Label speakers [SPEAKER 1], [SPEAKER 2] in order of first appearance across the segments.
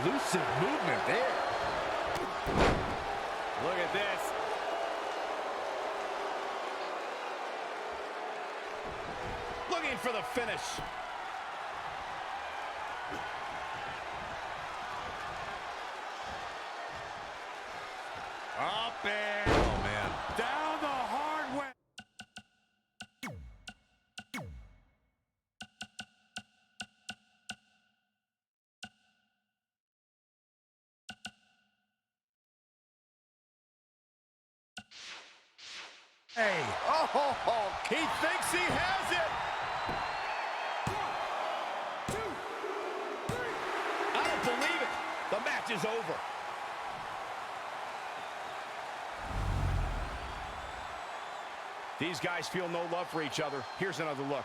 [SPEAKER 1] elusive movement there.
[SPEAKER 2] Look at this. Looking for the finish. Up and
[SPEAKER 1] Oh, man.
[SPEAKER 2] down the hard way.
[SPEAKER 1] Hey.
[SPEAKER 2] Oh, he thinks he has it.
[SPEAKER 3] 1, 2, 3.
[SPEAKER 2] I don't believe it. The match is over. These guys feel no love for each other. Here's another look.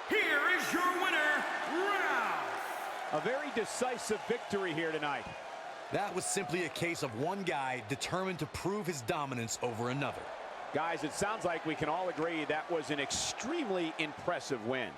[SPEAKER 3] Here is your winner, Ralph.
[SPEAKER 2] A very decisive victory here tonight.
[SPEAKER 1] That was simply a case of one guy determined to prove his dominance over another.
[SPEAKER 2] Guys, it sounds like we can all agree that was an extremely impressive win.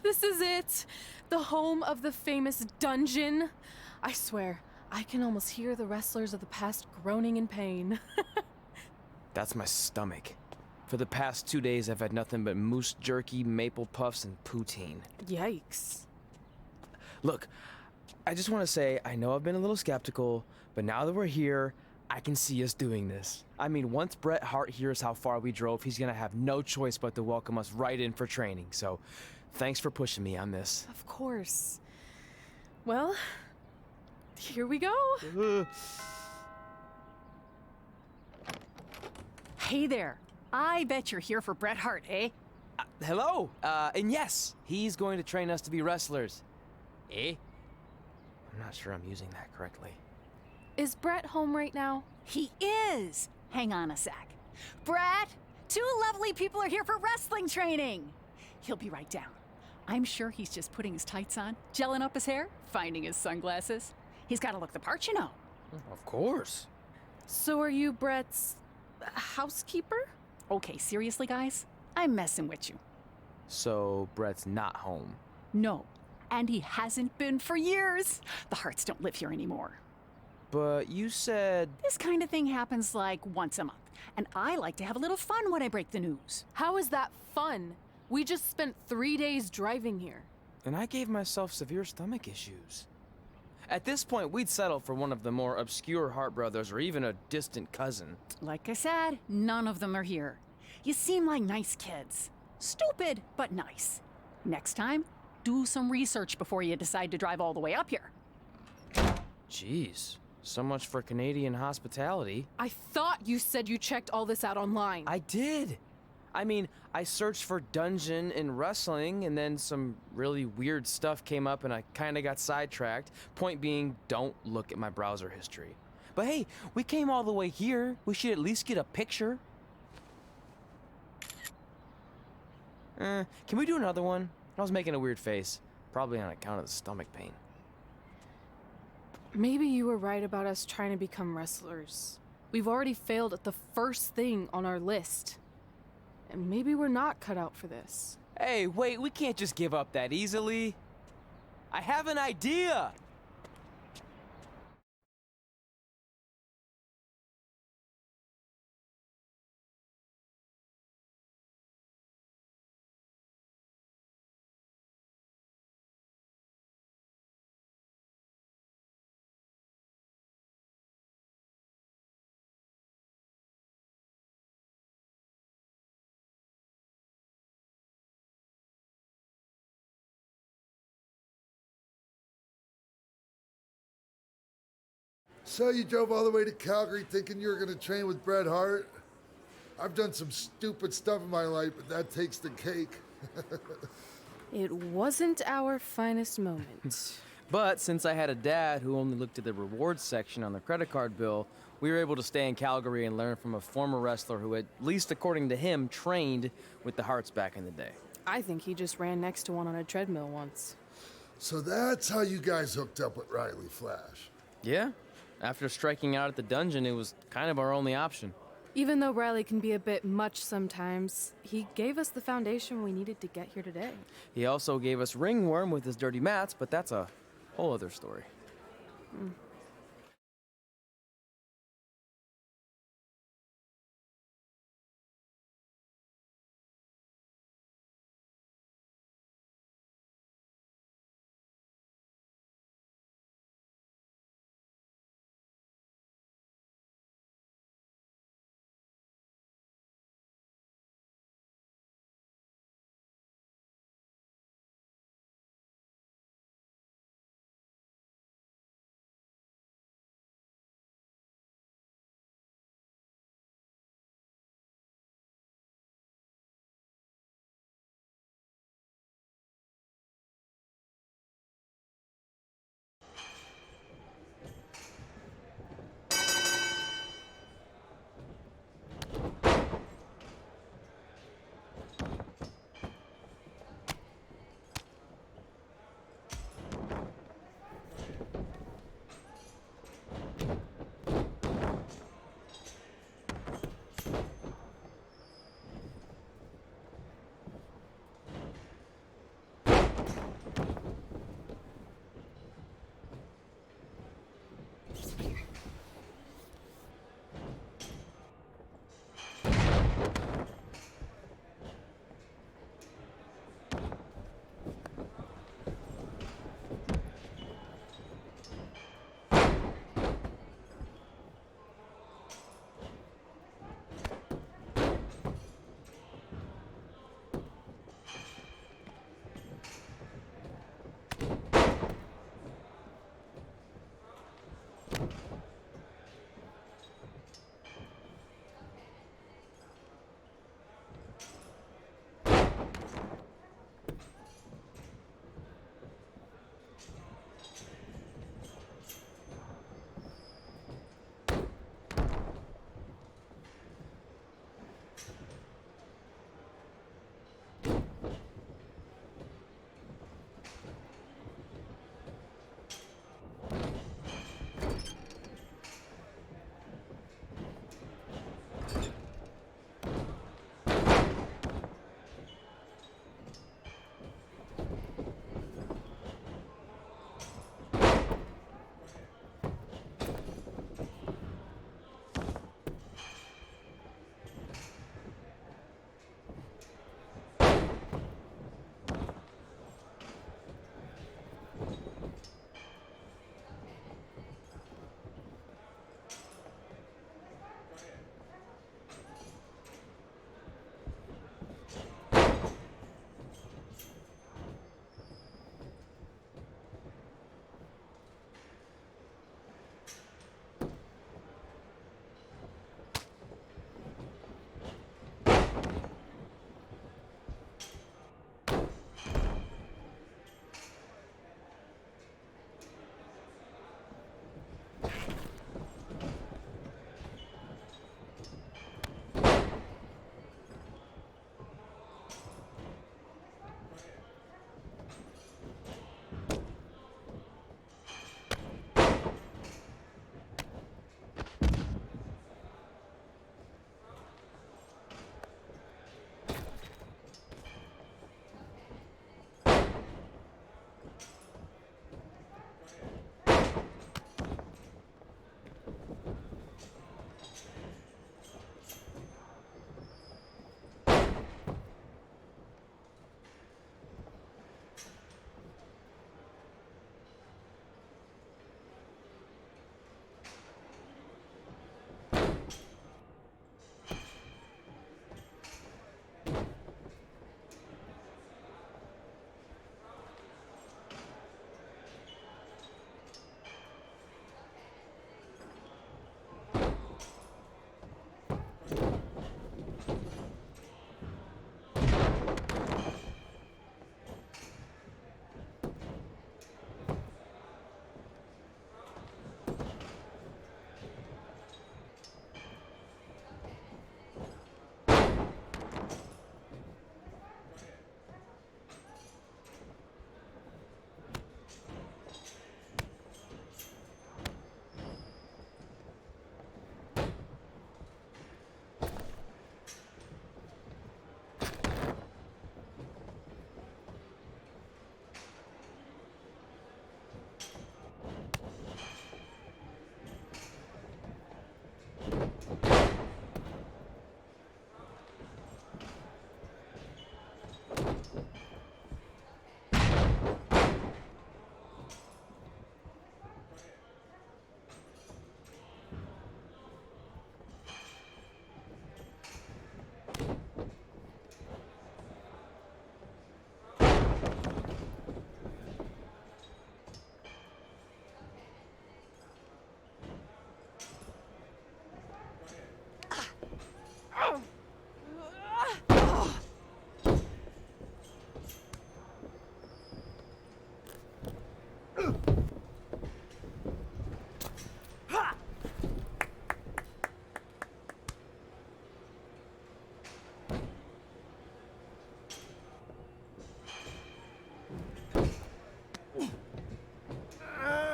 [SPEAKER 4] This is it. The home of the famous dungeon. I swear, I can almost hear the wrestlers of the past groaning in pain.
[SPEAKER 5] That's my stomach. For the past 2 days, I've had nothing but moose jerky, maple puffs, and poutine.
[SPEAKER 4] Yikes.
[SPEAKER 5] Look, I just want to say, I know I've been a little skeptical, but now that we're here, I can see us doing this. I mean, once Bret Hart hears how far we drove, he's gonna have no choice but to welcome us right in for training. So, thanks for pushing me on this.
[SPEAKER 4] Of course. Well, here we go.
[SPEAKER 6] Hey there. I bet you're here for Bret Hart, eh?
[SPEAKER 5] Hello, and yes, he's going to train us to be wrestlers. Eh? I'm not sure I'm using that correctly.
[SPEAKER 4] Is Bret home right now?
[SPEAKER 6] He is. Hang on a sec. Bret, 2 lovely people are here for wrestling training. He'll be right down. I'm sure he's just putting his tights on, gelling up his hair, finding his sunglasses. He's got to look the part, you know.
[SPEAKER 5] Of course.
[SPEAKER 4] So are you Bret's housekeeper?
[SPEAKER 6] Okay, seriously, guys? I'm messing with you.
[SPEAKER 5] So, Bret's not home.
[SPEAKER 6] No, and he hasn't been for years. The Harts don't live here anymore.
[SPEAKER 5] But you said...
[SPEAKER 6] This kind of thing happens like once a month, and I like to have a little fun when I break the news.
[SPEAKER 4] How is that fun? We just spent 3 days driving here.
[SPEAKER 5] And I gave myself severe stomach issues. At this point, we'd settle for one of the more obscure Hart brothers or even a distant cousin.
[SPEAKER 6] Like I said, none of them are here. You seem like nice kids. Stupid, but nice. Next time, do some research before you decide to drive all the way up here.
[SPEAKER 5] Jeez. So much for Canadian hospitality.
[SPEAKER 4] I thought you said you checked all this out online.
[SPEAKER 5] I did. I mean, I searched for dungeon in wrestling, and then some really weird stuff came up, and I kind of got sidetracked. Point being, don't look at my browser history. But hey, we came all the way here. We should at least get a picture. Can we do another one? I was making a weird face, probably on account of the stomach pain.
[SPEAKER 4] Maybe you were right about us trying to become wrestlers. We've already failed at the first thing on our list. And maybe we're not cut out for this.
[SPEAKER 5] Hey, wait, we can't just give up that easily. I have an idea!
[SPEAKER 7] So you drove all the way to Calgary thinking you were going to train with Bret Hart? I've done some stupid stuff in my life, but that takes the cake.
[SPEAKER 4] It wasn't our finest moment.
[SPEAKER 5] But since I had a dad who only looked at the rewards section on the credit card bill, we were able to stay in Calgary and learn from a former wrestler who, at least according to him, trained with the Harts back in the day.
[SPEAKER 4] I think he just ran next to one on a treadmill once.
[SPEAKER 7] So that's how you guys hooked up with Riley Flash.
[SPEAKER 5] Yeah? After striking out at the dungeon, it was kind of our only option.
[SPEAKER 4] Even though Riley can be a bit much sometimes, he gave us the foundation we needed to get here today.
[SPEAKER 5] He also gave us Ringworm with his dirty mats, but that's a whole other story.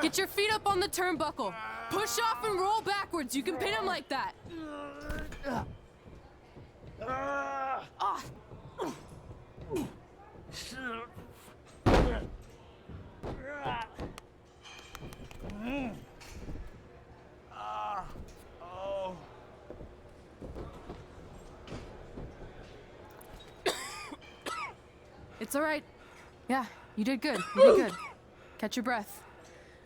[SPEAKER 4] Get your feet up on the turnbuckle. Push off and roll backwards. You can pin him like that. Ah. It's all right. Yeah, you did good. You did good. Catch your breath.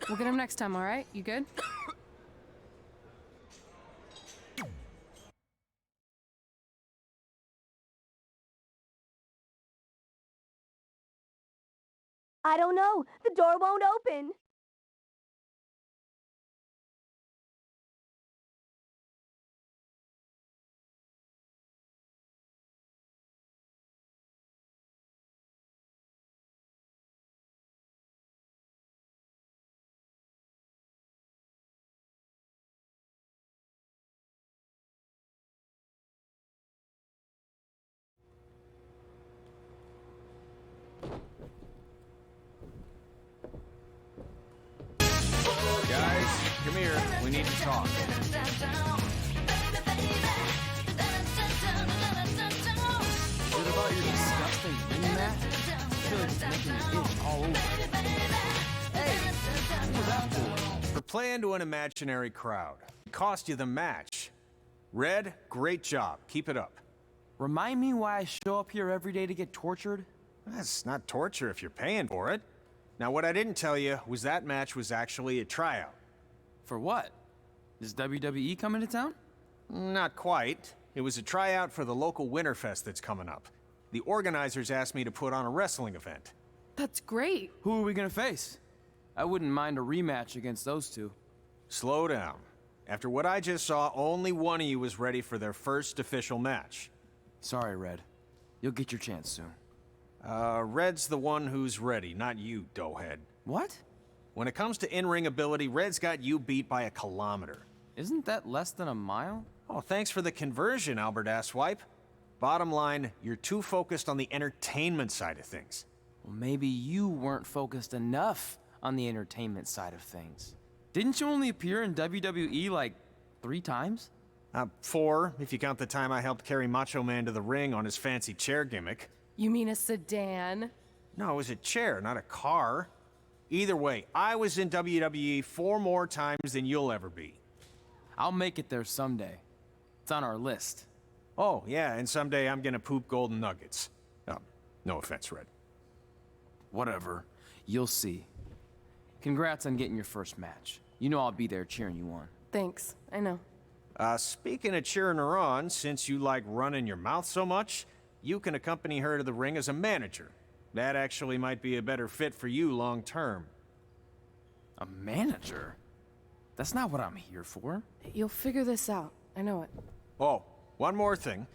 [SPEAKER 4] We'll get him next time, all right? You good?
[SPEAKER 8] I don't know. The door won't open.
[SPEAKER 9] Guys, come here. We need to talk.
[SPEAKER 5] Is it about your disgusting ring mat? I feel like it's making me itch all over. Hey, what was that for?
[SPEAKER 9] We're playing to an imaginary crowd. It cost you the match. Red, great job. Keep it up.
[SPEAKER 5] Remind me why I show up here every day to get tortured?
[SPEAKER 9] That's not torture if you're paying for it. Now, what I didn't tell you was that match was actually a tryout.
[SPEAKER 5] For what? Is WWE coming to town?
[SPEAKER 9] Not quite. It was a tryout for the local Winterfest that's coming up. The organizers asked me to put on a wrestling event.
[SPEAKER 4] That's great.
[SPEAKER 5] Who are we gonna face? I wouldn't mind a rematch against those two.
[SPEAKER 9] Slow down. After what I just saw, only one of you was ready for their first official match.
[SPEAKER 5] Sorry, Red. You'll get your chance soon.
[SPEAKER 9] Red's the one who's ready, not you, doughhead.
[SPEAKER 5] What?
[SPEAKER 9] When it comes to in-ring ability, Red's got you beat by a kilometer.
[SPEAKER 5] Isn't that less than a mile?
[SPEAKER 9] Oh, thanks for the conversion, Albert Asswipe. Bottom line, you're too focused on the entertainment side of things.
[SPEAKER 5] Well, maybe you weren't focused enough on the entertainment side of things. Didn't you only appear in WWE like 3 times?
[SPEAKER 9] 4, if you count the time I helped carry Macho Man to the ring on his fancy chair gimmick.
[SPEAKER 4] You mean a sedan?
[SPEAKER 9] No, it was a chair, not a car. Either way, I was in WWE 4 more times than you'll ever be.
[SPEAKER 5] I'll make it there someday. It's on our list.
[SPEAKER 9] Oh, yeah, and someday I'm gonna poop golden nuggets. No offense, Red.
[SPEAKER 5] Whatever. You'll see. Congrats on getting your first match. You know I'll be there cheering you on.
[SPEAKER 4] Thanks. I know.
[SPEAKER 9] Speaking of cheering her on, since you like running your mouth so much, you can accompany her to the ring as a manager. That actually might be a better fit for you long term.
[SPEAKER 5] A manager? That's not what I'm here for.
[SPEAKER 4] You'll figure this out. I know it.
[SPEAKER 9] Oh, one more thing.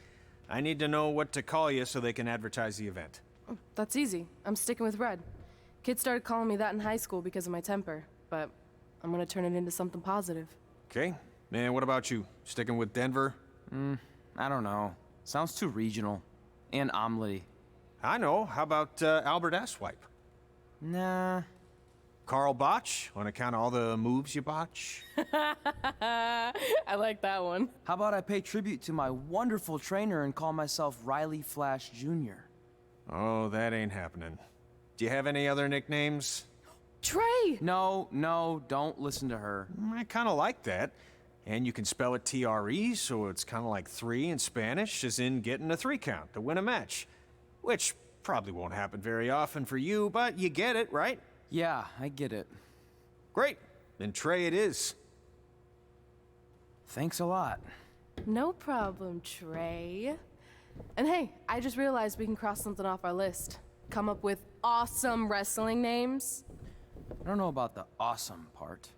[SPEAKER 9] I need to know what to call you so they can advertise the event.
[SPEAKER 4] That's easy. I'm sticking with Red. Kids started calling me that in high school because of my temper, but I'm gonna turn it into something positive.
[SPEAKER 9] Okay. Man, what about you? Sticking with Denver?
[SPEAKER 5] I don't know. Sounds too regional. And omelette-y.
[SPEAKER 9] I know. How about Albert Asswipe?
[SPEAKER 5] Nah.
[SPEAKER 9] Carl Botch, on account of all the moves you botch?
[SPEAKER 4] I like that one.
[SPEAKER 5] How about I pay tribute to my wonderful trainer and call myself Riley Flash Jr.?
[SPEAKER 9] Oh, that ain't happening. Do you have any other nicknames?
[SPEAKER 4] Trey!
[SPEAKER 5] No, don't listen to her.
[SPEAKER 9] I kind of like that. And you can spell it T-R-E, so it's kind of like 3 in Spanish, as in getting a 3 count to win a match. Which probably won't happen very often for you, but you get it, right?
[SPEAKER 5] Yeah, I get it.
[SPEAKER 9] Great. Then Trey it is.
[SPEAKER 5] Thanks a lot.
[SPEAKER 4] No problem, Trey. And hey, I just realized we can cross something off our list. Come up with awesome wrestling names.
[SPEAKER 5] I don't know about the awesome part.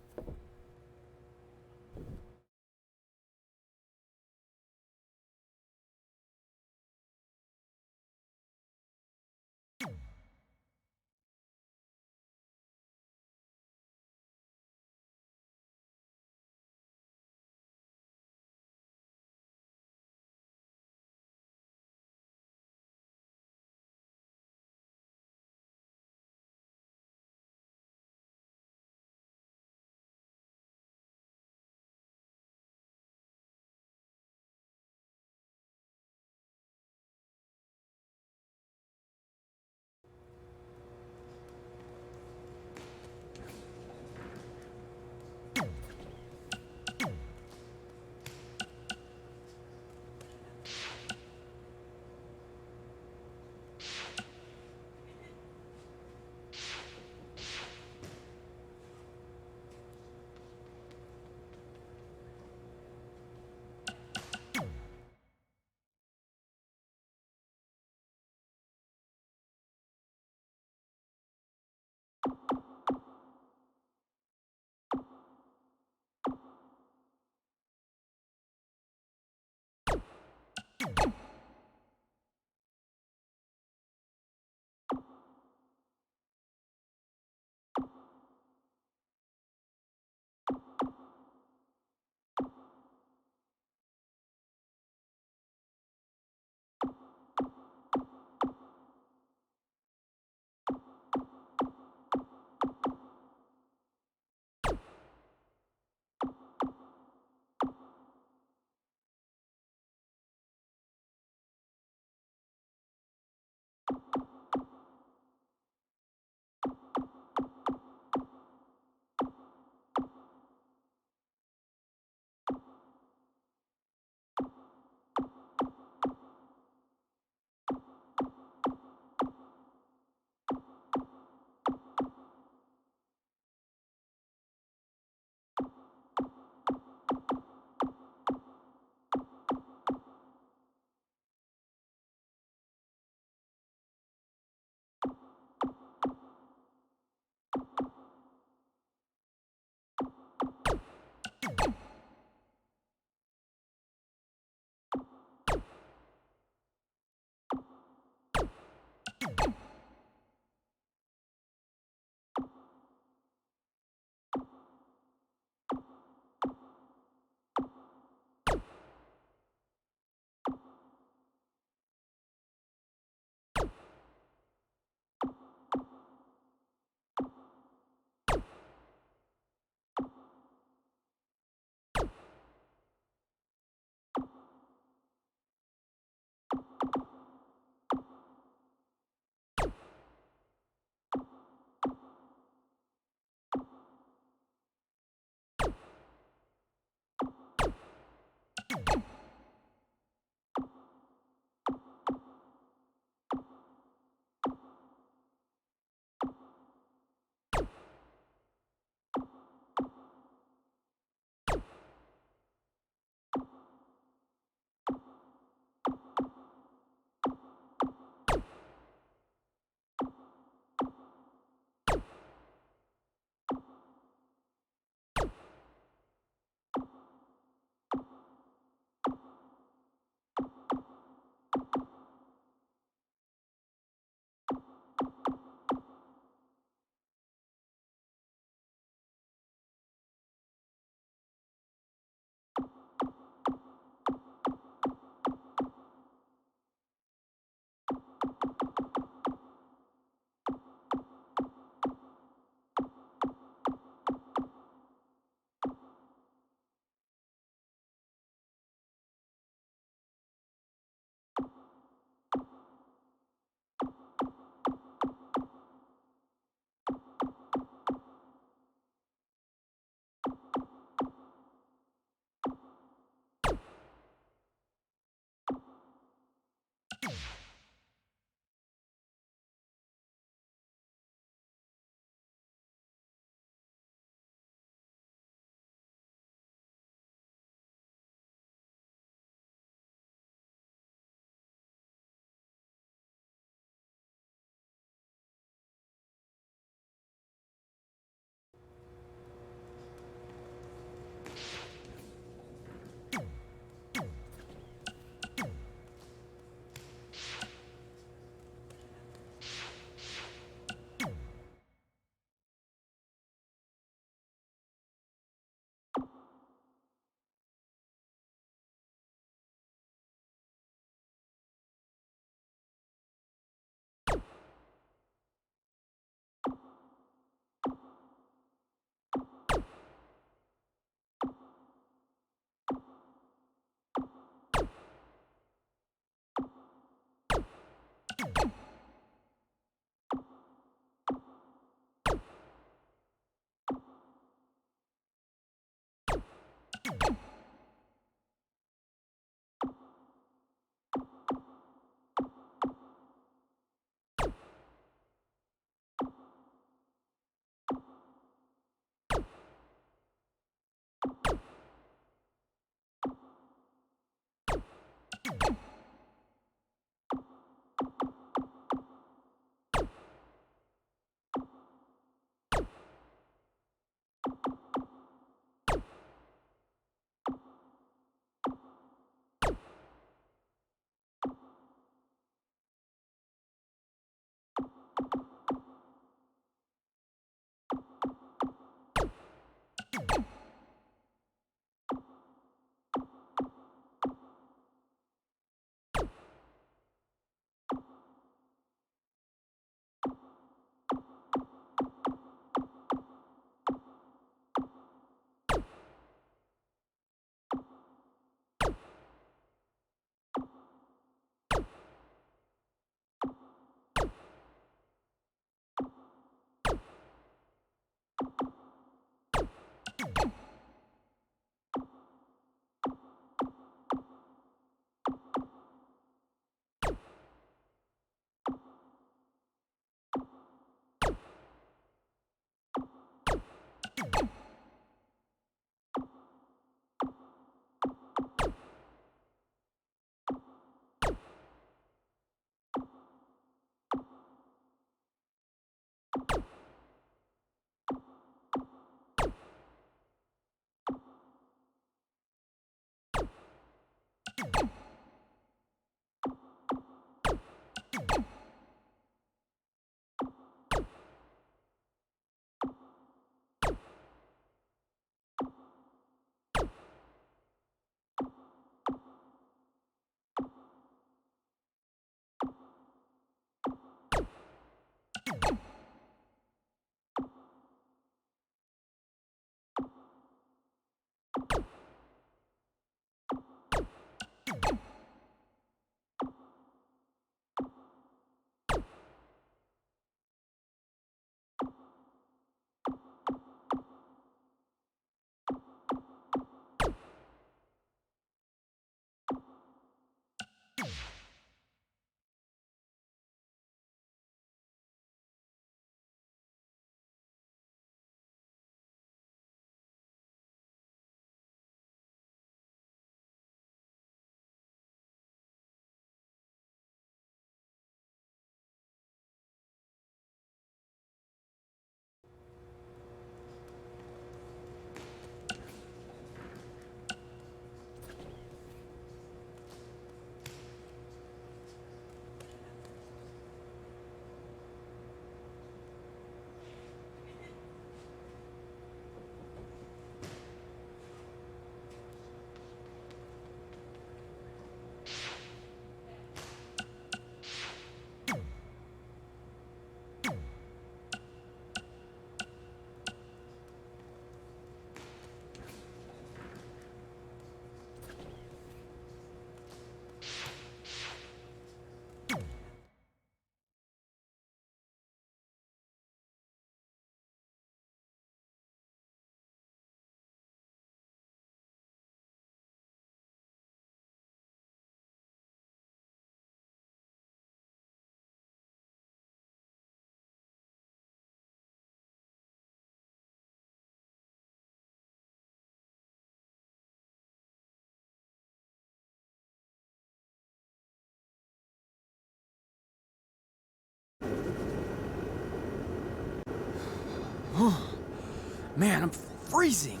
[SPEAKER 5] Man, I'm freezing.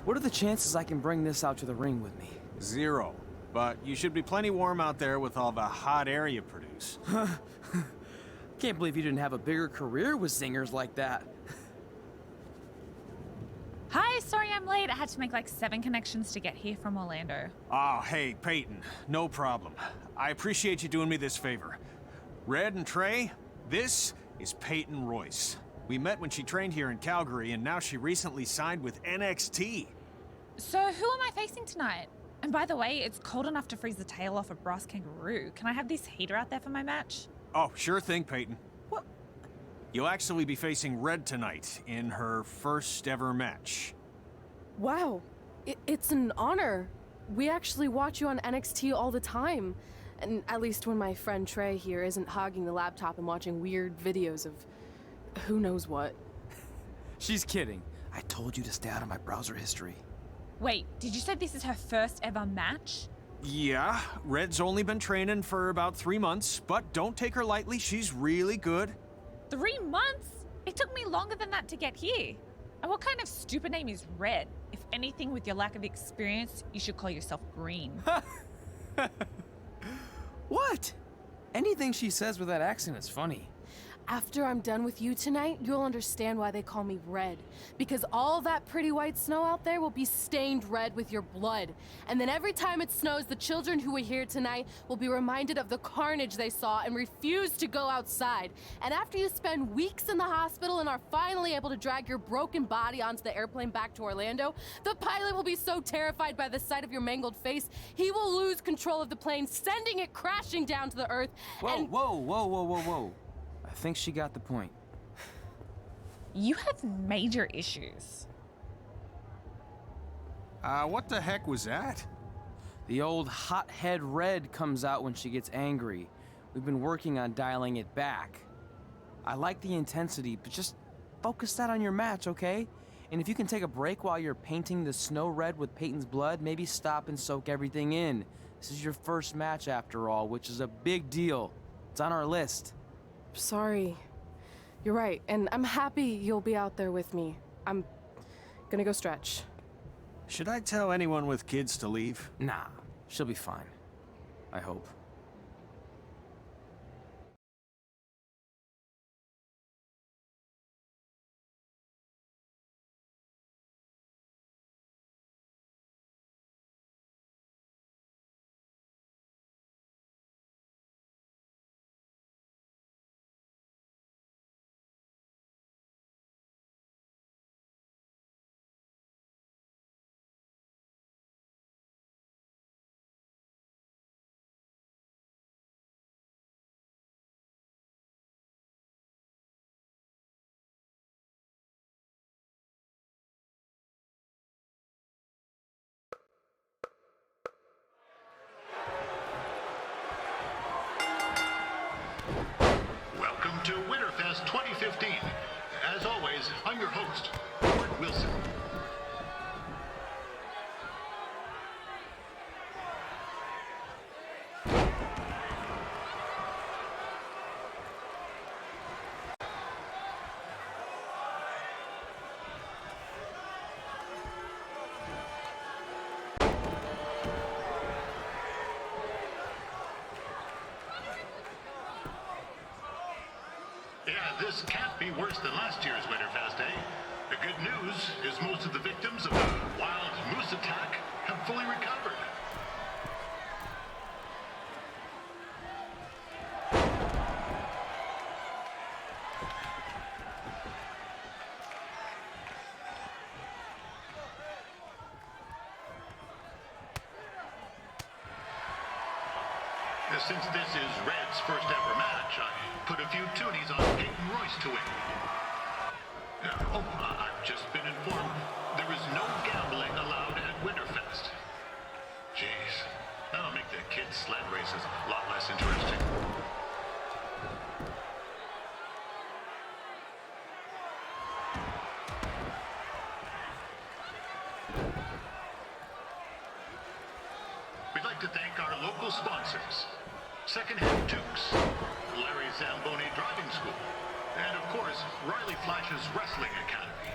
[SPEAKER 5] What are the chances I can bring this out to the ring with me?
[SPEAKER 9] 0. But you should be plenty warm out there with all the hot air you produce.
[SPEAKER 5] Can't believe you didn't have a bigger career with singers like that.
[SPEAKER 10] Hi, sorry I'm late. I had to make like 7 connections to get here from Orlando.
[SPEAKER 9] Oh, hey, Peyton. No problem. I appreciate you doing me this favor. Red and Trey, this is Peyton Royce. We met when she trained here in Calgary, and now she recently signed with NXT.
[SPEAKER 10] So who am I facing tonight? And by the way, it's cold enough to freeze the tail off a brass kangaroo. Can I have this heater out there for my match?
[SPEAKER 9] Oh, sure thing, Peyton.
[SPEAKER 5] What?
[SPEAKER 9] You'll actually be facing Red tonight in her first ever match.
[SPEAKER 4] Wow, it's an honor. We actually watch you on NXT all the time. And at least when my friend Trey here isn't hogging the laptop and watching weird videos of who knows what.
[SPEAKER 5] She's kidding. I told you to stay out of my browser history.
[SPEAKER 10] Wait, did you say this is her first ever match?
[SPEAKER 9] Yeah, Red's only been training for about 3 months, but don't take her lightly, she's really good.
[SPEAKER 10] 3 months? It took me longer than that to get here. And what kind of stupid name is Red? If anything, with your lack of experience, you should call yourself Green.
[SPEAKER 5] What? Anything she says with that accent is funny.
[SPEAKER 4] After I'm done with you tonight, you'll understand why they call me Red. Because all that pretty white snow out there will be stained red with your blood. And then every time it snows, the children who were here tonight will be reminded of the carnage they saw and refuse to go outside. And after you spend weeks in the hospital and are finally able to drag your broken body onto the airplane back to Orlando, the pilot will be so terrified by the sight of your mangled face, he will lose control of the plane, sending it crashing down to the earth.
[SPEAKER 5] Whoa. I think she got the point.
[SPEAKER 10] You have major issues.
[SPEAKER 9] What the heck was that?
[SPEAKER 5] The old hothead Red comes out when she gets angry. We've been working on dialing it back. I like the intensity, but just focus that on your match, okay? And if you can take a break while you're painting the snow red with Peyton's blood, maybe stop and soak everything in. This is your first match after all, which is a big deal. It's on our list.
[SPEAKER 4] Sorry. You're right, and I'm happy you'll be out there with me. I'm gonna go stretch.
[SPEAKER 9] Should I tell anyone with kids to leave?
[SPEAKER 5] Nah, she'll be fine. I hope.
[SPEAKER 11] Welcome to Winterfest 2015. As always, I'm your host, Howard Wilson. Yeah, this can't be worse than last year's Winterfest, eh? The good news is most of the victims of the wild moose attack have fully recovered. Since this is Red's first ever match, I put a few toonies on Peyton Royce to win. I've just been informed there is no gambling allowed at Winterfest. Jeez, that'll make the kids' sled races a lot less interesting. We'd like to thank our local sponsors. Secondhand Tukes, Larry Zamboni Driving School, and of course, Riley Flash's Wrestling Academy.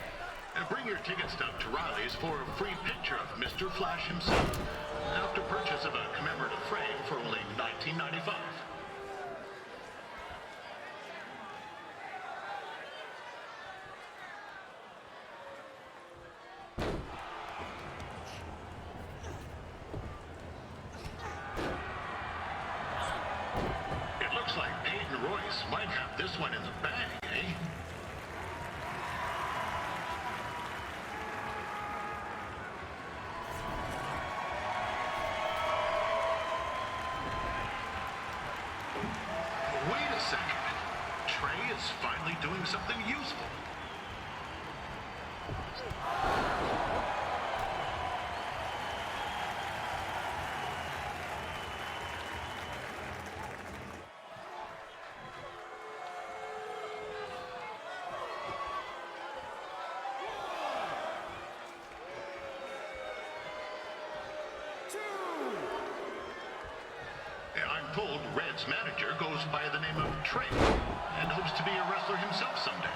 [SPEAKER 11] Bring your ticket stub to Riley's for a free picture of Mr. Flash himself, after purchase of a commemorative frame for only $19.95. It looks like Peyton Royce might have this one in the bag, eh? Wait a second. Trey is finally doing something useful. I'm told Red's manager goes by the name of Trey and hopes to be a wrestler himself someday.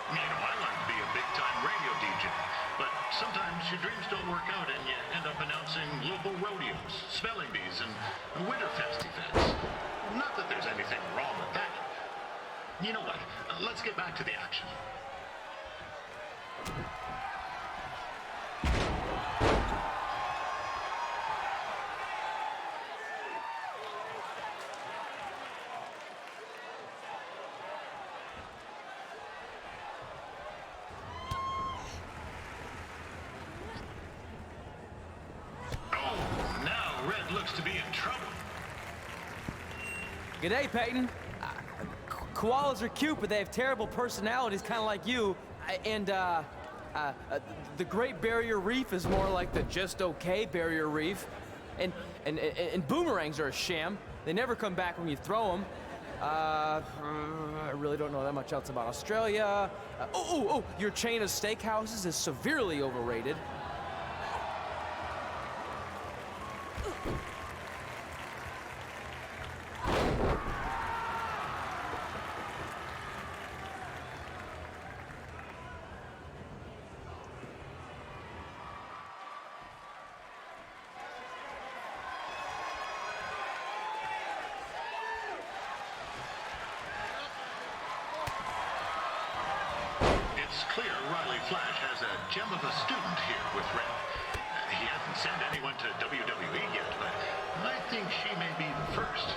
[SPEAKER 11] You know, I like to be a big-time radio DJ, but sometimes your dreams don't work out and you end up announcing local rodeos, spelling bees, and Winterfest events. Not that there's anything wrong with that. You know what? Let's get back to the action. Looks to be in trouble.
[SPEAKER 5] G'day, Peyton. Koalas are cute, but they have terrible personalities, kind of like you. The Great Barrier Reef is more like the just okay Barrier Reef. And boomerangs are a sham. They never come back when you throw them. I really don't know that much else about Australia. Your chain of steakhouses is severely overrated.
[SPEAKER 11] It's clear Riley Flash has a gem of a student here with Red. He hasn't sent anyone to WWE yet, but I think she may be the first.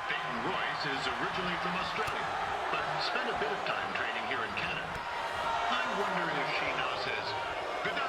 [SPEAKER 11] Peyton Royce is originally from Australia, but spent a bit of time training here in Canada. I wonder if she now says, good day, eh?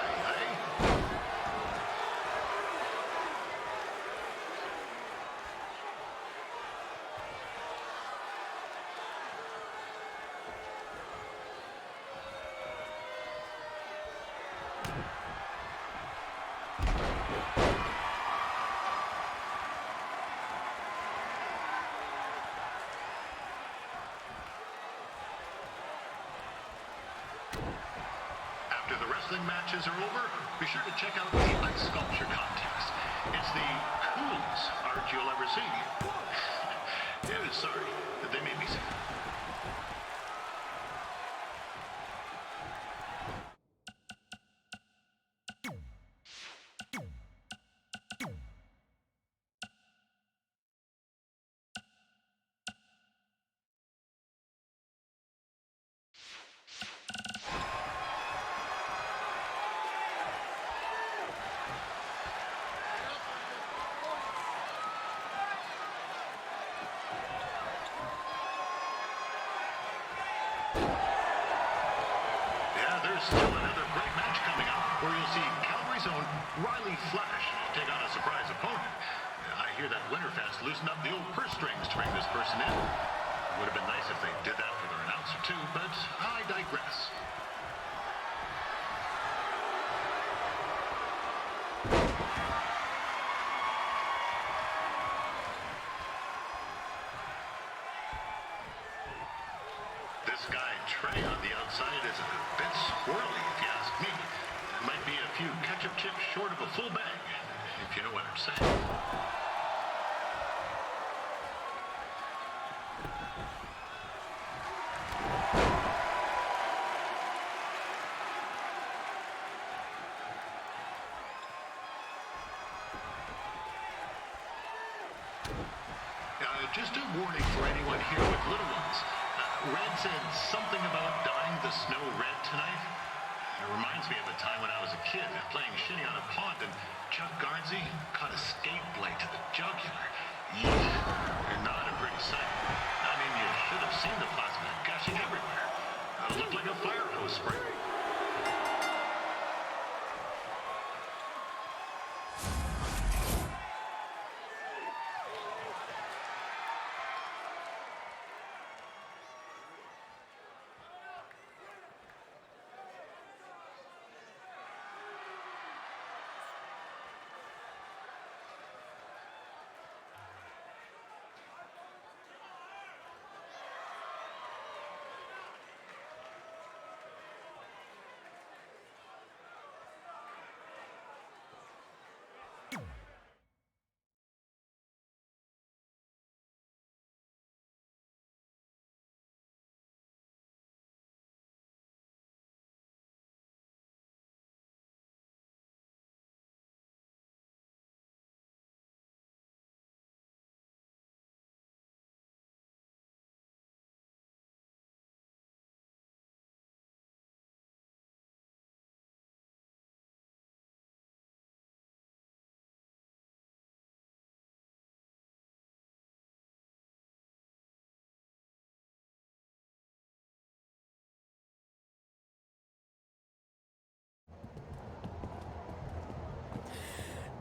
[SPEAKER 11] After the wrestling matches are over, be sure to check out the ice sculpture contest. It's the coolest art you'll ever see. Sorry, they made me sick. Still another great match coming up where you'll see Calgary's own Riley Flash take on a surprise opponent. I hear that Winterfest loosened up the old purse strings to bring this person in. It would have been nice if they did that for their announcer too, but I digress. This guy Trey on the outside is a bit squirrely, if you ask me. Might be a few ketchup chips short of a full bag, if you know what I'm saying. Just a warning for anyone here with little ones. Red said something about dyeing the snow red tonight. It reminds me of a time when I was a kid playing shinny on a pond and Chuck Garnsey caught a skate blade to the jugular. Yeesh, not a pretty sight. I mean, you should have seen the plasma gushing everywhere. It looked like a fire hose spray.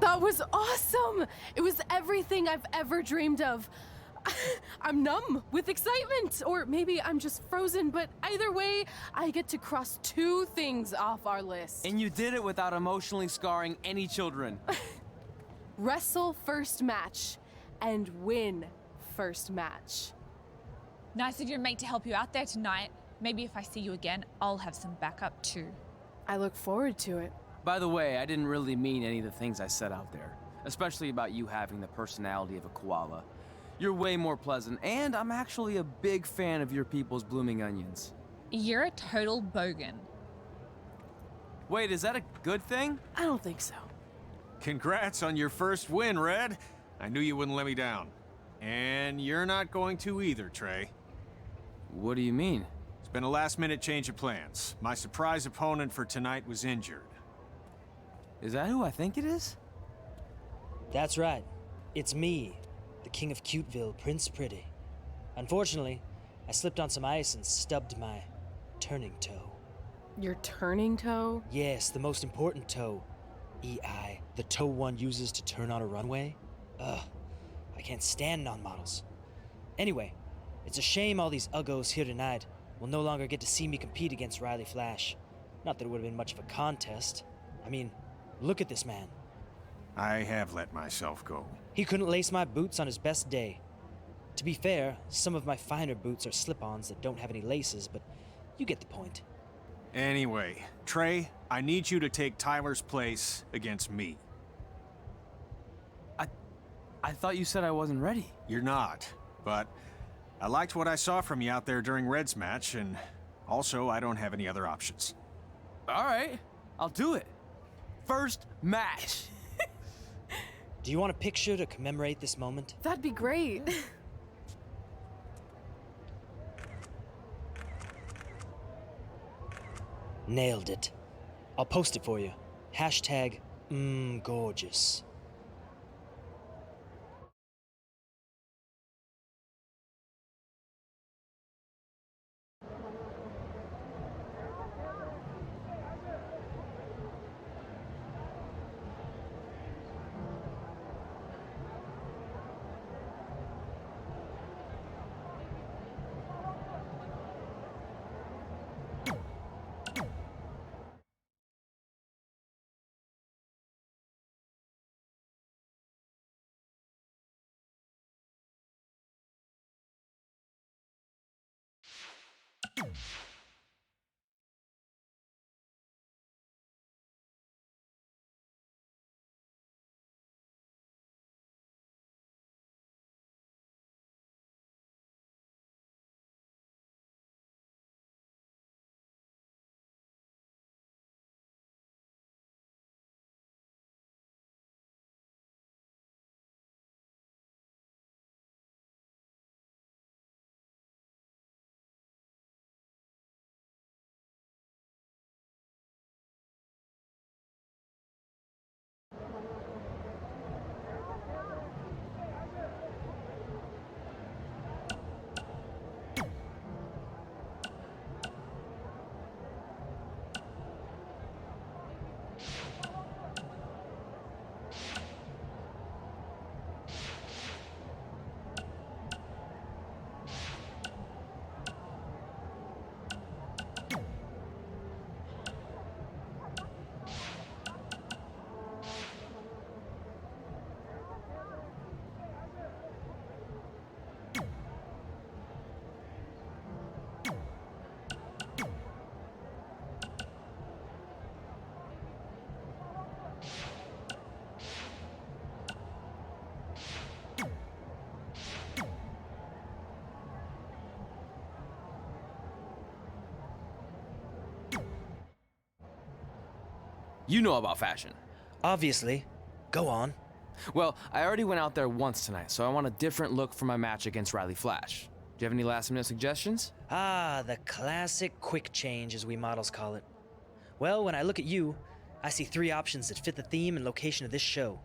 [SPEAKER 4] That was awesome! It was everything I've ever dreamed of. I'm numb with excitement, or maybe I'm just frozen, but either way, I get to cross 2 things off our list.
[SPEAKER 5] And you did it without emotionally scarring any children.
[SPEAKER 4] Wrestle first match and win first match.
[SPEAKER 10] Nice of your mate to help you out there tonight. Maybe if I see you again, I'll have some backup too.
[SPEAKER 4] I look forward to it.
[SPEAKER 5] By the way, I didn't really mean any of the things I said out there, especially about you having the personality of a koala. You're way more pleasant, and I'm actually a big fan of your people's blooming onions.
[SPEAKER 10] You're a total bogan.
[SPEAKER 5] Wait, is that a good thing?
[SPEAKER 4] I don't think so.
[SPEAKER 9] Congrats on your first win, Red. I knew you wouldn't let me down. And you're not going to either, Trey.
[SPEAKER 5] What do you mean?
[SPEAKER 9] It's been a last-minute change of plans. My surprise opponent for tonight was injured.
[SPEAKER 5] Is that who I think it is?
[SPEAKER 12] That's right. It's me, the King of Cuteville, Prince Pretty. Unfortunately, I slipped on some ice and stubbed my turning toe.
[SPEAKER 4] Your turning toe?
[SPEAKER 12] Yes, the most important toe. EI, the toe one uses to turn on a runway. Ugh, I can't stand non-models. Anyway, it's a shame all these uggos here tonight will no longer get to see me compete against Riley Flash. Not that it would have been much of a contest. I mean, look at this man.
[SPEAKER 9] I have let myself go.
[SPEAKER 12] He couldn't lace my boots on his best day. To be fair, some of my finer boots are slip-ons that don't have any laces, but you get the point.
[SPEAKER 9] Anyway, Trey, I need you to take Tyler's place against me.
[SPEAKER 5] I thought you said I wasn't ready.
[SPEAKER 9] You're not, but I liked what I saw from you out there during Red's match, and also I don't have any other options.
[SPEAKER 5] All right, I'll do it. First match.
[SPEAKER 12] Do you want a picture to commemorate this moment?
[SPEAKER 4] That'd be great.
[SPEAKER 12] Nailed it. I'll post it for you. Hashtag gorgeous.
[SPEAKER 5] You know about fashion.
[SPEAKER 12] Obviously. Go on.
[SPEAKER 5] Well, I already went out there once tonight, so I want a different look for my match against Riley Flash. Do you have any last-minute suggestions?
[SPEAKER 12] Ah, the classic quick change, as we models call it. Well, when I look at you, I see 3 options that fit the theme and location of this show.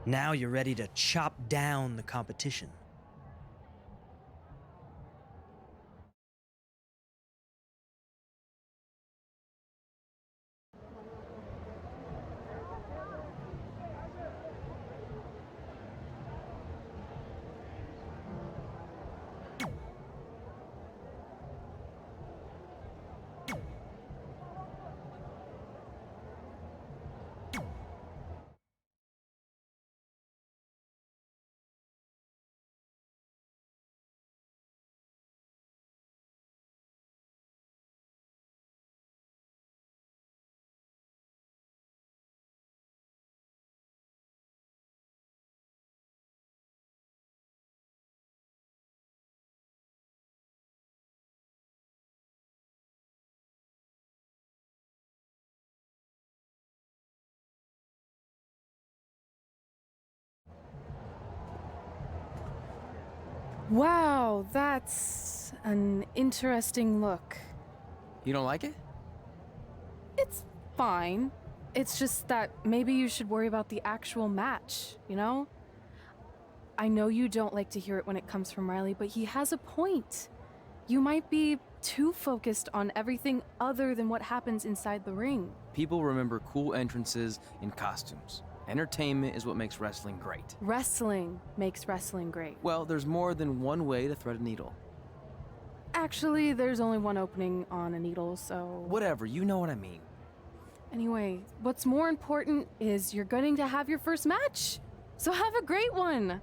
[SPEAKER 12] Now you're ready to chop down the competition.
[SPEAKER 4] Wow, that's an interesting look.
[SPEAKER 5] You don't like it?
[SPEAKER 4] It's fine. It's just that maybe you should worry about the actual match, you know? I know you don't like to hear it when it comes from Riley, but he has a point. You might be too focused on everything other than what happens inside the ring.
[SPEAKER 5] People remember cool entrances and costumes. Entertainment is what makes wrestling great.
[SPEAKER 4] Wrestling makes wrestling great.
[SPEAKER 5] Well, there's more than one way to thread a needle.
[SPEAKER 4] Actually, there's only one opening on a needle, so...
[SPEAKER 5] Whatever, you know what I mean.
[SPEAKER 4] Anyway, what's more important is you're going to have your first match. So have a great one.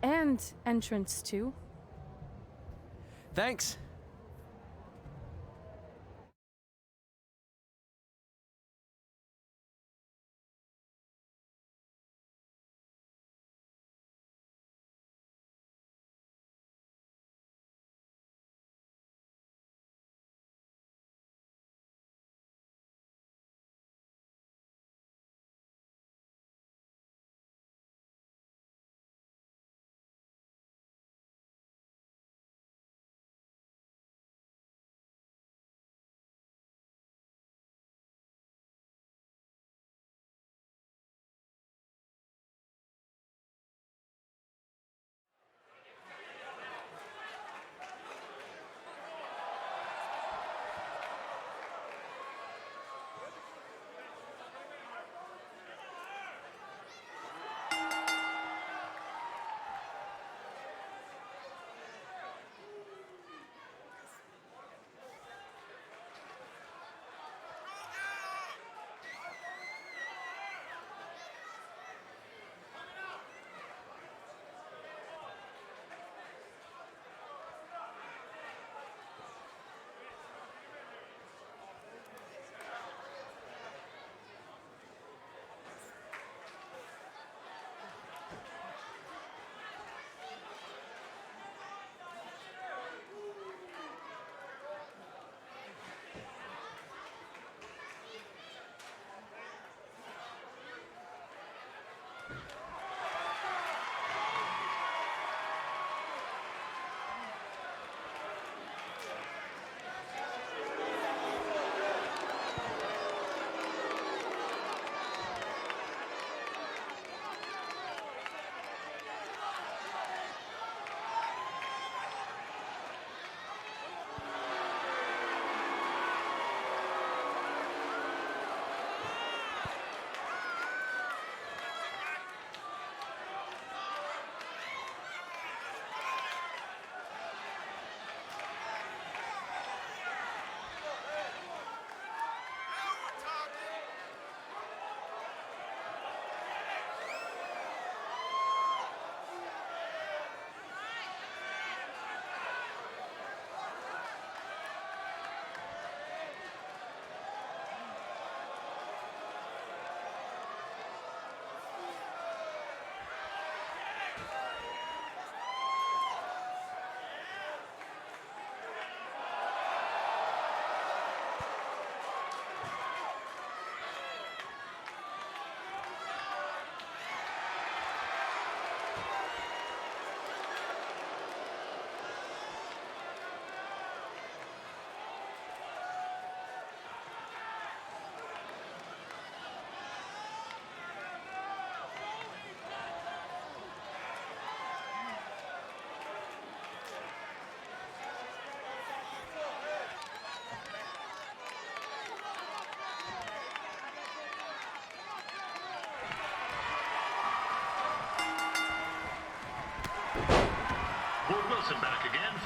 [SPEAKER 4] And entrance, too.
[SPEAKER 5] Thanks.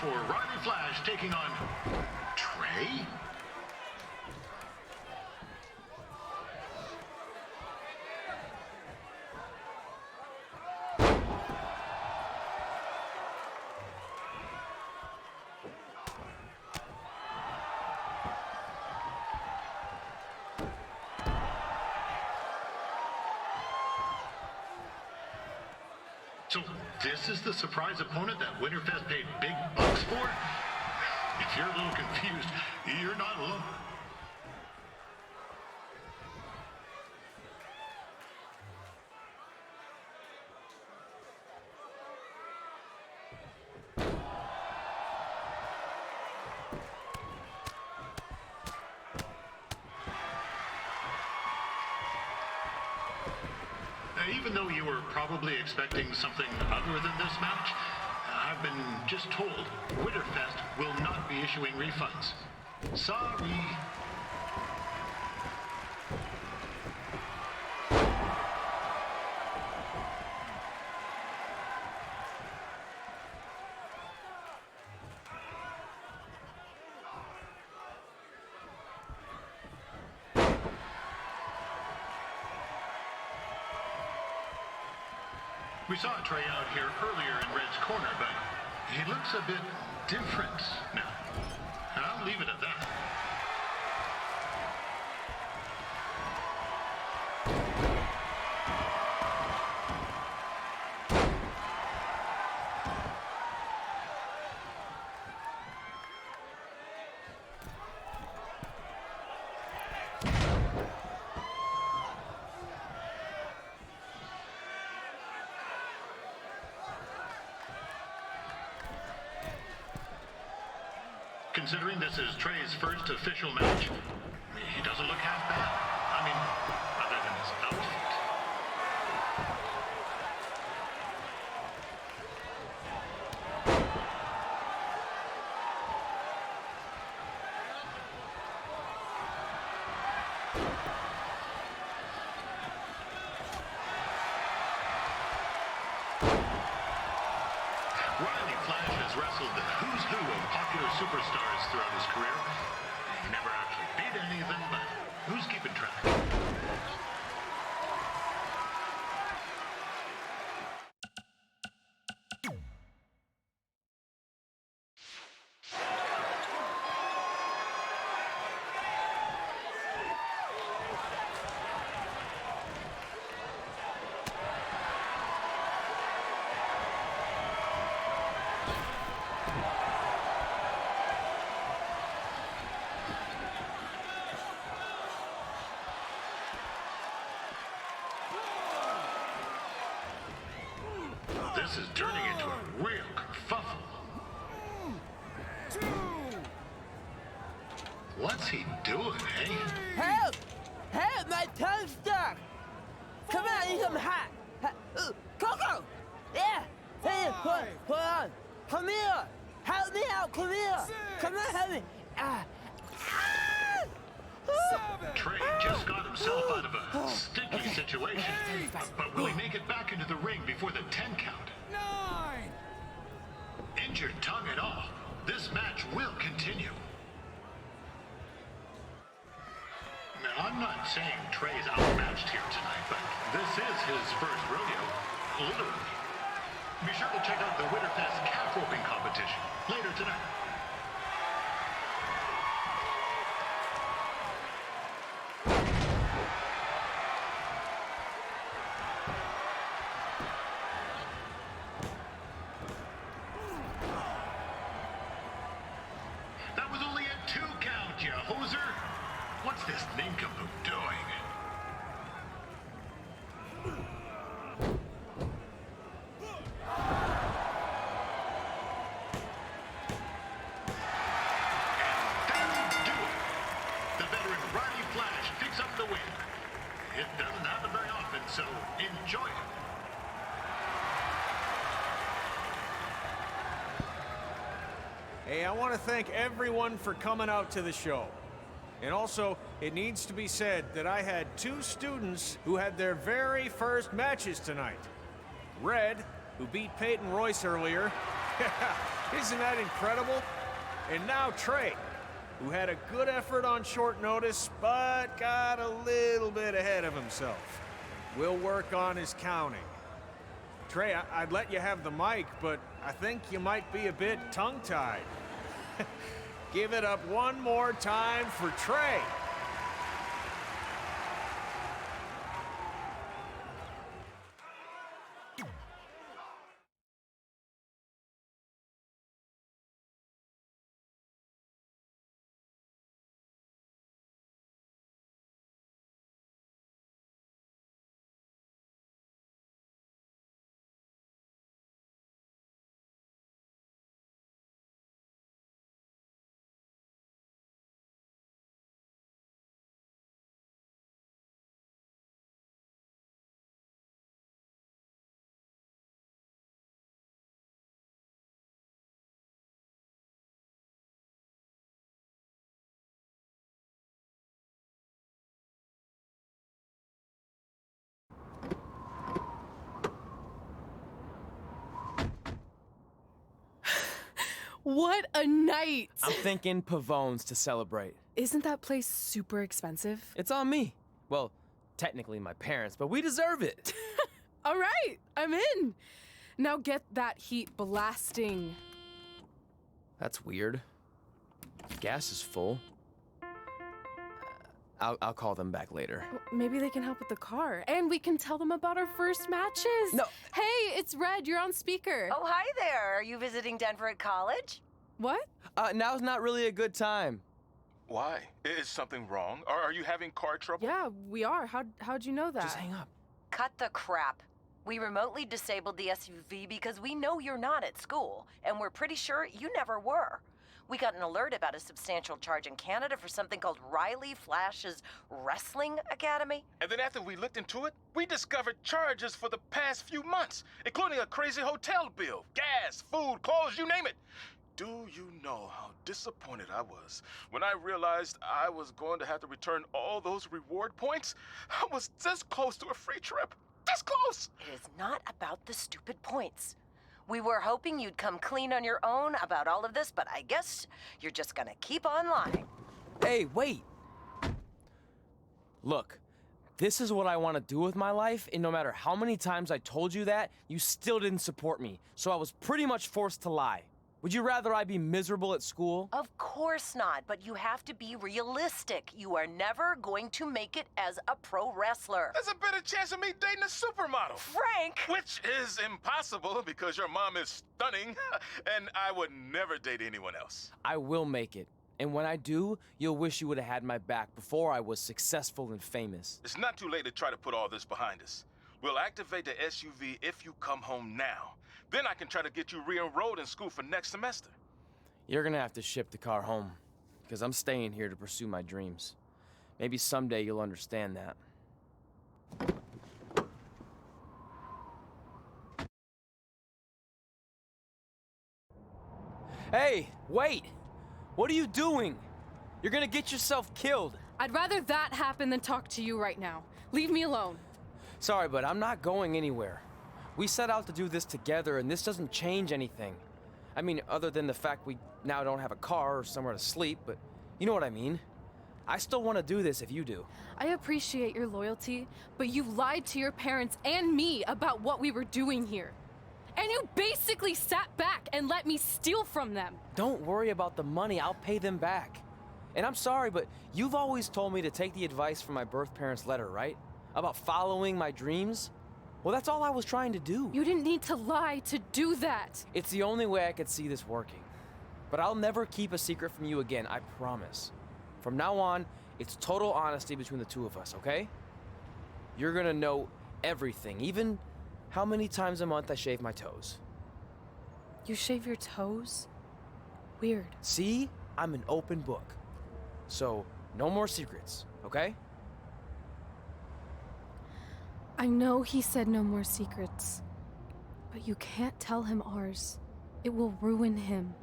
[SPEAKER 11] for Riley Flash taking on Trey? So this is the surprise opponent that Winterfest paid big bucks for? If you're a little confused, you're not alone. Even though you were probably expecting something other than this match, I've been just told Winterfest will not be issuing refunds. Sorry. We saw Trey out here earlier in Red's corner, but he looks a bit different now. I'll leave it at that. Considering this is Trey's first official match, he doesn't look half bad. I mean, other than his outfit. Riley Flash has wrestled the who's who of popular superstars throughout his career. He never actually beat any of them, but who's keeping track? This is turning into a real kerfuffle. What's he doing, eh?
[SPEAKER 13] Help! Help! My tongue's stuck! Come on, I need some hot! Coco! Yeah! Hey, hold on! Come here! Help me out! Come here! Come on, help me!
[SPEAKER 11] Trey just got himself out of a sticky situation. But will he make it back into the ring before the 10 count?
[SPEAKER 3] 9!
[SPEAKER 11] Injured tongue and all, this match will continue. Now, I'm not saying Trey's outmatched here tonight, but this is his first rodeo, literally. Be sure to check out the Winterfest calf roping competition later tonight. That was only a 2 count, you hoser. What's this nincompoop doing? It doesn't happen very often, so enjoy it.
[SPEAKER 9] Hey, I want to thank everyone for coming out to the show. And also, it needs to be said that I had 2 students who had their very first matches tonight. Red, who beat Peyton Royce earlier, Isn't that incredible? And now Trey, who had a good effort on short notice, but got a little bit ahead of himself. We'll work on his counting. Trey, I'd let you have the mic, but I think you might be a bit tongue-tied. Give it up one more time for Trey.
[SPEAKER 4] What a night!
[SPEAKER 5] I'm thinking Pavone's to celebrate.
[SPEAKER 4] Isn't that place super expensive?
[SPEAKER 5] It's on me. Well, technically my parents, but we deserve it.
[SPEAKER 4] All right, I'm in. Now get that heat blasting.
[SPEAKER 5] That's weird. Gas is full. I'll call them back later.
[SPEAKER 4] Maybe they can help with the car. And we can tell them about our first matches.
[SPEAKER 5] No.
[SPEAKER 4] Hey, it's Red. You're on speaker.
[SPEAKER 14] Oh, hi there. Are you visiting Denver at college?
[SPEAKER 4] What?
[SPEAKER 5] Now's not really a good time.
[SPEAKER 15] Why? Is something wrong? Are you having car trouble?
[SPEAKER 4] Yeah, we are. How'd you know that?
[SPEAKER 5] Just hang up.
[SPEAKER 14] Cut the crap. We remotely disabled the SUV because we know you're not at school, and we're pretty sure you never were. We got an alert about a substantial charge in Canada for something called Riley Flash's Wrestling Academy.
[SPEAKER 15] And then after we looked into it, we discovered charges for the past few months, including a crazy hotel bill, gas, food, clothes, you name it. Do you know how disappointed I was when I realized I was going to have to return all those reward points? I was this close to a free trip. This close!
[SPEAKER 14] It is not about the stupid points. We were hoping you'd come clean on your own about all of this, but I guess you're just gonna keep on lying.
[SPEAKER 5] Hey, wait! Look, this is what I want to do with my life, and no matter how many times I told you that, you still didn't support me, so I was pretty much forced to lie. Would you rather I be miserable at school?
[SPEAKER 14] Of course not, but you have to be realistic. You are never going to make it as a pro wrestler.
[SPEAKER 15] There's a better chance of me dating a supermodel.
[SPEAKER 14] Frank!
[SPEAKER 15] Which is impossible because your mom is stunning, and I would never date anyone else.
[SPEAKER 5] I will make it. And when I do, you'll wish you would have had my back before I was successful and famous.
[SPEAKER 15] It's not too late to try to put all this behind us. We'll activate the SUV if you come home now. Then I can try to get you re-enrolled in school for next semester.
[SPEAKER 5] You're gonna have to ship the car home, because I'm staying here to pursue my dreams. Maybe someday you'll understand that. Hey, wait! What are you doing? You're gonna get yourself killed.
[SPEAKER 4] I'd rather that happen than talk to you right now. Leave me alone.
[SPEAKER 5] Sorry, but I'm not going anywhere. We set out to do this together, and this doesn't change anything. I mean, other than the fact we now don't have a car or somewhere to sleep, but you know what I mean. I still want to do this if you do.
[SPEAKER 4] I appreciate your loyalty, but you lied to your parents and me about what we were doing here. And you basically sat back and let me steal from them.
[SPEAKER 5] Don't worry about the money, I'll pay them back. And I'm sorry, but you've always told me to take the advice from my birth parents' letter, right? About following my dreams? Well, that's all I was trying to do.
[SPEAKER 4] You didn't need to lie to do that.
[SPEAKER 5] It's the only way I could see this working. But I'll never keep a secret from you again, I promise. From now on, it's total honesty between the two of us, okay? You're gonna know everything, even how many times a month I shave my toes.
[SPEAKER 4] You shave your toes? Weird.
[SPEAKER 5] See? I'm an open book. So, no more secrets, okay?
[SPEAKER 4] I know he said no more secrets, but you can't tell him ours. It will ruin him.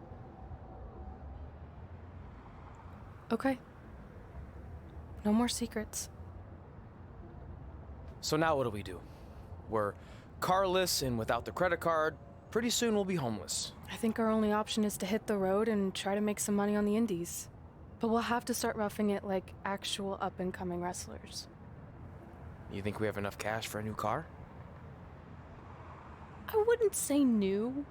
[SPEAKER 4] Okay. No more secrets.
[SPEAKER 5] So now what do? We're carless and without the credit card, Pretty soon we'll be homeless.
[SPEAKER 4] I think our only option is to hit the road and try to make some money on the indies. But we'll have to start roughing it like actual up-and-coming wrestlers.
[SPEAKER 5] You think we have enough cash for a new car?
[SPEAKER 4] I wouldn't say new.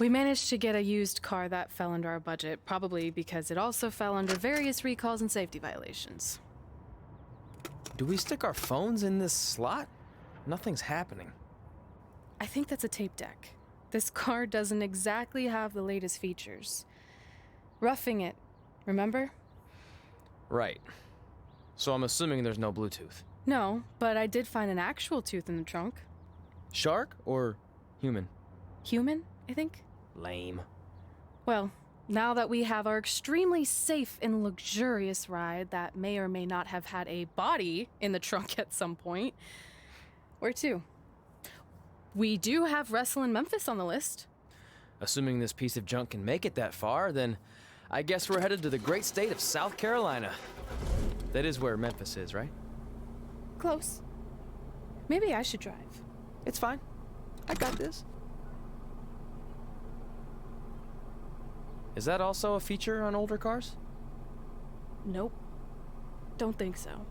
[SPEAKER 4] We managed to get a used car that fell under our budget, probably because it also fell under various recalls and safety violations.
[SPEAKER 5] Do we stick our phones in this slot? Nothing's happening.
[SPEAKER 4] I think that's a tape deck. This car doesn't exactly have the latest features. Roughing it, remember?
[SPEAKER 5] Right. So I'm assuming there's no Bluetooth.
[SPEAKER 4] No, but I did find an actual tooth in the trunk.
[SPEAKER 5] Shark or human?
[SPEAKER 4] Human, I think.
[SPEAKER 5] Lame.
[SPEAKER 4] Well, now that we have our extremely safe and luxurious ride that may or may not have had a body in the trunk at some point, where to? We do have Wrestle in Memphis on the list.
[SPEAKER 5] Assuming this piece of junk can make it that far, then I guess we're headed to the great state of South Carolina. That is where Memphis is, right?
[SPEAKER 4] Close. Maybe I should drive.
[SPEAKER 5] It's fine. I got this. Is that also a feature on older cars?
[SPEAKER 4] Nope. Don't think so.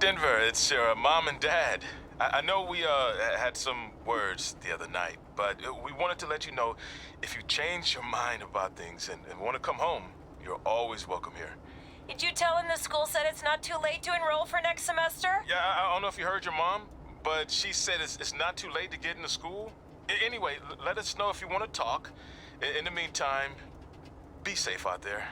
[SPEAKER 15] Denver, it's your mom and dad. I know we had some words the other night, but we wanted to let you know if you change your mind about things and want to come home, you're always welcome here.
[SPEAKER 14] Did you tell him the school said it's not too late to enroll for next semester?
[SPEAKER 15] Yeah, I don't know if you heard your mom, but she said it's not too late to get into school. Anyway, let us know if you want to talk. In the meantime, be safe out there.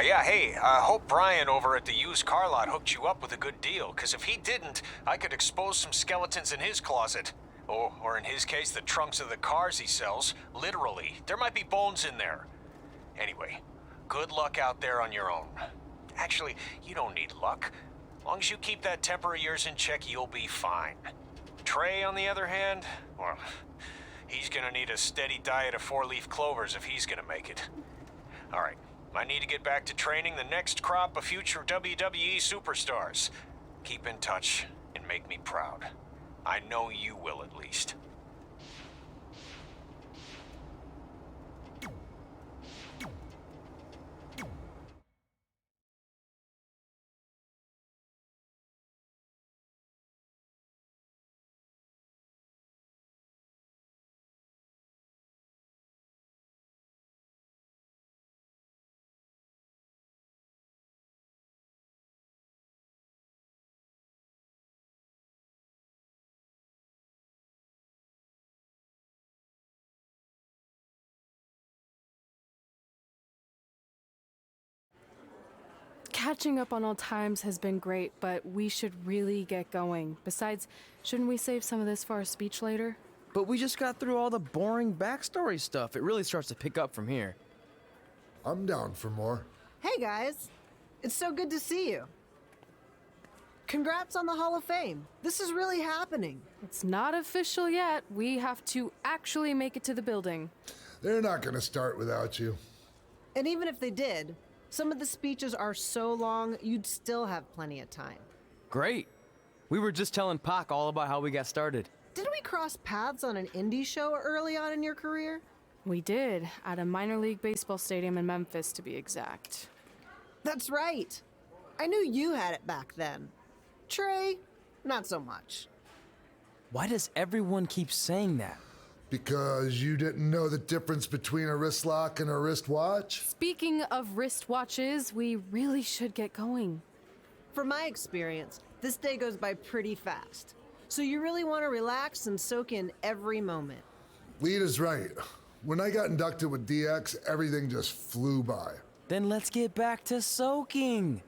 [SPEAKER 9] Yeah, hey, hope Brian over at the used car lot hooked you up with a good deal, because if he didn't, I could expose some skeletons in his closet. Or in his case, the trunks of the cars he sells. Literally. There might be bones in there. Anyway, good luck out there on your own. Actually, you don't need luck. As long as you keep that temper of yours in check, you'll be fine. Trey, on the other hand, well, he's gonna need a steady diet of 4-leaf clovers if he's gonna make it. All right. I need to get back to training the next crop of future WWE superstars. Keep in touch and make me proud. I know you will, at least.
[SPEAKER 4] Catching up on old times has been great, but we should really get going. Besides, shouldn't we save some of this for our speech later?
[SPEAKER 5] But we just got through all the boring backstory stuff. It really starts to pick up from here.
[SPEAKER 7] I'm down for more.
[SPEAKER 16] Hey guys, it's so good to see you. Congrats on the Hall of Fame. This is really happening.
[SPEAKER 4] It's not official yet. We have to actually make it to the building.
[SPEAKER 7] They're not going to start without you.
[SPEAKER 16] And even if they did, some of the speeches are so long, you'd still have plenty of time.
[SPEAKER 5] Great. We were just telling Pac all about how we got started.
[SPEAKER 16] Didn't we cross paths on an indie show early on in your career?
[SPEAKER 4] We did, at a minor league baseball stadium in Memphis, to be exact.
[SPEAKER 16] That's right. I knew you had it back then. Trey, not so much.
[SPEAKER 5] Why does everyone keep saying that?
[SPEAKER 7] Because you didn't know the difference between a wrist lock and a wristwatch?
[SPEAKER 4] Speaking of wristwatches, we really should get going.
[SPEAKER 16] From my experience, this day goes by pretty fast. So you really want to relax and soak in every moment.
[SPEAKER 7] Lita's right. When I got inducted with DX, everything just flew by.
[SPEAKER 5] Then let's get back to soaking.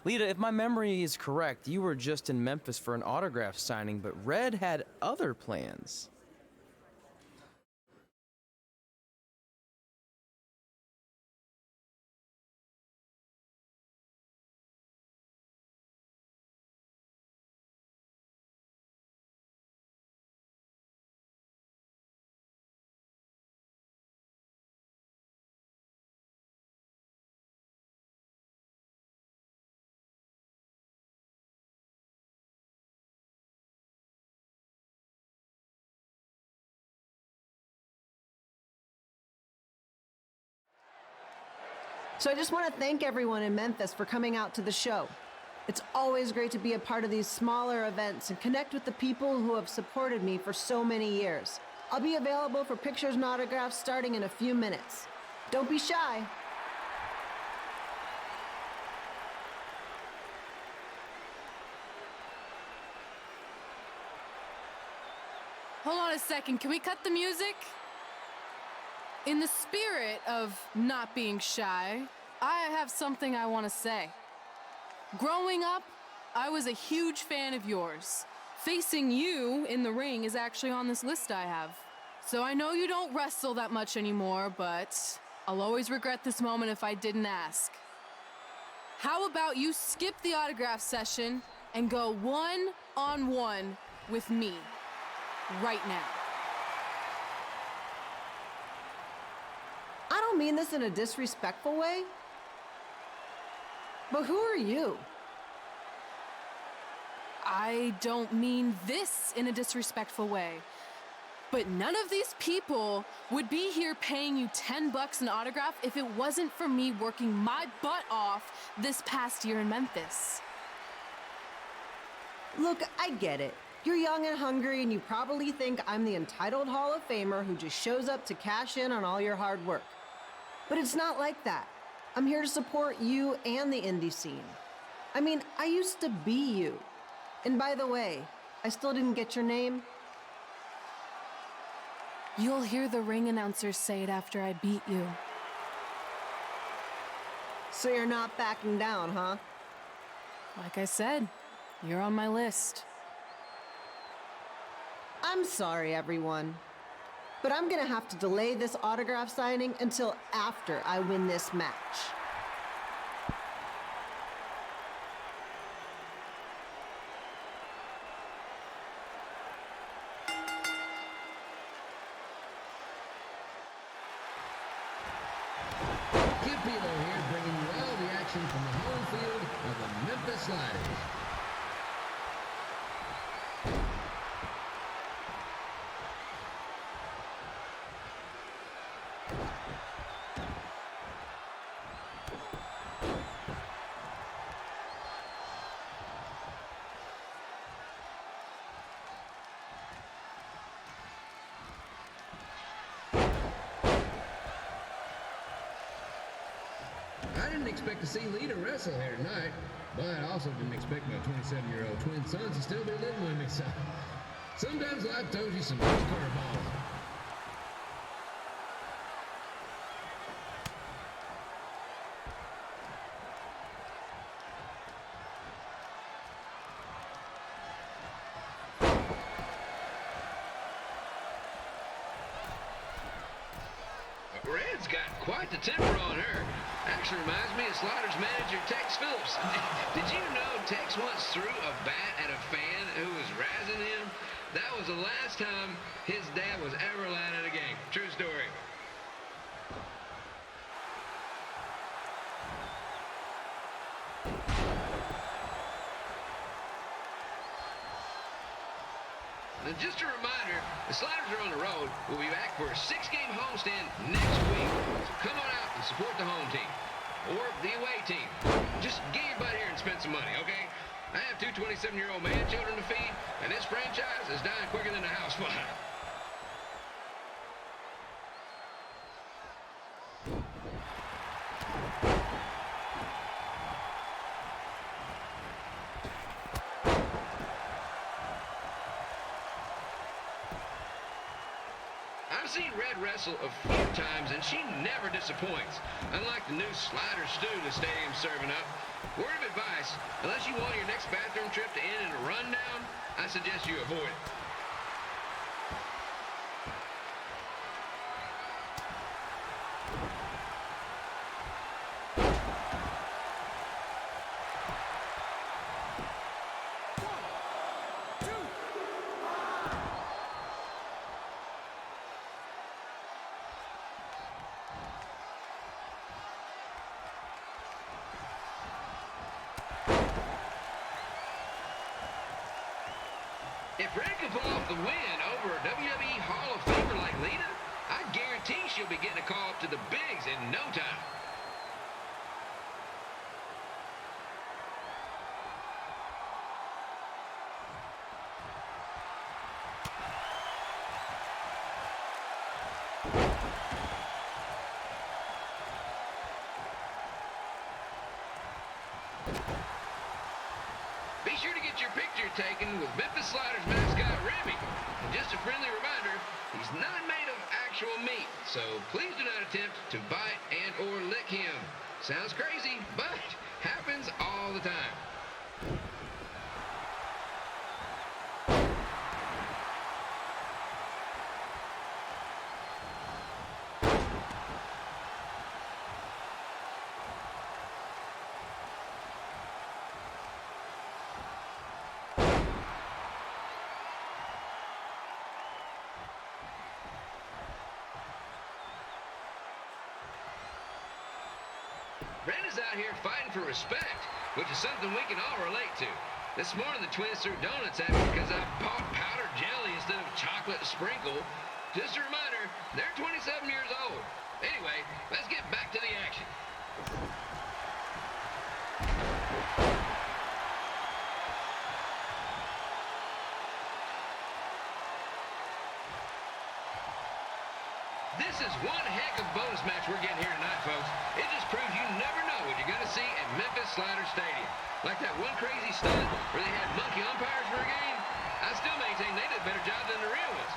[SPEAKER 5] Lita, if my memory is correct, you were just in Memphis for an autograph signing, but Red had other plans.
[SPEAKER 16] So I just want to thank everyone in Memphis for coming out to the show. It's always great to be a part of these smaller events and connect with the people who have supported me for so many years. I'll be available for pictures and autographs starting in a few minutes. Don't be shy.
[SPEAKER 4] Hold on a second, can we cut the music? In the spirit of not being shy, I have something I want to say. Growing up, I was a huge fan of yours. Facing you in the ring is actually on this list I have. So I know you don't wrestle that much anymore, but I'll always regret this moment if I didn't ask. How about you skip the autograph session and go one-on-one with me right now?
[SPEAKER 16] I don't mean this in a disrespectful way, but who are you?
[SPEAKER 4] I don't mean this in a disrespectful way, but none of these people would be here paying you $10 an autograph if it wasn't for me working my butt off this past year in Memphis.
[SPEAKER 16] Look, I get it. You're young and hungry, and you probably think I'm the entitled Hall of Famer who just shows up to cash in on all your hard work. But it's not like that. I'm here to support you and the indie scene. I mean, I used to be you. And by the way, I still didn't get your name.
[SPEAKER 4] You'll hear the ring announcers say it after I beat you.
[SPEAKER 16] So you're not backing down, huh?
[SPEAKER 4] Like I said, you're on my list.
[SPEAKER 16] I'm sorry, everyone. But I'm gonna have to delay this autograph signing until after I win this match.
[SPEAKER 17] Here bringing you all the action from the home field of the Memphis Sliders. I didn't expect to see Lita wrestle here tonight, but I also didn't expect my 27-year-old twin sons to still be living with me, so sometimes life throws you some good curveballs.
[SPEAKER 18] Red's got quite the temper on her. Actually reminds me of Sliders manager Tex Phillips. Did you know Tex once threw a bat at a fan who was razzing him? That was the last time his dad was ever allowed at a game. True story. And just a reminder, the Sliders are on the road. We'll be back for a 6-game homestand next week. So come on out and support the home team. Or the away team. Just get your butt here and spend some money, okay? I have 2 27-year-old man children to feed, and this franchise is dying quicker than a house fire. I've seen Red wrestle a few times, and she never disappoints. Unlike the new slider stew the stadium's serving up. Word of advice, unless you want your next bathroom trip to end in a rundown, I suggest you avoid it. If Red can pull off the win over a WWE Hall of Famer like Lita, I guarantee she'll be getting a call up to the bigs in no time. Be sure to get your picture taken with Memphis Sliders mascot Remy. And just a friendly reminder, he's not made of actual meat, so please do not attempt to bite and or lick him. Sounds crazy, but happens all the time. Red is out here fighting for respect, which is something we can all relate to. This morning, the twins threw donuts at me because I bought powdered jelly instead of chocolate sprinkle. Just a reminder, they're 27 years old. Anyway, let's get back to the action. This is one heck of a bonus match we're getting here tonight, folks. It just proves you never know what you're going to see at Memphis Sliders Stadium. Like that one crazy stunt where they had monkey umpires for a game. I still maintain they did a better job than the real ones.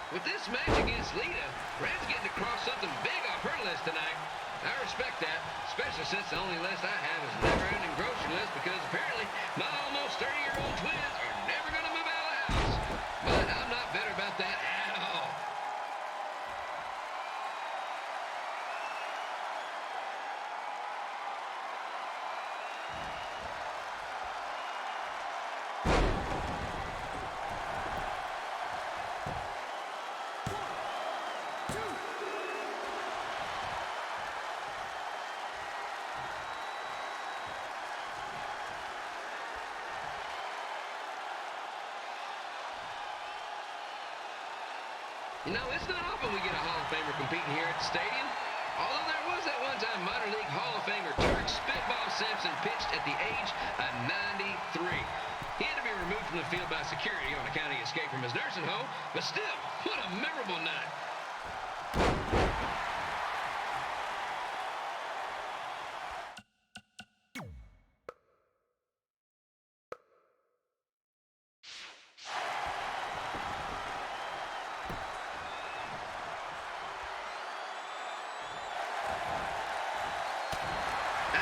[SPEAKER 18] With this match against Lita, Red's getting across something big off her list tonight. I respect that, especially since the only list I have is a never-ending grocery list because apparently my almost 30-year-old twins are never going to move out of the house. But I'm not bitter about that at all. You know, it's not often we get a Hall of Famer competing here at the stadium. Although there was that one time minor league Hall of Famer Turk Spitball Simpson pitched at the age of 93. He had to be removed from the field by security on account of the escape from his nursing home, but still, what a memorable night.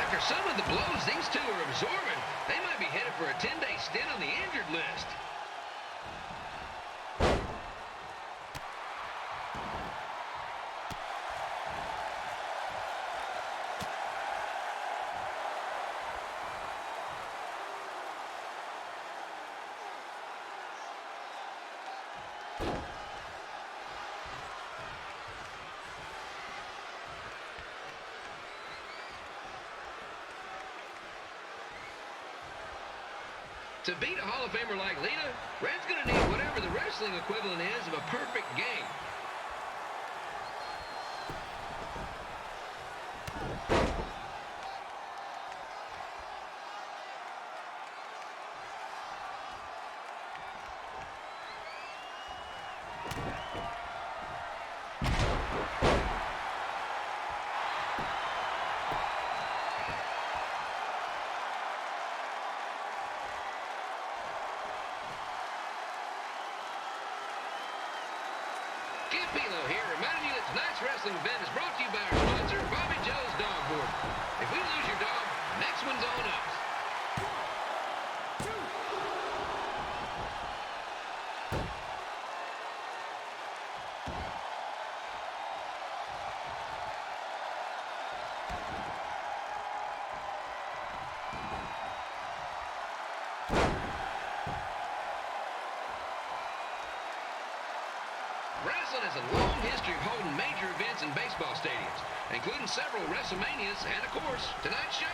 [SPEAKER 18] After some of the blows these two are absorbing, they might be headed for a 10-day stint on the injured list. To beat a Hall of Famer like Lita, Red's going to need whatever the wrestling equivalent is of a perfect game. Here, reminding you that tonight's wrestling event is brought to you by our sponsor, Bobby Joe's Dog Board. If we lose your dog, next one's on us. Wrestling has a long history of holding major events in baseball stadiums, including several WrestleManias and, of course, tonight's show.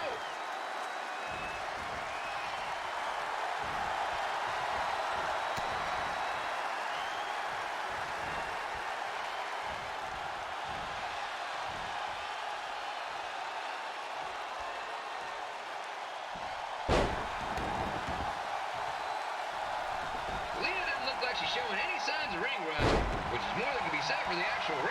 [SPEAKER 18] Lita doesn't look like she's showing any signs of ring rust, which is more than can be said for the actual ring.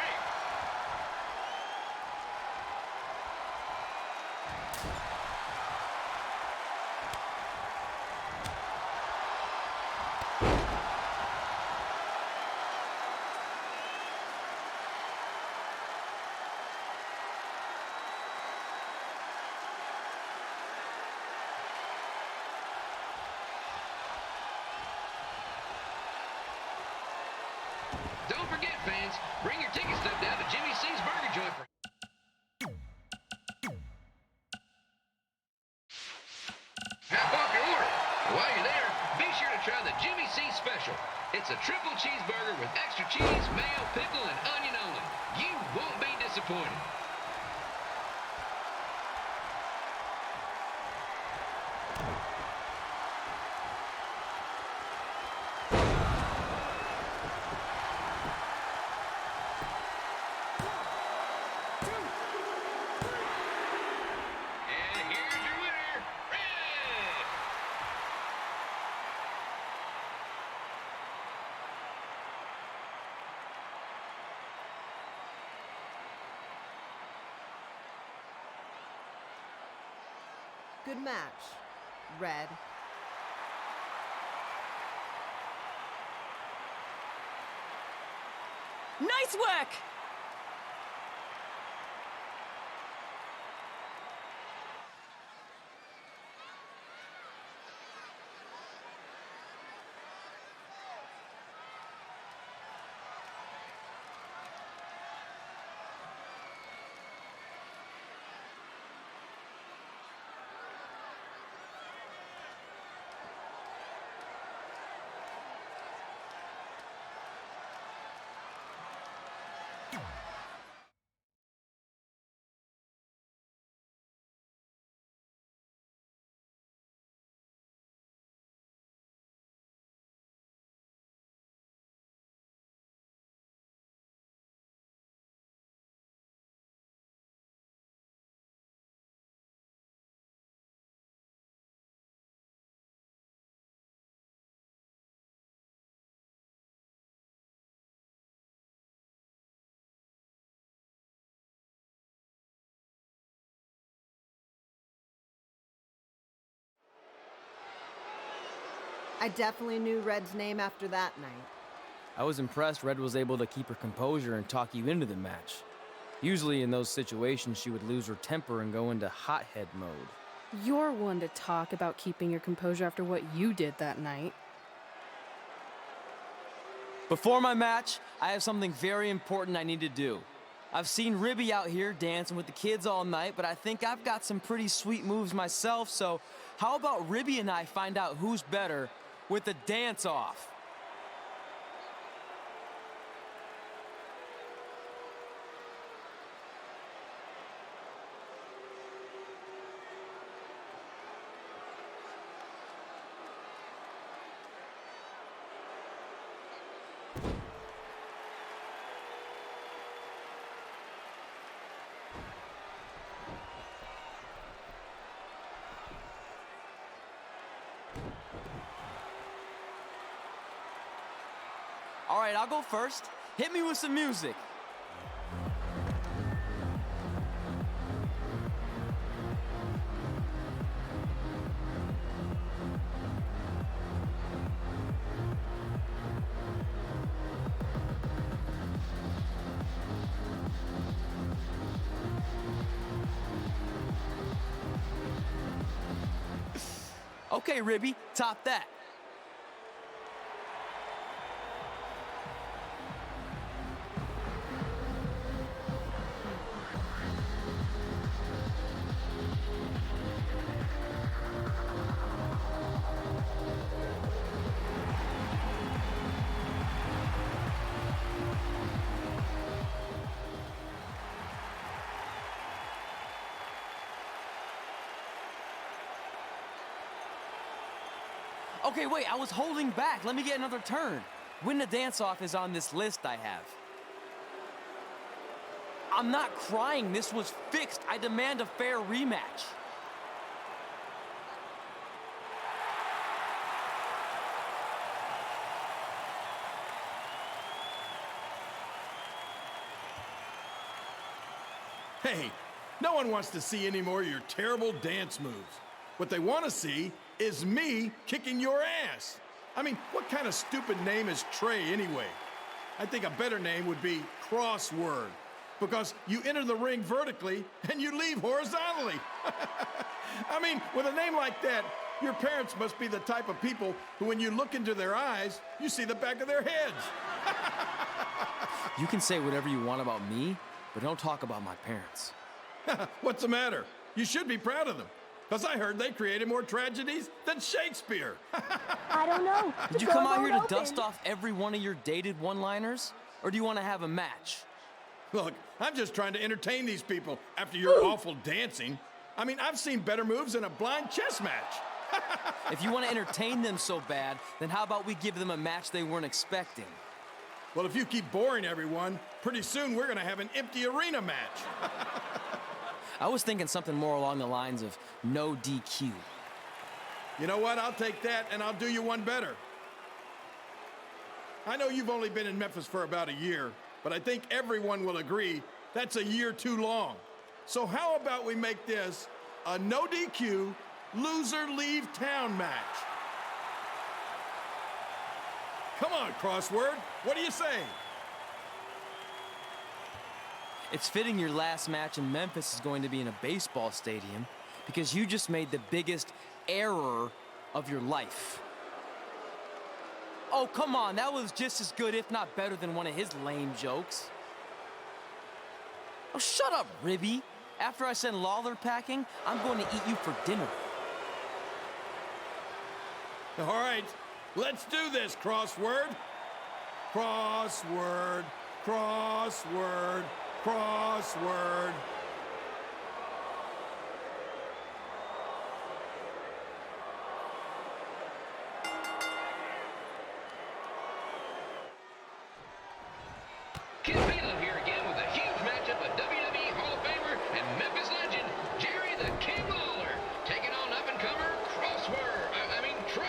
[SPEAKER 18] Don't forget, fans, bring your ticket stub down to Jimmy C's Burger Joint for half off your order. While you're there, be sure to try the Jimmy C Special. It's a triple cheeseburger with extra cheese, mayo, pickle, and onion only. You won't be disappointed.
[SPEAKER 16] Good match, Red.
[SPEAKER 6] Nice work!
[SPEAKER 16] I definitely knew Red's name after that night.
[SPEAKER 5] I was impressed Red was able to keep her composure and talk you into the match. Usually in those situations, she would lose her temper and go into hothead mode.
[SPEAKER 4] You're one to talk about keeping your composure after what you did that night.
[SPEAKER 5] Before my match, I have something very important I need to do. I've seen Ribby out here dancing with the kids all night, but I think I've got some pretty sweet moves myself, so how about Ribby and I find out who's better with the dance-off? All right, I'll go first. Hit me with some music. Okay, Ribby, top that. Okay, wait, I was holding back. Let me get another turn. Win the dance-off is on this list I have. I'm not crying. This was fixed. I demand a fair rematch.
[SPEAKER 3] Hey, no one wants to see any more of your terrible dance moves. What they want to see is me kicking your ass. I mean, what kind of stupid name is Trey anyway? I think a better name would be Crossword, because you enter the ring vertically and you leave horizontally. I mean, with a name like that, your parents must be the type of people who, when you look into their eyes, you see the back of their heads.
[SPEAKER 5] You can say whatever you want about me, but don't talk about my parents.
[SPEAKER 3] What's the matter? You should be proud of them, because I heard they created more tragedies than Shakespeare.
[SPEAKER 8] I don't know.
[SPEAKER 5] Did you come out here to dust off every one of your dated one-liners? Or do you want to have a match?
[SPEAKER 3] Look, I'm just trying to entertain these people after your awful dancing. I mean, I've seen better moves in a blind chess match.
[SPEAKER 5] If you want to entertain them so bad, then how about we give them a match they weren't expecting?
[SPEAKER 3] Well, if you keep boring everyone, pretty soon we're going to have an empty arena match.
[SPEAKER 5] I was thinking something more along the lines of no DQ.
[SPEAKER 3] You know what? I'll take that, and I'll do you one better. I know you've only been in Memphis for about a year, but I think everyone will agree that's a year too long. So how about we make this a no DQ, loser leave town match? Come on, Crossword. What do you say?
[SPEAKER 5] It's fitting your last match in Memphis is going to be in a baseball stadium because you just made the biggest error of your life. Oh, come on, that was just as good, if not better, than one of his lame jokes. Oh, shut up, Ribby. After I send Lawler packing, I'm going to eat you for dinner.
[SPEAKER 3] All right, let's do this, crossword. Crossword, crossword, crossword.
[SPEAKER 18] Kid Phelan here again with a huge matchup of WWE Hall of Famer and Memphis legend, Jerry the King Lawler, taking on up-and-comer Trey.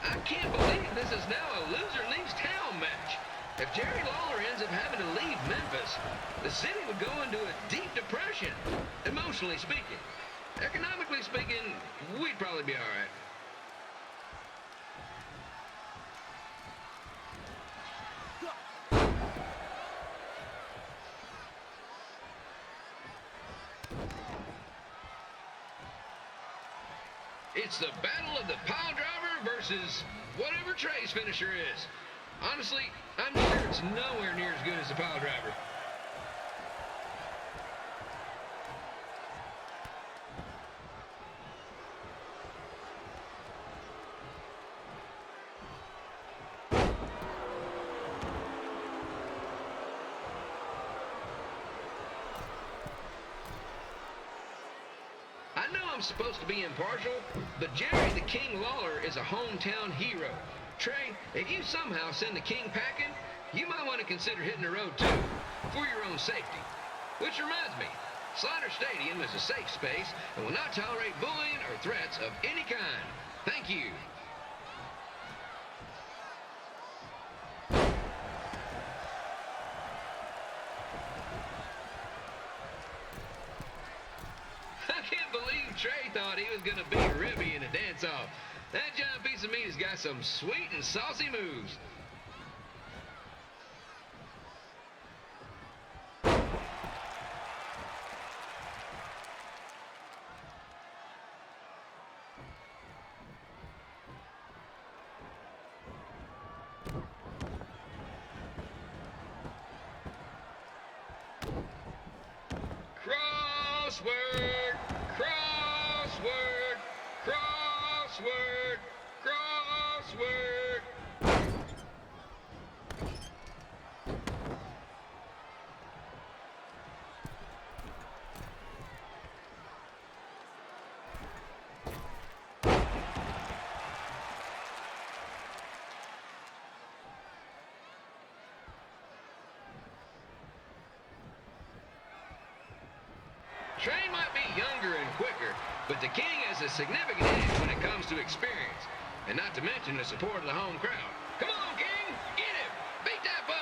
[SPEAKER 18] I can't believe this is now a loser leaves town match. If Jerry Lawler ends up having to leave Memphis, the city would go into a deep depression, emotionally speaking. Economically speaking, we'd probably be all right. It's the battle of the pile driver versus whatever Trey's finisher is. Honestly, I'm sure it's nowhere near as good as the pile driver. I know I'm supposed to be impartial, but Jerry the King Lawler is a hometown hero. Trey, if you somehow send the King packing, you might want to consider hitting the road too, for your own safety. Which reminds me, Slider Stadium is a safe space and will not tolerate bullying or threats of any kind. Thank you. I can't believe Trey thought he was going to beat Ribby in a dance-off. That giant piece of meat has got some sweet and saucy moves. Crossword, crossword, crossword, crossword. Trey might be younger and quicker, but the King has a significant edge when it comes to experience, and not to mention the support of the home crowd. Come on, King, get him! Beat that butt!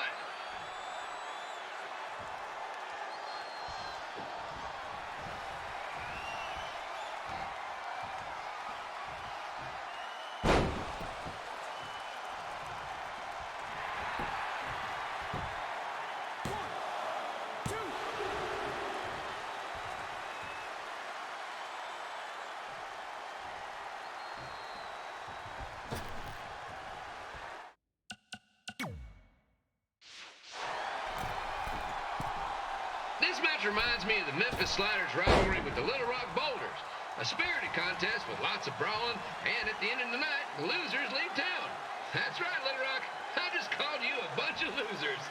[SPEAKER 18] This match reminds me of the Memphis Sliders rivalry with the Little Rock Boulders. A spirited contest with lots of brawling, and at the end of the night, the losers leave town. That's right, Little Rock. I just called you a bunch of losers.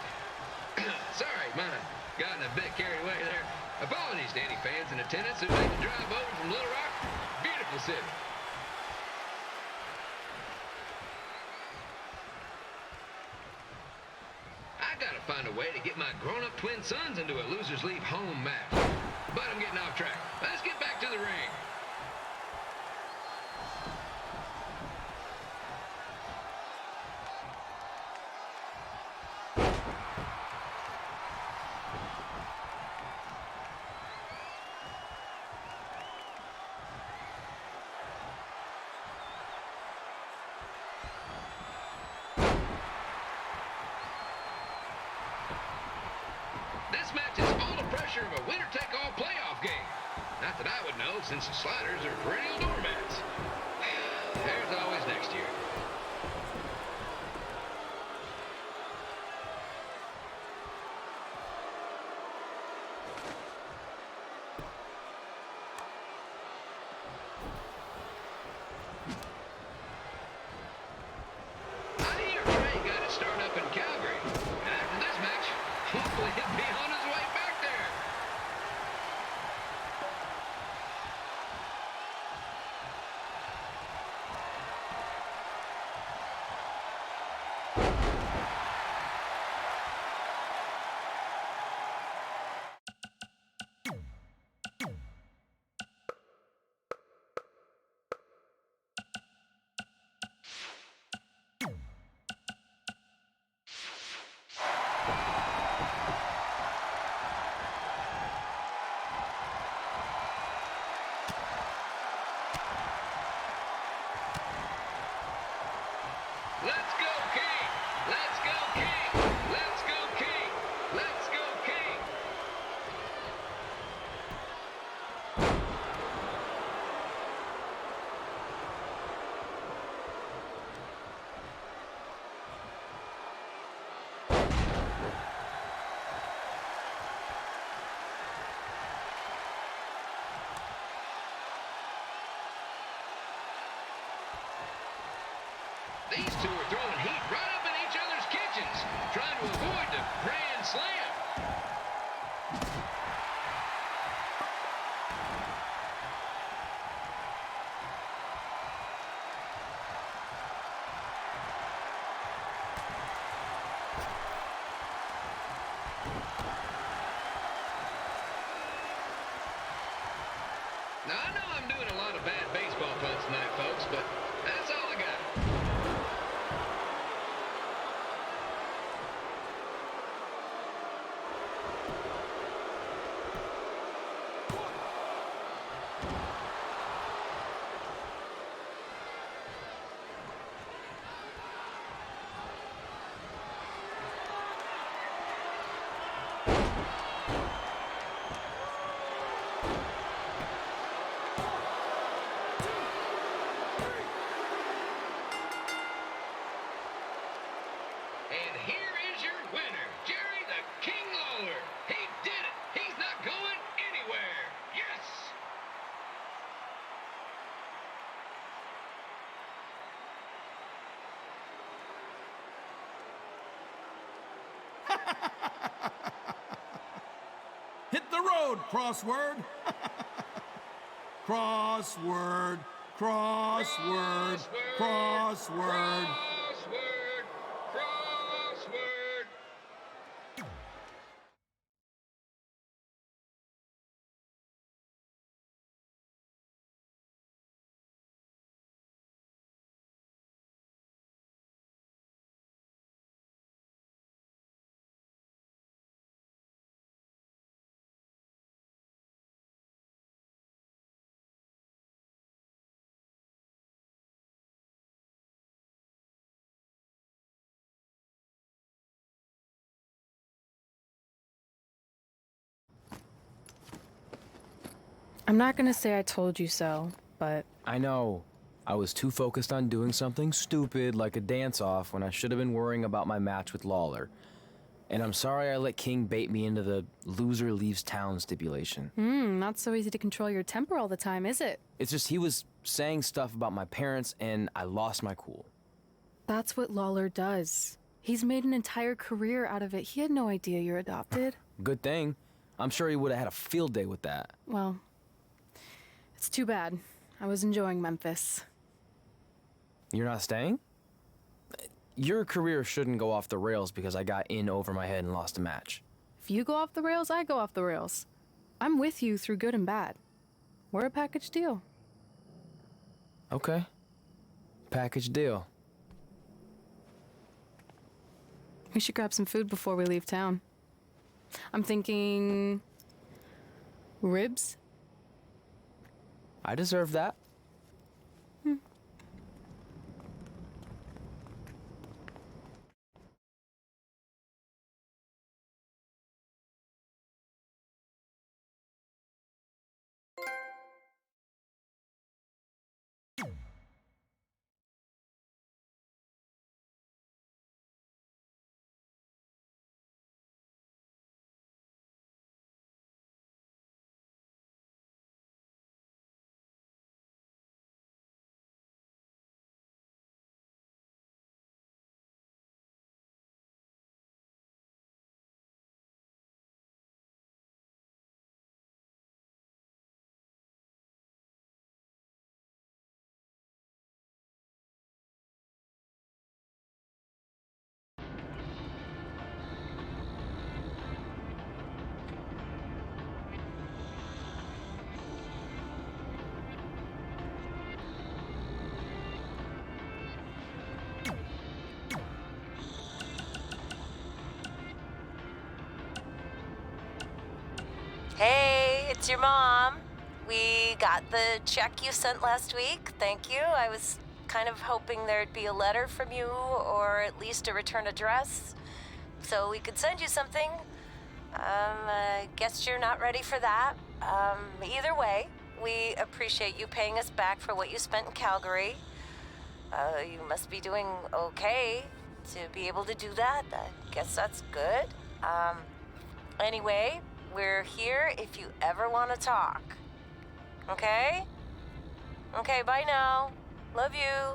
[SPEAKER 18] Sorry, mine gotten a bit carried away there. Apologies to any fans in attendance who made the drive over from Little Rock. Beautiful city. Gotta find a way to get my grown-up twin sons into a losers leave home match. But I'm getting off track. Let's get back to the ring. since the Sliders are perennial doormats. There's always next year. Start up in Calgary, and after this match, hopefully he'll be on his way back there. Let's go, King! Let's go, King! Let's go, King! Let's go, King! These two are throwing heat right up in each other's kitchens, trying to avoid the grand slam. Now, I know I'm doing a lot of bad baseball puns tonight, folks, but that's all I got. And here is your winner, Jerry the King Lawler. He did it. He's not going anywhere. Yes!
[SPEAKER 3] Hit the road, crossword. Crossword, crossword, crossword.
[SPEAKER 4] I'm not gonna say I told you so, but
[SPEAKER 5] I know. I was too focused on doing something stupid like a dance-off when I should have been worrying about my match with Lawler. And I'm sorry I let King bait me into the loser leaves town stipulation.
[SPEAKER 4] Not so easy to control your temper all the time, is it?
[SPEAKER 5] It's just he was saying stuff about my parents and I lost my cool.
[SPEAKER 4] That's what Lawler does. He's made an entire career out of it. He had no idea you're adopted.
[SPEAKER 5] Good thing. I'm sure he would have had a field day with that.
[SPEAKER 4] Well, it's too bad. I was enjoying Memphis.
[SPEAKER 5] You're not staying? Your career shouldn't go off the rails because I got in over my head and lost a match.
[SPEAKER 4] If you go off the rails, I go off the rails. I'm with you through good and bad. We're a package deal.
[SPEAKER 5] Okay. Package deal.
[SPEAKER 4] We should grab some food before we leave town. I'm thinking... ribs?
[SPEAKER 5] I deserve that.
[SPEAKER 14] It's your mom. We got the check you sent last week. Thank you. I was kind of hoping there'd be a letter from you or at least a return address so we could send you something. I guess you're not ready for that. Either way, we appreciate you paying us back for what you spent in Calgary. You must be doing okay to be able to do that. I guess that's good. Anyway, we're here if you ever want to talk. Okay? Okay, bye now. Love you.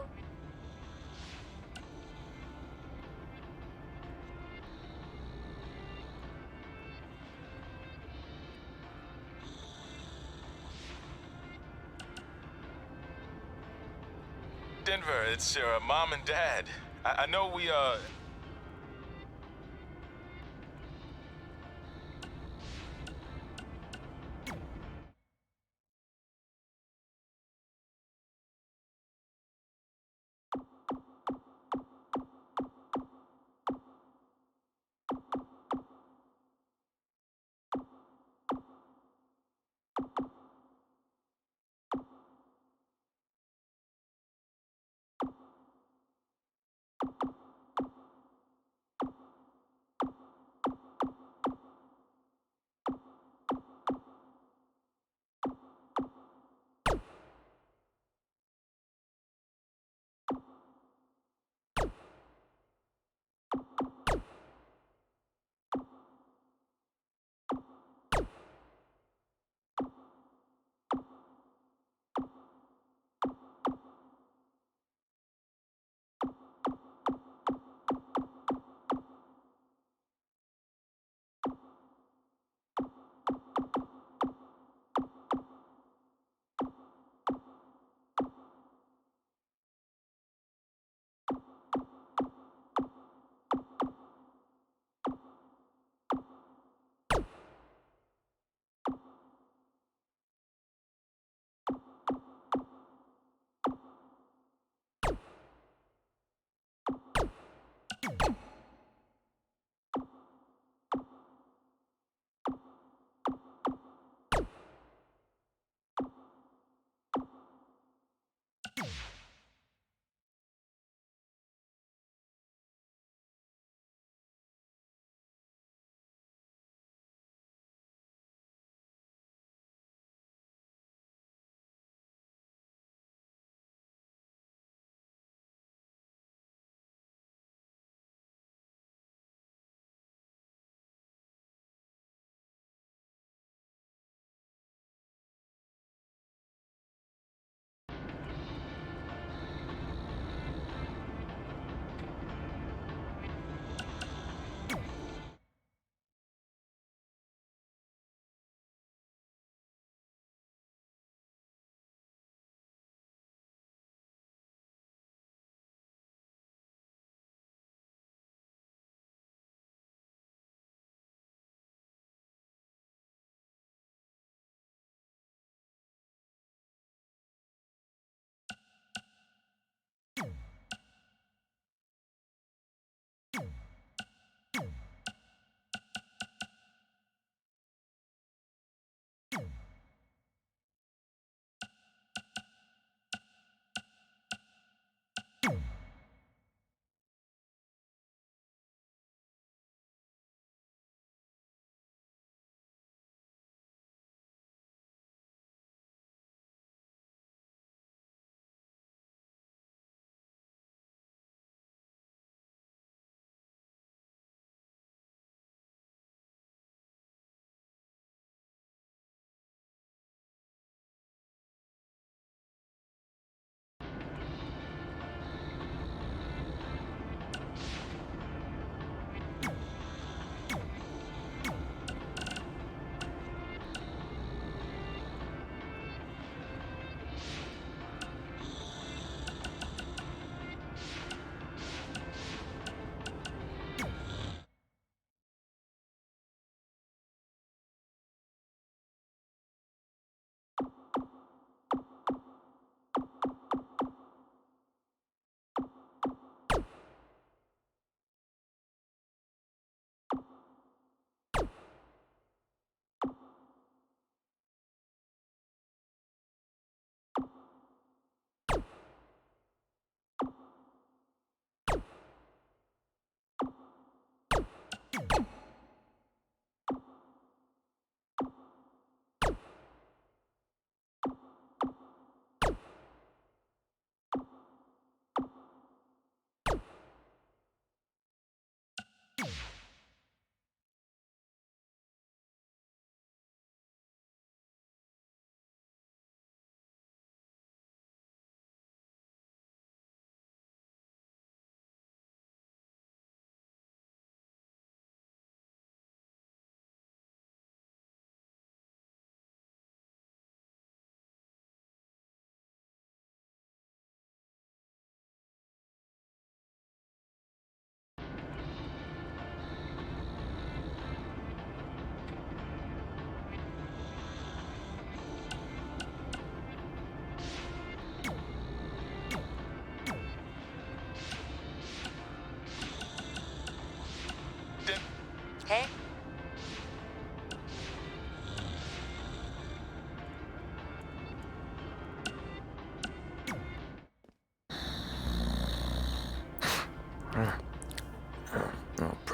[SPEAKER 15] Denver, it's your mom and dad. I know we,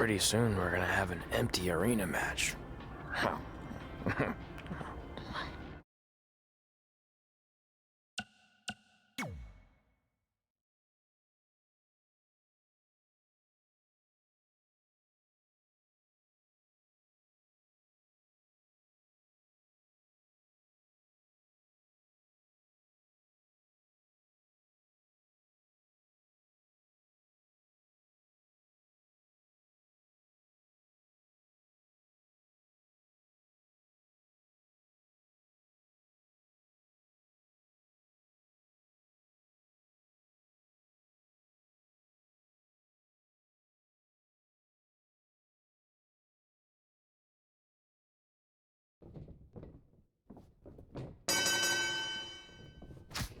[SPEAKER 5] pretty soon we're gonna have an empty arena match.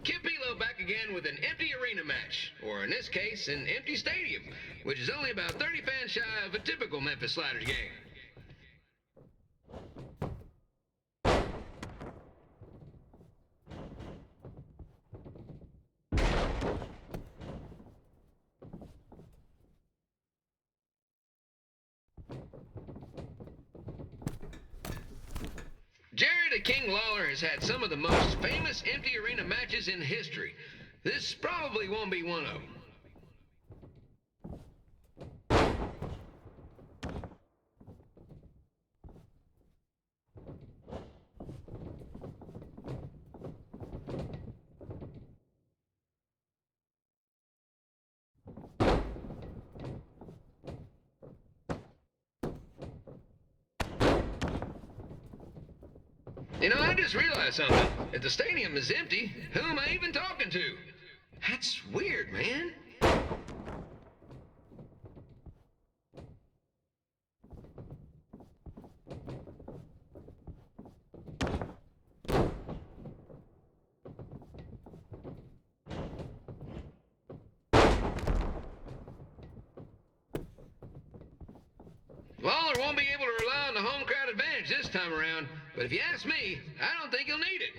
[SPEAKER 18] Capillo back again with an empty arena match, or in this case, an empty stadium, which is only about 30 fans shy of a typical Memphis Sliders game. Jerry the King Lawler has had some of the most famous empty arena matches in history. This probably won't be one of them. You know, I just realized something. If the stadium is empty, who am I even talking to? That's weird, man. Lawler won't be able to rely on the home crowd advantage this time around, but if you ask me, I don't think he'll need it.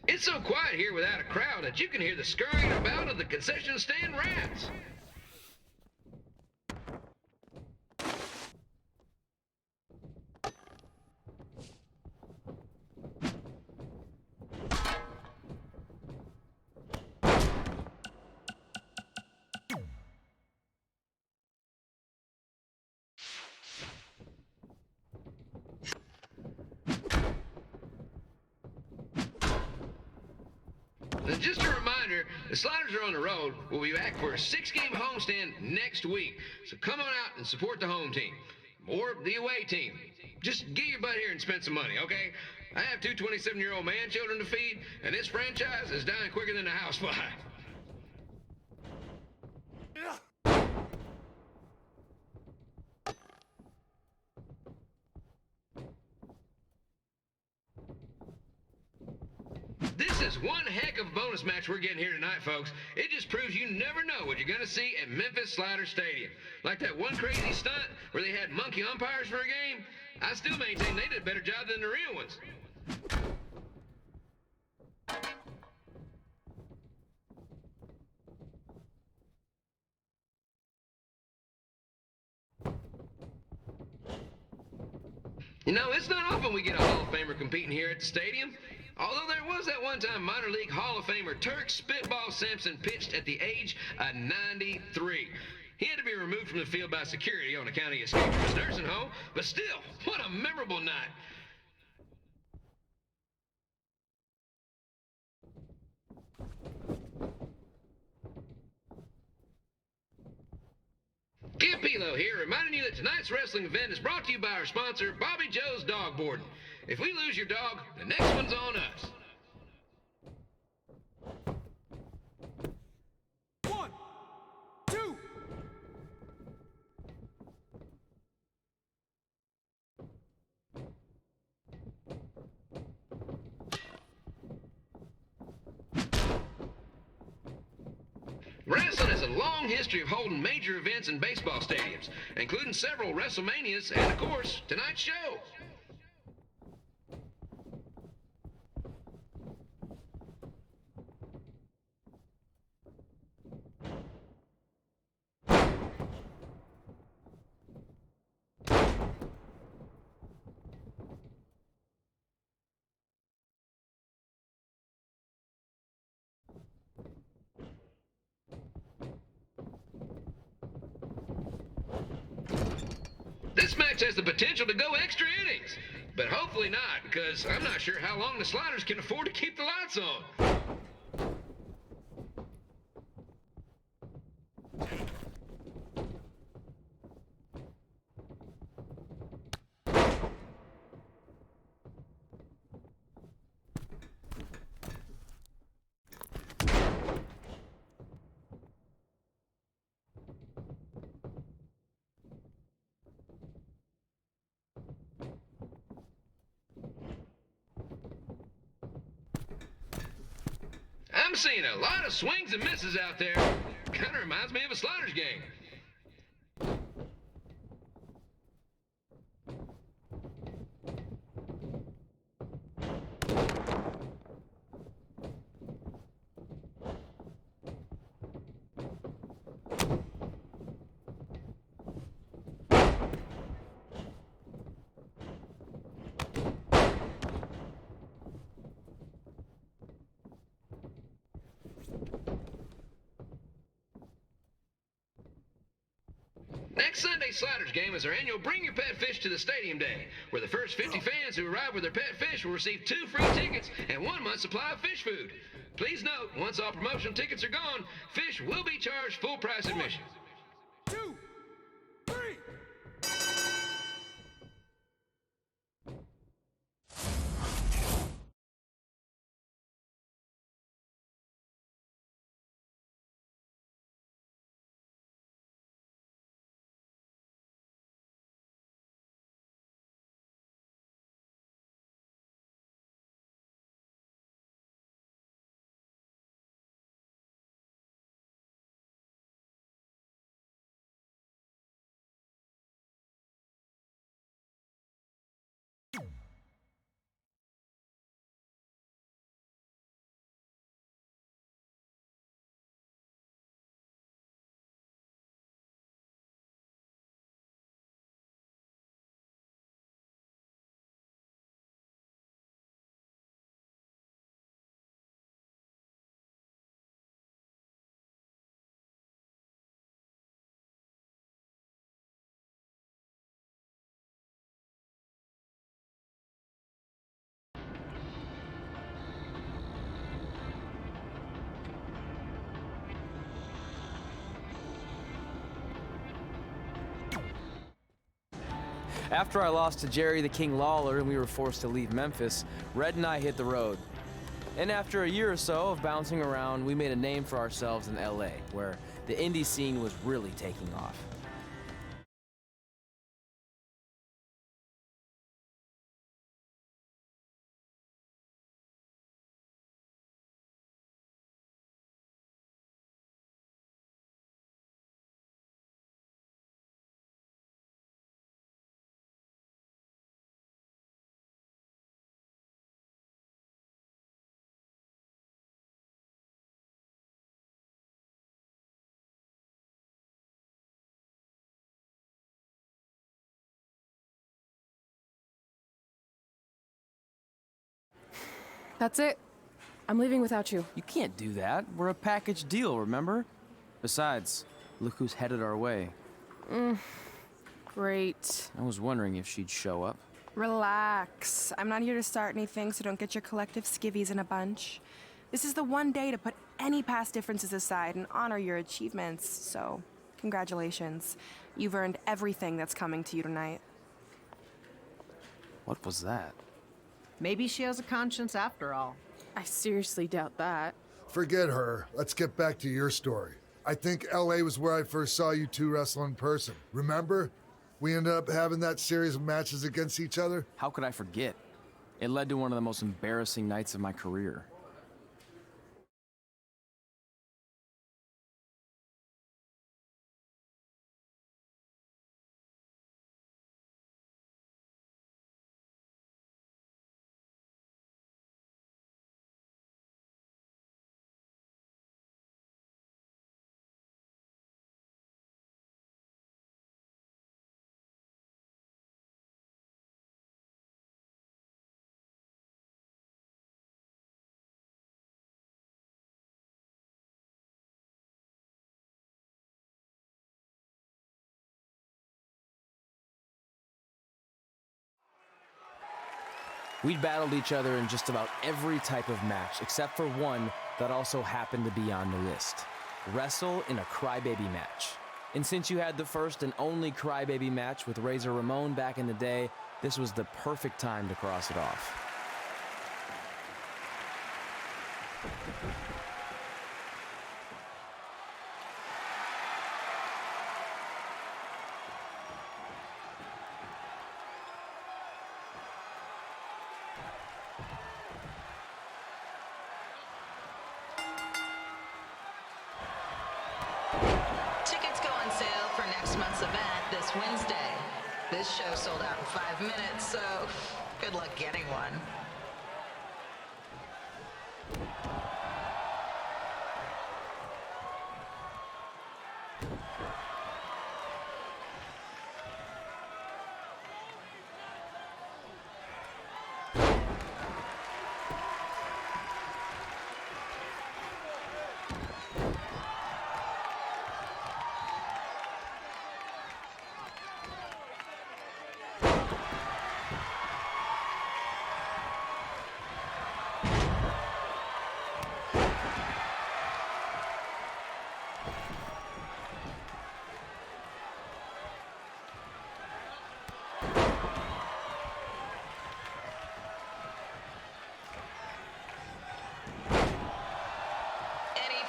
[SPEAKER 18] It's so quiet here without a crowd that you can hear the scurrying about of the concession stand rats. And just a reminder, the Sliders are on the road. We'll be back for a 6-game homestand next week. So come on out and support the home team. Or the away team. Just get your butt here and spend some money, okay? I have 2 27-year-old man children to feed, and this franchise is dying quicker than a housefly. This is one heck of a bonus match we're getting here tonight, folks. It just proves you never know what you're going to see at Memphis Sliders Stadium. Like that one crazy stunt where they had monkey umpires for a game. I still maintain they did a better job than the real ones. You know, it's not often we get a Hall of Famer competing here at the stadium. Although there was that one time minor league Hall of Famer Turk Spitball Simpson pitched at the age of 93. He had to be removed from the field by security on account he escaped from his nursing home, but still, what a memorable night. Capillo here, reminding you that tonight's wrestling event is brought to you by our sponsor, Bobby Joe's Dog Boarding. If we lose your dog, the next one's on us. long history of holding major events in baseball stadiums, including several WrestleManias and, of course, tonight's show. This match has the potential to go extra innings, but hopefully not, because I'm not sure how long the Sliders can afford to keep the lights on. I'm seeing a lot of swings and misses out there. Kind of reminds me of a Sliders game. Next Sunday's Sliders game is our annual Bring Your Pet Fish to the Stadium Day, where the first 50 fans who arrive with their pet fish will receive 2 free tickets and 1 month's supply of fish food. Please note, once all promotional tickets are gone, fish will be charged full price admission.
[SPEAKER 3] 2, 3.
[SPEAKER 5] After I lost to Jerry the King Lawler and we were forced to leave Memphis, Red and I hit the road. And after a year or so of bouncing around, we made a name for ourselves in LA, where the indie scene was really taking off.
[SPEAKER 4] That's it. I'm leaving without you.
[SPEAKER 5] You can't do that. We're a package deal, remember? Besides, look who's headed our way.
[SPEAKER 19] Great.
[SPEAKER 5] I was wondering if she'd show up.
[SPEAKER 19] Relax. I'm not here to start anything, so don't get your collective skivvies in a bunch. This is the one day to put any past differences aside and honor your achievements, so congratulations. You've earned everything that's coming to you tonight.
[SPEAKER 5] What was that?
[SPEAKER 16] Maybe she has a conscience after all.
[SPEAKER 19] I seriously doubt that.
[SPEAKER 7] Forget her. Let's get back to your story. I think LA was where I first saw you two wrestle in person. Remember? We ended up having that series of matches against each other.
[SPEAKER 5] How could I forget? It led to one of the most embarrassing nights of my career. We'd battled each other in just about every type of match, except for one that also happened to be on the list. Wrestle in a crybaby match. And since you had the first and only crybaby match with Razor Ramon back in the day, this was the perfect time to cross it off.
[SPEAKER 14] Tickets go on sale for next month's event this Wednesday. This show sold out in 5 minutes, so good luck getting one.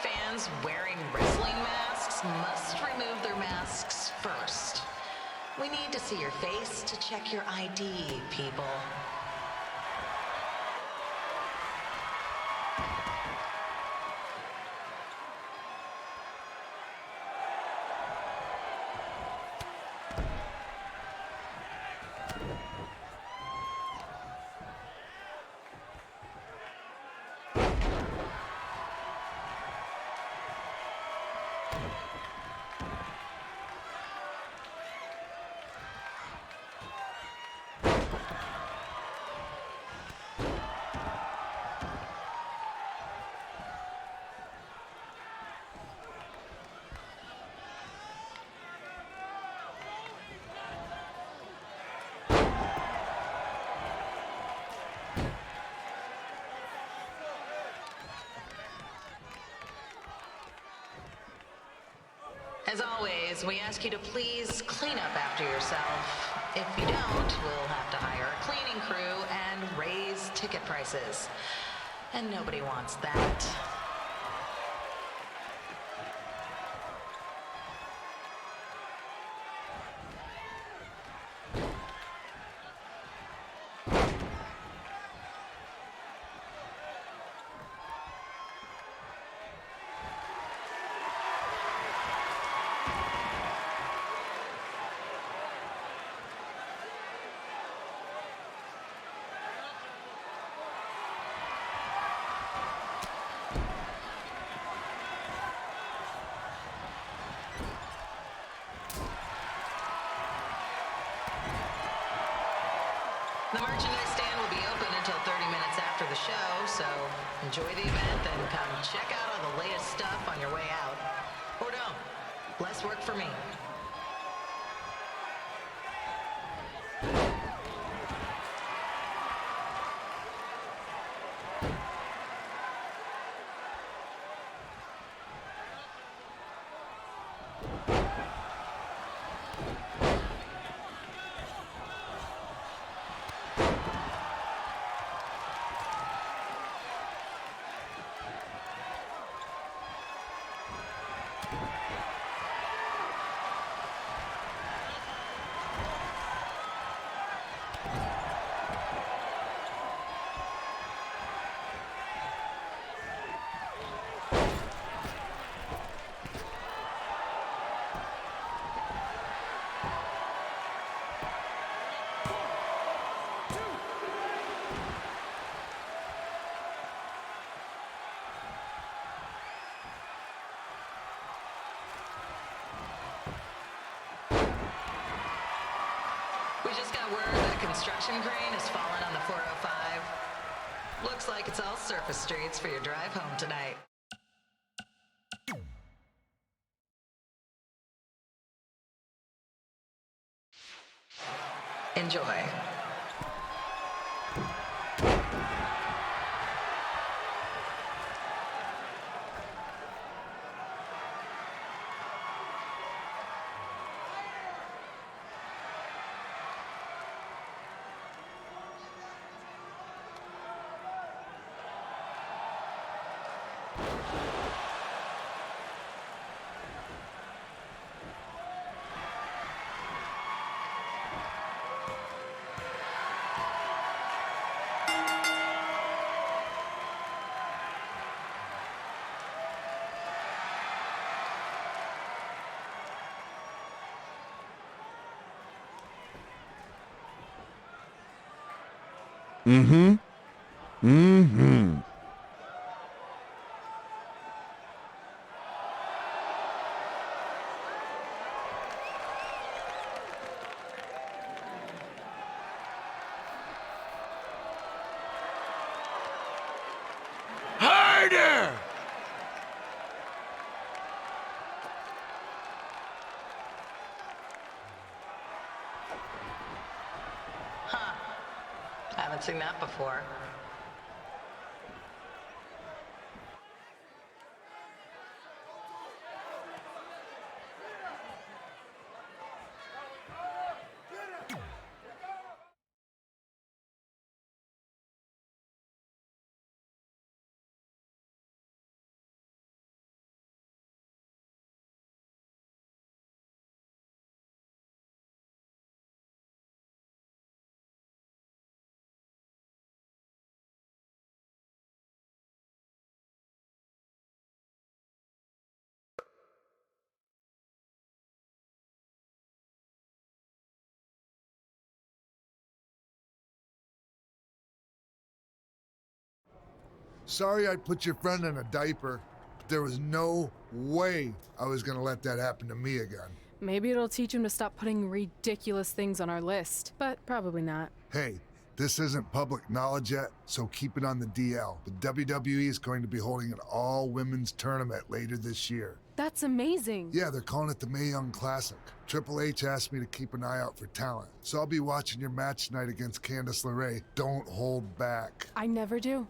[SPEAKER 14] Fans wearing wrestling masks must remove their masks first. We need to see your face to check your ID, people. As always, we ask you to please clean up after yourself. If you don't, we'll have to hire a cleaning crew and raise ticket prices. And nobody wants that. The merchandise stand will be open until 30 minutes after the show, so enjoy the event and come check out all the latest stuff on your way out. Or don't. Less work for me. We just got word that a construction crane has fallen on the 405. Looks like it's all surface streets for your drive home tonight. Enjoy.
[SPEAKER 7] Mm-hmm. Mm-hmm. Harder!
[SPEAKER 14] Haven't seen that before.
[SPEAKER 7] Sorry I put your friend in a diaper, but there was no way I was gonna let that happen to me again.
[SPEAKER 4] Maybe it'll teach him to stop putting ridiculous things on our list, but probably not.
[SPEAKER 7] Hey, this isn't public knowledge yet, so keep it on the DL. The WWE is going to be holding an all-women's tournament later this year.
[SPEAKER 4] That's amazing.
[SPEAKER 7] Yeah, they're calling it the Mae Young Classic. Triple H asked me to keep an eye out for talent, so I'll be watching your match tonight against Candice LeRae. Don't hold back.
[SPEAKER 4] I never do.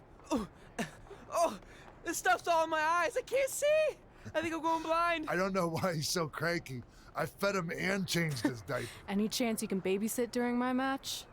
[SPEAKER 5] Oh, this stuff's all in my eyes. I can't see. I think I'm going blind.
[SPEAKER 7] I don't know why he's so cranky. I fed him and changed his diaper.
[SPEAKER 4] Any chance you can babysit during my match?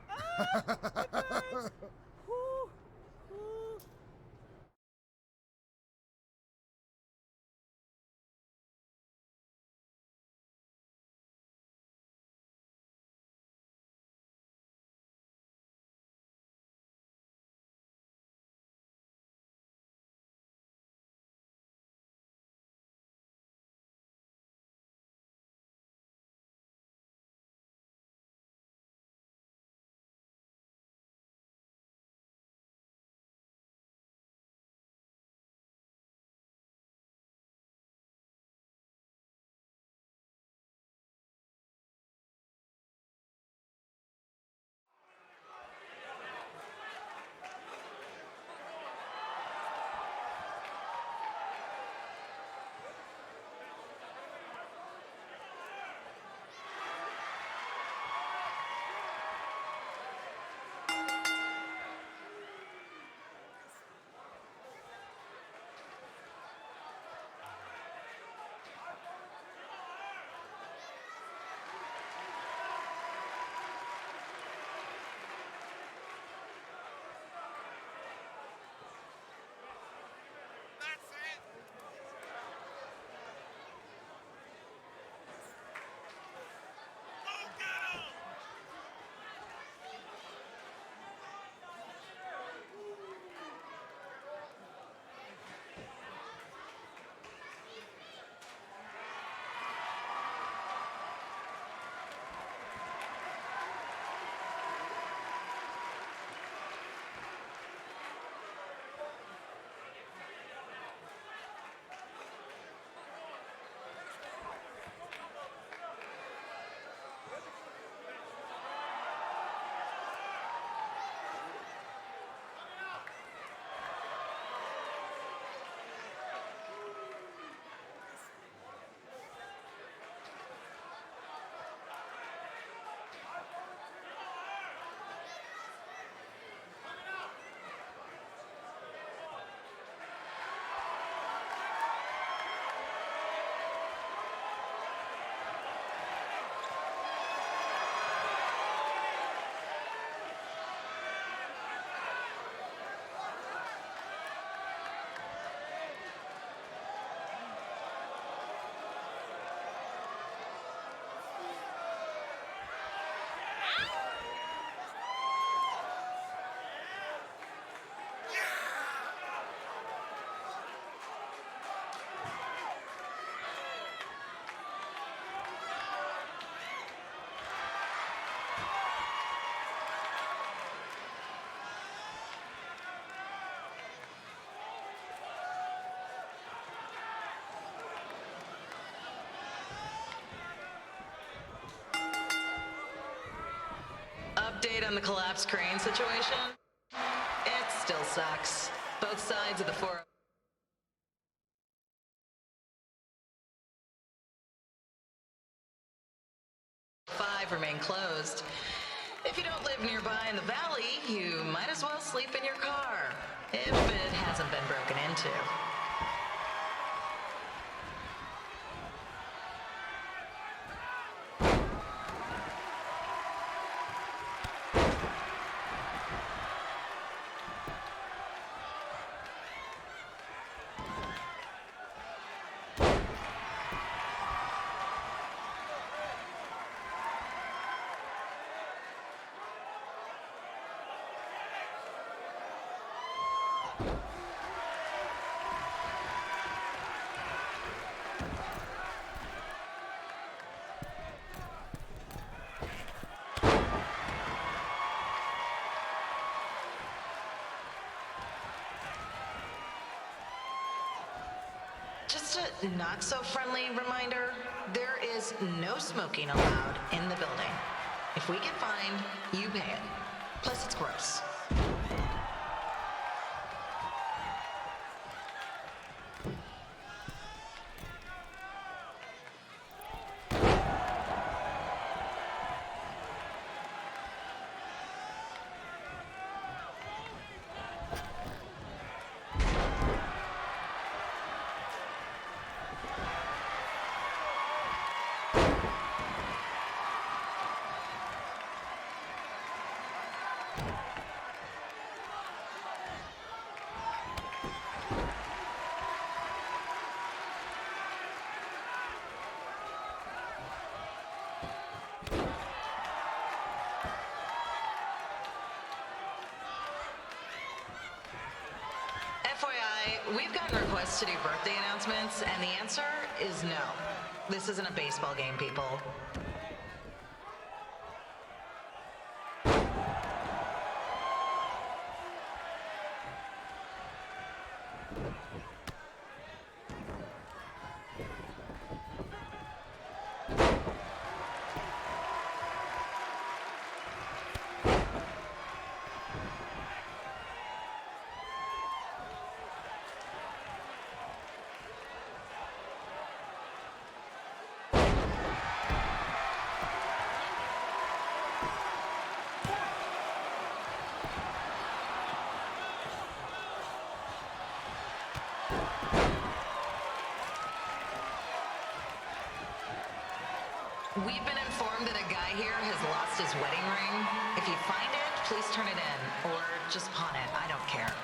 [SPEAKER 14] on the collapsed crane situation? It still sucks. Both sides of the 405 remain closed. If you don't live nearby in the valley, you might as well sleep in your car, if it hasn't been broken into. Just a not-so-friendly reminder, there is no smoking allowed in the building. If we get fined, you pay it. Plus, it's gross. FYI, we've gotten requests to do birthday announcements, and the answer is no. This isn't a baseball game, people. We've been informed that a guy here has lost his wedding ring. If you find it, please turn it in, or just pawn it. I don't care.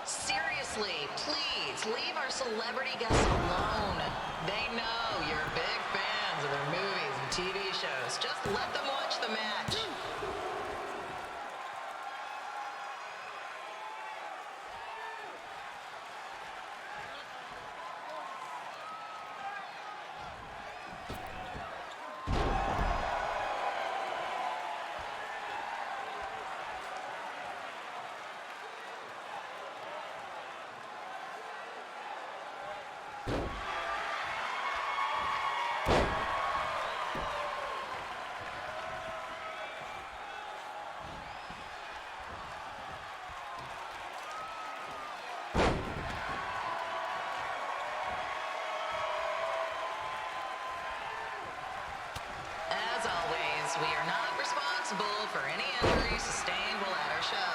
[SPEAKER 14] Seriously, please leave our celebrity guests alone. They know you're big fans of their movies and TV shows. Just let them watch the match. We are not responsible for any injuries sustained while at our show.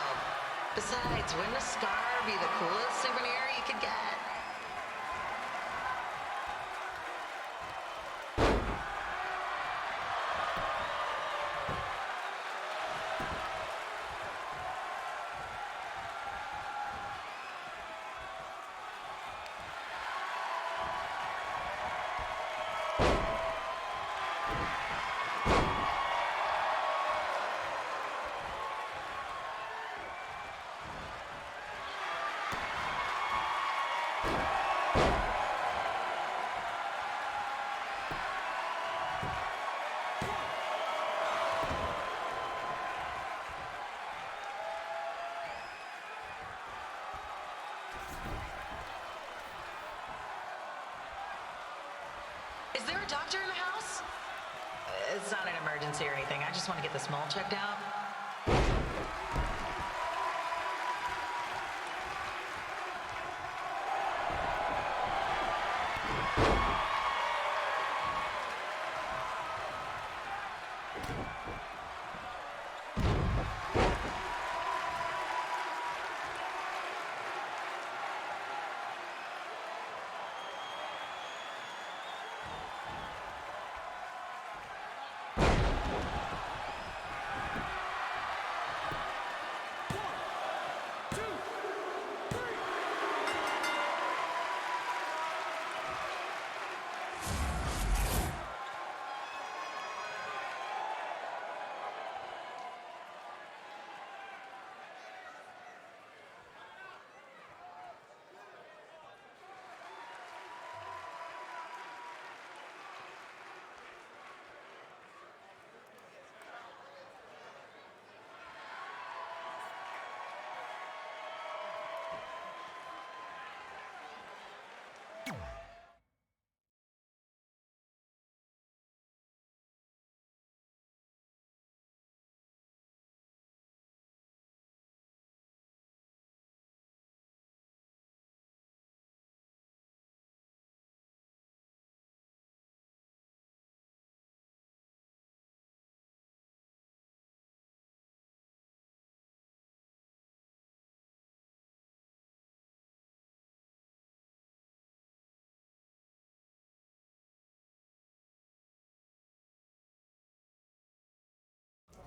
[SPEAKER 14] Besides, wouldn't a scar be the coolest souvenir you could get? Is there a doctor in the house? It's not an emergency or anything. I just want to get this mole checked out.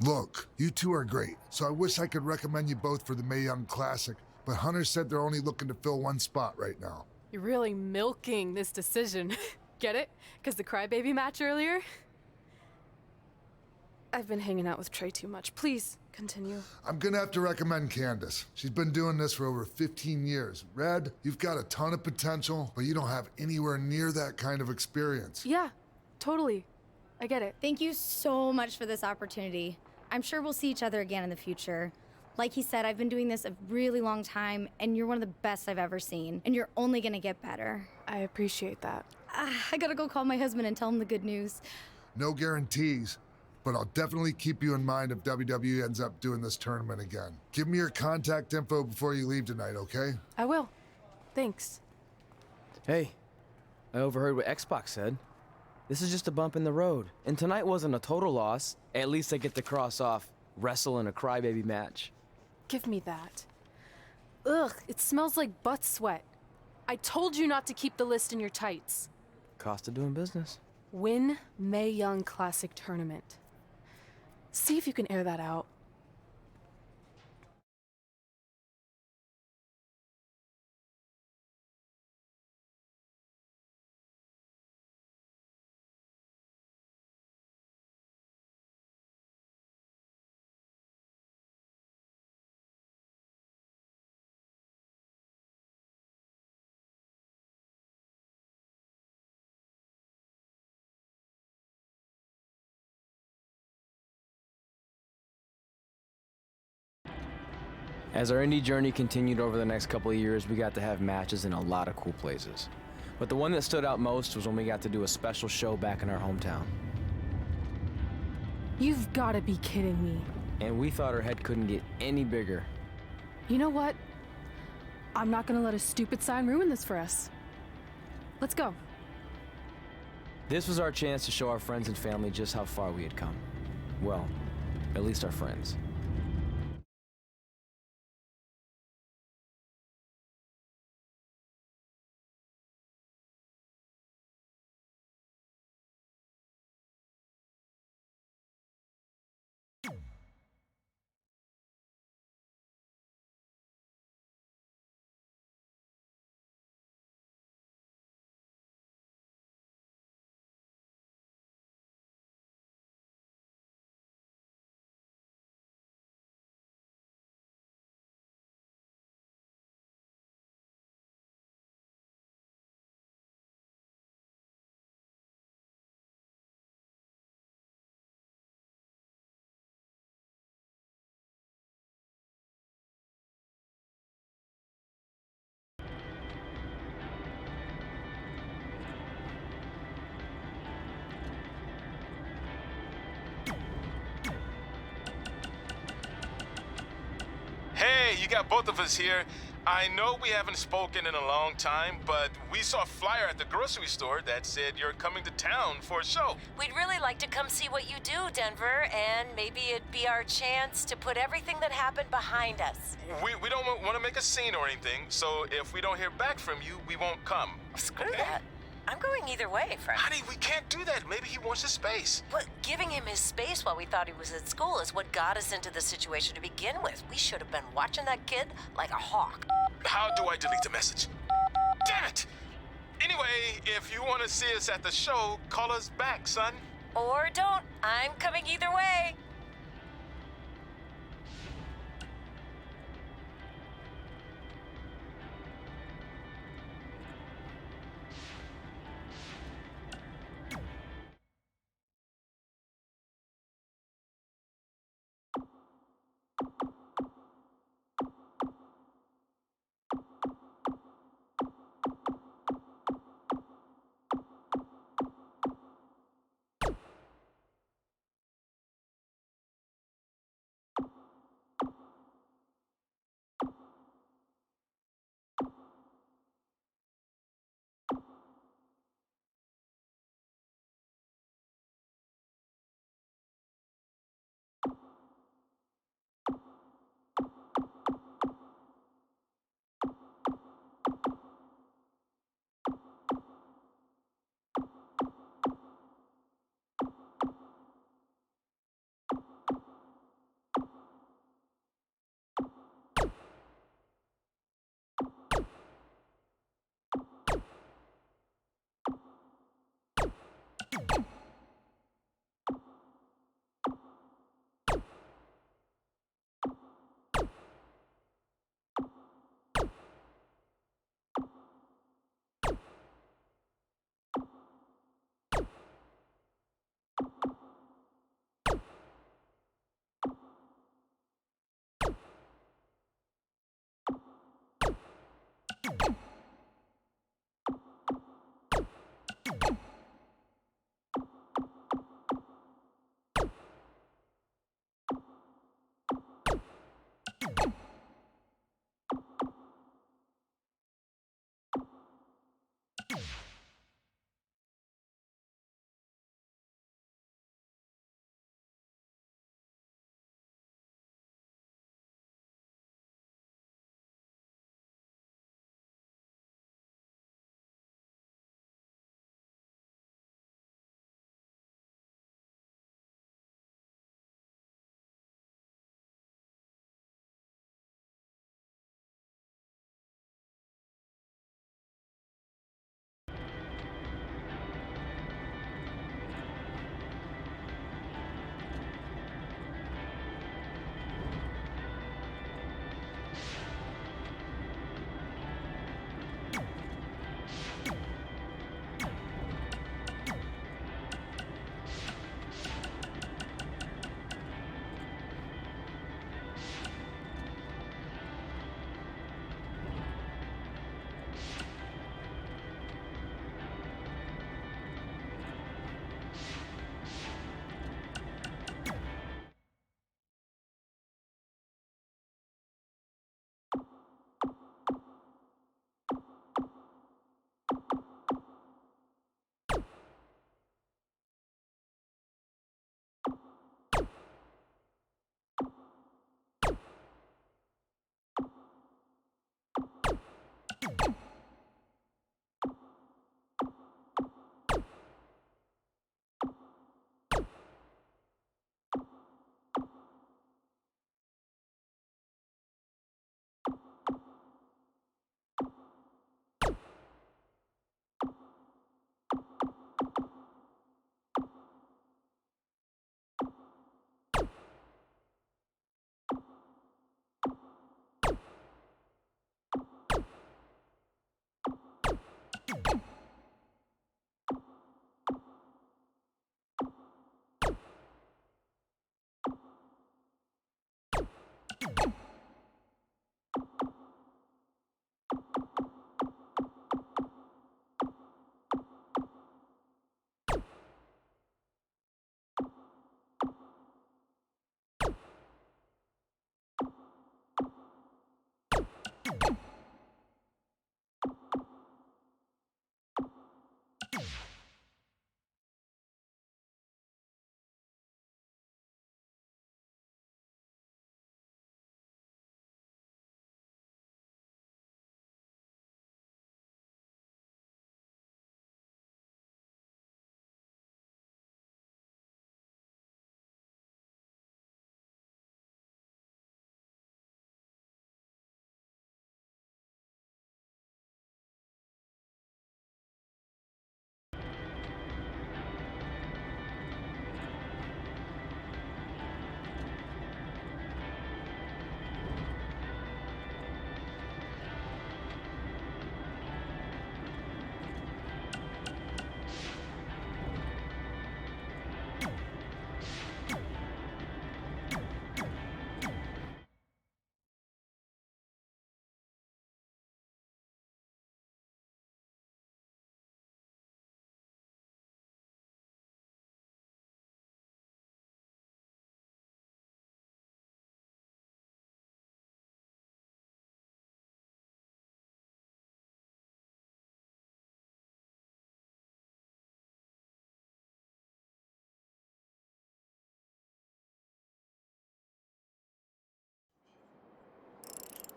[SPEAKER 7] Look, you two are great, so I wish I could recommend you both for the Mae Young Classic, but Hunter said they're only looking to fill one spot right now.
[SPEAKER 4] You're really milking this decision. Get it? Because the crybaby match earlier? I've been hanging out with Trey too much. Please, continue.
[SPEAKER 7] I'm gonna have to recommend Candace. She's been doing this for over 15 years. Red, you've got a ton of potential, but you don't have anywhere near that kind of experience.
[SPEAKER 4] Yeah, totally. I get it.
[SPEAKER 20] Thank you so much for this opportunity. I'm sure we'll see each other again in the future. Like he said, I've been doing this a really long time, and you're one of the best I've ever seen, and you're only gonna get better.
[SPEAKER 4] I appreciate that.
[SPEAKER 20] I gotta go call my husband and tell him the good news.
[SPEAKER 7] No guarantees, but I'll definitely keep you in mind if WWE ends up doing this tournament again. Give me your contact info before you leave tonight, okay?
[SPEAKER 4] I will. Thanks.
[SPEAKER 5] Hey, I overheard what Xbox said. This is just a bump in the road, and tonight wasn't a total loss. At least I get to cross off wrestle in a crybaby match.
[SPEAKER 4] Give me that. Ugh, it smells like butt sweat. I told you not to keep the list in your tights.
[SPEAKER 5] Cost of doing business.
[SPEAKER 4] Win Mae Young Classic Tournament. See if you can air that out.
[SPEAKER 5] As our indie journey continued over the next couple of years, we got to have matches in a lot of cool places. But the one that stood out most was when we got to do a special show back in our hometown.
[SPEAKER 4] You've got to be kidding me.
[SPEAKER 5] And we thought our head couldn't get any bigger.
[SPEAKER 4] You know what? I'm not going to let a stupid sign ruin this for us. Let's go.
[SPEAKER 5] This was our chance to show our friends and family just how far we had come. Well, at least our friends.
[SPEAKER 15] Hey, you got both of us here. I know we haven't spoken in a long time, but we saw a flyer at the grocery store that said you're coming to town for a show.
[SPEAKER 14] We'd really like to come see what you do, Denver, and maybe it'd be our chance to put everything that happened behind us.
[SPEAKER 15] We don't want to make a scene or anything, so if we don't hear back from you, we won't come.
[SPEAKER 14] Screw that. I'm going either way, friend.
[SPEAKER 15] Honey, we can't do that. Maybe he wants his space.
[SPEAKER 14] But giving him his space while we thought he was at school is what got us into the situation to begin with. We should have been watching that kid like a hawk.
[SPEAKER 15] How do I delete the message? Damn it! Anyway, if you want to see us at the show, call us back, son.
[SPEAKER 14] Or don't. I'm coming either way.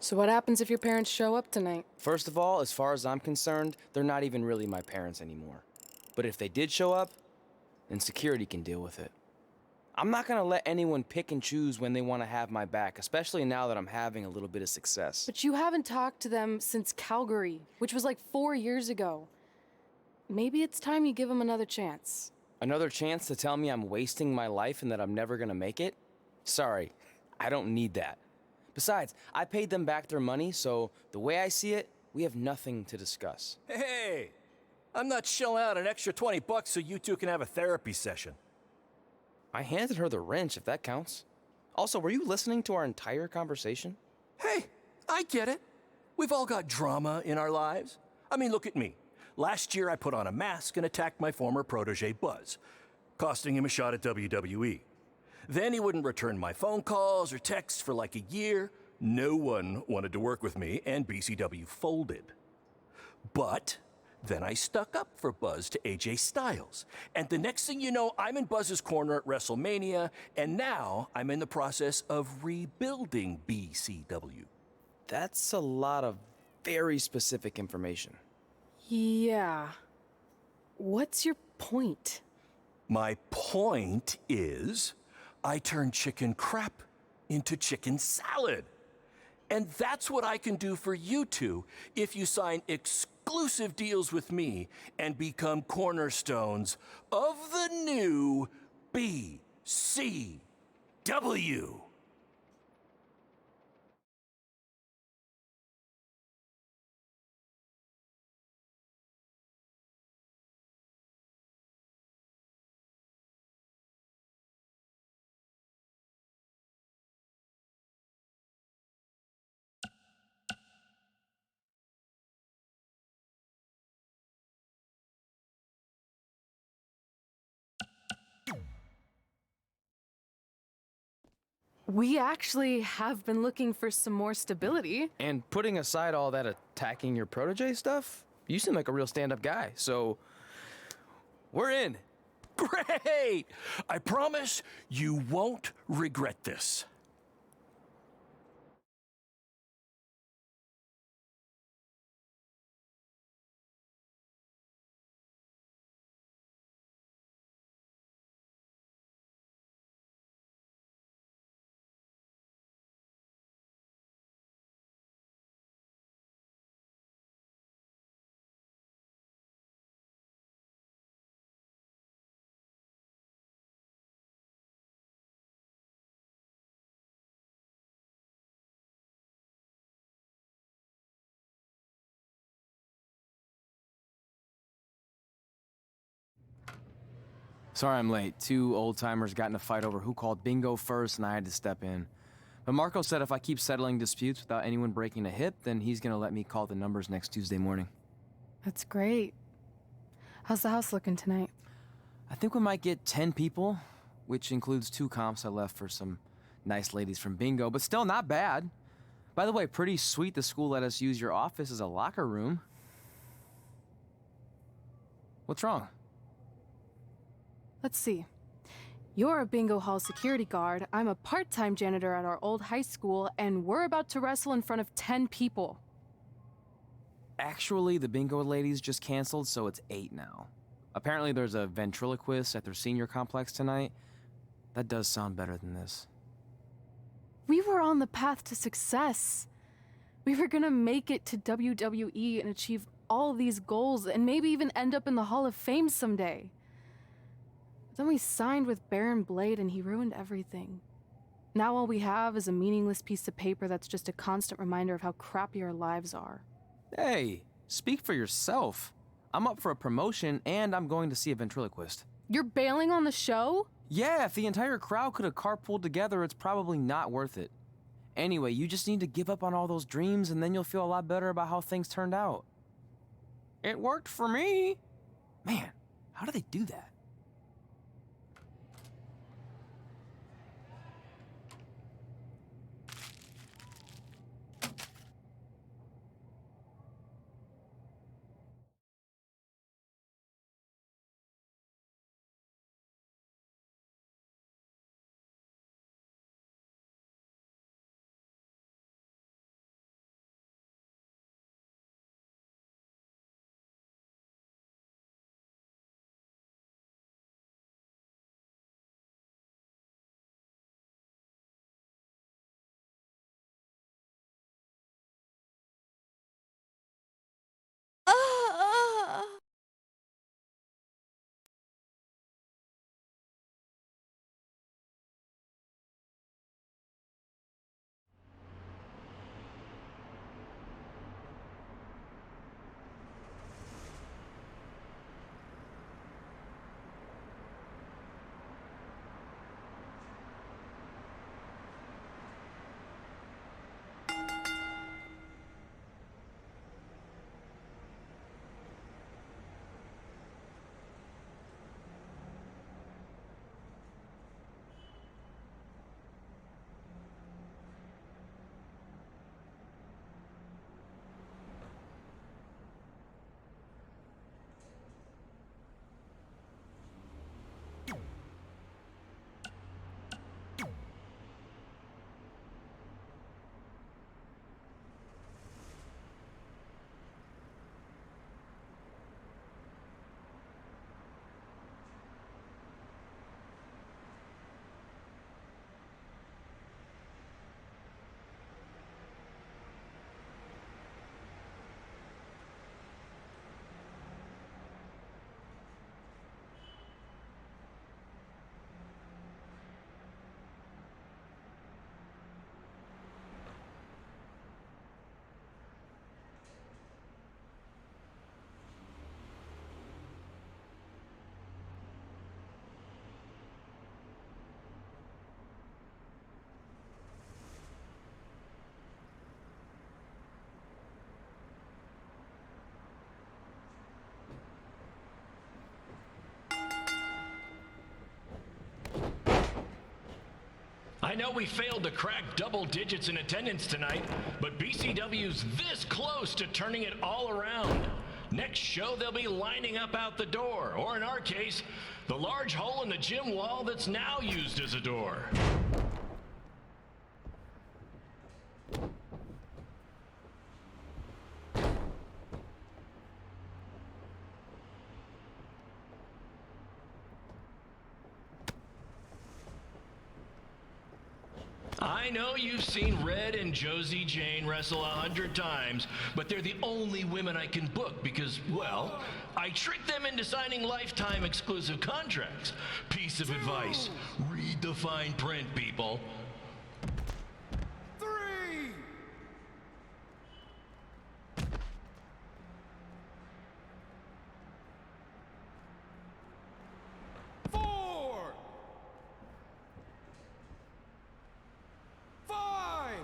[SPEAKER 4] So what happens if your parents show up tonight?
[SPEAKER 5] First of all, as far as I'm concerned, they're not even really my parents anymore. But if they did show up, then security can deal with it. I'm not gonna let anyone pick and choose when they want to have my back, especially now that I'm having a little bit of success.
[SPEAKER 4] But you haven't talked to them since Calgary, which was like 4 years ago. Maybe it's time you give them another chance.
[SPEAKER 5] Another chance to tell me I'm wasting my life and that I'm never gonna make it? Sorry, I don't need that. Besides, I paid them back their money, so the way I see it, we have nothing to discuss.
[SPEAKER 21] Hey, I'm not shelling out an extra $20 so you two can have a therapy session.
[SPEAKER 5] I handed her the wrench, if that counts. Also, were you listening to our entire conversation?
[SPEAKER 21] Hey, I get it. We've all got drama in our lives. I mean, look at me. Last year, I put on a mask and attacked my former protege, Buzz, costing him a shot at WWE. Then he wouldn't return my phone calls or texts for like a year. No one wanted to work with me, and BCW folded. But then I stuck up for Buzz to AJ Styles. And the next thing you know, I'm in Buzz's corner at WrestleMania, and now I'm in the process of rebuilding BCW.
[SPEAKER 5] That's a lot of very specific information.
[SPEAKER 4] Yeah. What's your point?
[SPEAKER 21] My point is, I turned chicken crap into chicken salad. And that's what I can do for you two if you sign exclusive deals with me and become cornerstones of the new BCW.
[SPEAKER 4] We actually have been looking for some more stability.
[SPEAKER 5] And putting aside all that attacking your protege stuff, you seem like a real stand-up guy, so we're in.
[SPEAKER 21] Great! I promise you won't regret this.
[SPEAKER 5] Sorry I'm late. Two old-timers got in a fight over who called bingo first, and I had to step in. But Marco said if I keep settling disputes without anyone breaking a hip, then he's gonna let me call the numbers next Tuesday morning.
[SPEAKER 4] That's great. How's the house looking tonight?
[SPEAKER 5] I think we might get 10 people, which includes 2 comps I left for some nice ladies from bingo, but still not bad. By the way, pretty sweet the school let us use your office as a locker room. What's wrong?
[SPEAKER 4] Let's see. You're a bingo hall security guard, I'm a part-time janitor at our old high school, and we're about to wrestle in front of 10 people.
[SPEAKER 5] Actually, the bingo ladies just canceled, so it's 8 now. Apparently there's a ventriloquist at their senior complex tonight. That does sound better than this.
[SPEAKER 4] We were on the path to success. We were gonna make it to WWE and achieve all these goals and maybe even end up in the Hall of Fame someday. Then we signed with Baron Blade and he ruined everything. Now all we have is a meaningless piece of paper that's just a constant reminder of how crappy our lives are.
[SPEAKER 5] Hey, speak for yourself. I'm up for a promotion and I'm going to see a ventriloquist.
[SPEAKER 4] You're bailing on the show?
[SPEAKER 5] Yeah, if the entire crowd could have carpooled together, it's probably not worth it. Anyway, you just need to give up on all those dreams and then you'll feel a lot better about how things turned out. It worked for me. Man, how do they do that?
[SPEAKER 21] I know we failed to crack double digits in attendance tonight, but BCW's this close to turning it all around. Next show, they'll be lining up out the door, or in our case, the large hole in the gym wall that's now used as a door. I know you've seen Red and Josie Jane wrestle 100 times, but they're the only women I can book because, well, I tricked them into signing lifetime exclusive contracts. Piece of advice, read the fine print, people.
[SPEAKER 3] 3. 4. 5.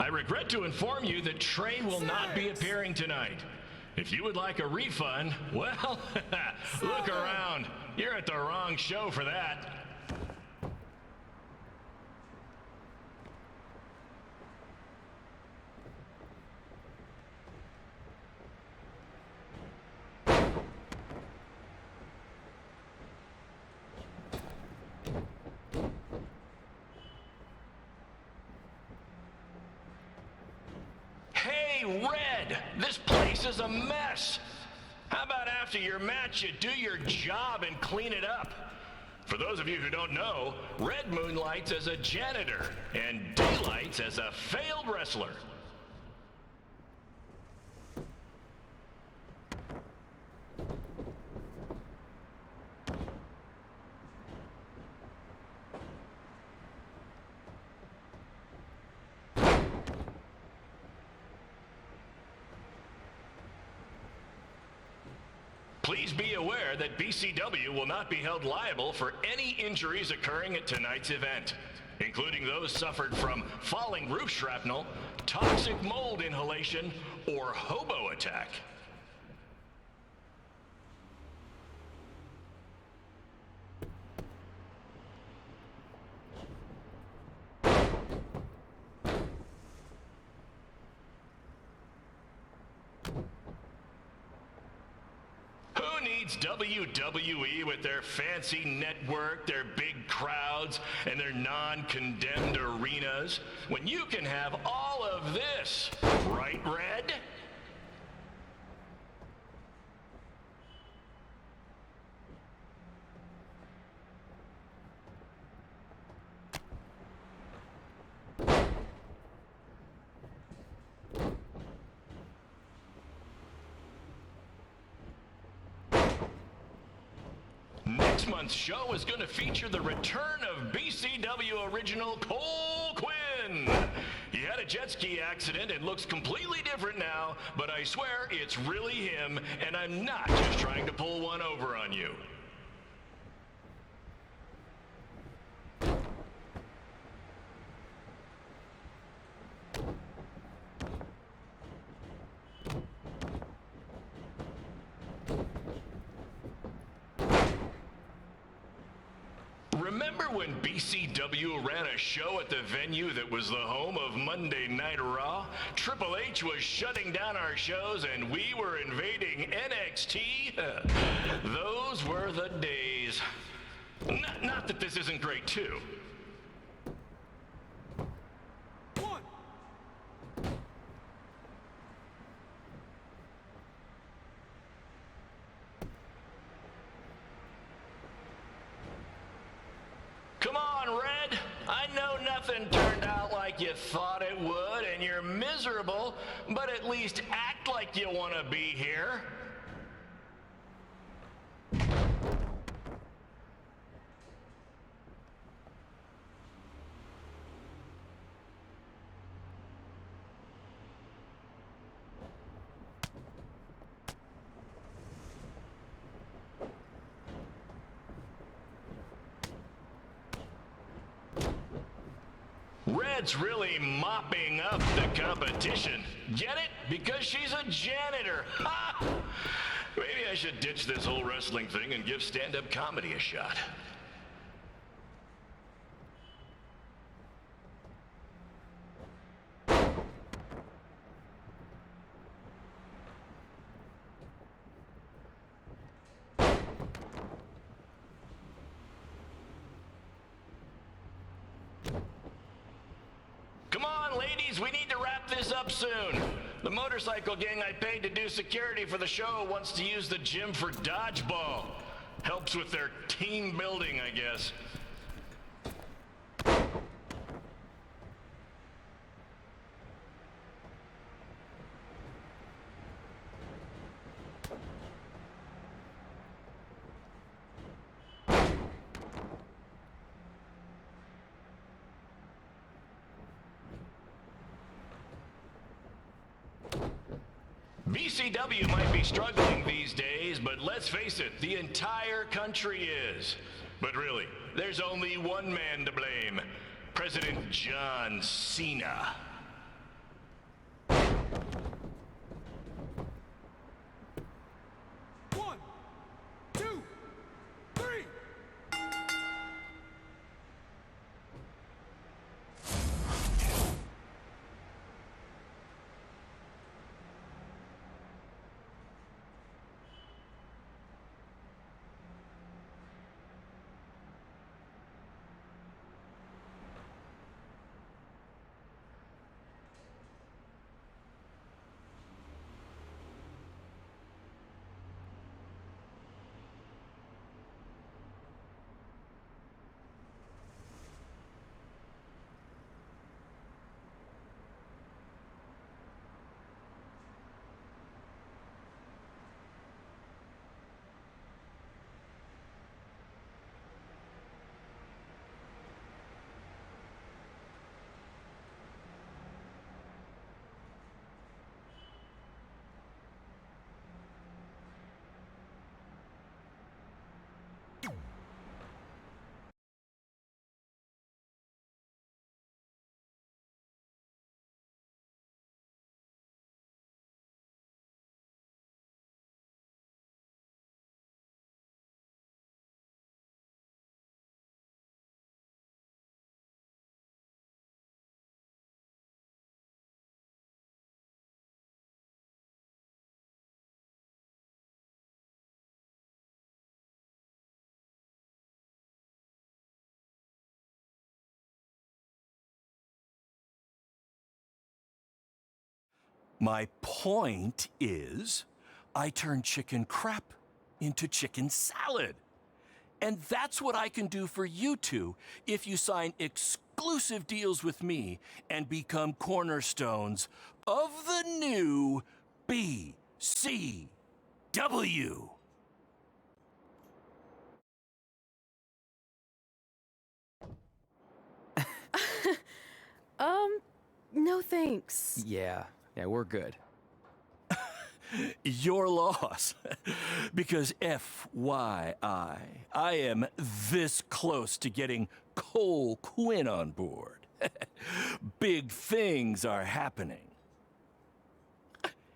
[SPEAKER 21] I regret to inform you that Trey will not be appearing tonight. If you would like a refund, well, look around. You're at the wrong show for that. Hey, Red, this place is a mess. How about after your match, you do your job and clean it up? For those of you who don't know, Red moonlights as a janitor and daylights as a failed wrestler. Please be aware that BCW will not be held liable for any injuries occurring at tonight's event, including those suffered from falling roof shrapnel, toxic mold inhalation, or hobo attack. Who needs WWE with their fancy network, their big crowds, and their non-condemned arenas, when you can have all of this, right, Red? Next month's show is going to feature the return of BCW original Cole Quinn. He had a jet ski accident and looks completely different now, but I swear it's really him, and I'm not just trying to pull one over on you. Remember when BCW ran a show at the venue that was the home of Monday Night Raw? Triple H was shutting down our shows and we were invading NXT? Those were the days. Not that this isn't great too. Come on, Red. I know nothing turned out like you thought it would, and you're miserable, but at least act like you want to be here. Red's really mopping up the competition. Get it? Because she's a janitor. Ha! Maybe I should ditch this whole wrestling thing and give stand-up comedy a shot.
[SPEAKER 1] up soon. The motorcycle gang I paid to do security for the show wants to use the gym for dodgeball. Helps with their team building, I guess. BCW might be struggling these days, but let's face it, the entire country is. But really, there's only one man to blame. President John Cena.
[SPEAKER 3] One, two, three.
[SPEAKER 21] My point is, I turn chicken crap into chicken salad. And that's what I can do for you two if you sign exclusive deals with me and become cornerstones of the new BCW.
[SPEAKER 4] No thanks.
[SPEAKER 5] Yeah, we're good.
[SPEAKER 21] Your loss. Because FYI, I am this close to getting Cole Quinn on board. Big things are happening.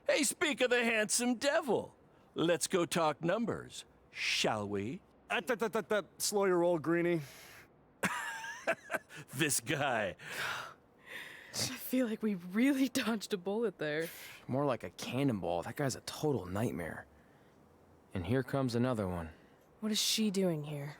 [SPEAKER 21] Hey, speak of the handsome devil. Let's go talk numbers, shall we?
[SPEAKER 5] Slow your roll, Greenie.
[SPEAKER 21] This guy.
[SPEAKER 4] I feel like we really dodged a bullet there.
[SPEAKER 5] More like a cannonball. That guy's a total nightmare. And here comes another one.
[SPEAKER 4] What is she doing here?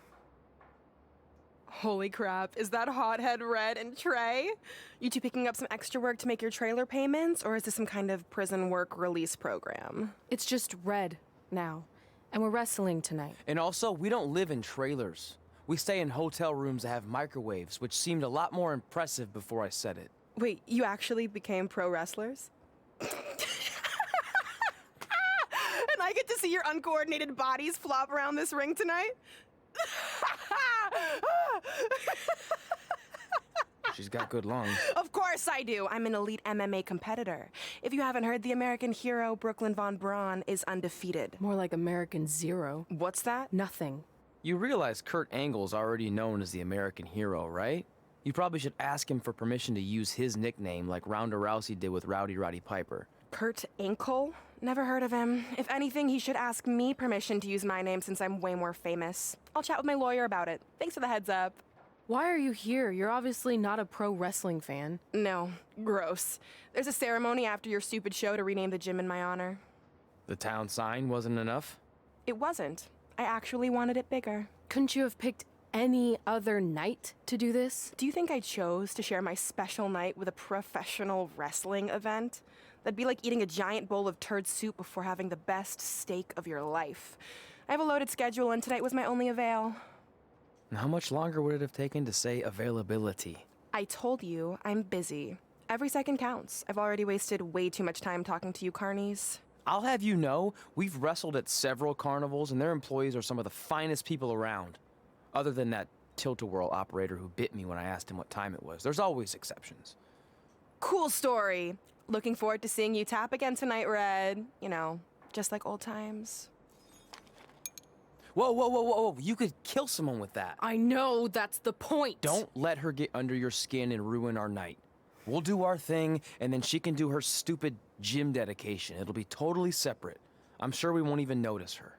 [SPEAKER 19] Holy crap, is that hothead Red and Trey? You two picking up some extra work to make your trailer payments, or is this some kind of prison work release program?
[SPEAKER 4] It's just Red now, and we're wrestling tonight.
[SPEAKER 5] And also, we don't live in trailers. We stay in hotel rooms that have microwaves, which seemed a lot more impressive before I said it.
[SPEAKER 19] Wait, you actually became pro wrestlers? And I get to see your uncoordinated bodies flop around this ring tonight?
[SPEAKER 5] She's got good lungs.
[SPEAKER 19] Of course I do. I'm an elite MMA competitor. If you haven't heard, the American hero, Brooklyn Von Braun, is undefeated.
[SPEAKER 4] More like American Zero.
[SPEAKER 19] What's that?
[SPEAKER 4] Nothing.
[SPEAKER 5] You realize Kurt Angle's already known as the American hero, right? You probably should ask him for permission to use his nickname like Ronda Rousey did with Rowdy Roddy Piper.
[SPEAKER 19] Kurt Angle? Never heard of him. If anything, he should ask me permission to use my name since I'm way more famous. I'll chat with my lawyer about it. Thanks for the heads up.
[SPEAKER 4] Why are you here? You're obviously not a pro wrestling fan.
[SPEAKER 19] No, gross. There's a ceremony after your stupid show to rename the gym in my honor.
[SPEAKER 5] The town sign wasn't enough?
[SPEAKER 19] It wasn't. I actually wanted it bigger.
[SPEAKER 4] Couldn't you have picked any other night to do this?
[SPEAKER 19] Do you think I chose to share my special night with a professional wrestling event? That'd be like eating a giant bowl of turd soup before having the best steak of your life. I have a loaded schedule, and tonight was my only avail.
[SPEAKER 5] And how much longer would it have taken to say availability?
[SPEAKER 19] I told you, I'm busy. Every second counts. I've already wasted way too much time talking to you carnies.
[SPEAKER 5] I'll have you know, we've wrestled at several carnivals, and their employees are some of the finest people around. Other than that tilt-a-whirl operator who bit me when I asked him what time it was. There's always exceptions.
[SPEAKER 19] Cool story. Looking forward to seeing you tap again tonight, Red. You know, just like old times.
[SPEAKER 5] Whoa, whoa, whoa, whoa, whoa. You could kill someone with that.
[SPEAKER 4] I know, that's the point.
[SPEAKER 5] Don't let her get under your skin and ruin our night. We'll do our thing, and then she can do her stupid gym dedication. It'll be totally separate. I'm sure we won't even notice her.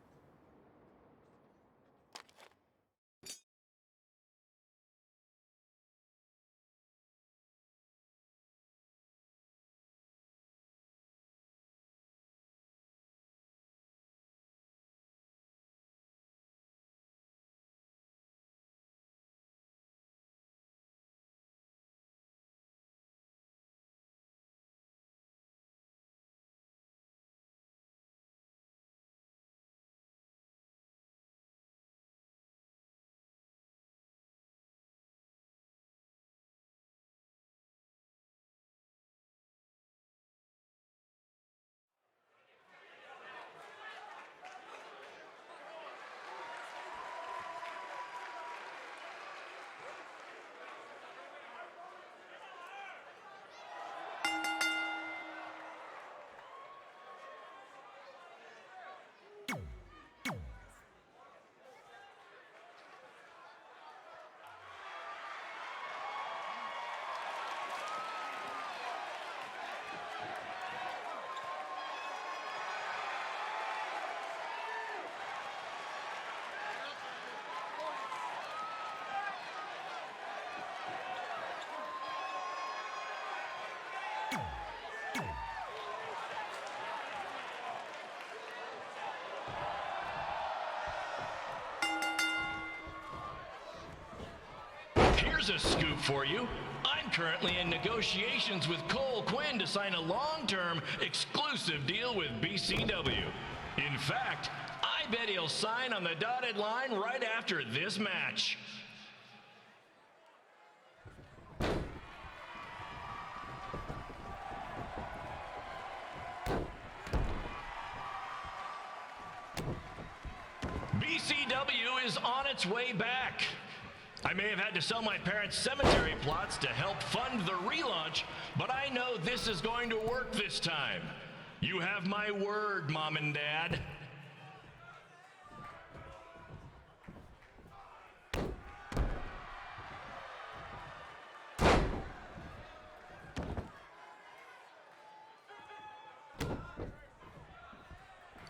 [SPEAKER 1] Here's a scoop for you. I'm currently in negotiations with Cole Quinn to sign a long-term, exclusive deal with BCW. In fact, I bet he'll sign on the dotted line right after this match. BCW is on its way back. I may have had to sell my parents' cemetery plots to help fund the relaunch, but I know this is going to work this time. You have my word, Mom and Dad.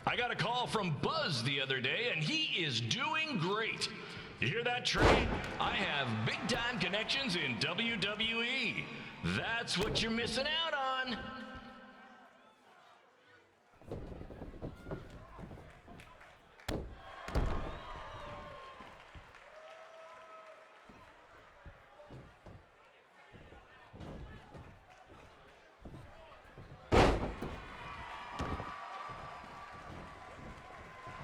[SPEAKER 1] I got a call from Buzz the other day, and he is doing great. You hear that, Trey? I have big-time connections in WWE. That's what you're missing out on.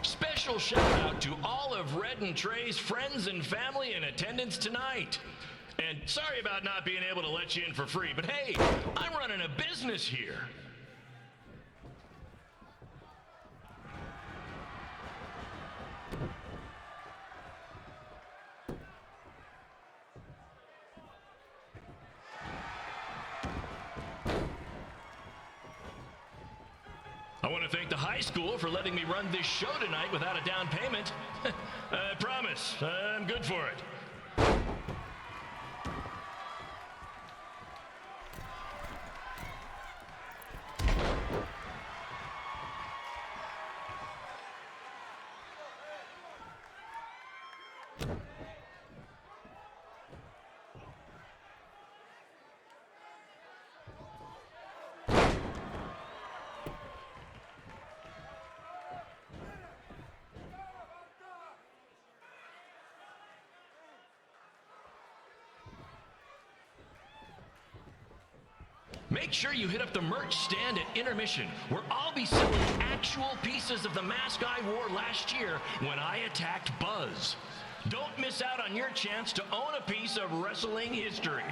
[SPEAKER 1] Special shout out to all of Red and Trey's friends and family in attendance tonight. And sorry about not being able to let you in for free, but hey, I'm running a business here. I want to thank the high school for letting me run this show tonight without a down payment. I promise, I'm good for it. Make sure you hit up the merch stand at intermission, where I'll be selling actual pieces of the mask I wore last year when I attacked Buzz. Don't miss out on your chance to own a piece of wrestling history.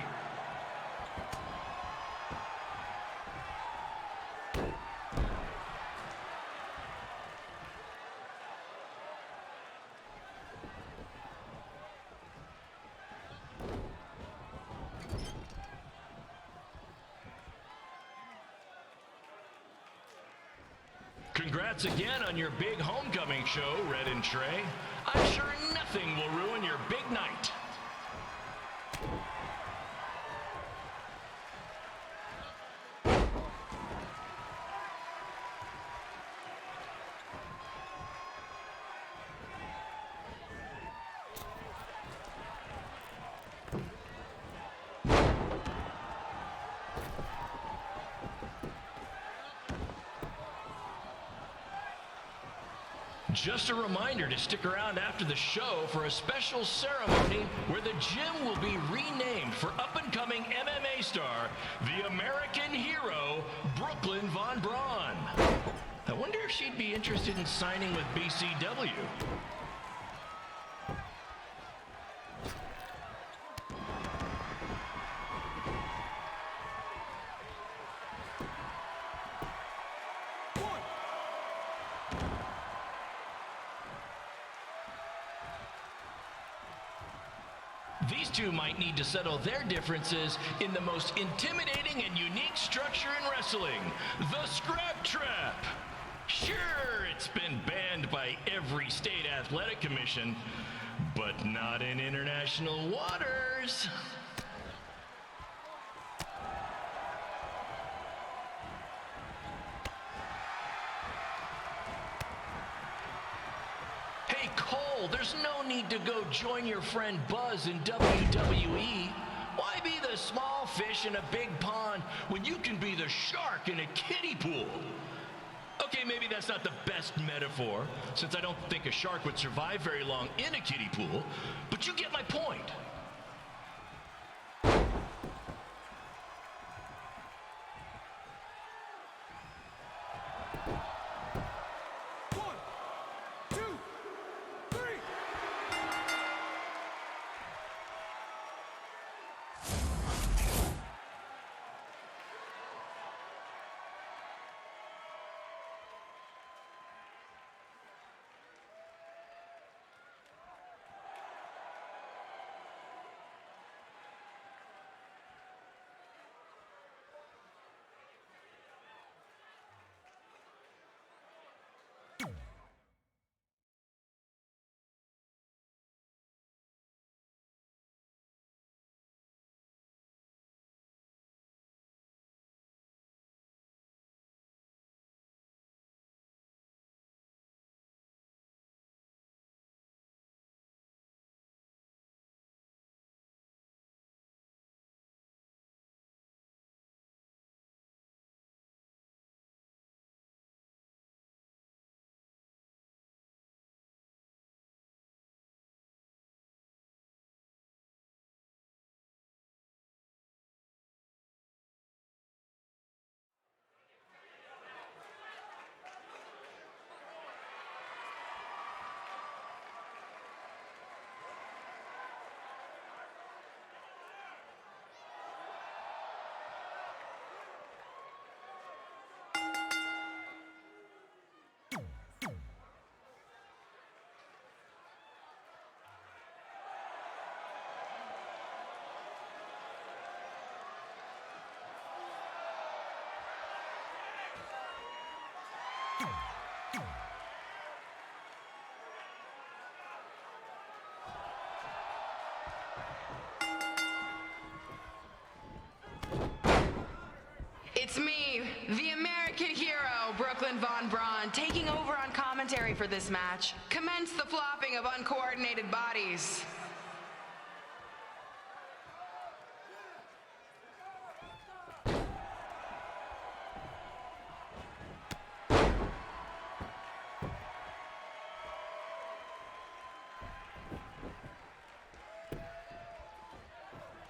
[SPEAKER 1] Congrats again on your big homecoming show, Red and Trey. I'm sure nothing will ruin your big night. Just a reminder to stick around after the show for a special ceremony where the gym will be renamed for up-and-coming MMA star, the American hero, Brooklyn Von Braun. I wonder if she'd be interested in signing with BCW. These two might need to settle their differences in the most intimidating and unique structure in wrestling, the Scrap Trap. Sure, it's been banned by every state athletic commission, but not in international waters. Hey, Cole, there's no need to go join your friend Buzz in WWE. Why be the small fish in a big pond when you can be the shark in a kiddie pool? Okay, maybe that's not the best metaphor, since I don't think a shark would survive very long in a kiddie pool, but you get my point.
[SPEAKER 2] It's me, the American hero, Brooklyn Von Braun, taking over on commentary for this match. Commence the flopping of uncoordinated bodies.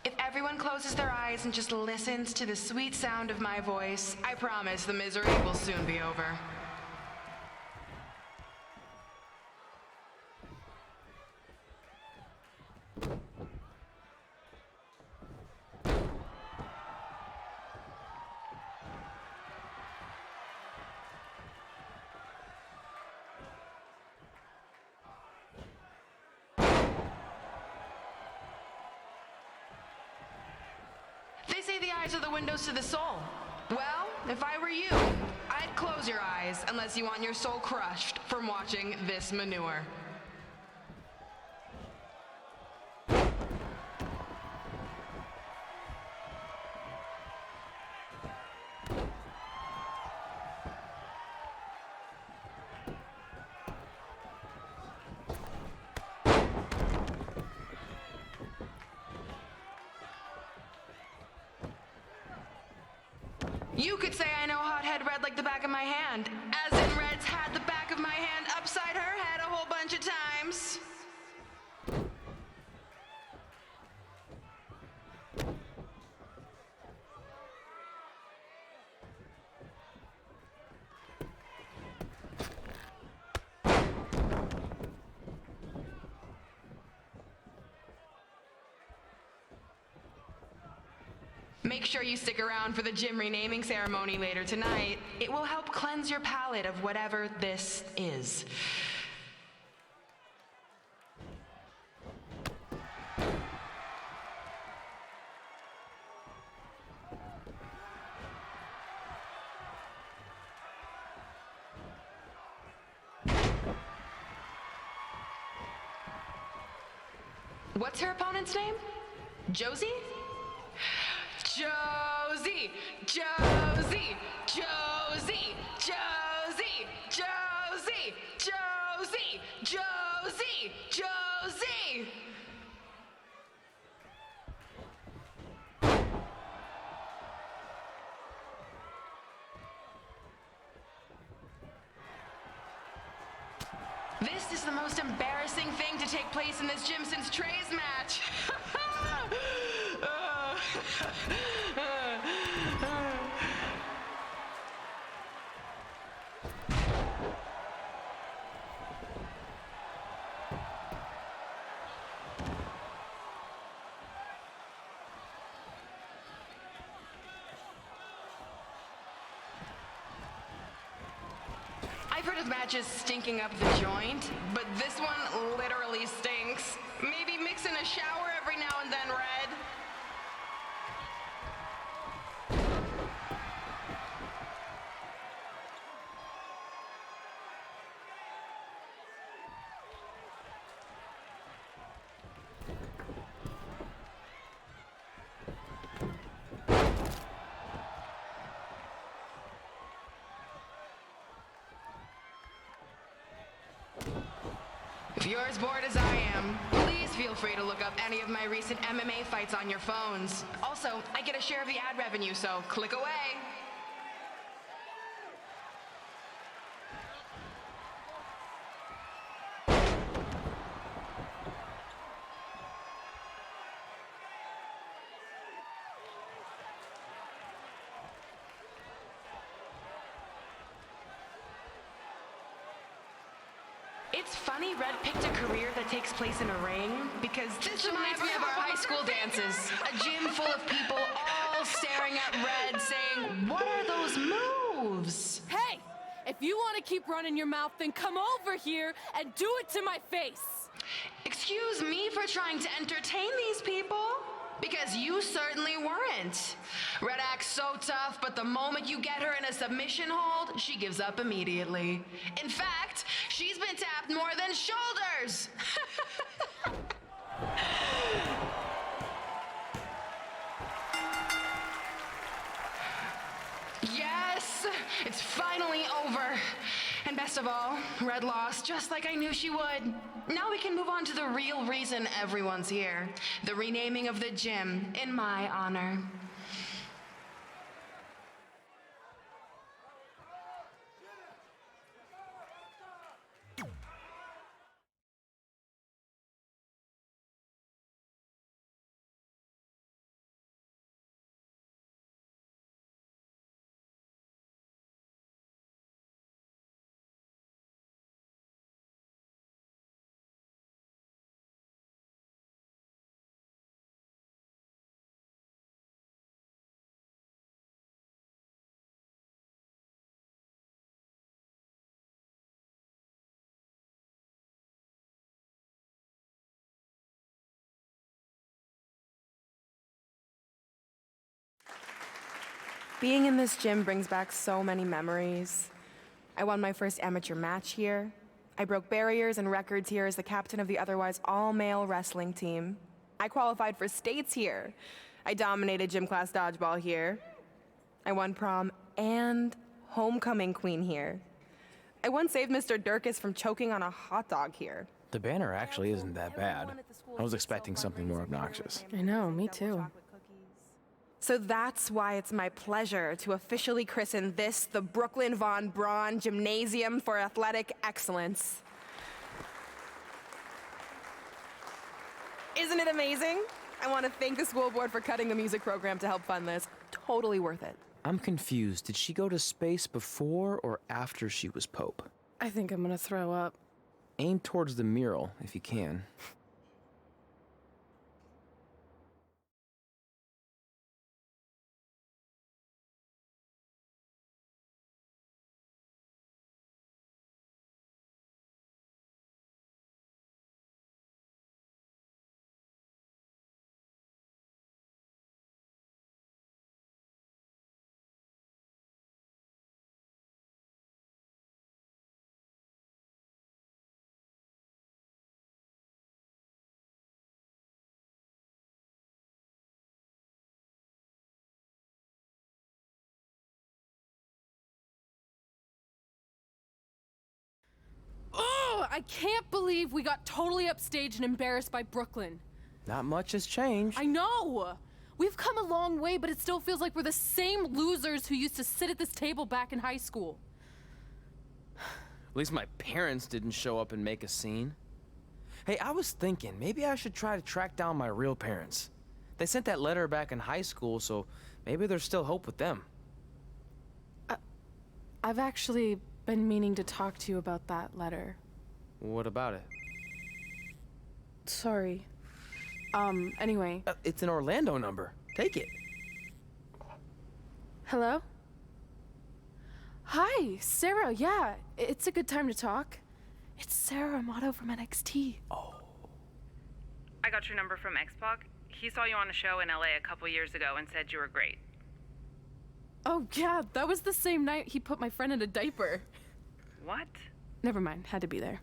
[SPEAKER 2] If everyone closes their eyes and just listens to the sweet sound of my voice, I promise the misery will soon be over. They say the eyes are the windows to the soul. Well, if I were you, I'd close your eyes unless you want your soul crushed from watching this manure. You could say I know Hothead Red like the back of my hand, as in Red's had the back of my hand upside her head a whole bunch of times. Make sure you stick around for the gym renaming ceremony later tonight. It will help cleanse your palate of whatever this is. What's her opponent's name? Josie? Josie! Josie! Josie! Josie! Josie! Josie! Josie! Josie! This is the most embarrassing thing to take place in this gym since Trey's match. I've heard of matches stinking up the joint, but this one literally stinks. Maybe mix in a shower every now and then, Red. If you're as bored as I am, please feel free to look up any of my recent MMA fights on your phones. Also, I get a share of the ad revenue, so click away. It's funny Red picked a career that takes place in a ring, because this reminds me of our high school dances. A gym full of people all staring at Red saying, "What are those moves?"
[SPEAKER 4] Hey! If you want to keep running your mouth, then come over here and do it to my face!
[SPEAKER 2] Excuse me for trying to entertain these people? Because you certainly weren't. Red acts so tough, but the moment you get her in a submission hold, she gives up immediately. In fact, she's been tapped more than shoulders. Yes, it's finally over. And best of all, Red lost just like I knew she would. Now we can move on to the real reason everyone's here. The renaming of the gym in my honor.
[SPEAKER 19] Being in this gym brings back so many memories. I won my first amateur match here. I broke barriers and records here as the captain of the otherwise all-male wrestling team. I qualified for states here. I dominated gym class dodgeball here. I won prom and homecoming queen here. I once saved Mr. Durkis from choking on a hot dog here.
[SPEAKER 5] The banner actually isn't that bad. I was expecting something more obnoxious.
[SPEAKER 4] I know, me too.
[SPEAKER 19] So that's why it's my pleasure to officially christen this the Brooklyn Von Braun Gymnasium for Athletic Excellence. Isn't it amazing? I want to thank the school board for cutting the music program to help fund this. Totally worth it.
[SPEAKER 5] I'm confused. Did she go to space before or after she was Pope?
[SPEAKER 4] I think I'm gonna throw up.
[SPEAKER 5] Aim towards the mural, if you can.
[SPEAKER 4] Oh, I can't believe we got totally upstaged and embarrassed by Brooklyn.
[SPEAKER 5] Not much has changed.
[SPEAKER 4] I know! We've come a long way, but it still feels like we're the same losers who used to sit at this table back in high school.
[SPEAKER 5] At least my parents didn't show up and make a scene. Hey, I was thinking, maybe I should try to track down my real parents. They sent that letter back in high school, so maybe there's still hope with them.
[SPEAKER 4] I've actually been meaning to talk to you about that letter.
[SPEAKER 5] What about it?
[SPEAKER 4] Sorry. Anyway.
[SPEAKER 5] It's an Orlando number. Take it.
[SPEAKER 4] Hello? Hi, Sarah. Yeah, it's a good time to talk. It's Sarah Amato from NXT.
[SPEAKER 5] Oh.
[SPEAKER 10] I got your number from X-Pac. He saw you on a show in LA a couple years ago and said you were great.
[SPEAKER 4] Oh, yeah, that was the same night he put my friend in a diaper.
[SPEAKER 10] What?
[SPEAKER 4] Never mind, had to be there.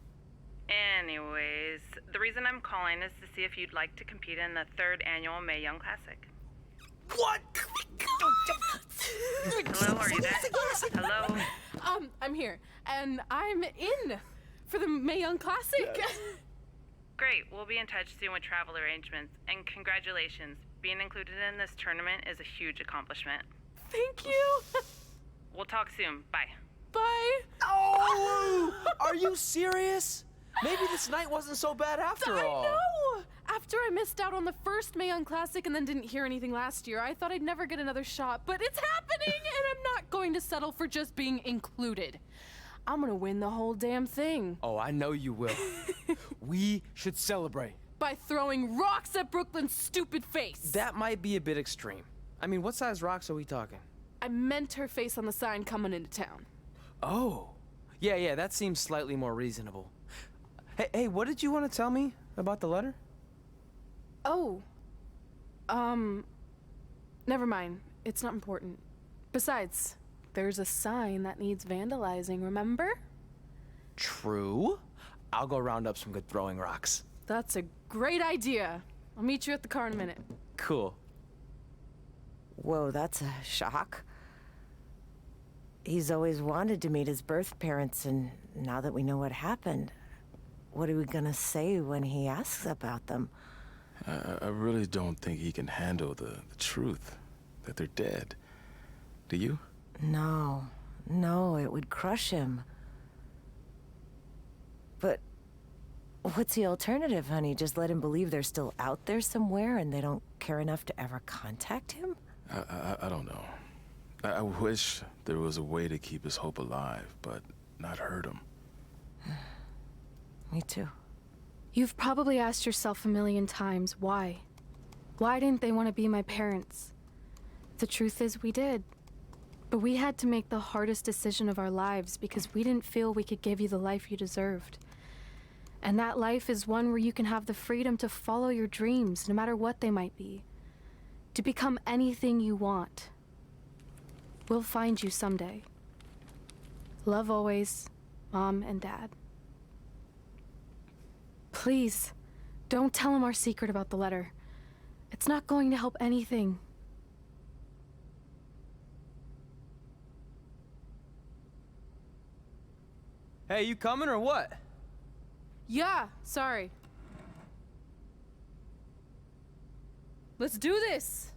[SPEAKER 10] Anyways, the reason I'm calling is to see if you'd like to compete in the 3rd annual Mae Young Classic.
[SPEAKER 5] What?
[SPEAKER 10] Hello, are you there? Hello?
[SPEAKER 4] I'm here, and I'm in for the Mae Young Classic. Yes.
[SPEAKER 10] Great, we'll be in touch soon with travel arrangements, and congratulations. Being included in this tournament is a huge accomplishment.
[SPEAKER 4] Thank you.
[SPEAKER 10] We'll talk soon. Bye.
[SPEAKER 4] Bye.
[SPEAKER 5] Oh! Are you serious? Maybe this night wasn't so bad after all.
[SPEAKER 4] I know! After I missed out on the first Mae Young Classic and then didn't hear anything last year, I thought I'd never get another shot, but it's happening, and I'm not going to settle for just being included. I'm gonna win the whole damn thing.
[SPEAKER 5] Oh, I know you will. We should celebrate.
[SPEAKER 4] By throwing rocks at Brooklyn's stupid face.
[SPEAKER 5] That might be a bit extreme. I mean, what size rocks are we talking?
[SPEAKER 4] I meant her face on the sign coming into town.
[SPEAKER 5] Oh. Yeah, that seems slightly more reasonable. Hey, what did you want to tell me about the letter?
[SPEAKER 4] Oh. Never mind. It's not important. Besides, there's a sign that needs vandalizing, remember?
[SPEAKER 5] True. I'll go round up some good throwing rocks.
[SPEAKER 4] That's a great idea. I'll meet you at the car in a minute.
[SPEAKER 5] Cool.
[SPEAKER 22] Whoa, that's a shock. He's always wanted to meet his birth parents, and now that we know what happened, what are we gonna say when he asks about them?
[SPEAKER 23] I really don't think he can handle the truth, that they're dead. Do you?
[SPEAKER 22] No, it would crush him. But what's the alternative, honey? Just let him believe they're still out there somewhere and they don't care enough to ever contact him?
[SPEAKER 23] I don't know. I wish there was a way to keep his hope alive, but not hurt him.
[SPEAKER 22] Me too.
[SPEAKER 4] You've probably asked yourself a million times, why? Why didn't they want to be my parents? The truth is, we did. But we had to make the hardest decision of our lives because we didn't feel we could give you the life you deserved. And that life is one where you can have the freedom to follow your dreams, no matter what they might be. To become anything you want. We'll find you someday. Love always, Mom and Dad. Please, don't tell him our secret about the letter. It's not going to help anything.
[SPEAKER 5] Hey, you coming or what?
[SPEAKER 4] Yeah, sorry. Let's do this!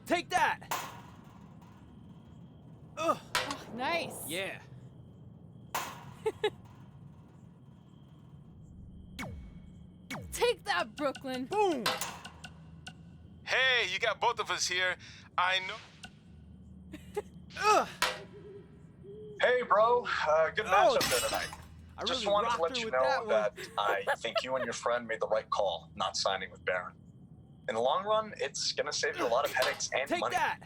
[SPEAKER 5] Take that! Ugh.
[SPEAKER 4] Oh, nice!
[SPEAKER 5] Yeah.
[SPEAKER 4] Take that, Brooklyn!
[SPEAKER 5] Boom!
[SPEAKER 15] Hey, you got both of us here. I know.
[SPEAKER 5] Ugh.
[SPEAKER 11] Hey, bro. Good matchup there tonight.
[SPEAKER 5] I
[SPEAKER 11] Just
[SPEAKER 5] really
[SPEAKER 11] wanted to
[SPEAKER 5] rocked
[SPEAKER 11] let
[SPEAKER 5] her
[SPEAKER 11] you
[SPEAKER 5] with
[SPEAKER 11] know
[SPEAKER 5] that
[SPEAKER 11] that I think you and your friend made the right call not signing with Baron. In the long run, it's gonna save you a lot of headaches and
[SPEAKER 5] Take
[SPEAKER 11] money.
[SPEAKER 5] that!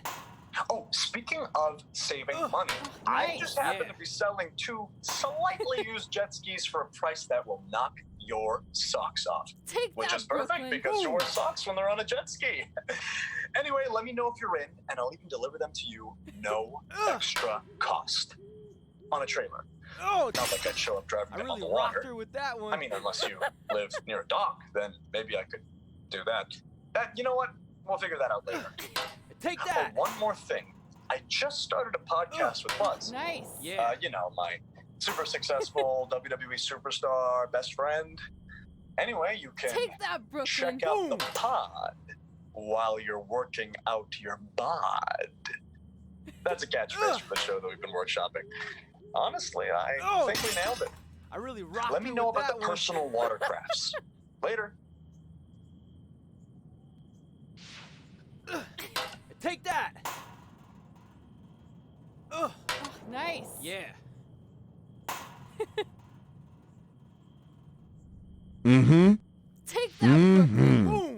[SPEAKER 11] Oh, speaking of saving money,
[SPEAKER 4] nice.
[SPEAKER 11] I just happen to be selling 2 slightly used jet skis for a price that will knock your socks off.
[SPEAKER 4] Take
[SPEAKER 11] Which
[SPEAKER 4] that,
[SPEAKER 11] is perfect
[SPEAKER 4] Brooklyn.
[SPEAKER 11] because
[SPEAKER 4] Boom.
[SPEAKER 11] you wear socks when they're on a jet ski. Anyway, let me know if you're in, and I'll even deliver them to you, no extra cost. On a trailer.
[SPEAKER 5] Oh,
[SPEAKER 11] Not like I'd show up driving
[SPEAKER 5] I
[SPEAKER 11] them
[SPEAKER 5] really
[SPEAKER 11] on the
[SPEAKER 5] rocked
[SPEAKER 11] water.
[SPEAKER 5] her with that one.
[SPEAKER 11] I mean, unless you live near a dock, then maybe I could do that. You know what? We'll figure that out later.
[SPEAKER 5] Take
[SPEAKER 11] Oh,
[SPEAKER 5] that!
[SPEAKER 11] one more thing. I just started a podcast with Buzz.
[SPEAKER 4] Nice!
[SPEAKER 5] Yeah.
[SPEAKER 11] You know, my super successful WWE superstar best friend. Anyway, you can
[SPEAKER 4] Take that, Brooklyn!
[SPEAKER 11] check out the pod while you're working out your bod. That's a catchphrase for the show that we've been workshopping. Honestly, I think we nailed it.
[SPEAKER 5] I really rocked
[SPEAKER 11] Let me
[SPEAKER 5] her
[SPEAKER 11] know
[SPEAKER 5] with
[SPEAKER 11] about
[SPEAKER 5] that
[SPEAKER 11] the
[SPEAKER 5] one.
[SPEAKER 11] personal watercrafts. Later.
[SPEAKER 5] Take that! Ugh.
[SPEAKER 4] Oh, nice!
[SPEAKER 5] Yeah.
[SPEAKER 23] Mm-hmm.
[SPEAKER 4] Take that, Brooklyn!
[SPEAKER 5] Boom!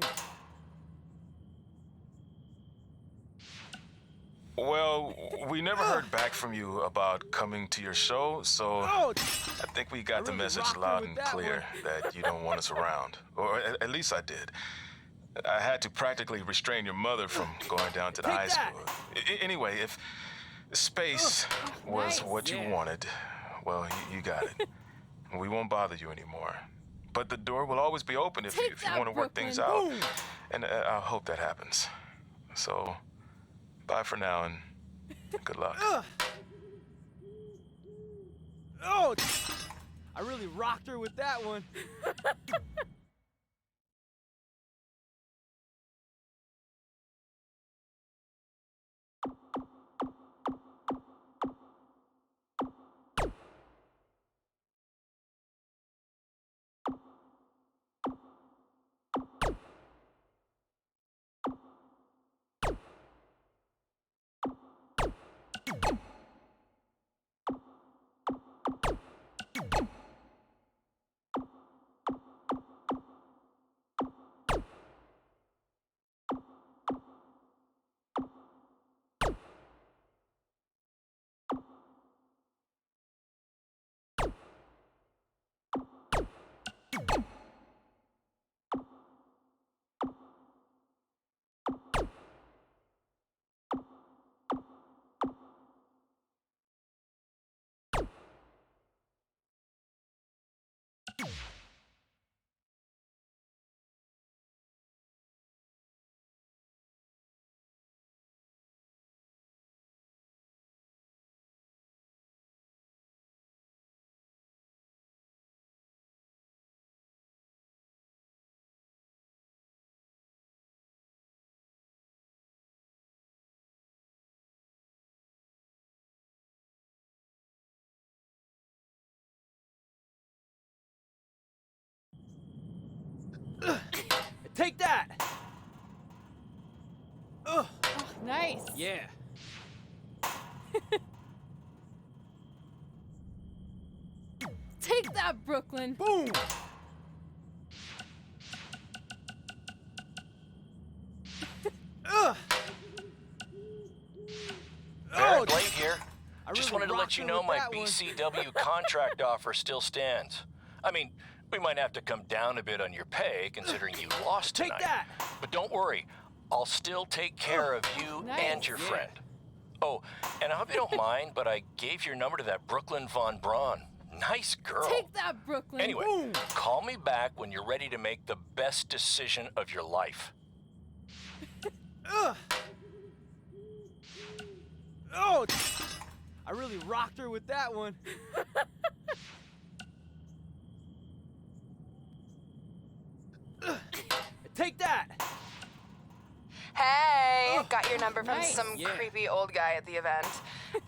[SPEAKER 15] Well, we never heard back from you about coming to your show, so I think we got the
[SPEAKER 5] really
[SPEAKER 15] message
[SPEAKER 5] rocked her
[SPEAKER 15] loud
[SPEAKER 5] with
[SPEAKER 15] and
[SPEAKER 5] that
[SPEAKER 15] clear that you don't want us around. Or at least I did. I had to practically restrain your mother from going down to the
[SPEAKER 5] Take
[SPEAKER 15] high
[SPEAKER 5] that.
[SPEAKER 15] school. Anyway, if space was
[SPEAKER 4] nice.
[SPEAKER 15] what you wanted, well, you got it. We won't bother you anymore. But the door will always be open if you
[SPEAKER 4] Take that,
[SPEAKER 15] want to work things
[SPEAKER 4] Brooklyn.
[SPEAKER 15] out.
[SPEAKER 5] Boom!
[SPEAKER 15] And I hope that happens. So, bye for now and good luck.
[SPEAKER 5] Ugh. Oh! I really rocked her with that one. Take that!
[SPEAKER 4] Oh, nice.
[SPEAKER 5] Yeah.
[SPEAKER 4] Take that, Brooklyn.
[SPEAKER 5] Boom!
[SPEAKER 21] Barrett Blade here.
[SPEAKER 5] I
[SPEAKER 21] Just
[SPEAKER 5] really
[SPEAKER 21] wanted to let
[SPEAKER 5] rocked
[SPEAKER 21] you
[SPEAKER 5] her
[SPEAKER 21] know
[SPEAKER 5] with
[SPEAKER 21] my
[SPEAKER 5] that one.
[SPEAKER 21] BCW contract offer still stands. I mean, we might have to come down a bit on your pay considering you lost
[SPEAKER 5] Take
[SPEAKER 21] tonight.
[SPEAKER 5] that!
[SPEAKER 21] But don't worry, I'll still take care of you
[SPEAKER 4] Nice.
[SPEAKER 21] and your
[SPEAKER 5] Yeah.
[SPEAKER 21] friend. Oh, and I hope you don't mind, but I gave your number to that Brooklyn Von Braun. Nice girl.
[SPEAKER 4] Take that, Brooklyn.
[SPEAKER 21] Anyway,
[SPEAKER 5] Boom.
[SPEAKER 21] call me back when you're ready to make the best decision of your life.
[SPEAKER 5] Ugh. Oh! I really rocked her with that one. Take that!
[SPEAKER 2] Hey,
[SPEAKER 5] Oh,
[SPEAKER 2] got your number from
[SPEAKER 4] nice.
[SPEAKER 2] some
[SPEAKER 5] Yeah.
[SPEAKER 2] creepy old guy at the event.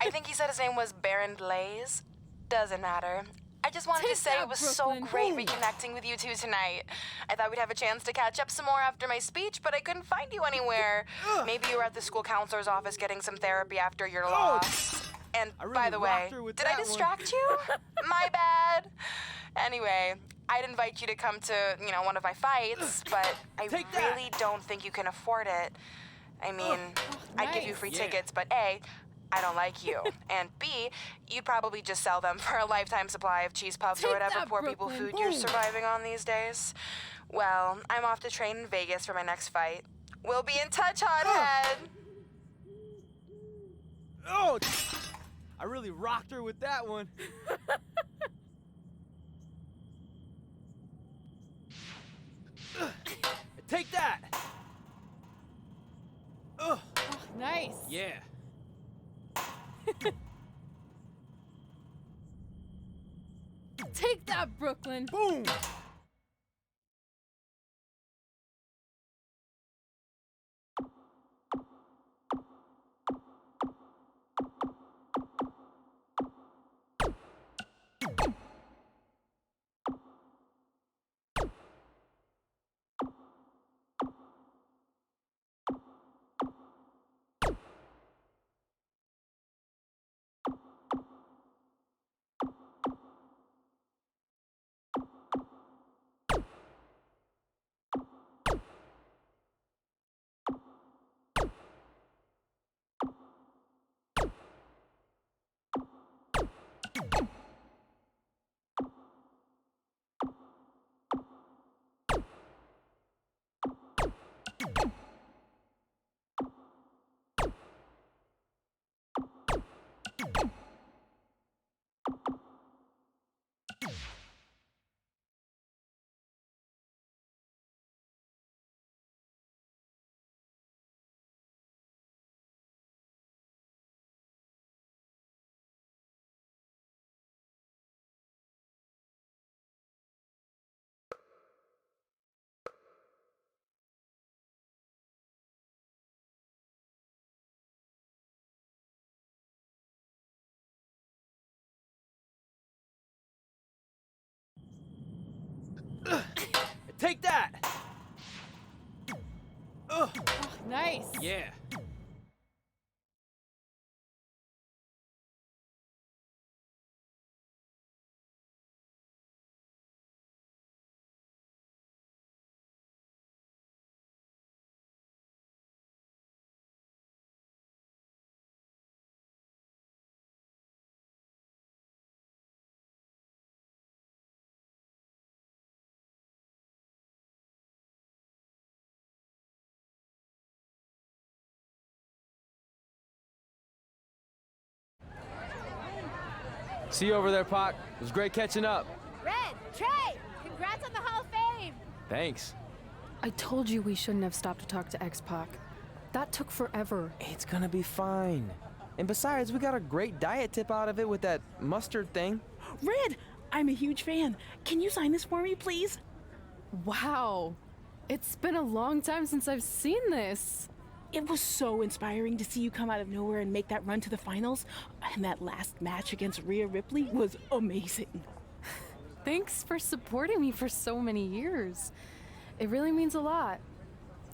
[SPEAKER 2] I think he said his name was Baron Blaze. Doesn't matter. I just wanted
[SPEAKER 4] Take
[SPEAKER 2] to say
[SPEAKER 4] that,
[SPEAKER 2] it was
[SPEAKER 4] Brooklyn.
[SPEAKER 2] so great
[SPEAKER 4] Boom.
[SPEAKER 2] reconnecting with you two tonight. I thought we'd have a chance to catch up some more after my speech, but I couldn't find you anywhere. Maybe you were at the school counselor's office getting some therapy after your loss. And
[SPEAKER 5] I really
[SPEAKER 2] by the way,
[SPEAKER 5] rocked her with
[SPEAKER 2] did I
[SPEAKER 5] that one.
[SPEAKER 2] distract you? My bad. Anyway, I'd invite you to come to, one of my fights, but I
[SPEAKER 5] Take that.
[SPEAKER 2] really don't think you can afford it. I mean, I'd give you
[SPEAKER 4] nice.
[SPEAKER 2] free
[SPEAKER 5] Yeah.
[SPEAKER 2] tickets, but A, I don't like you. And B, you'd probably just sell them for a lifetime supply of cheese puffs or
[SPEAKER 4] Take
[SPEAKER 2] whatever
[SPEAKER 4] that,
[SPEAKER 2] poor people
[SPEAKER 4] Brooklyn.
[SPEAKER 2] food you're
[SPEAKER 4] Boom.
[SPEAKER 2] surviving on these days. Well, I'm off to train in Vegas for my next fight. We'll be in touch, hothead.
[SPEAKER 5] Oh! I really rocked her with that one. Take that! Ugh.
[SPEAKER 4] Oh, nice.
[SPEAKER 5] Yeah.
[SPEAKER 4] Take that, Brooklyn.
[SPEAKER 5] Boom! Take that! Ugh.
[SPEAKER 4] Oh, nice.
[SPEAKER 5] Yeah. See you over there, Pac. It was great catching up.
[SPEAKER 9] Red, Trey, congrats on the Hall of Fame.
[SPEAKER 5] Thanks.
[SPEAKER 12] I told you we shouldn't have stopped to talk to X-Pac. That took forever.
[SPEAKER 5] It's gonna be fine. And besides, we got a great diet tip out of it with that mustard thing.
[SPEAKER 13] Red, I'm a huge fan. Can you sign this for me, please?
[SPEAKER 4] Wow. It's been a long time since I've seen this.
[SPEAKER 13] It was so inspiring to see you come out of nowhere and make that run to the finals. And that last match against Rhea Ripley was amazing.
[SPEAKER 4] Thanks for supporting me for so many years. It really means a lot.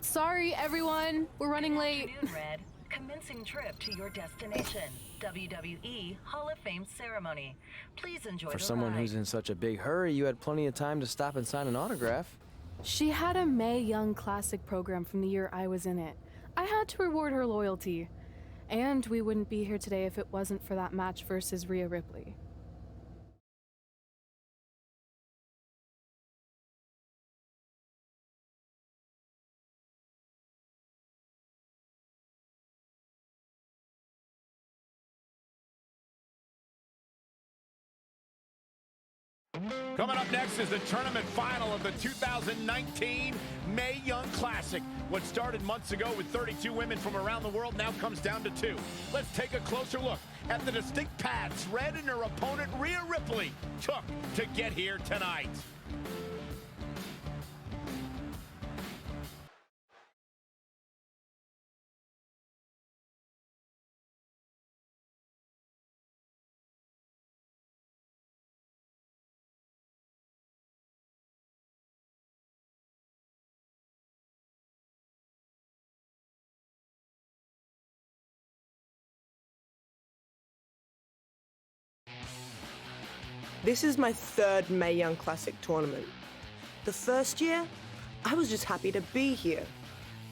[SPEAKER 4] Sorry, everyone. We're running late.
[SPEAKER 6] Good afternoon, Red. Commencing trip to your destination. WWE Hall of Fame ceremony. Please enjoy
[SPEAKER 5] For
[SPEAKER 6] the
[SPEAKER 5] someone
[SPEAKER 6] ride.
[SPEAKER 5] who's in such a big hurry, you had plenty of time to stop and sign an autograph.
[SPEAKER 4] She had a Mae Young Classic program from the year I was in it. I had to reward her loyalty. And we wouldn't be here today if it wasn't for that match versus Rhea Ripley.
[SPEAKER 8] Coming up next is the tournament final of the 2019 Mae Young Classic. What started months ago with 32 women from around the world now comes down to 2. Let's take a closer look at the distinct paths Red and her opponent Rhea Ripley took to get here tonight.
[SPEAKER 17] This is my 3rd Mae Young Classic tournament. The first year, I was just happy to be here.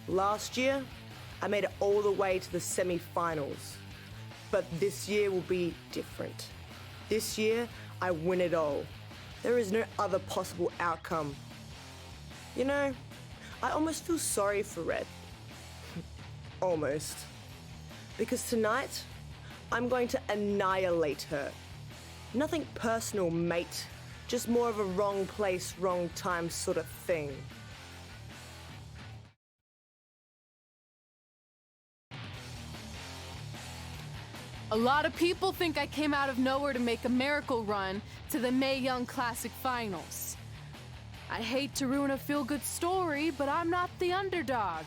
[SPEAKER 17] Last year, I made it all the way to the semi-finals. But this year will be different. This year, I win it all. There is no other possible outcome. You know, I almost feel sorry for Red. Almost. Because tonight, I'm going to annihilate her. Nothing personal, mate. Just more of a wrong place, wrong time sort of thing.
[SPEAKER 4] A lot of people think I came out of nowhere to make a miracle run to the Mae Young Classic Finals. I hate to ruin a feel-good story, but I'm not the underdog.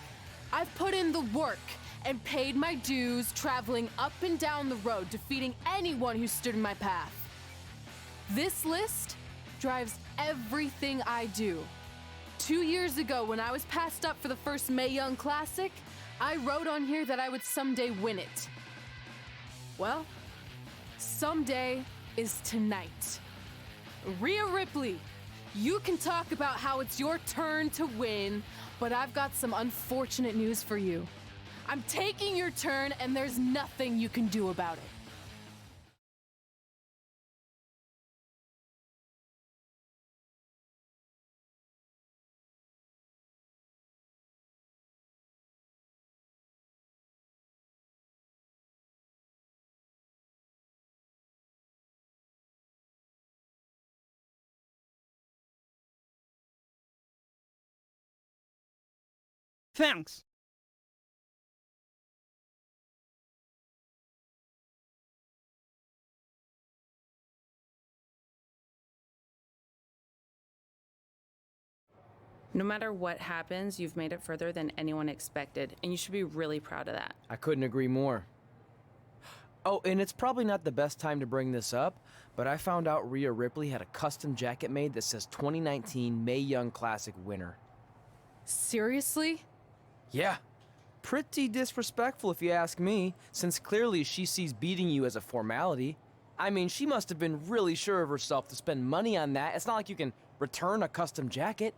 [SPEAKER 4] I've put in the work and paid my dues traveling up and down the road, defeating anyone who stood in my path. This list drives everything I do. 2 years ago, when I was passed up for the first Mae Young Classic, I wrote on here that I would someday win it. Well, someday is tonight. Rhea Ripley, you can talk about how it's your turn to win, but I've got some unfortunate news for you. I'm taking your turn, and there's nothing you can do about it.
[SPEAKER 24] Thanks.
[SPEAKER 10] No matter what happens, you've made it further than anyone expected, and you should be really proud of that.
[SPEAKER 5] I couldn't agree more. Oh, and it's probably not the best time to bring this up, but I found out Rhea Ripley had a custom jacket made that says 2019 Mae Young Classic winner.
[SPEAKER 4] Seriously?
[SPEAKER 5] Yeah. Pretty disrespectful if you ask me, since clearly she sees beating you as a formality. I mean, she must have been really sure of herself to spend money on that. It's not like you can return a custom jacket.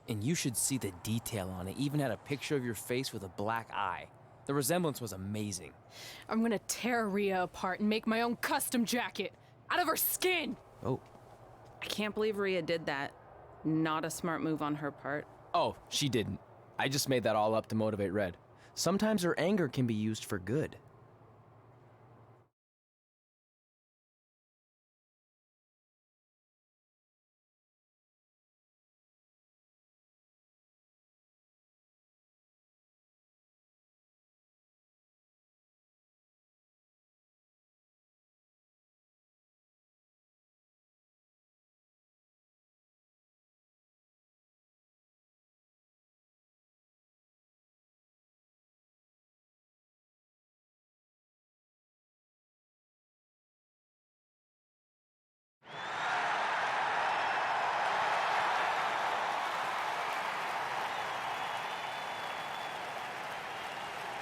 [SPEAKER 5] And you should see the detail on it. Even had a picture of your face with a black eye. The resemblance was amazing.
[SPEAKER 4] I'm gonna tear Rhea apart and make my own custom jacket out of her skin.
[SPEAKER 5] Oh.
[SPEAKER 10] I can't believe Rhea did that. Not a smart move on her part.
[SPEAKER 5] Oh, she didn't. I just made that all up to motivate Red. Sometimes her anger can be used for good.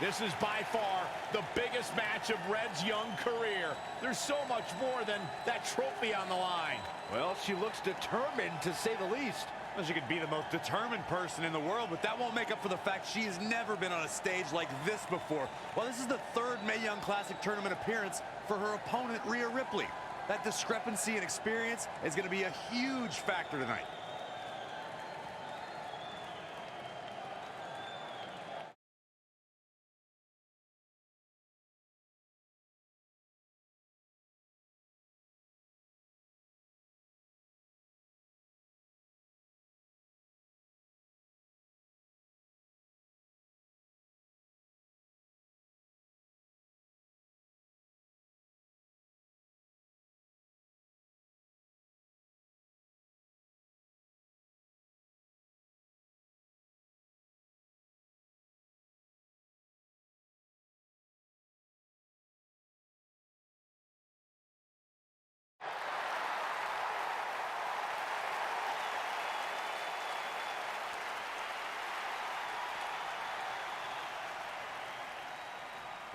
[SPEAKER 8] This is by far the biggest match of Red's young career. There's so much more than that trophy on the line.
[SPEAKER 16] Well, she looks determined, to say the least.
[SPEAKER 18] Well, she could be the most determined person in the world, but that won't make up for the fact she has never been on a stage like this before. Well, this is the third Mae Young Classic tournament appearance for her opponent, Rhea Ripley. That discrepancy in experience is going to be a huge factor tonight.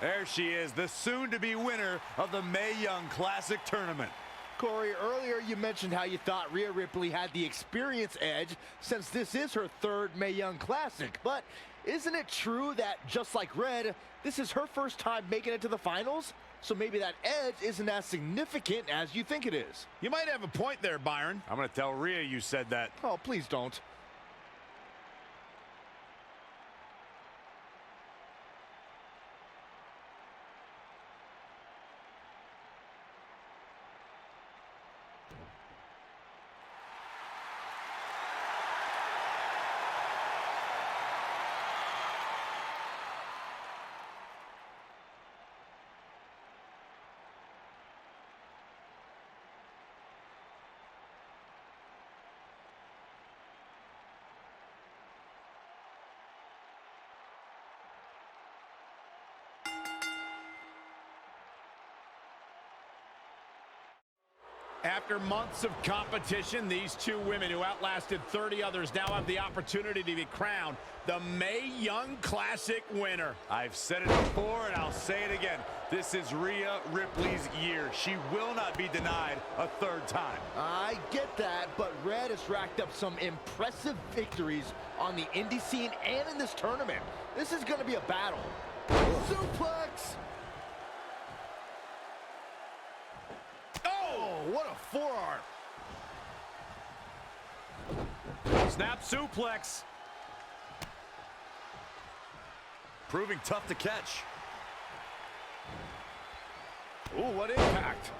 [SPEAKER 18] There she is, the soon-to-be winner of the Mae Young Classic tournament.
[SPEAKER 16] Corey, earlier you mentioned how you thought Rhea Ripley had the experience edge since this is her third Mae Young Classic. But isn't it true that, just like Red, this is her first time making it to the finals? So maybe that edge isn't as significant as you think it is.
[SPEAKER 8] You might have a point there, Byron.
[SPEAKER 18] I'm going to tell Rhea you said that.
[SPEAKER 16] Oh, please don't.
[SPEAKER 8] After months of competition, these two women who outlasted 30 others now have the opportunity to be crowned the Mae Young Classic winner.
[SPEAKER 18] I've said it before and I'll say it again. This is Rhea Ripley's year. She will not be denied a third time.
[SPEAKER 16] I get that, but Red has racked up some impressive victories on the indie scene and in this tournament. This is going to be a battle. Suplex!
[SPEAKER 8] What a forearm.
[SPEAKER 18] Snap suplex. Proving tough to catch.
[SPEAKER 8] Ooh, what impact.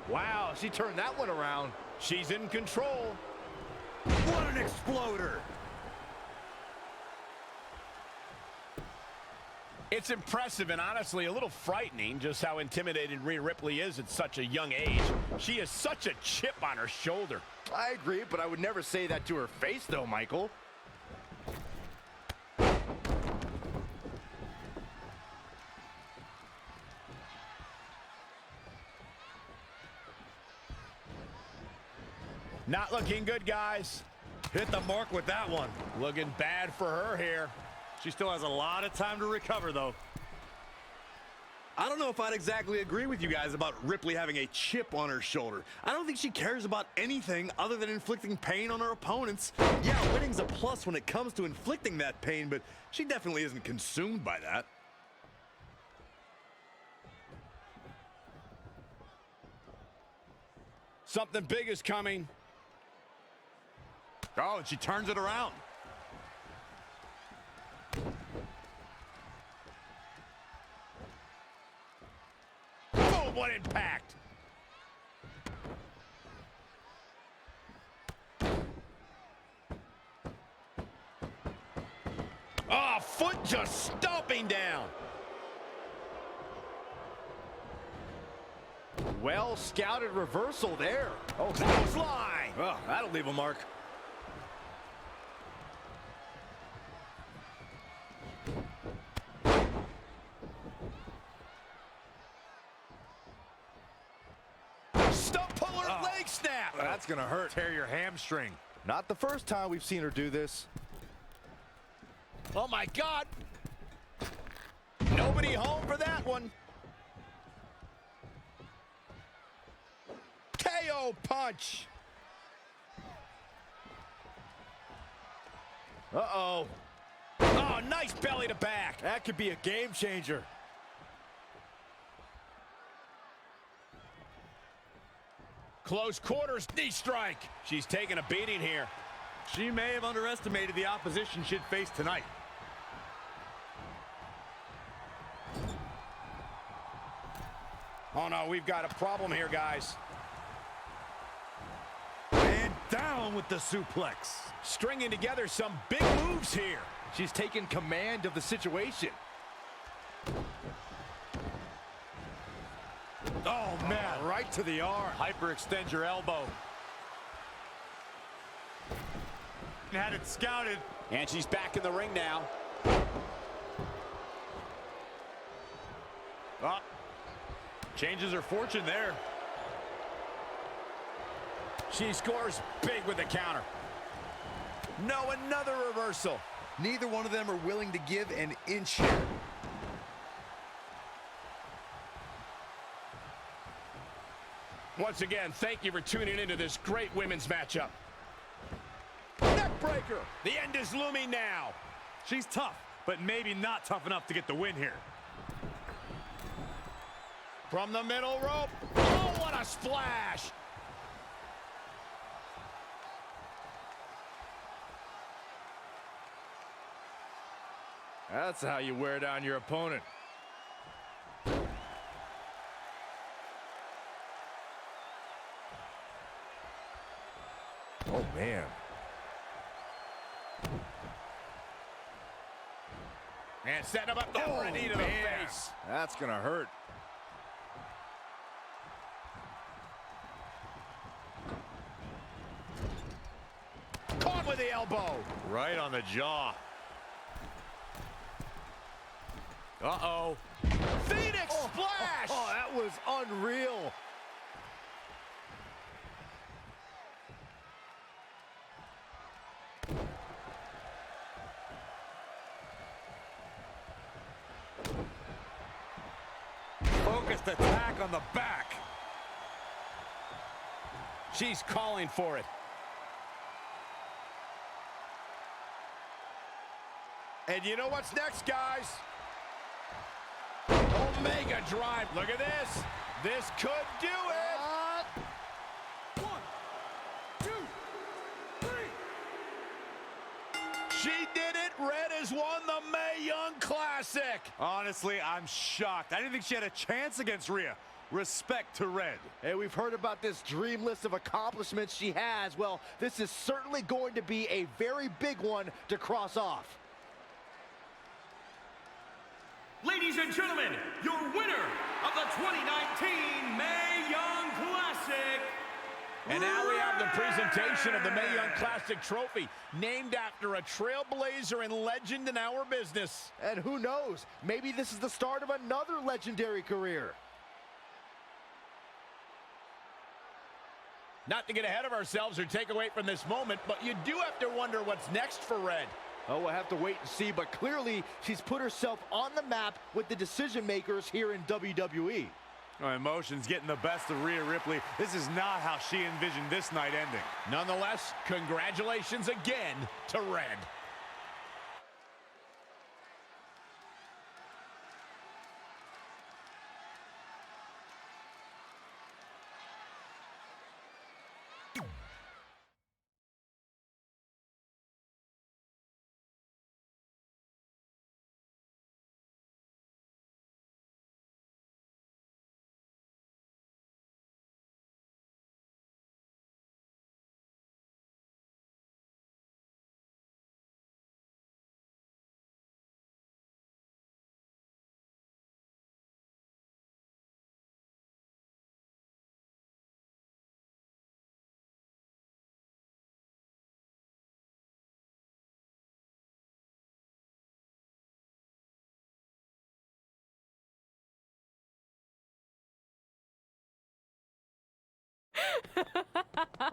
[SPEAKER 16] Wow, she turned that one around.
[SPEAKER 8] She's in control.
[SPEAKER 18] What an exploder.
[SPEAKER 8] It's impressive and honestly a little frightening just how intimidated Rhea Ripley is at such a young age. She has such a chip on her shoulder.
[SPEAKER 16] I agree, but I would never say that to her face, though, Michael.
[SPEAKER 8] Not looking good, guys.
[SPEAKER 18] Hit the mark with that one.
[SPEAKER 8] Looking bad for her here.
[SPEAKER 18] She still has a lot of time to recover, though. I don't know if I'd exactly agree with you guys about Ripley having a chip on her shoulder. I don't think she cares about anything other than inflicting pain on her opponents. Yeah, winning's a plus when it comes to inflicting that pain, but she definitely isn't consumed by that.
[SPEAKER 8] Something big is coming.
[SPEAKER 18] Oh, and she turns it around.
[SPEAKER 8] Oh, what impact! Oh, foot just stomping down.
[SPEAKER 16] Well scouted reversal there.
[SPEAKER 8] Oh, clothesline!
[SPEAKER 18] Oh, that'll leave a mark.
[SPEAKER 8] Stump puller leg snap.
[SPEAKER 18] That's gonna hurt. Tear your hamstring.
[SPEAKER 16] Not the first time we've seen her do this.
[SPEAKER 8] Oh my God! Nobody home for that one. KO punch.
[SPEAKER 16] Uh-oh.
[SPEAKER 8] Oh, nice belly to back.
[SPEAKER 16] That could be a game changer.
[SPEAKER 8] Close quarters, knee strike. She's taking a beating here.
[SPEAKER 18] She may have underestimated the opposition she'd face tonight.
[SPEAKER 8] Oh no, we've got a problem here, guys.
[SPEAKER 18] And down with the suplex.
[SPEAKER 8] Stringing together some big moves here.
[SPEAKER 16] She's taken command of the situation.
[SPEAKER 18] Oh, man, right to the arm. Hyperextend your elbow. Had it scouted.
[SPEAKER 8] And she's back in the ring now.
[SPEAKER 18] Oh, changes her fortune there.
[SPEAKER 8] She scores big with the counter. No, another reversal.
[SPEAKER 16] Neither one of them are willing to give an inch here.
[SPEAKER 8] Once again, thank you for tuning into this great women's matchup. Neckbreaker. The end is looming now.
[SPEAKER 18] She's tough, but maybe not tough enough to get the win here.
[SPEAKER 8] From the middle rope. Oh, what a splash.
[SPEAKER 18] That's how you wear down your opponent. Oh, man.
[SPEAKER 8] And setting him up there for a knee to the face.
[SPEAKER 18] That's going to hurt.
[SPEAKER 8] Caught with the elbow.
[SPEAKER 18] Right on the jaw. Uh-oh.
[SPEAKER 8] Phoenix splash.
[SPEAKER 16] Oh, that was unreal.
[SPEAKER 18] Focused attack on the back.
[SPEAKER 8] She's calling for it. And you know what's next, guys? Omega drive. Look at this. This could do it.
[SPEAKER 15] 1, 2, 3.
[SPEAKER 8] She did it. Red has won the Mae Young Classic.
[SPEAKER 18] Honestly, I'm shocked. I didn't think she had a chance against Rhea. Respect to Red.
[SPEAKER 16] Hey, we've heard about this dream list of accomplishments she has. Well, this is certainly going to be a very big one to cross off.
[SPEAKER 1] Ladies and gentlemen, your winner of the 2019 Mae Young Classic.
[SPEAKER 8] And now we have the presentation of the Mae Young Classic trophy, named after a trailblazer and legend in our business.
[SPEAKER 16] And who knows, maybe this is the start of another legendary career.
[SPEAKER 8] Not to get ahead of ourselves or take away from this moment, but you do have to wonder what's next for Red.
[SPEAKER 16] Oh, we'll have to wait and see, but clearly she's put herself on the map with the decision makers here in WWE.
[SPEAKER 18] Oh, emotions getting the best of Rhea Ripley. This is not how she envisioned this night ending.
[SPEAKER 8] Nonetheless, congratulations again to Red.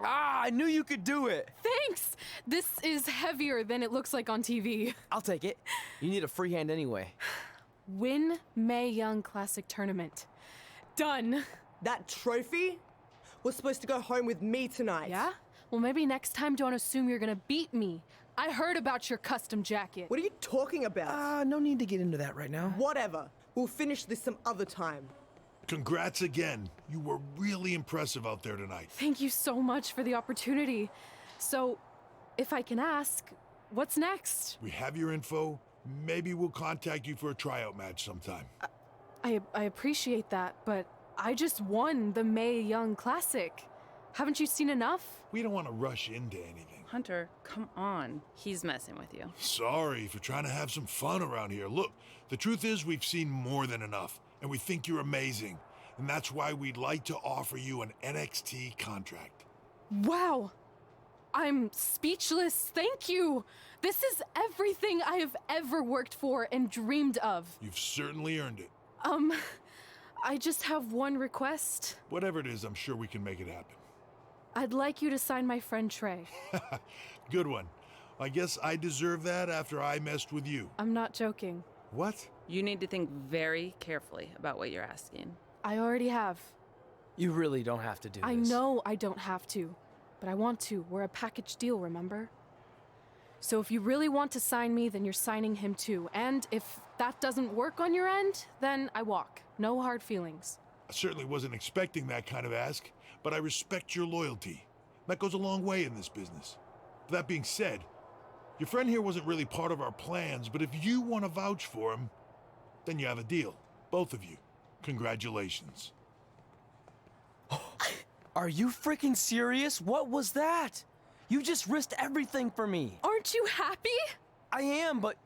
[SPEAKER 5] Ah, I knew you could do it.
[SPEAKER 4] Thanks! This is heavier than it looks like on TV.
[SPEAKER 5] I'll take it. You need a free hand anyway.
[SPEAKER 4] Win Mae Young Classic Tournament. Done.
[SPEAKER 17] That trophy was supposed to go home with me tonight.
[SPEAKER 4] Yeah? Well, maybe next time don't assume you're gonna beat me. I heard about your custom jacket.
[SPEAKER 17] What are you talking about?
[SPEAKER 5] No need to get into that right now.
[SPEAKER 17] Whatever. We'll finish this some other time.
[SPEAKER 7] Congrats again. You were really impressive out there tonight.
[SPEAKER 4] Thank you so much for the opportunity. So, if I can ask, what's next?
[SPEAKER 7] We have your info. Maybe we'll contact you for a tryout match sometime.
[SPEAKER 4] I appreciate that, but I just won the Mae Young Classic. Haven't you seen enough?
[SPEAKER 7] We don't want to rush into anything.
[SPEAKER 10] Hunter, come on. He's messing with you.
[SPEAKER 7] Sorry for trying to have some fun around here. Look, the truth is we've seen more than enough, and we think you're amazing. And that's why we'd like to offer you an NXT contract.
[SPEAKER 4] Wow! I'm speechless. Thank you. This is everything I have ever worked for and dreamed of.
[SPEAKER 7] You've certainly earned it.
[SPEAKER 4] I just have one request.
[SPEAKER 7] Whatever it is, I'm sure we can make it happen.
[SPEAKER 4] I'd like you to sign my friend Trey.
[SPEAKER 7] Good one. I guess I deserve that after I messed with you.
[SPEAKER 4] I'm not joking.
[SPEAKER 7] What?
[SPEAKER 10] You need to think very carefully about what you're asking.
[SPEAKER 4] I already have.
[SPEAKER 5] You really don't have to do this.
[SPEAKER 4] I know I don't have to, but I want to. We're a package deal, remember? So if you really want to sign me, then you're signing him too. And if that doesn't work on your end, then I walk. No hard feelings.
[SPEAKER 7] I certainly wasn't expecting that kind of ask, but I respect your loyalty. That goes a long way in this business. That being said, your friend here wasn't really part of our plans, but if you want to vouch for him, then you have a deal. Both of you. Congratulations.
[SPEAKER 5] Are you freaking serious? What was that? You just risked everything for me.
[SPEAKER 4] Aren't you happy?
[SPEAKER 5] I am, but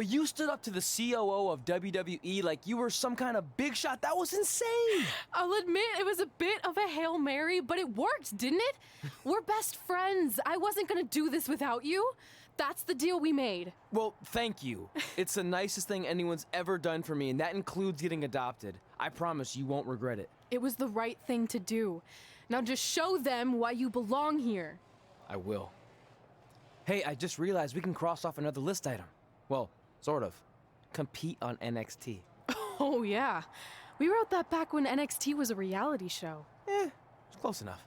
[SPEAKER 5] you stood up to the COO of WWE like you were some kind of big shot. That was insane.
[SPEAKER 4] I'll admit it was a bit of a Hail Mary, but it worked, didn't it? We're best friends. I wasn't gonna do this without you. That's the deal we made.
[SPEAKER 5] Well, thank you. It's the nicest thing anyone's ever done for me, and that includes getting adopted. I promise you won't regret it.
[SPEAKER 4] It was the right thing to do. Now just show them why you belong here.
[SPEAKER 5] I will. Hey, I just realized we can cross off another list item. Well, sort of. Compete on NXT.
[SPEAKER 4] Oh, yeah. We wrote that back when NXT was a reality show.
[SPEAKER 5] It's close enough.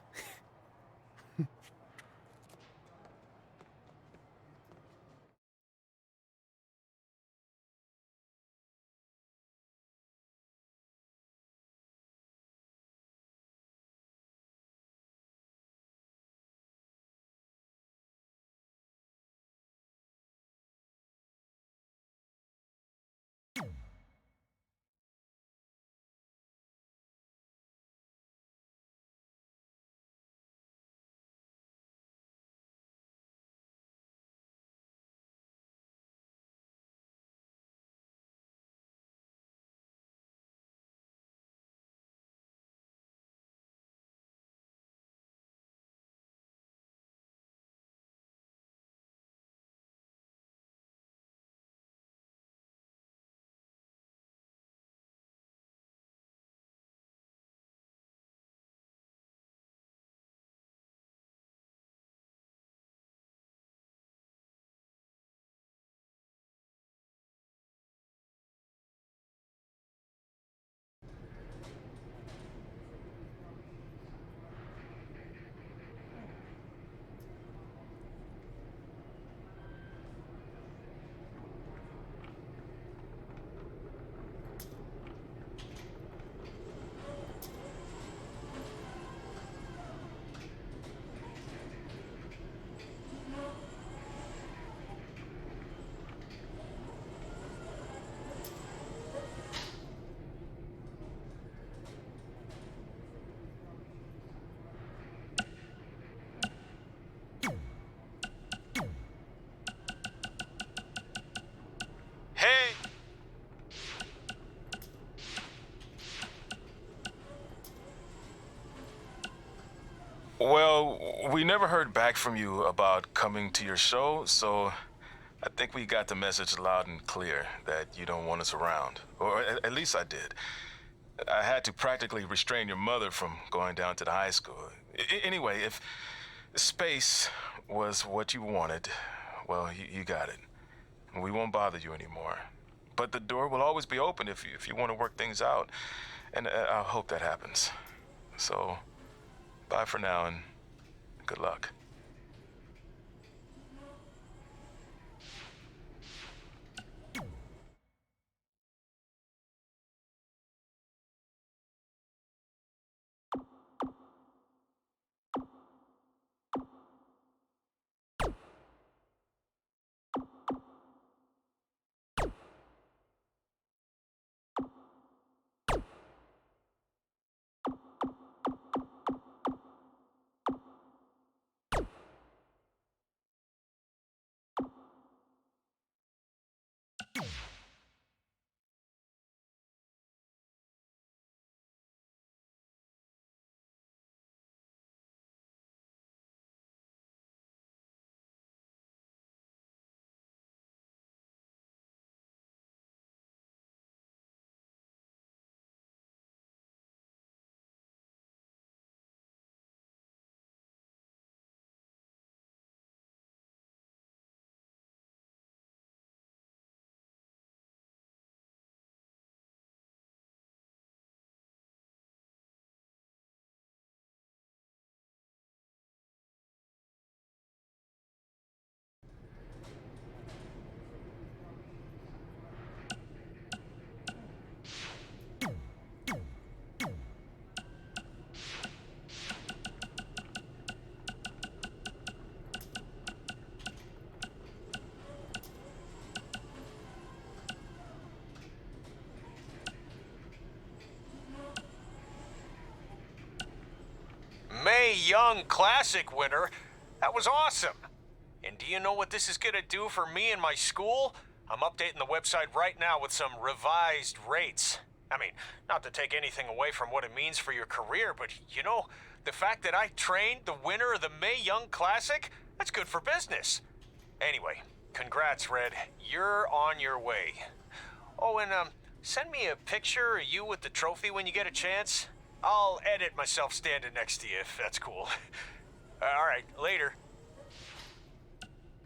[SPEAKER 23] Hey! Well, we never heard back from you about coming to your show, so I think we got the message loud and clear that you don't want us around. Or at least I did. I had to practically restrain your mother from going down to the high school. Anyway, space was what you wanted, well, you got it. We won't bother you anymore. But the door will always be open if you want to work things out. And I hope that happens. So, bye for now and good luck.
[SPEAKER 3] Mae Young Classic winner. That was awesome. And do you know what this is going to do for me and my school? I'm updating the website right now with some revised rates. I mean, not to take anything away from what it means for your career, but you know, the fact that I trained the winner of the Mae Young Classic, that's good for business. Anyway, congrats, Red. You're on your way. Oh, and send me a picture of you with the trophy when you get a chance. I'll edit myself standing next to you if that's cool. All right, later.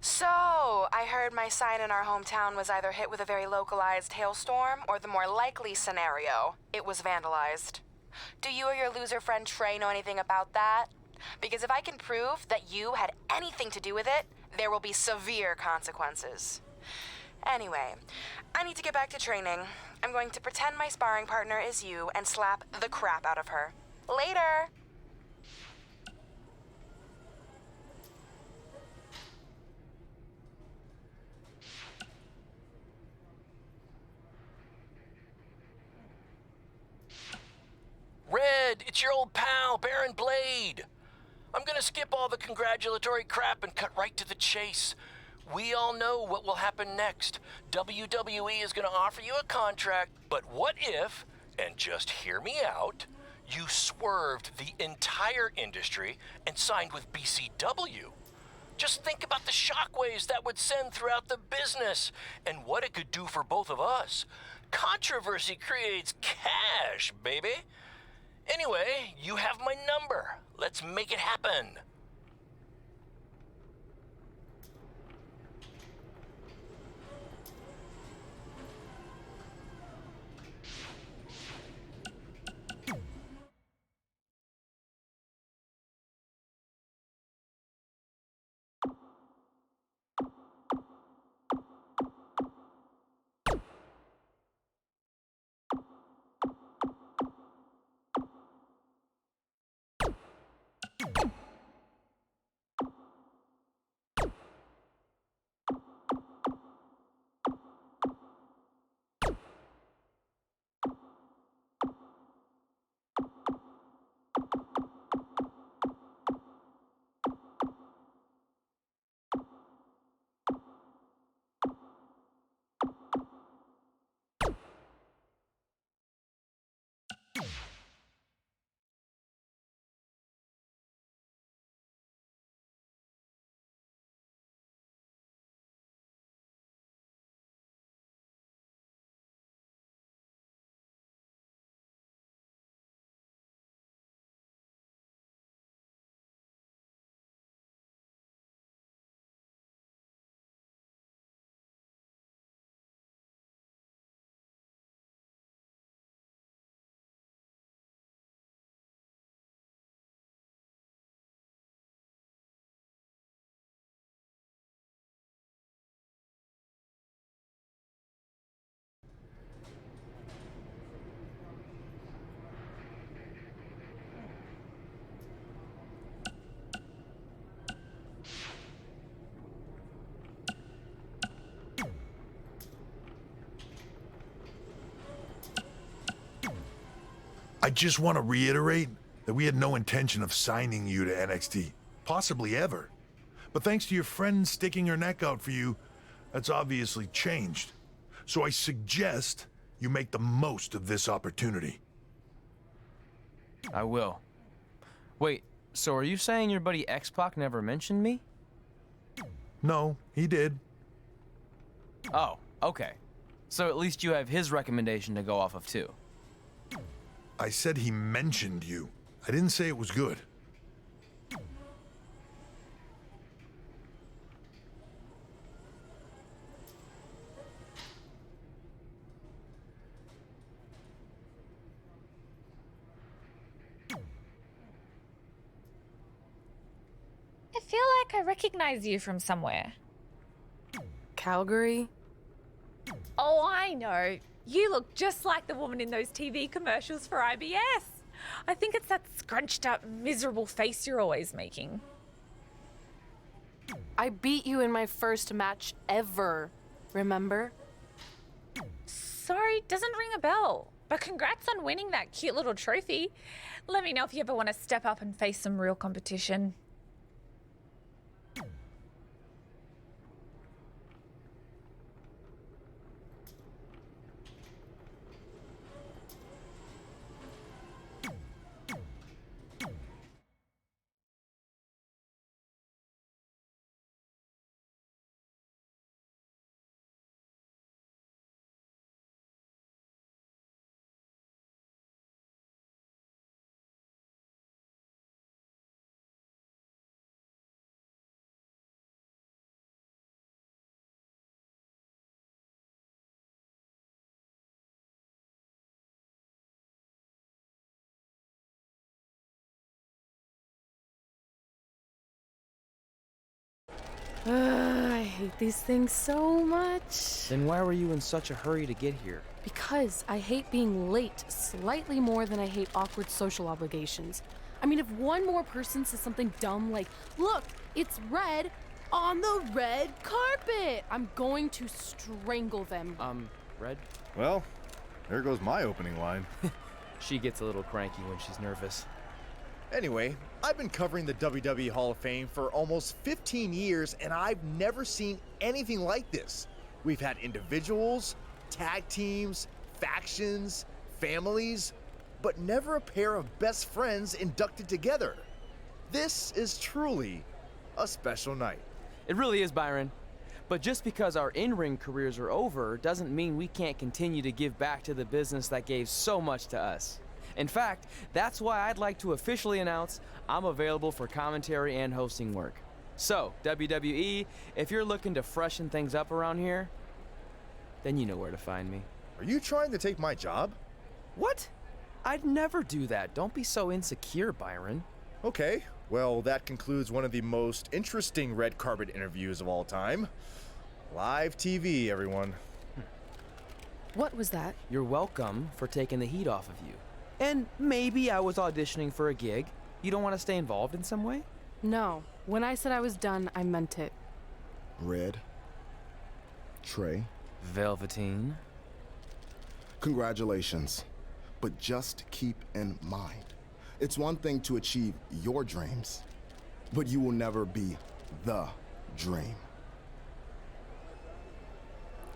[SPEAKER 19] So, I heard my sign in our hometown was either hit with a very localized hailstorm, or the more likely scenario, it was vandalized. Do you or your loser friend Trey know anything about that? Because if I can prove that you had anything to do with it, there will be severe consequences. Anyway, I need to get back to training. I'm going to pretend my sparring partner is you and slap the crap out of her. Later!
[SPEAKER 21] Red, it's your old pal, Baron Blade. I'm gonna skip all the congratulatory crap and cut right to the chase. We all know what will happen next. WWE is gonna offer you a contract, but what if, and just hear me out, you swerved the entire industry and signed with BCW? Just think about the shockwaves that would send throughout the business and what it could do for both of us. Controversy creates cash, baby. Anyway, you have my number. Let's make it happen.
[SPEAKER 7] I just want to reiterate that we had no intention of signing you to NXT, possibly ever. But thanks to your friend sticking her neck out for you, that's obviously changed. So I suggest you make the most of this opportunity.
[SPEAKER 5] I will. Wait, so are you saying your buddy X-Pac never mentioned me?
[SPEAKER 7] No, he did.
[SPEAKER 5] Oh, okay. So at least you have his recommendation to go off of too.
[SPEAKER 7] I said he mentioned you. I didn't say it was good.
[SPEAKER 14] I feel like I recognize you from somewhere.
[SPEAKER 4] Calgary?
[SPEAKER 14] Oh, I know. You look just like the woman in those TV commercials for IBS. I think it's that scrunched up, miserable face you're always making.
[SPEAKER 4] I beat you in my first match ever, remember?
[SPEAKER 14] Sorry, doesn't ring a bell. But congrats on winning that cute little trophy. Let me know if you ever want to step up and face some real competition.
[SPEAKER 4] I hate these things so much.
[SPEAKER 5] Then why were you in such a hurry to get here?
[SPEAKER 4] Because I hate being late slightly more than I hate awkward social obligations. I mean, if one more person says something dumb like, look, it's red on the red carpet, I'm going to strangle them.
[SPEAKER 5] Red?
[SPEAKER 20] Well, there goes my opening line.
[SPEAKER 5] She gets a little cranky when she's nervous.
[SPEAKER 16] Anyway, I've been covering the WWE Hall of Fame for almost 15 years, and I've never seen anything like this. We've had individuals, tag teams, factions, families, but never a pair of best friends inducted together. This is truly a special night.
[SPEAKER 5] It really is, Byron. But just because our in-ring careers are over doesn't mean we can't continue to give back to the business that gave so much to us. In fact, that's why I'd like to officially announce I'm available for commentary and hosting work. So, WWE, if you're looking to freshen things up around here, then you know where to find me.
[SPEAKER 16] Are you trying to take my job?
[SPEAKER 5] What? I'd never do that. Don't be so insecure, Byron.
[SPEAKER 16] Okay, well, that concludes one of the most interesting red carpet interviews of all time. Live TV, everyone.
[SPEAKER 4] What was that?
[SPEAKER 5] You're welcome for taking the heat off of you. And maybe I was auditioning for a gig. You don't want to stay involved in some way?
[SPEAKER 4] No. When I said I was done, I meant it.
[SPEAKER 22] Red. Trey.
[SPEAKER 5] Velveteen.
[SPEAKER 22] Congratulations. But just keep in mind, it's one thing to achieve your dreams, but you will never be the dream.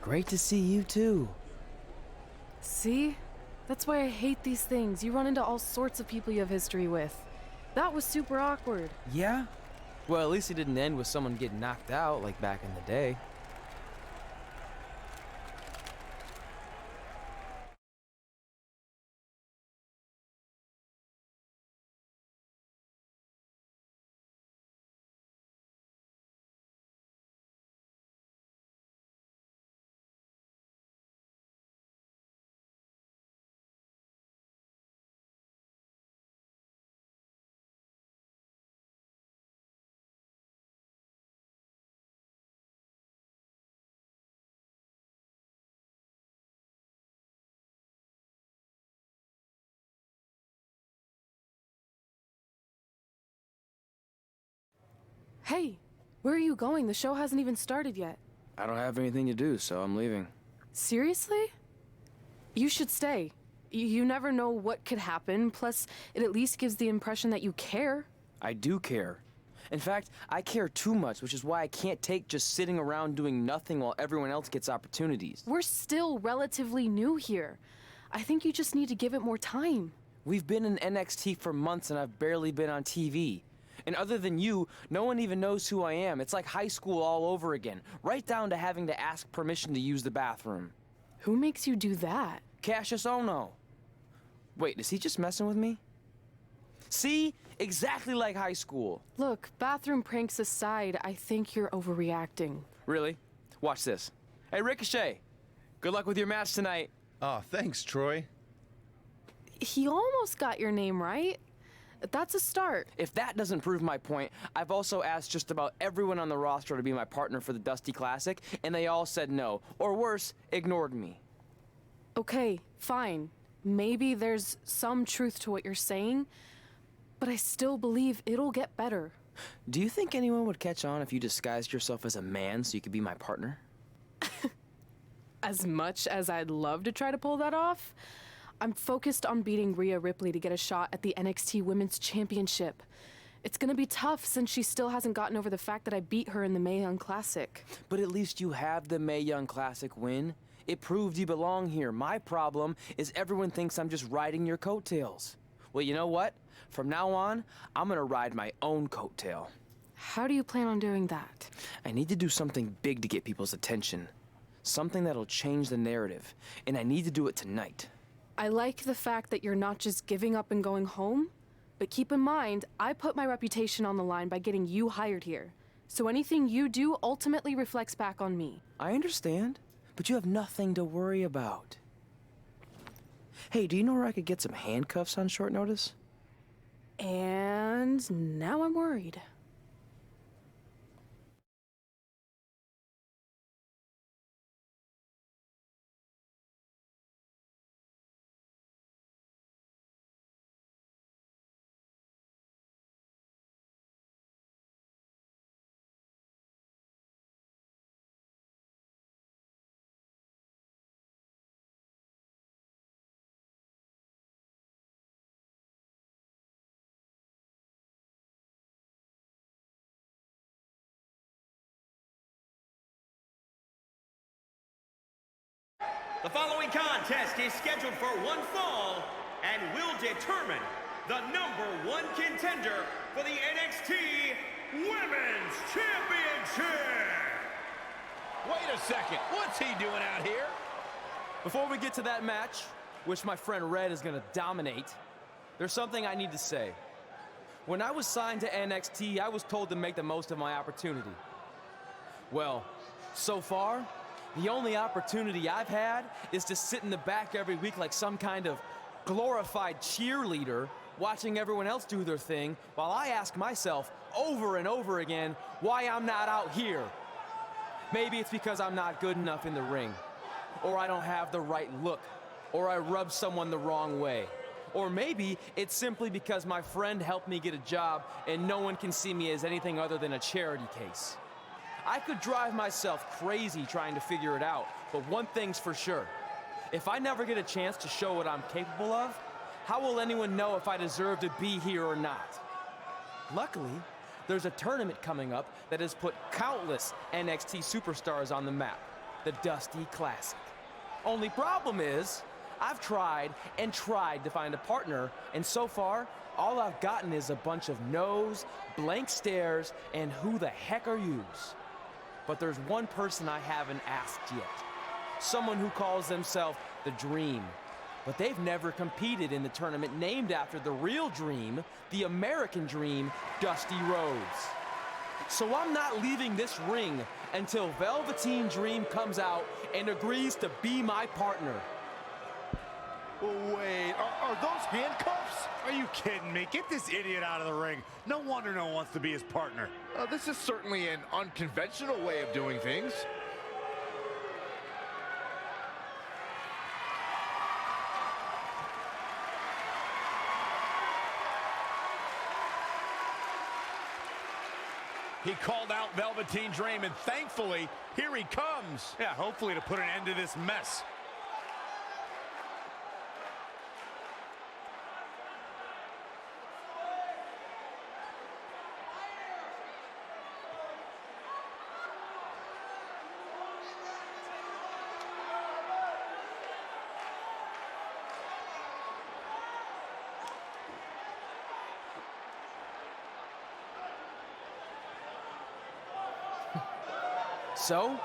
[SPEAKER 5] Great to see you too.
[SPEAKER 4] See? That's why I hate these things. You run into all sorts of people you have history with. That was super awkward.
[SPEAKER 5] Yeah? Well, at least it didn't end with someone getting knocked out like back in the day.
[SPEAKER 4] Hey, where are you going? The show hasn't even started yet.
[SPEAKER 5] I don't have anything to do, so I'm leaving.
[SPEAKER 4] Seriously? You should stay. You never know what could happen, plus it at least gives the impression that you care.
[SPEAKER 5] I do care. In fact, I care too much, which is why I can't take just sitting around doing nothing while everyone else gets opportunities.
[SPEAKER 4] We're still relatively new here. I think you just need to give it more time.
[SPEAKER 5] We've been in NXT for months and I've barely been on TV. And other than you, no one even knows who I am. It's like high school all over again, right down to having to ask permission to use the bathroom.
[SPEAKER 4] Who makes you do that?
[SPEAKER 5] Cassius Ohno. Wait, is he just messing with me? See? Exactly like high school.
[SPEAKER 4] Look, bathroom pranks aside, I think you're overreacting.
[SPEAKER 5] Really? Watch this. Hey, Ricochet. Good luck with your match tonight.
[SPEAKER 2] Oh, thanks, Troy.
[SPEAKER 4] He almost got your name right. That's a start.
[SPEAKER 5] If that doesn't prove my point, I've also asked just about everyone on the roster to be my partner for the Dusty Classic, and they all said no. Or worse, ignored me.
[SPEAKER 4] Okay, fine. Maybe there's some truth to what you're saying, but I still believe it'll get better.
[SPEAKER 5] Do you think anyone would catch on if you disguised yourself as a man so you could be my partner?
[SPEAKER 4] As much as I'd love to try to pull that off, I'm focused on beating Rhea Ripley to get a shot at the NXT Women's Championship. It's gonna be tough since she still hasn't gotten over the fact that I beat her in the Mae Young Classic.
[SPEAKER 5] But at least you have the Mae Young Classic win. It proved you belong here. My problem is everyone thinks I'm just riding your coattails. Well, you know what? From now on, I'm gonna ride my own coattail.
[SPEAKER 4] How do you plan on doing that?
[SPEAKER 5] I need to do something big to get people's attention. Something that'll change the narrative. And I need to do it tonight.
[SPEAKER 4] I like the fact that you're not just giving up and going home, but keep in mind, I put my reputation on the line by getting you hired here. So anything you do ultimately reflects back on me.
[SPEAKER 5] I understand, but you have nothing to worry about. Hey, do you know where I could get some handcuffs on short notice?
[SPEAKER 4] And now I'm worried.
[SPEAKER 9] The following contest is scheduled for one fall and will determine the #1 contender for the NXT Women's Championship.
[SPEAKER 8] Wait a second, what's he doing out here?
[SPEAKER 5] Before we get to that match, which my friend Red is gonna dominate, there's something I need to say. When I was signed to NXT, I was told to make the most of my opportunity. Well, so far, the only opportunity I've had is to sit in the back every week like some kind of glorified cheerleader, watching everyone else do their thing, while I ask myself over and over again why I'm not out here. Maybe it's because I'm not good enough in the ring, or I don't have the right look, or I rub someone the wrong way. Or maybe it's simply because my friend helped me get a job and no one can see me as anything other than a charity case. I could drive myself crazy trying to figure it out, but one thing's for sure. If I never get a chance to show what I'm capable of, how will anyone know if I deserve to be here or not? Luckily, there's a tournament coming up that has put countless NXT superstars on the map, the Dusty Classic. Only problem is, I've tried and tried to find a partner, and so far, all I've gotten is a bunch of no's, blank stares, and who the heck are yous? But there's one person I haven't asked yet. Someone who calls themselves the Dream. But they've never competed in the tournament named after the real Dream, the American Dream, Dusty Rhodes. So I'm not leaving this ring until Velveteen Dream comes out and agrees to be my partner.
[SPEAKER 18] Wait, are those handcuffs? Are you kidding me? Get this idiot out of the ring. No wonder no one wants to be his partner.
[SPEAKER 16] This is certainly an unconventional way of doing things.
[SPEAKER 8] He called out Velveteen Dream, and thankfully, here he comes.
[SPEAKER 18] Yeah, hopefully to put an end to this mess.
[SPEAKER 5] So,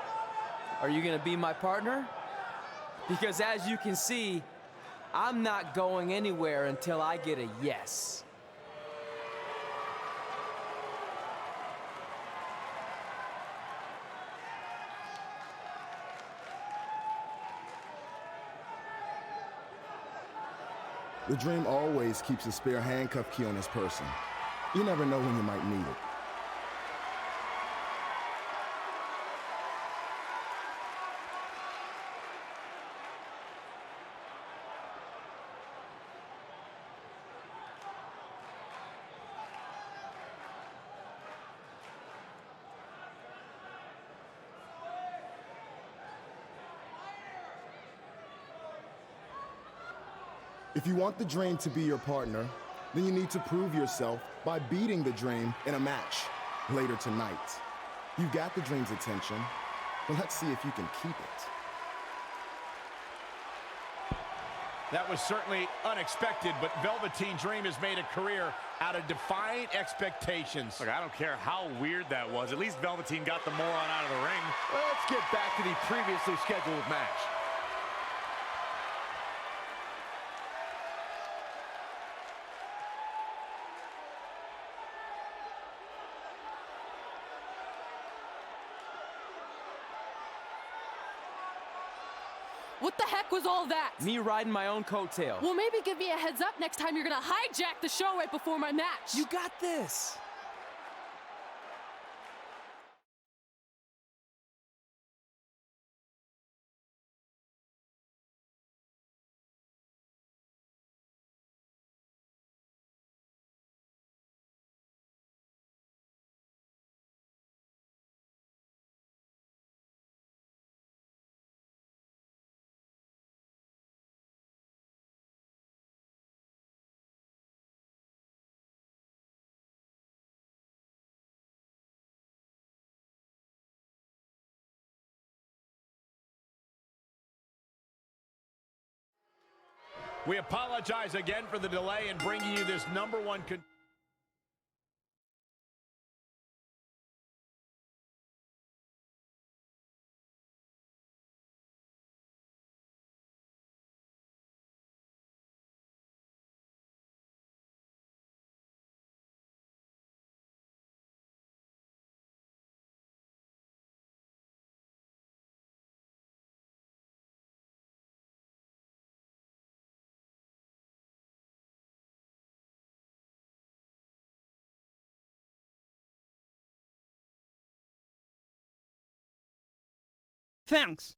[SPEAKER 5] are you gonna be my partner? Because as you can see, I'm not going anywhere until I get a yes.
[SPEAKER 22] The Dream always keeps a spare handcuff key on his person. You never know when you might need it. If you want the Dream to be your partner, then you need to prove yourself by beating the Dream in a match later tonight. You've got the Dream's attention, but let's see if you can keep it.
[SPEAKER 8] That was certainly unexpected, but Velveteen Dream has made a career out of defying expectations.
[SPEAKER 18] Look, I don't care how weird that was. At least Velveteen got the moron out of the ring.
[SPEAKER 16] Let's get back to the previously scheduled match.
[SPEAKER 4] What the heck was all that?
[SPEAKER 5] Me riding my own coattail.
[SPEAKER 4] Well, maybe give me a heads up next time you're gonna hijack the show right before my match.
[SPEAKER 5] You got this.
[SPEAKER 8] We apologize again for the delay in bringing you this #1Thanks.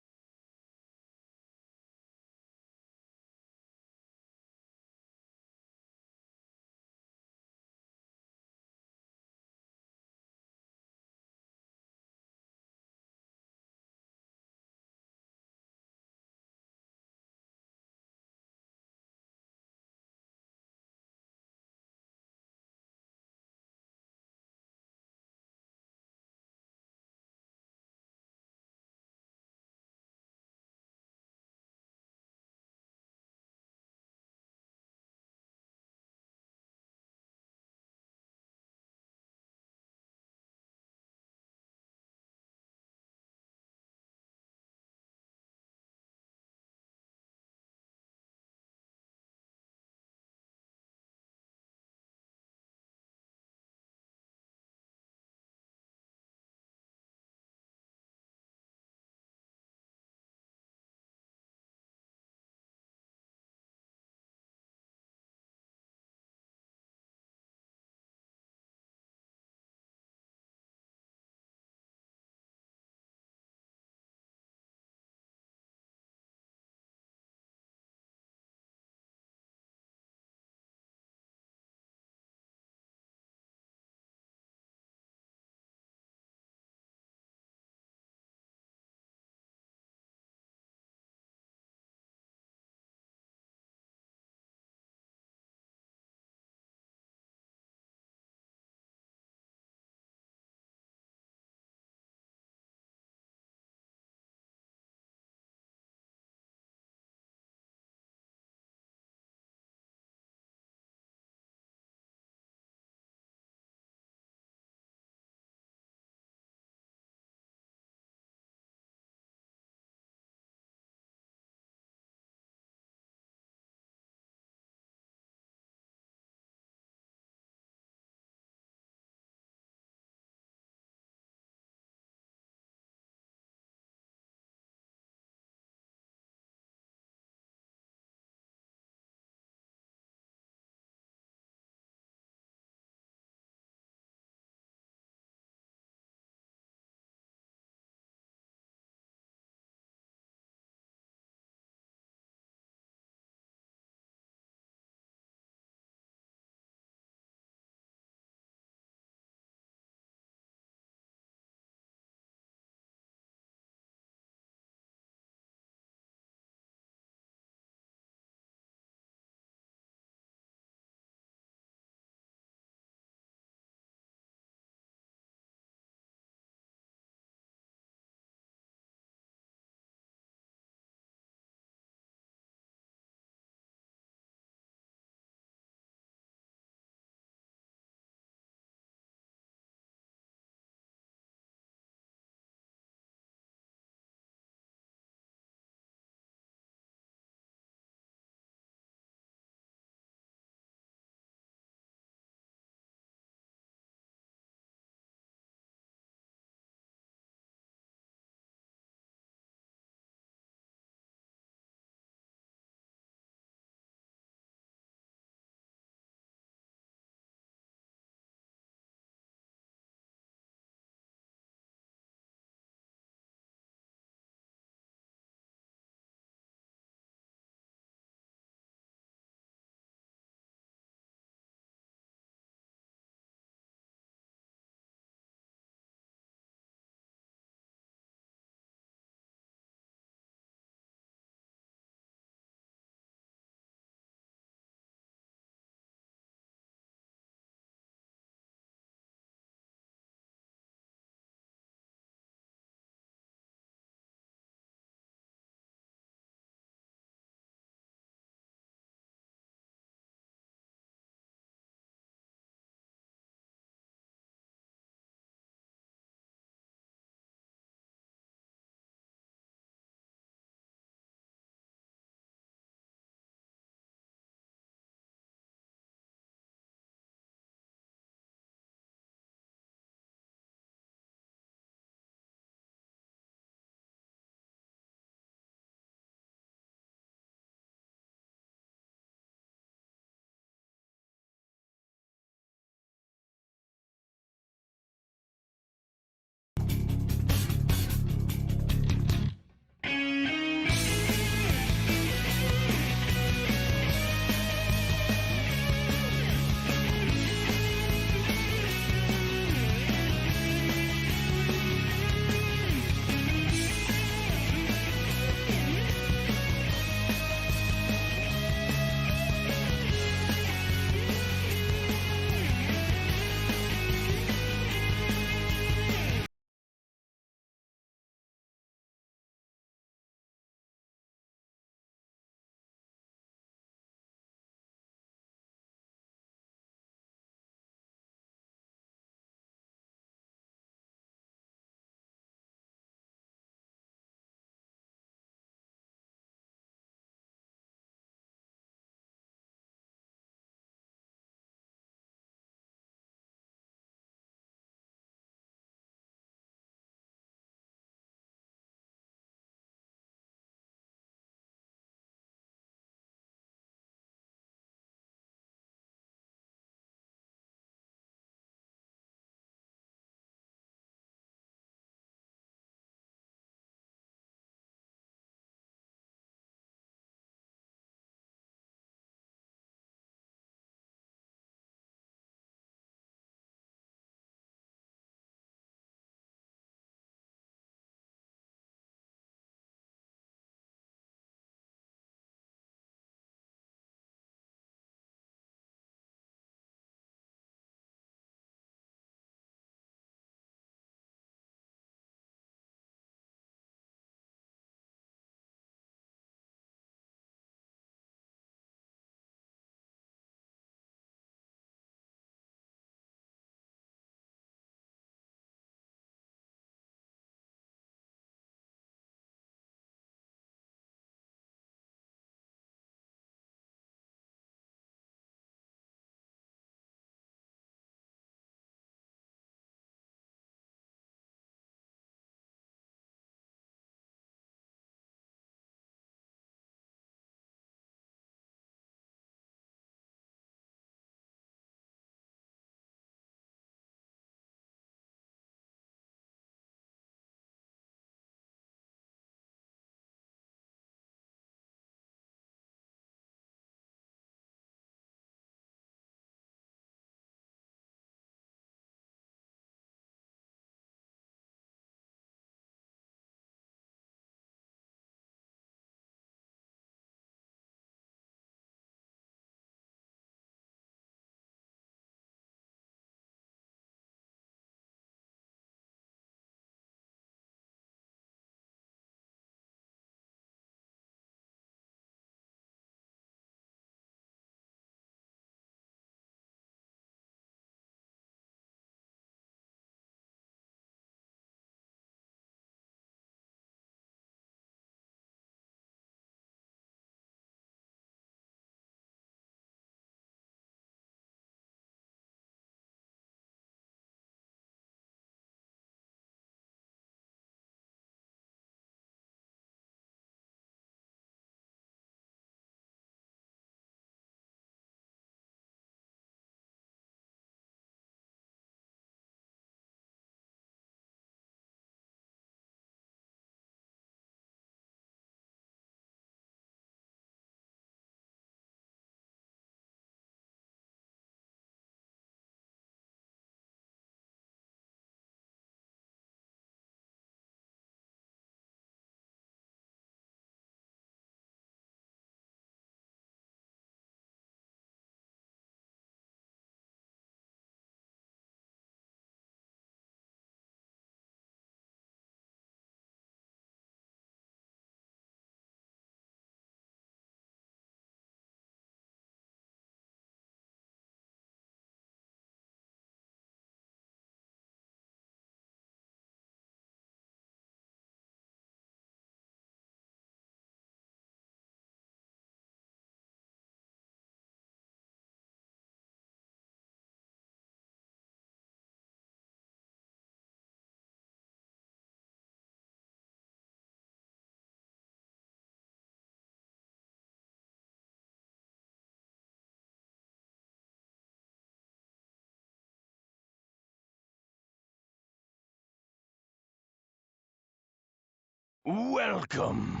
[SPEAKER 21] Welcome.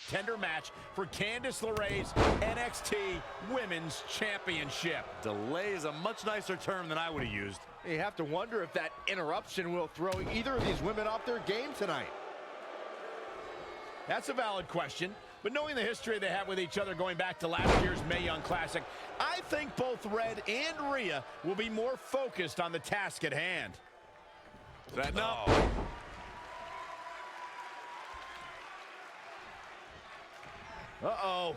[SPEAKER 8] Tender match for Candice LeRae's NXT Women's Championship.
[SPEAKER 18] Delay is a much nicer term than I would have used.
[SPEAKER 16] You have to wonder if that interruption will throw either of these women off their game tonight.
[SPEAKER 8] That's a valid question, but knowing the history they have with each other going back to last year's Mae Young Classic, I think both Red and Rhea will be more focused on the task at hand.
[SPEAKER 18] Setting up.
[SPEAKER 8] Uh-oh.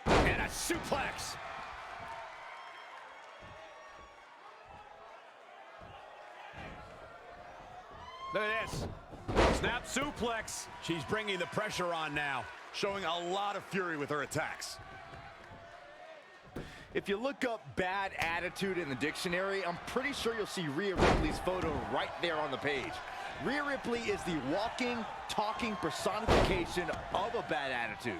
[SPEAKER 8] And a suplex. Look at this.
[SPEAKER 18] Snap suplex.
[SPEAKER 8] She's bringing the pressure on now.
[SPEAKER 18] Showing a lot of fury with her attacks.
[SPEAKER 16] If you look up bad attitude in the dictionary, I'm pretty sure you'll see Rhea Ripley's photo right there on the page. Rhea Ripley is the walking, talking personification of a bad attitude.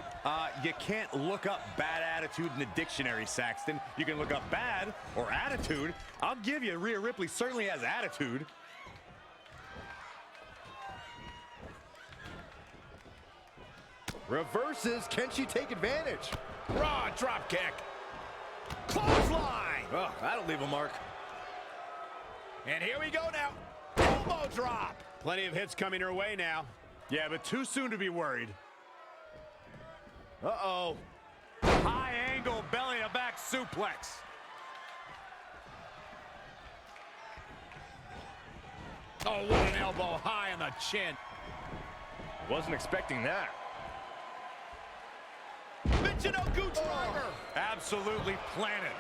[SPEAKER 18] You can't look up bad attitude in the dictionary, Saxton. You can look up bad or attitude. I'll give you, Rhea Ripley certainly has attitude.
[SPEAKER 16] Reverses, can she take advantage?
[SPEAKER 8] Raw drop kick. Clothesline.
[SPEAKER 18] Oh, that'll leave a mark.
[SPEAKER 8] And here we go now. Elbow drop. Plenty of hits coming her way now.
[SPEAKER 18] Yeah, but too soon to be worried.
[SPEAKER 8] Uh-oh.
[SPEAKER 18] High angle belly to back suplex.
[SPEAKER 8] Oh, what an elbow high on the chin.
[SPEAKER 18] Wasn't expecting that.
[SPEAKER 8] Michinoku driver.
[SPEAKER 18] Absolutely planted.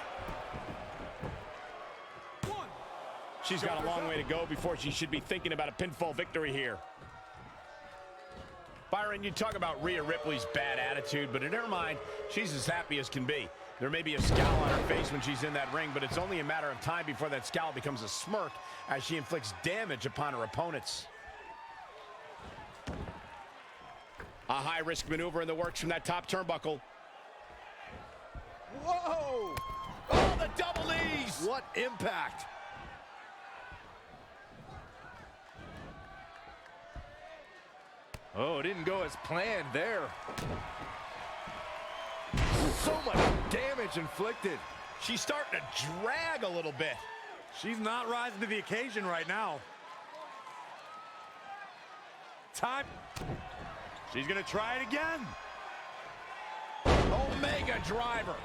[SPEAKER 8] She's got a long way to go before she should be thinking about a pinfall victory here. Byron, you talk about Rhea Ripley's bad attitude, but in her mind, she's as happy as can be. There may be a scowl on her face when she's in that ring, but it's only a matter of time before that scowl becomes a smirk as she inflicts damage upon her opponents. A high-risk maneuver in the works from that top turnbuckle. Whoa! Oh, the double knees!
[SPEAKER 16] What impact! Oh, it didn't go as planned there. So much damage inflicted.
[SPEAKER 8] She's starting to drag a little bit.
[SPEAKER 18] She's not rising to the occasion right now. Time. She's gonna try it again.
[SPEAKER 8] Omega driver.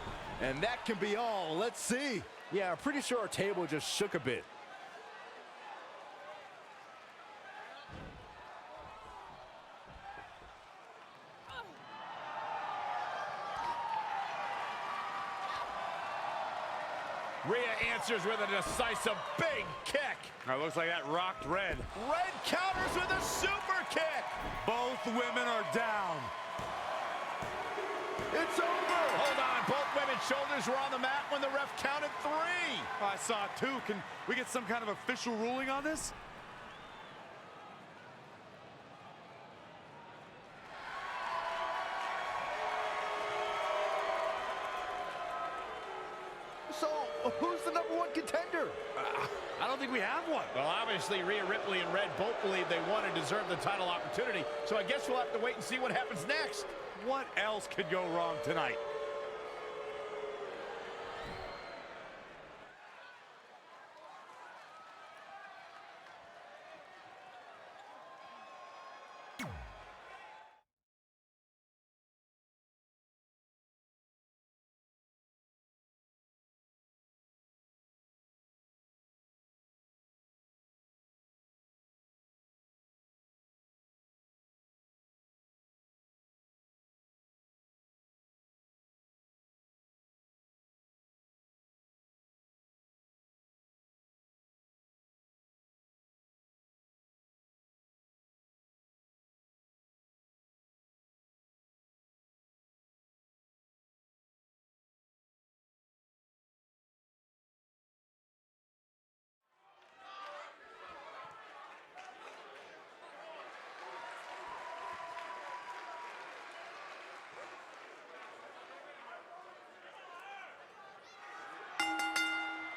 [SPEAKER 16] And that can be all. Let's see. Yeah, I'm pretty sure our table just shook a bit.
[SPEAKER 8] Rhea answers with a decisive big kick.
[SPEAKER 18] That looks like that rocked Red.
[SPEAKER 8] Red counters with a super kick.
[SPEAKER 18] Both women are down.
[SPEAKER 16] It's over.
[SPEAKER 8] Hold on, both women's shoulders were on the mat when the ref counted 3.
[SPEAKER 18] I saw it too. Can we get some kind of official ruling on this?
[SPEAKER 16] So, who's the #1 contender?
[SPEAKER 18] I don't think we have one.
[SPEAKER 8] Well, obviously, Rhea Ripley and Red both believe they want and deserve the title opportunity, so I guess we'll have to wait and see what happens next.
[SPEAKER 18] What else could go wrong tonight?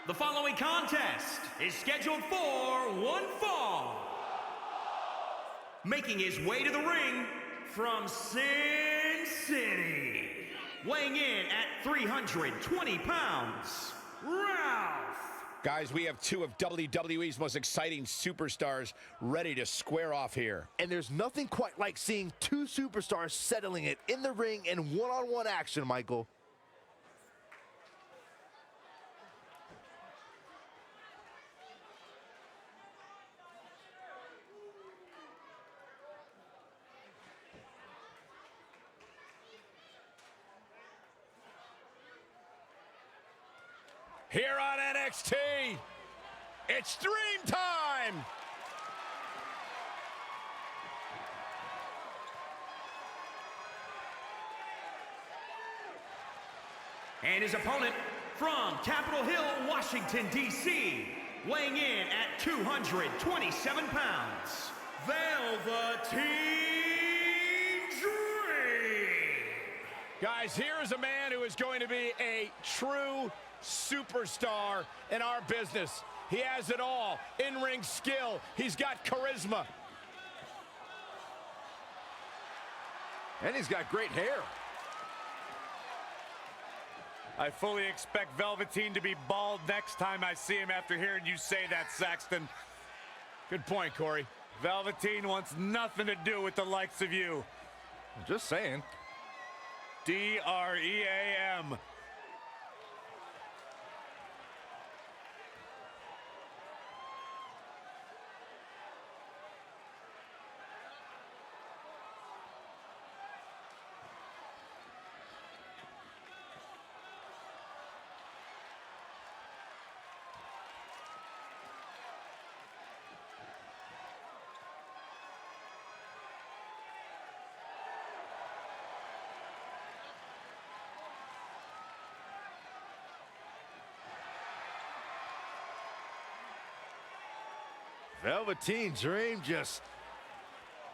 [SPEAKER 9] The following contest is scheduled for one fall. Making his way to the ring from Sin City, weighing in at 320 pounds, Ralph.
[SPEAKER 8] Guys, we have two of WWE's most exciting superstars ready to square off here.
[SPEAKER 16] And there's nothing quite like seeing two superstars settling it in the ring in one-on-one action, Michael.
[SPEAKER 8] Here on NXT, it's Dream Time!
[SPEAKER 9] And his opponent from Capitol Hill, Washington, D.C., weighing in at 227 pounds, Velveteen Dream.
[SPEAKER 8] Guys, here is a man who is going to be a true superstar in our business. He has it all. In-ring skill. He's got charisma.
[SPEAKER 18] And he's got great hair. I fully expect Velveteen to be bald next time I see him after hearing you say that, Saxton.
[SPEAKER 8] Good point, Corey.
[SPEAKER 18] Velveteen wants nothing to do with the likes of you.
[SPEAKER 20] Just saying.
[SPEAKER 18] D-R-E-A-M.
[SPEAKER 16] Velveteen Dream just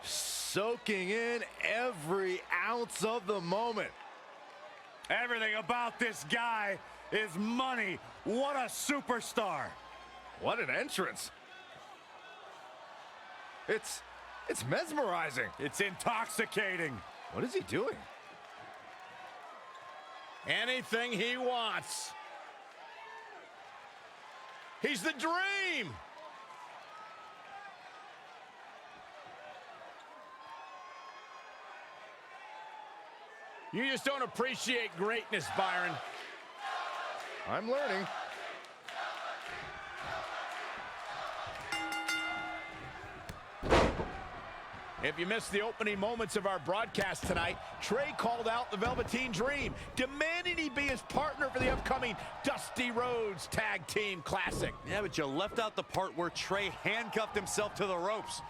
[SPEAKER 16] soaking in every ounce of the moment.
[SPEAKER 18] Everything about this guy is money. What a superstar.
[SPEAKER 20] What an entrance. It's mesmerizing.
[SPEAKER 18] It's intoxicating.
[SPEAKER 20] What is he doing?
[SPEAKER 8] Anything he wants. He's the Dream. You just don't appreciate greatness, Byron.
[SPEAKER 20] I'm learning.
[SPEAKER 8] If you missed the opening moments of our broadcast tonight, Trey called out the Velveteen Dream, demanding he be his partner for the upcoming Dusty Rhodes Tag Team Classic.
[SPEAKER 18] Yeah, but you left out the part where Trey handcuffed himself to the ropes.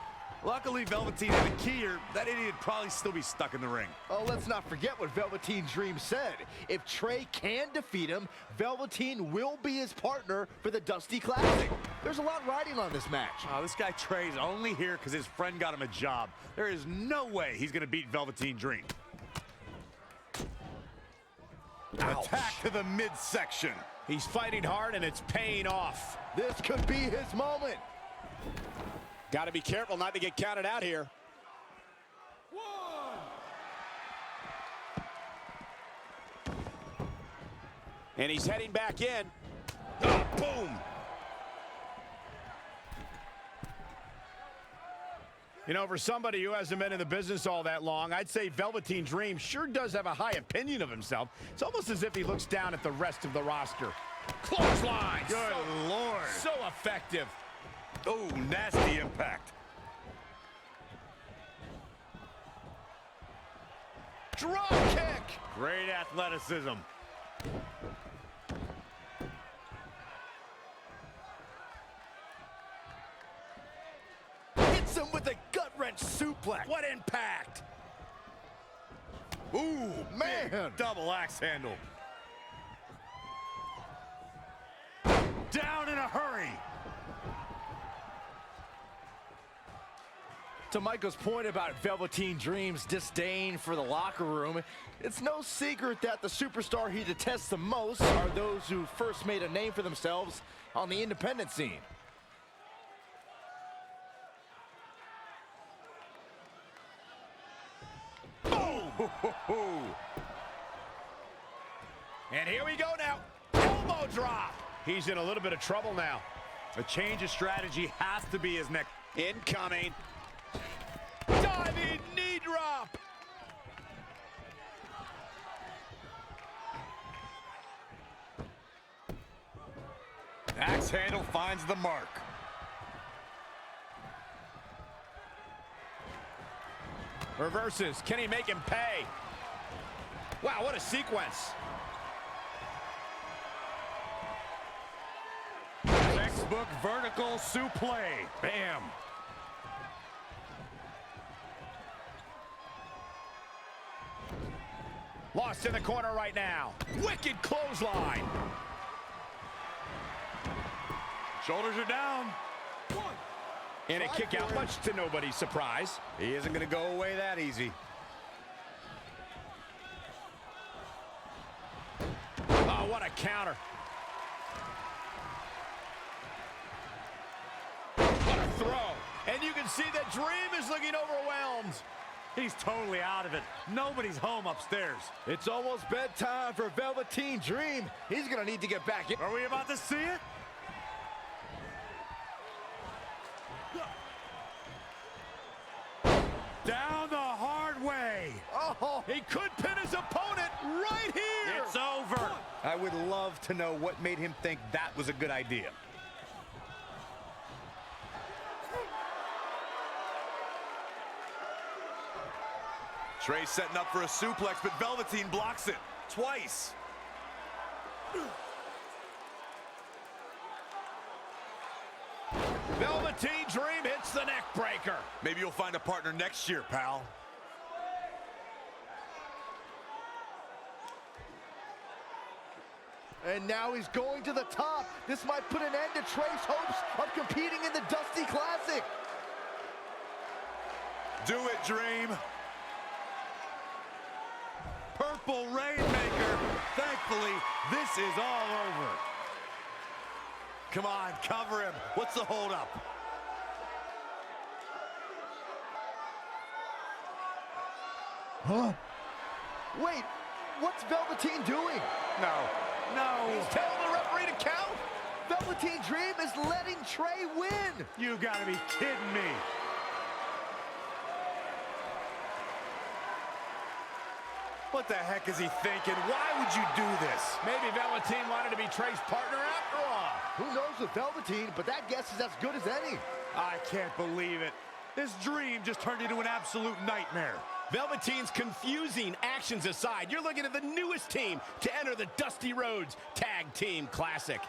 [SPEAKER 18] Luckily, Velveteen had a key, or that idiot would probably still be stuck in the ring.
[SPEAKER 16] Oh, let's not forget what Velveteen Dream said. If Trey can defeat him, Velveteen will be his partner for the Dusty Classic. There's a lot riding on this match.
[SPEAKER 18] Oh, this guy Trey's only here because his friend got him a job. There is no way he's going to beat Velveteen Dream.
[SPEAKER 8] Ouch.
[SPEAKER 18] Attack to the midsection.
[SPEAKER 8] He's fighting hard and it's paying off.
[SPEAKER 16] This could be his moment.
[SPEAKER 8] Got to be careful not to get counted out here. And he's heading back in. Oh, boom. You know, for somebody who hasn't been in the business all that long, I'd say Velveteen Dream sure does have a high opinion of himself. It's almost as if he looks down at the rest of the roster. Clothesline.
[SPEAKER 18] Good Lord.
[SPEAKER 8] So effective.
[SPEAKER 18] Oh, nasty impact.
[SPEAKER 8] Drop kick.
[SPEAKER 18] Great athleticism.
[SPEAKER 16] Hits him with a gut-wrench suplex.
[SPEAKER 18] What impact?
[SPEAKER 16] Ooh, man.
[SPEAKER 18] Double axe handle. Down in a hurry.
[SPEAKER 16] To Michael's point about Velveteen Dream's disdain for the locker room, it's no secret that the superstar he detests the most are those who first made a name for themselves on the independent scene.
[SPEAKER 8] And here we go now. Elbow drop. He's in a little bit of trouble now. A change of strategy has to be his next. Incoming. Diving knee drop. Axe handle finds the mark. Reverses. Can he make him pay? Wow, what a sequence. Textbook vertical suplex. Bam. Lost in the corner right now. Wicked clothesline. Shoulders are down. And a kick out, much to nobody's surprise. He isn't going to go away that easy. Oh, what a counter. What a throw. And you can see that Dream is looking overwhelmed.
[SPEAKER 18] He's totally out of it. Nobody's home upstairs.
[SPEAKER 16] It's almost bedtime for Velveteen Dream. He's going to need to get back in.
[SPEAKER 18] Are we about to see it? Down the hard way.
[SPEAKER 16] Oh,
[SPEAKER 8] he could pin his opponent right here.
[SPEAKER 18] It's over.
[SPEAKER 8] I would love to know what made him think that was a good idea.
[SPEAKER 18] Trey setting up for a suplex, but Velveteen blocks it twice.
[SPEAKER 8] Velveteen Dream hits the neck breaker.
[SPEAKER 18] Maybe you'll find a partner next year, pal.
[SPEAKER 16] And now he's going to the top. This might put an end to Trey's hopes of competing in the Dusty Classic.
[SPEAKER 18] Do it, Dream. Purple Rainmaker. Thankfully, this is all over. Come on, cover him. What's the holdup?
[SPEAKER 16] Huh? Wait, what's Velveteen doing?
[SPEAKER 18] No.
[SPEAKER 16] He's telling the referee to count? Velveteen Dream is letting Trey win.
[SPEAKER 18] You gotta be kidding me. What the heck is he thinking? Why would you do this?
[SPEAKER 8] Maybe Velveteen wanted to be Trey's partner after all.
[SPEAKER 16] Who knows with Velveteen, but that guess is as good as any.
[SPEAKER 18] I can't believe it. This Dream just turned into an absolute nightmare.
[SPEAKER 8] Velveteen's confusing actions aside, you're looking at the newest team to enter the Dusty Rhodes Tag Team Classic.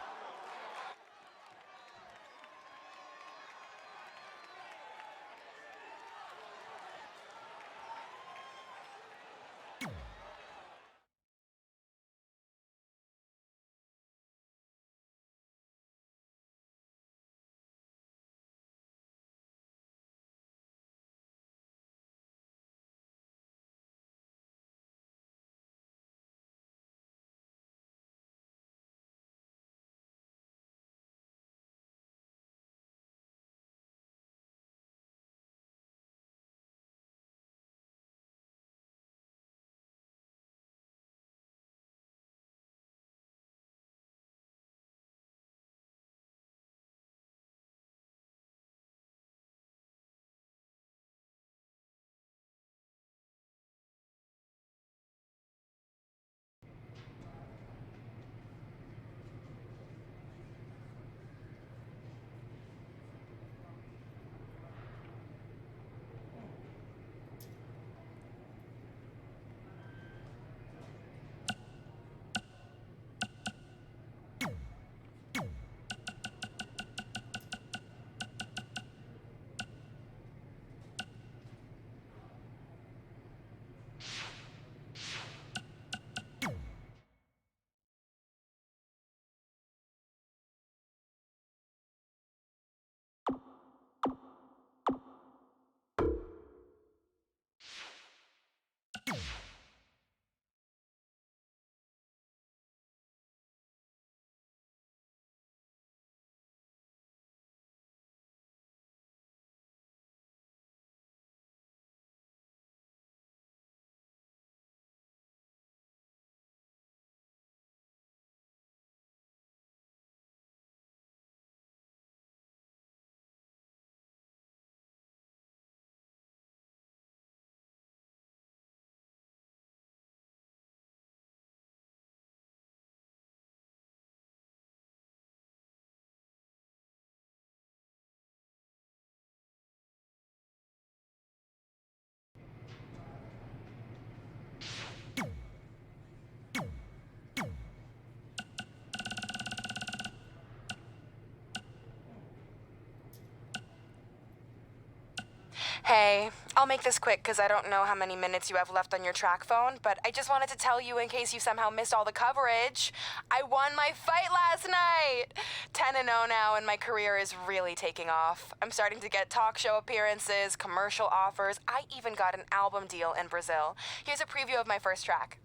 [SPEAKER 11] Hey, I'll make this quick because I don't know how many minutes you have left on your track phone, but I just wanted to tell you in case you somehow missed all the coverage. I won my fight last night! 10-0 now, and my career is really taking off. I'm starting to get talk show appearances, commercial offers. I even got an album deal in Brazil. Here's a preview of my first track.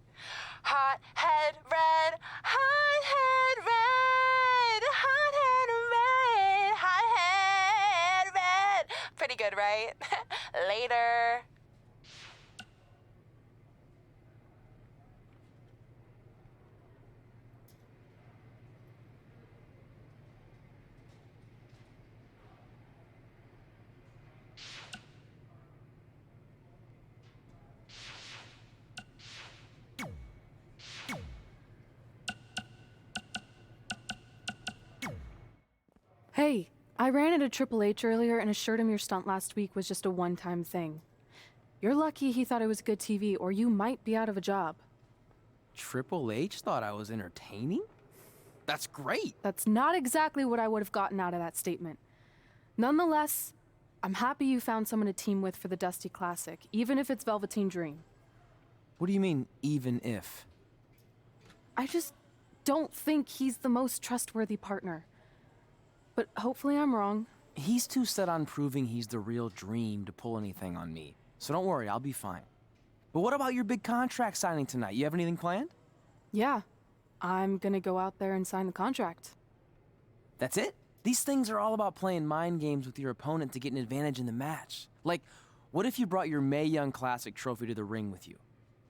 [SPEAKER 11] Hot head red, hot head red, hot head red, hot head red. Pretty good, right? Later.
[SPEAKER 4] Hey, I ran into Triple H earlier and assured him your stunt last week was just a one-time thing. You're lucky he thought it was good TV, or you might be out of a job.
[SPEAKER 5] Triple H thought I was entertaining? That's great.
[SPEAKER 4] That's not exactly what I would have gotten out of that statement. Nonetheless, I'm happy you found someone to team with for the Dusty Classic, even if it's Velveteen Dream.
[SPEAKER 5] What do you mean, even if?
[SPEAKER 4] I just don't think he's the most trustworthy partner. But hopefully I'm wrong.
[SPEAKER 5] He's too set on proving he's the real Dream to pull anything on me. So don't worry, I'll be fine. But what about your big contract signing tonight? You have anything planned?
[SPEAKER 4] Yeah, I'm gonna go out there and sign the contract.
[SPEAKER 5] That's it? These things are all about playing mind games with your opponent to get an advantage in the match. Like, what if you brought your Mae Young Classic trophy to the ring with you?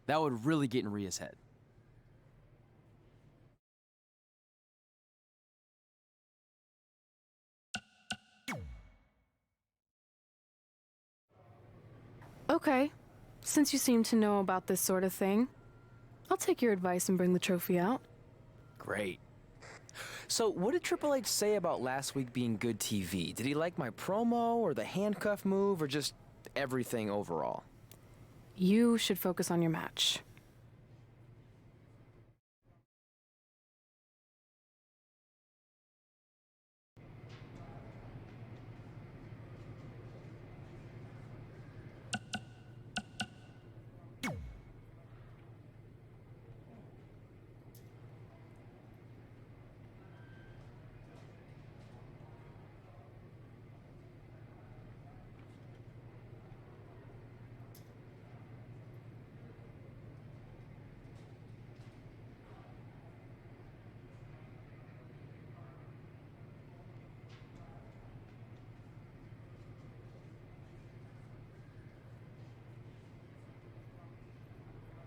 [SPEAKER 5] That would really get in Rhea's head.
[SPEAKER 4] Okay, since you seem to know about this sort of thing, I'll take your advice and bring the trophy out.
[SPEAKER 5] Great. So, what did Triple H say about last week being good TV? Did he like my promo, or the handcuff move, or just everything overall?
[SPEAKER 4] You should focus on your match.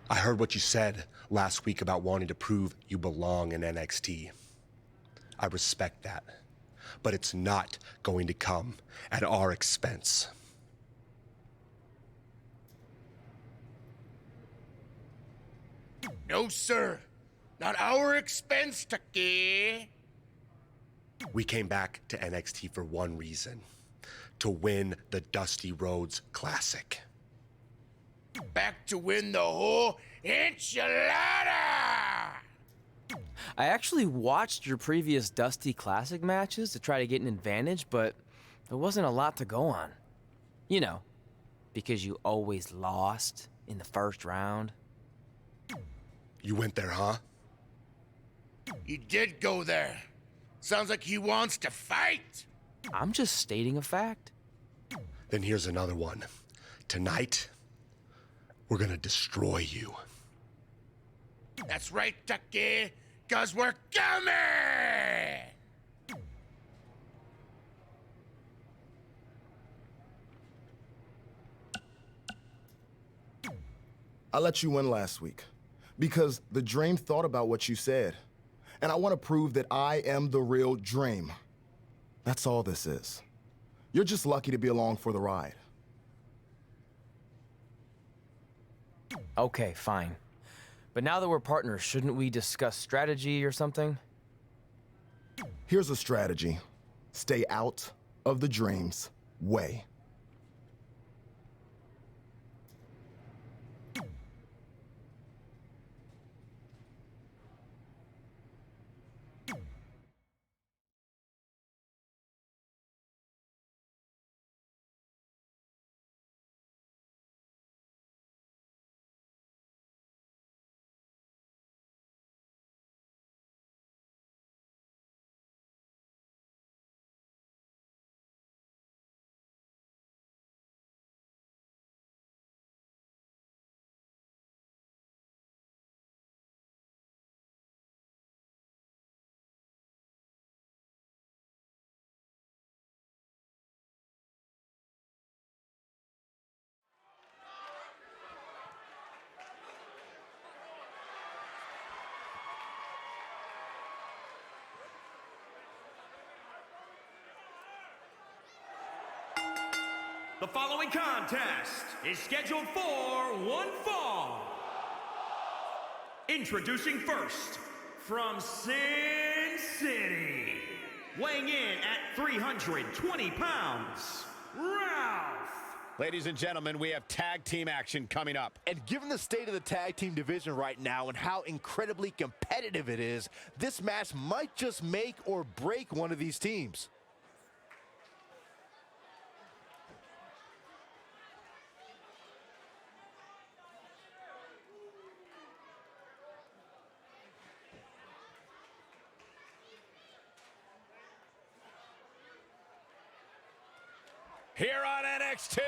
[SPEAKER 12] I heard what you said last week about wanting to prove you belong in NXT. I respect that, but it's not going to come at our expense.
[SPEAKER 13] No, sir. Not our expense, Tucky.
[SPEAKER 12] We came back to NXT for one reason: to win the Dusty Rhodes Classic.
[SPEAKER 13] Back to win the whole enchilada!
[SPEAKER 5] I actually watched your previous Dusty Classic matches to try to get an advantage, but there wasn't a lot to go on. You know, because you always lost in the first round.
[SPEAKER 12] You went there, huh?
[SPEAKER 13] He did go there. Sounds like he wants to fight.
[SPEAKER 5] I'm just stating a fact.
[SPEAKER 12] Then here's another one. Tonight, We're gonna destroy you.
[SPEAKER 13] That's right, Ducky, 'cause we're coming!
[SPEAKER 22] I let you win last week because the Dream thought about what you said. And I want to prove that I am the real Dream. That's all this is. You're just lucky to be along for the ride.
[SPEAKER 5] Okay, fine. But now that we're partners, shouldn't we discuss strategy or something?
[SPEAKER 22] Here's a strategy. Stay out of the Dream's way.
[SPEAKER 9] The following contest is scheduled for one fall. Introducing first, from Sin City, weighing in at 320 pounds, Ralph.
[SPEAKER 8] Ladies and gentlemen, we have tag team action coming up.
[SPEAKER 16] And given the state of the tag team division right now and how incredibly competitive it is, this match might just make or break one of these teams.
[SPEAKER 8] Here on NXT,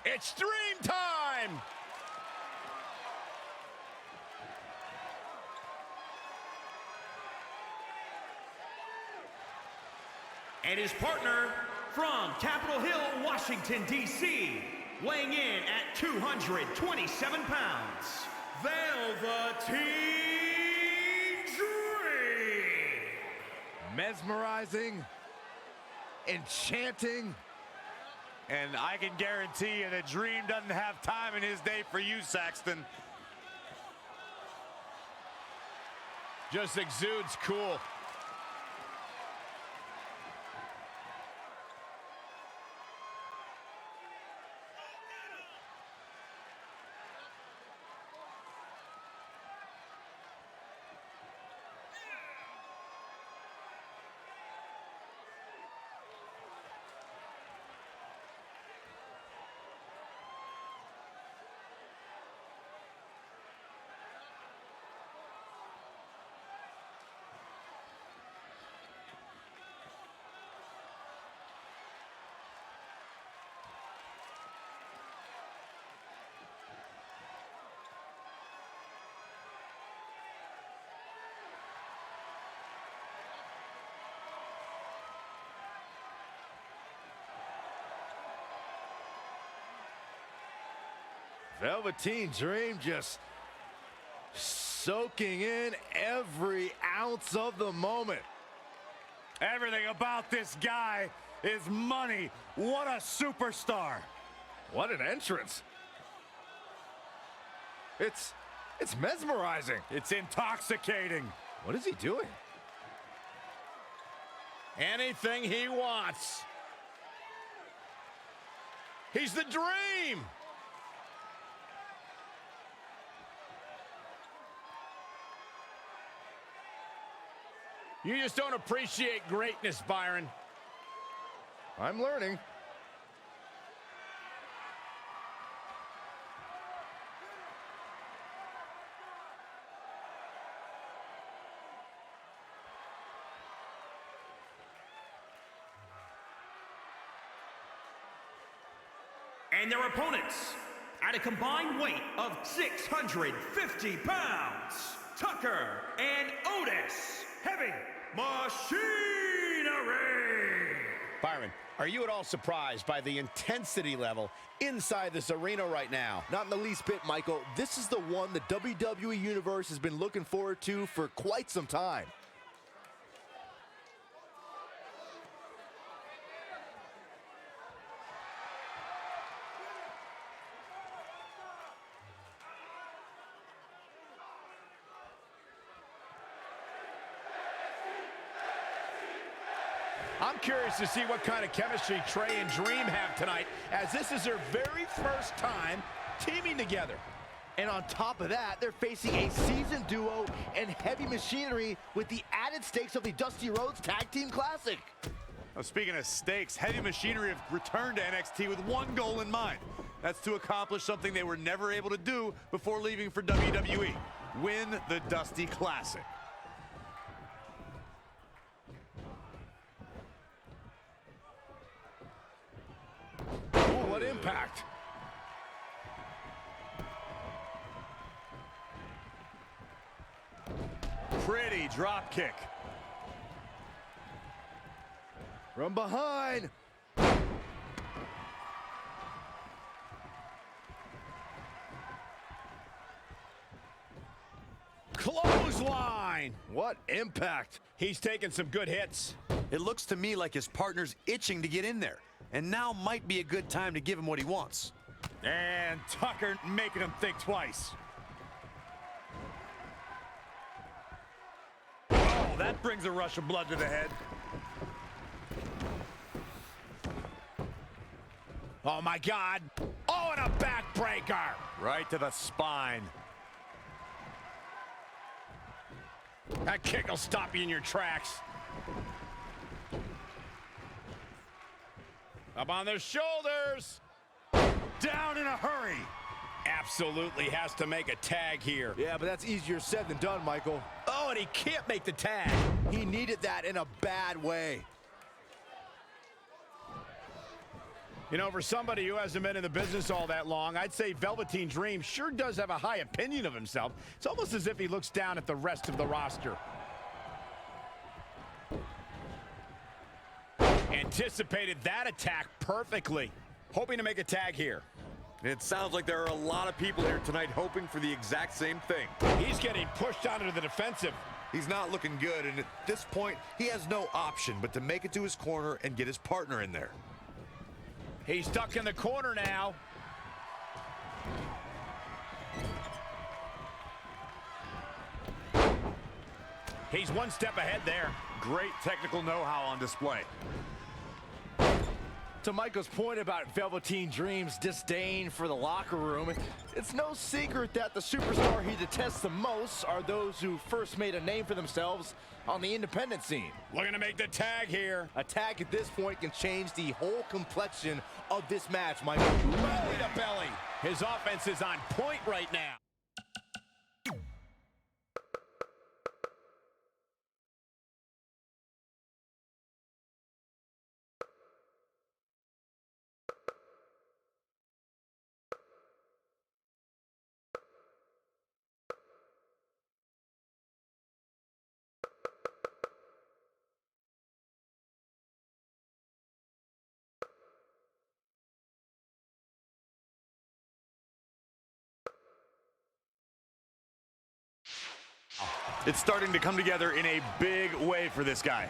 [SPEAKER 8] it's Dream Time!
[SPEAKER 9] And his partner from Capitol Hill, Washington, D.C., weighing in at 227 pounds, Velveteen Dream!
[SPEAKER 18] Mesmerizing, enchanting, and I can guarantee you that Dream doesn't have time in his day for you, Saxton.
[SPEAKER 8] Just exudes cool.
[SPEAKER 16] Velveteen Dream just soaking in every ounce of the moment.
[SPEAKER 18] Everything about this guy is money. What a superstar.
[SPEAKER 20] What an entrance. It's mesmerizing.
[SPEAKER 18] It's intoxicating.
[SPEAKER 20] What is he doing?
[SPEAKER 8] Anything he wants. He's the Dream! You just don't appreciate greatness, Byron.
[SPEAKER 20] I'm learning.
[SPEAKER 9] And their opponents, at a combined weight of 650 pounds, Tucker and Otis, heavy machinery.
[SPEAKER 8] Byron, are you at all surprised by the intensity level inside this arena right now?
[SPEAKER 16] Not in the least bit, Michael. This is the one the WWE Universe has been looking forward to for quite some time.
[SPEAKER 8] I'm curious to see what kind of chemistry Trey and Dream have tonight, as this is their very first time teaming together.
[SPEAKER 16] And on top of that, they're facing a seasoned duo and heavy machinery with the added stakes of the Dusty Rhodes Tag Team Classic.
[SPEAKER 18] Now, speaking of stakes, Heavy Machinery have returned to NXT with one goal in mind. That's to accomplish something they were never able to do before leaving for WWE. Win the Dusty Classic.
[SPEAKER 8] Oh, what impact.
[SPEAKER 18] Pretty drop kick.
[SPEAKER 16] From behind.
[SPEAKER 8] Clothesline.
[SPEAKER 18] What impact.
[SPEAKER 8] He's taking some good hits.
[SPEAKER 18] It looks to me like his partner's itching to get in there. And now might be a good time to give him what he wants.
[SPEAKER 8] And Tucker making him think twice. Oh, that brings a rush of blood to the head. Oh, my God. Oh, and a backbreaker.
[SPEAKER 18] Right to the spine.
[SPEAKER 8] That kick will stop you in your tracks. Up on their shoulders. Down in a hurry. Absolutely has to make a tag here.
[SPEAKER 16] Yeah, but that's easier said than done, Michael.
[SPEAKER 8] Oh, and he can't make the tag.
[SPEAKER 16] He needed that in a bad way.
[SPEAKER 8] You know, for somebody who hasn't been in the business all that long, I'd say Velveteen Dream sure does have a high opinion of himself. It's almost as if he looks down at the rest of the roster. Anticipated that attack perfectly. Hoping to make a tag here.
[SPEAKER 18] It sounds like there are a lot of people here tonight hoping for the exact same thing.
[SPEAKER 8] He's getting pushed onto the defensive.
[SPEAKER 18] He's not looking good, and at this point, he has no option but to make it to his corner and get his partner in there.
[SPEAKER 8] He's stuck in the corner now. He's one step ahead there.
[SPEAKER 18] Great technical know-how on display.
[SPEAKER 16] To Michael's point about Velveteen Dream's disdain for the locker room, it's no secret that the superstar he detests the most are those who first made a name for themselves on the independent scene.
[SPEAKER 8] Looking to make the tag here.
[SPEAKER 16] A tag at this point can change the whole complexion of this match, Michael.
[SPEAKER 8] Belly to belly. His offense is on point right now.
[SPEAKER 18] It's starting to come together in a big way for this guy.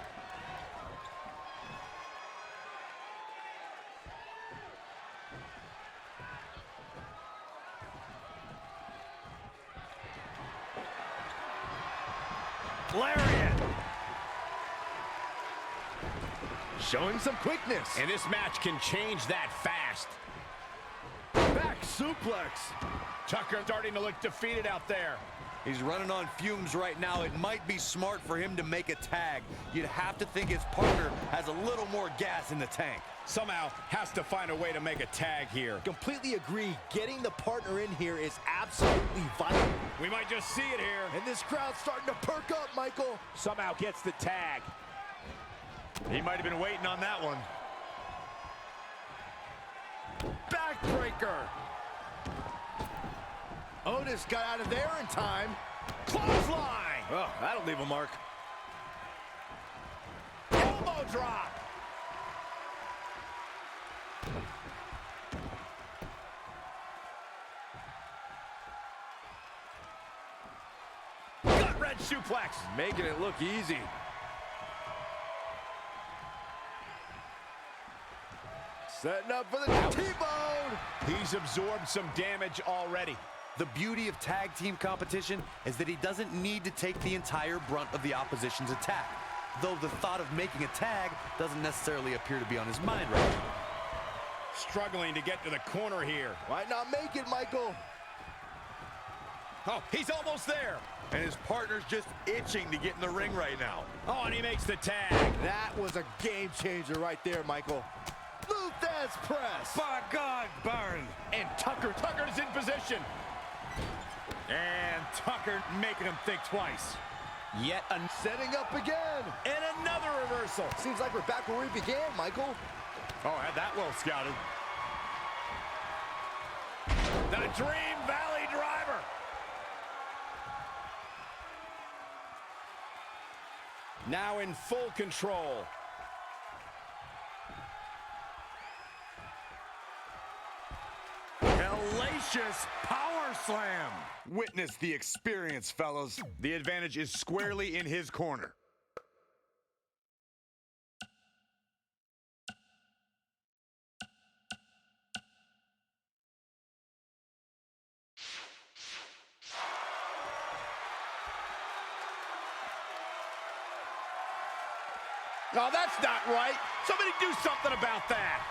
[SPEAKER 8] Lariat.
[SPEAKER 16] Showing some quickness.
[SPEAKER 8] And this match can change that fast.
[SPEAKER 16] Back suplex.
[SPEAKER 8] Tucker starting to look defeated out there.
[SPEAKER 18] He's running on fumes right now. It might be smart for him to make a tag. You'd have to think his partner has a little more gas in the tank.
[SPEAKER 8] Somehow has to find a way to make a tag here.
[SPEAKER 16] Completely agree. Getting the partner in here is absolutely vital.
[SPEAKER 8] We might just see it here.
[SPEAKER 16] And this crowd's starting to perk up, Michael.
[SPEAKER 8] Somehow gets the tag.
[SPEAKER 18] He might have been waiting on that one.
[SPEAKER 16] Backbreaker. Otis got out of there in time.
[SPEAKER 8] Clothesline!
[SPEAKER 18] Oh, that'll leave a mark.
[SPEAKER 8] Elbow drop! Gut wrench suplex!
[SPEAKER 18] Making it look easy.
[SPEAKER 16] Setting up for the T-bone.
[SPEAKER 8] He's absorbed some damage already.
[SPEAKER 1] The beauty of tag team competition is that he doesn't need to take the entire brunt of the opposition's attack, though the thought of making a tag doesn't necessarily appear to be on his mind right now.
[SPEAKER 8] Struggling to get to the corner here.
[SPEAKER 16] Might not make it, Michael.
[SPEAKER 8] Oh, he's almost there.
[SPEAKER 18] And his partner's just itching to get in the ring right now.
[SPEAKER 8] Oh, and he makes the tag.
[SPEAKER 16] That was a game changer right there, Michael. Luthez press.
[SPEAKER 8] By God, burn. And Tucker's in position. And Tucker making him think twice.
[SPEAKER 16] Yet setting up again.
[SPEAKER 8] And another reversal.
[SPEAKER 16] Seems like we're back where we began, Michael.
[SPEAKER 8] Oh, had that well scouted. The Dream Valley Driver. Now in full control. Hellacious power slam.
[SPEAKER 18] Witness the experience, fellas.
[SPEAKER 8] The advantage is squarely in his corner. Oh, that's not right. Somebody do something about that.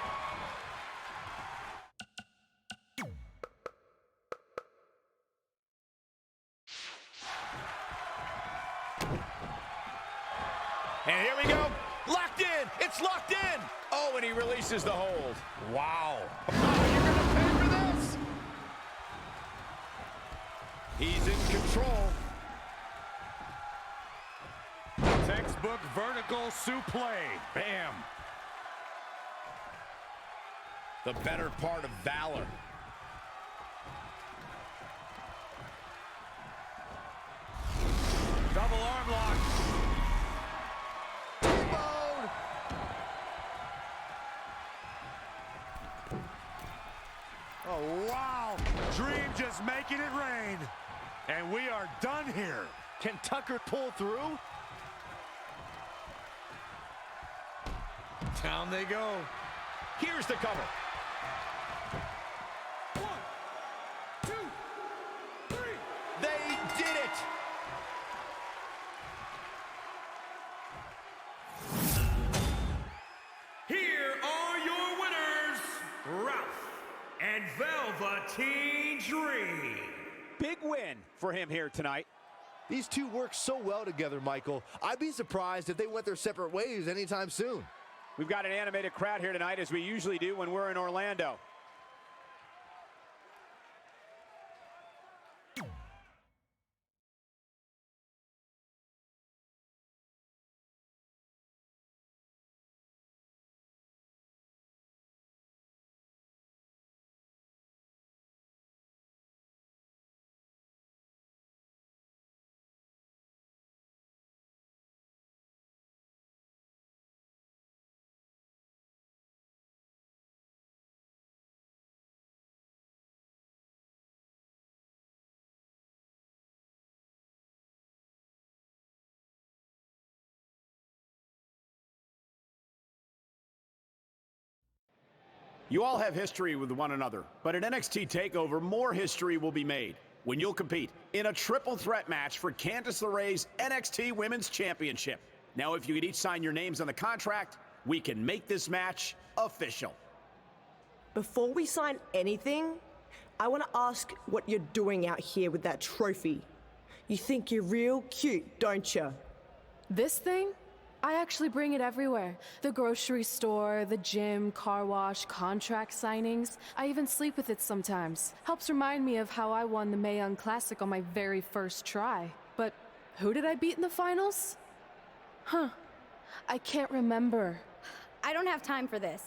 [SPEAKER 8] And here we go. Locked in. It's locked in. Oh, and he releases the hold. Wow. Oh, you're going to pay for this. He's in control. Textbook vertical suplex. Bam. The better part of valor. Double arm lock.
[SPEAKER 16] T-bone.
[SPEAKER 8] Oh, wow. Dream just making it rain. And we are done here.
[SPEAKER 16] Can Tucker pull through?
[SPEAKER 8] Down they go. Here's the cover. 1, 2, 3. They did it.
[SPEAKER 9] Here are your winners, Ralph and Velveteen Dream.
[SPEAKER 8] Big win for him here tonight.
[SPEAKER 16] These two work so well together, Michael. I'd be surprised if they went their separate ways anytime soon.
[SPEAKER 8] We've got an animated crowd here tonight, as we usually do when we're in Orlando. You all have history with one another, but at NXT TakeOver, more history will be made when you'll compete in a triple threat match for Candice LeRae's NXT Women's Championship. Now, if you could each sign your names on the contract, we can make this match official.
[SPEAKER 17] Before we sign anything, I want to ask what you're doing out here with that trophy. You think you're real cute, don't you?
[SPEAKER 4] This thing? I actually bring it everywhere. The grocery store, the gym, car wash, contract signings. I even sleep with it sometimes. Helps remind me of how I won the Mae Young Classic on my very first try. But who did I beat in the finals? Huh. I can't remember.
[SPEAKER 6] I don't have time for this.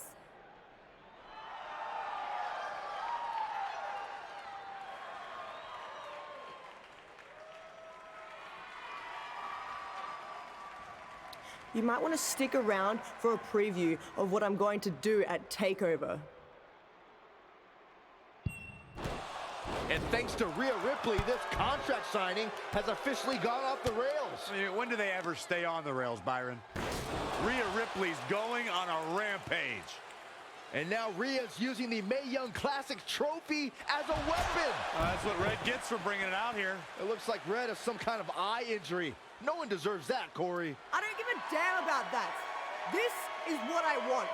[SPEAKER 17] You might want to stick around for a preview of what I'm going to do at TakeOver.
[SPEAKER 16] And thanks to Rhea Ripley, this contract signing has officially gone off the rails.
[SPEAKER 8] I mean, when do they ever stay on the rails, Byron? Rhea Ripley's going on a rampage.
[SPEAKER 16] And now Rhea's using the Mae Young Classic trophy as a weapon.
[SPEAKER 8] That's what Red gets for bringing it out here.
[SPEAKER 16] It looks like Red has some kind of eye injury. No one deserves that, Corey.
[SPEAKER 17] I don't give a damn about that. This is what I want.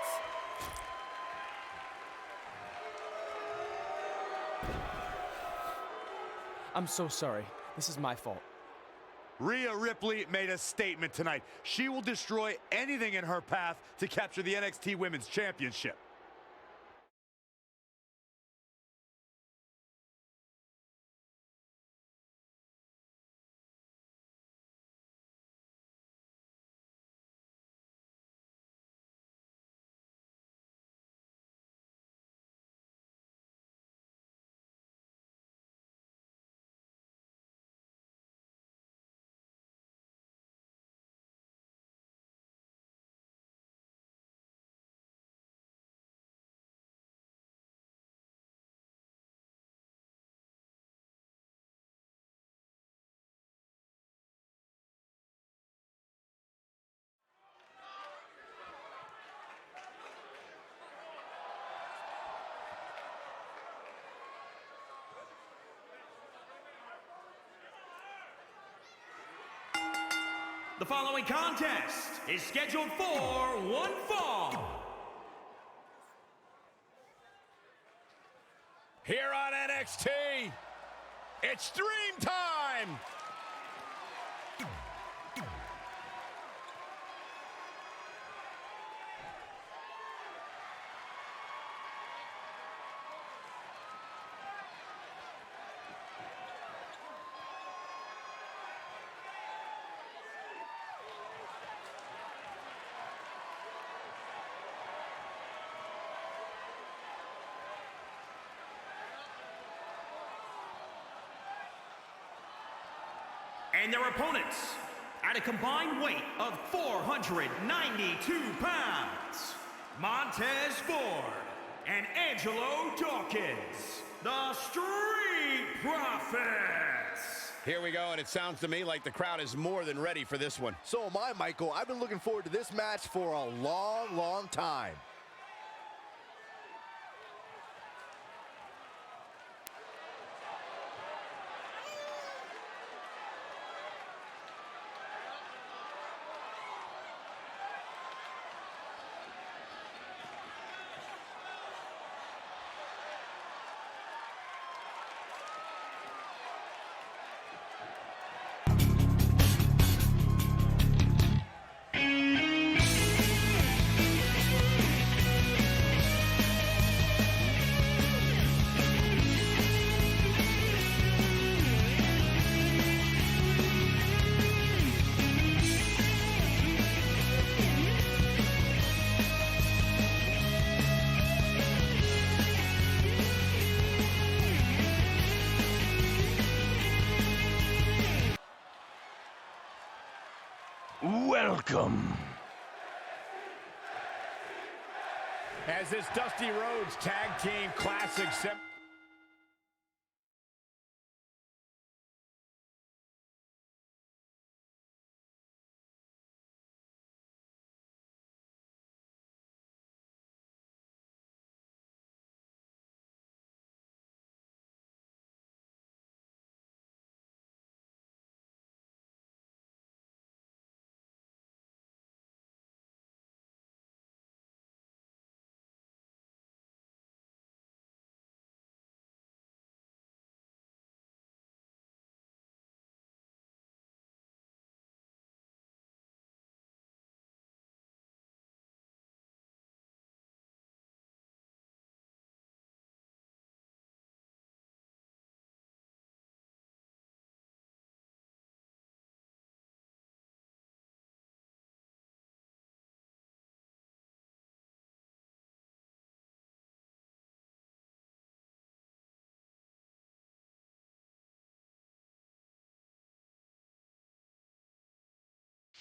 [SPEAKER 5] I'm so sorry. This is my fault.
[SPEAKER 8] Rhea Ripley made a statement tonight. She will destroy anything in her path to capture the NXT Women's Championship.
[SPEAKER 9] The following contest is scheduled for one fall.
[SPEAKER 8] Here on NXT, it's Dream Time!
[SPEAKER 9] And their opponents, at a combined weight of 492 pounds, Montez Ford and Angelo Dawkins, the Street Profits.
[SPEAKER 18] Here we go, and it sounds to me like the crowd is more than ready for this one.
[SPEAKER 16] So am I, Michael. I've been looking forward to this match for a long, long time.
[SPEAKER 9] Welcome.
[SPEAKER 8] As this Dusty Rhodes Tag Team Classic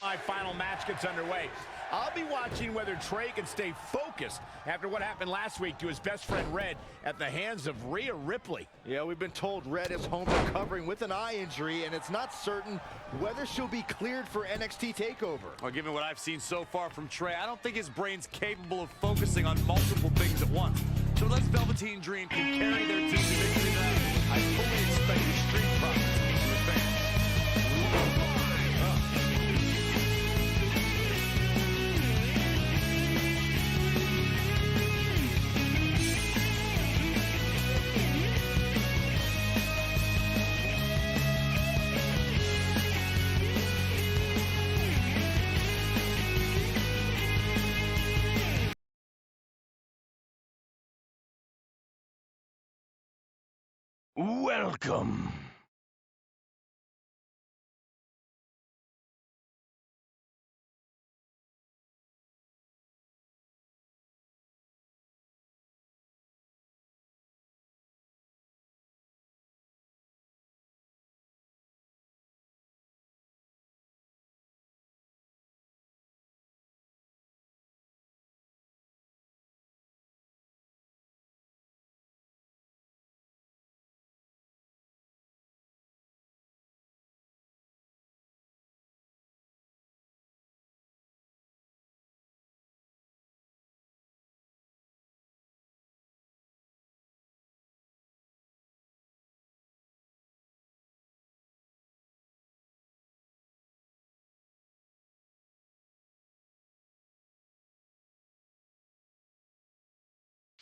[SPEAKER 8] My final match gets underway. I'll be watching whether Trey can stay focused after what happened last week to his best friend Red at the hands of Rhea Ripley.
[SPEAKER 16] Yeah, we've been told Red is home recovering with an eye injury, and it's not certain whether she'll be cleared for NXT TakeOver.
[SPEAKER 1] Well, given what I've seen so far from Trey, I don't think his brain's capable of focusing on multiple things at once. So unless Velveteen Dream can carry their team to victory tonight, I fully expect the street profits to advance.
[SPEAKER 9] Welcome.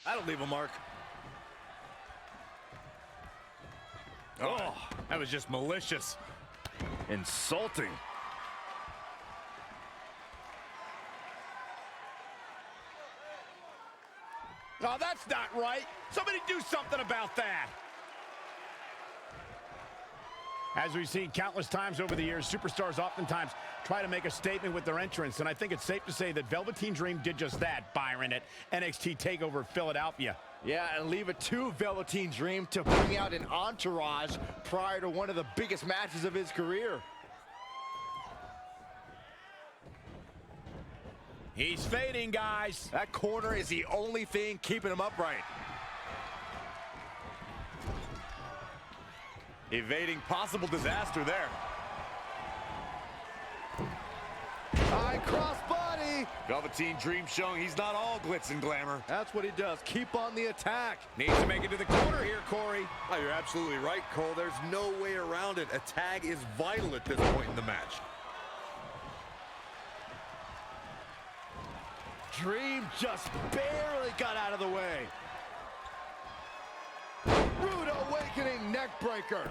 [SPEAKER 8] That'll leave a mark. Oh, that was just malicious.
[SPEAKER 20] Insulting.
[SPEAKER 8] Oh, that's not right. Somebody do something about that. As we've seen countless times over the years, superstars oftentimes try to make a statement with their entrance, and I think it's safe to say that Velveteen Dream did just that, Byron, at NXT TakeOver Philadelphia.
[SPEAKER 16] Yeah, and leave it to Velveteen Dream to bring out an entourage prior to one of the biggest matches of his career.
[SPEAKER 8] He's fading, guys.
[SPEAKER 16] That corner is the only thing keeping him upright.
[SPEAKER 1] Evading possible disaster there.
[SPEAKER 16] High crossbody.
[SPEAKER 1] Velveteen Dream showing he's not all glitz and glamour.
[SPEAKER 16] That's what he does. Keep on the attack.
[SPEAKER 8] Needs to make it to the corner here, Corey.
[SPEAKER 1] Oh, you're absolutely right, Cole. There's no way around it. A tag is vital at this point in the match.
[SPEAKER 16] Dream just barely got out of the way. Rude awakening neck breaker.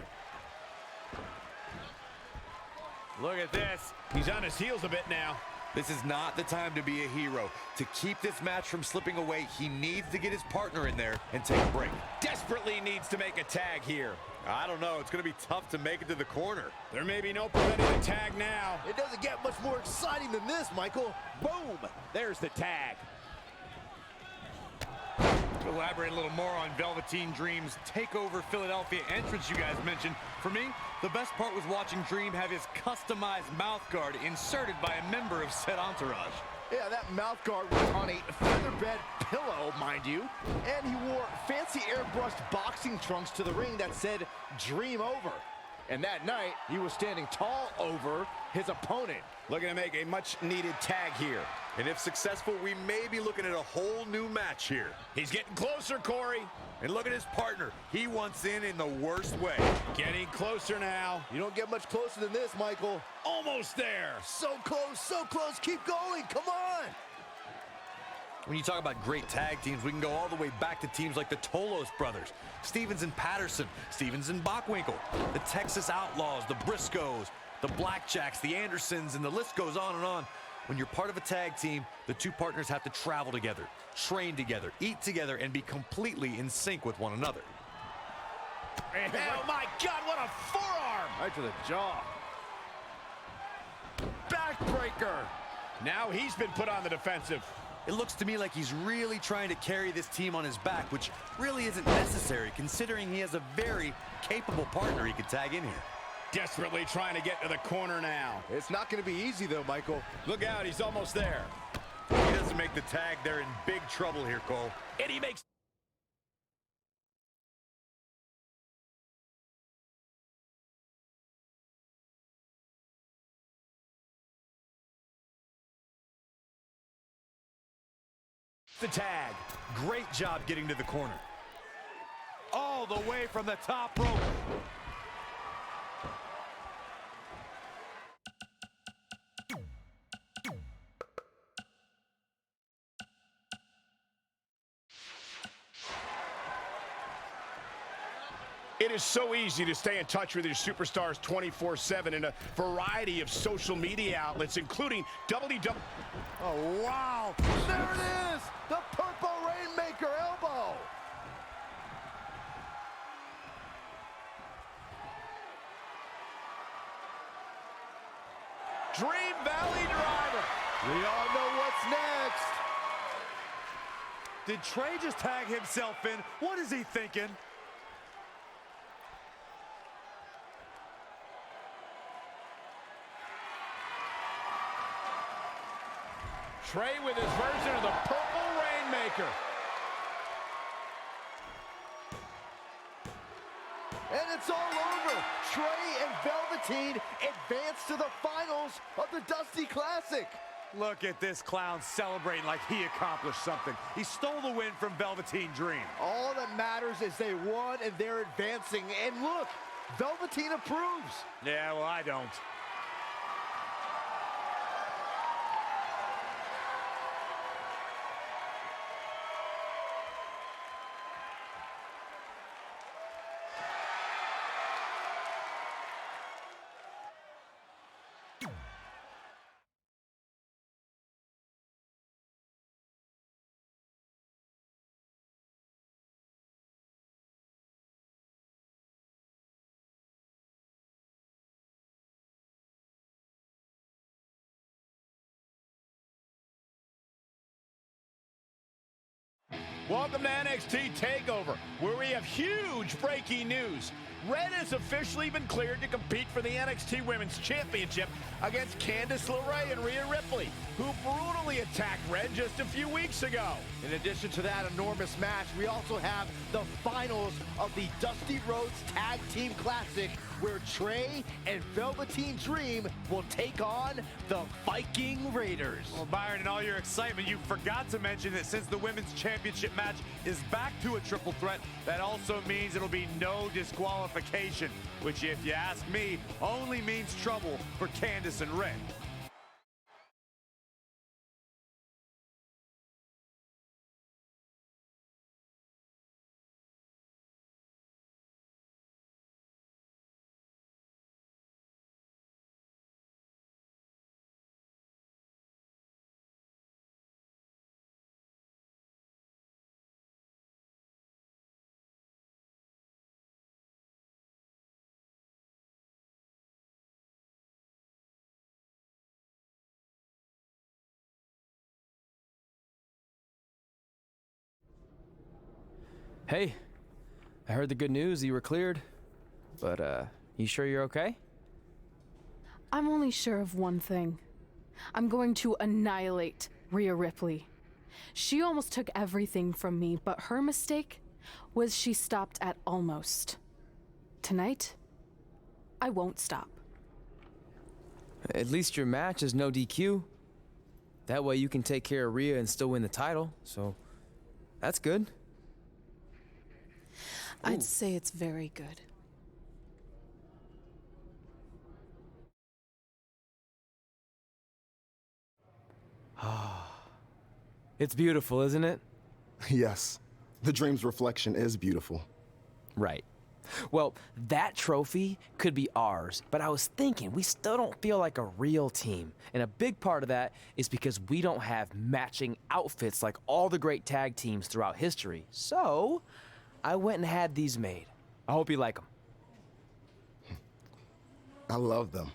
[SPEAKER 8] Look at this. He's on his heels a bit now.
[SPEAKER 1] This is not the time to be a hero. To keep this match from slipping away, he needs to get his partner in there and take a break.
[SPEAKER 8] Desperately needs to make a tag here.
[SPEAKER 1] I don't know. It's going to be tough to make it to the corner.
[SPEAKER 8] There may be no preventing the tag now.
[SPEAKER 16] It doesn't get much more exciting than this, Michael.
[SPEAKER 8] Boom! There's the tag.
[SPEAKER 1] To elaborate a little more on Velveteen Dream's TakeOver Philadelphia entrance you guys mentioned, for me, the best part was watching Dream have his customized mouth guard inserted by a member of said entourage.
[SPEAKER 16] Yeah, that mouth guard was on a featherbed pillow, mind you, and he wore fancy airbrushed boxing trunks to the ring that said Dream Over. And that night, he was standing tall over his opponent.
[SPEAKER 8] Looking to make a much-needed tag here.
[SPEAKER 1] And if successful, we may be looking at a whole new match here.
[SPEAKER 8] He's getting closer, Corey.
[SPEAKER 1] And look at his partner. He wants in the worst way.
[SPEAKER 8] Getting closer now.
[SPEAKER 16] You don't get much closer than this, Michael.
[SPEAKER 8] Almost there.
[SPEAKER 16] So close. Keep going. Come on.
[SPEAKER 1] When you talk about great tag teams, we can go all the way back to teams like the Tolos brothers, Stevens and Patterson, Stevens and Bockwinkel, the Texas Outlaws, the Briscoes, the Blackjacks, the Andersons, and the list goes on and on. When you're part of a tag team, the two partners have to travel together, train together, eat together, and be completely in sync with one another.
[SPEAKER 8] Oh my God, what a forearm!
[SPEAKER 16] Right to the jaw. Backbreaker.
[SPEAKER 8] Now he's been put on the defensive.
[SPEAKER 1] It looks to me like he's really trying to carry this team on his back, which really isn't necessary considering he has a very capable partner he could tag in here.
[SPEAKER 8] Desperately trying to get to the corner now.
[SPEAKER 16] It's not going to be easy, though, Michael.
[SPEAKER 8] Look out, he's almost there.
[SPEAKER 1] He doesn't make the tag, they're in big trouble here, Cole.
[SPEAKER 21] And he makes...
[SPEAKER 1] The tag. Great job getting to the corner. All the way from the top rope.
[SPEAKER 8] It is so easy to stay in touch with your superstars 24/7 in a variety of social media outlets, including WWE.
[SPEAKER 16] Oh, wow. There it is. The Purple Rainmaker elbow.
[SPEAKER 8] Dream Valley Driver.
[SPEAKER 16] We all know what's next.
[SPEAKER 1] Did Trey just tag himself in? What is he thinking?
[SPEAKER 8] Trey with his version of the Purple Rainmaker.
[SPEAKER 16] And it's all over. Trey and Velveteen advance to the finals of the Dusty Classic.
[SPEAKER 1] Look at this clown celebrating like he accomplished something. He stole the win from Velveteen Dream.
[SPEAKER 16] All that matters is they won and they're advancing. And look, Velveteen approves.
[SPEAKER 1] Yeah, well, I don't.
[SPEAKER 8] Welcome to NXT TakeOver, where we have huge breaking news. Red has officially been cleared to compete for the NXT Women's Championship against Candice LeRae and Rhea Ripley, who brutally attacked Red just a few weeks ago.
[SPEAKER 16] In addition to that enormous match, we also have the finals of the Dusty Rhodes Tag Team Classic, where Trey and Velveteen Dream will take on the Viking Raiders.
[SPEAKER 1] Well, Byron, in all your excitement, you forgot to mention that since the Women's Championship match is back to a triple threat, that also means it'll be no disqualification, which, if you ask me, only means trouble for Candice and Red.
[SPEAKER 5] Hey, I heard the good news. You were cleared. But, you sure you're okay?
[SPEAKER 4] I'm only sure of one thing. I'm going to annihilate Rhea Ripley. She almost took everything from me, but her mistake was she stopped at almost. Tonight, I won't stop.
[SPEAKER 5] At least your match is no DQ. That way you can take care of Rhea and still win the title, so that's good.
[SPEAKER 4] I'd say it's very good.
[SPEAKER 5] It's beautiful, isn't it?
[SPEAKER 22] Yes, the Dream's reflection is beautiful.
[SPEAKER 5] Right. Well, that trophy could be ours, but I was thinking we still don't feel like a real team. And a big part of that is because we don't have matching outfits like all the great tag teams throughout history. So, I went and had these made. I hope you like them.
[SPEAKER 22] I love them.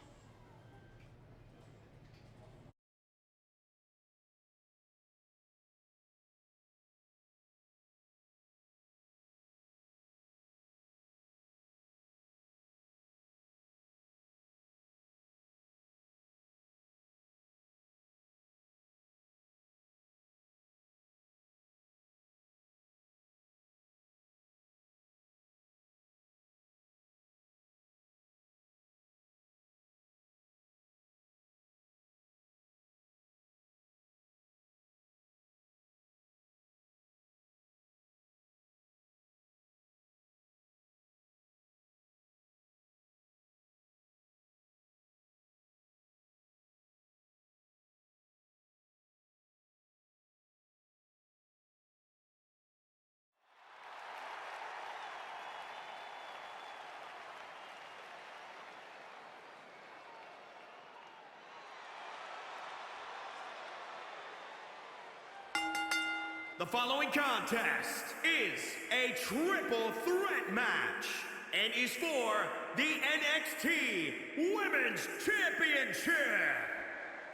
[SPEAKER 9] The following contest is a triple threat match and is for the NXT Women's Championship.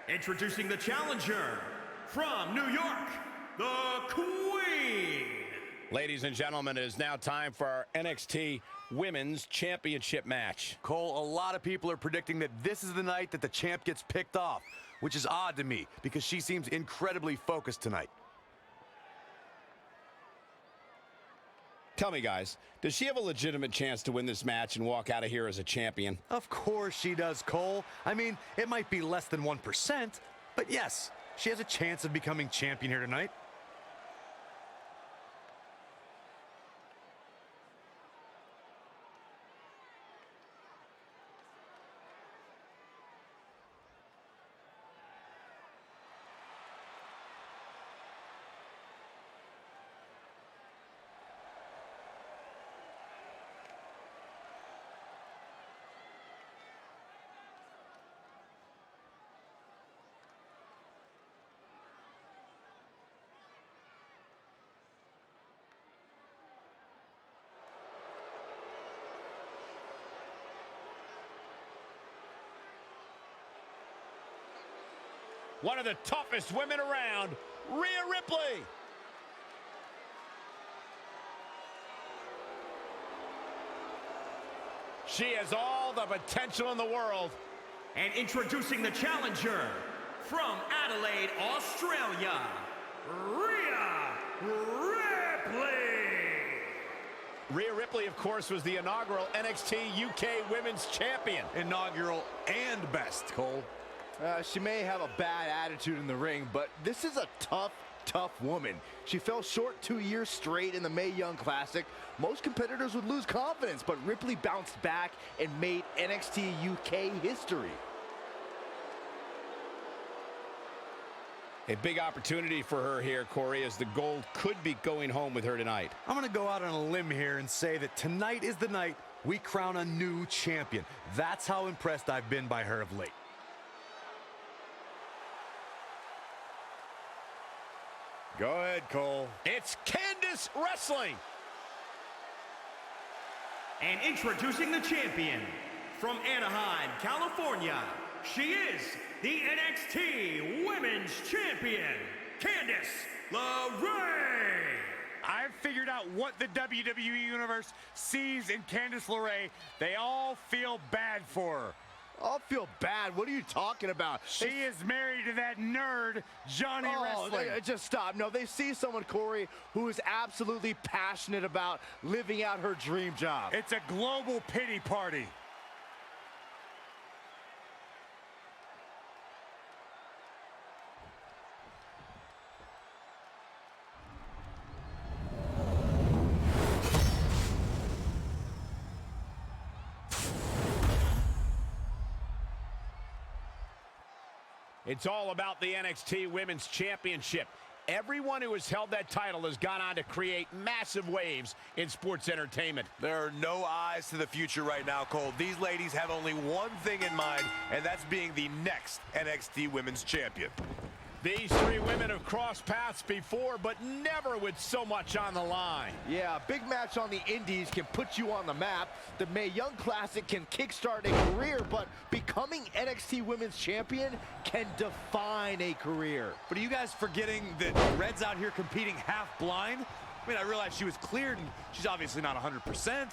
[SPEAKER 9] Introducing the challenger from New York, the Queen.
[SPEAKER 8] Ladies and gentlemen, it is now time for our NXT Women's Championship match.
[SPEAKER 1] Cole, a lot of people are predicting that this is the night that the champ gets picked off, which is odd to me because she seems incredibly focused tonight.
[SPEAKER 8] Tell me, guys, does she have a legitimate chance to win this match and walk out of here as a champion?
[SPEAKER 1] Of course she does, Cole. I mean, it might be less than 1%, but yes, she has a chance of becoming champion here tonight.
[SPEAKER 8] One of the toughest women around, Rhea Ripley. She has all the potential in the world.
[SPEAKER 9] And introducing the challenger from Adelaide, Australia, Rhea Ripley.
[SPEAKER 8] Rhea Ripley, of course, was the inaugural NXT UK Women's Champion.
[SPEAKER 1] Inaugural and best, Cole.
[SPEAKER 16] She may have a bad attitude in the ring, but this is a tough woman. She fell short 2 years straight in the Mae Young Classic. Most competitors would lose confidence, but Ripley bounced back and made NXT UK history.
[SPEAKER 8] A big opportunity for her here, Corey, as the Gold could be going home with her tonight.
[SPEAKER 1] I'm going to go out on a limb here and say that tonight is the night we crown a new champion. That's how impressed I've been by her of late.
[SPEAKER 8] Go ahead, Cole. It's Candice Wrestling.
[SPEAKER 9] And introducing the champion from Anaheim, California, she is the NXT Women's Champion, Candice LeRae.
[SPEAKER 10] I've figured out what the WWE Universe sees in Candice LeRae. They all feel bad for her.
[SPEAKER 16] I'll feel bad. What are you talking about?
[SPEAKER 10] She is married to that nerd, Johnny Wrestling.
[SPEAKER 16] Just stop. No, they see someone, Corey, who is absolutely passionate about living out her dream job.
[SPEAKER 10] It's a global pity party.
[SPEAKER 8] It's all about the NXT Women's Championship. Everyone who has held that title has gone on to create massive waves in sports entertainment.
[SPEAKER 1] There are no eyes to the future right now, Cole. These ladies have only one thing in mind, and that's being the next NXT Women's Champion.
[SPEAKER 8] These three women have crossed paths before, but never with so much on the line.
[SPEAKER 16] Yeah, a big match on the Indies can put you on the map. The Mae Young Classic can kickstart a career, but becoming NXT Women's Champion can define a career.
[SPEAKER 1] But are you guys forgetting that Red's out here competing half blind? I mean, I realize she was cleared, and she's obviously not 100%.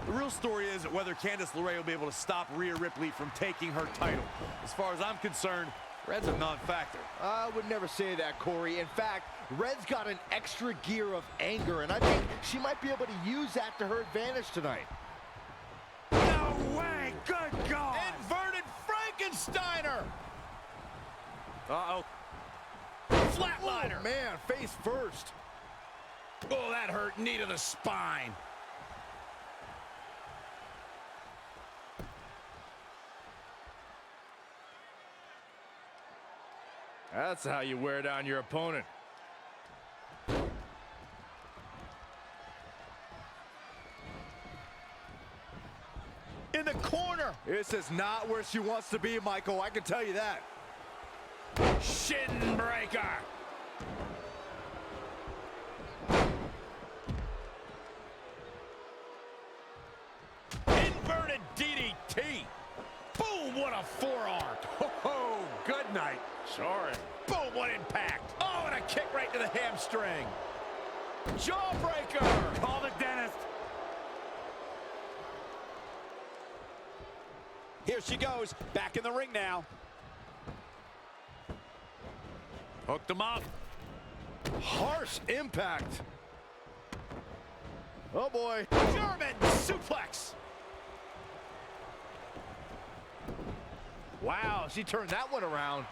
[SPEAKER 1] The real story is whether Candice LeRae will be able to stop Rhea Ripley from taking her title. As far as I'm concerned, Red's a non-factor.
[SPEAKER 16] I would never say that, Corey. In fact, Red's got an extra gear of anger, and I think she might be able to use that to her advantage tonight.
[SPEAKER 10] No way! Good God!
[SPEAKER 8] Inverted Frankensteiner!
[SPEAKER 1] Uh-oh.
[SPEAKER 8] Flatliner!
[SPEAKER 16] Oh, man, face first.
[SPEAKER 8] Oh, that hurt. Knee to the spine.
[SPEAKER 16] That's how you wear down your opponent.
[SPEAKER 8] In the corner.
[SPEAKER 16] This is not where she wants to be, Michael. I can tell you that.
[SPEAKER 8] Shin breaker. Inverted DDT. Boom, what a forearm.
[SPEAKER 10] Oh, good night.
[SPEAKER 8] Sorry. Boom, what impact. Oh, and a kick right to the hamstring. Jawbreaker.
[SPEAKER 10] Call the dentist.
[SPEAKER 8] Here she goes, back in the ring now.
[SPEAKER 10] Hooked him up.
[SPEAKER 16] Harsh impact. Oh boy.
[SPEAKER 8] German suplex.
[SPEAKER 16] Wow, she turned that one around.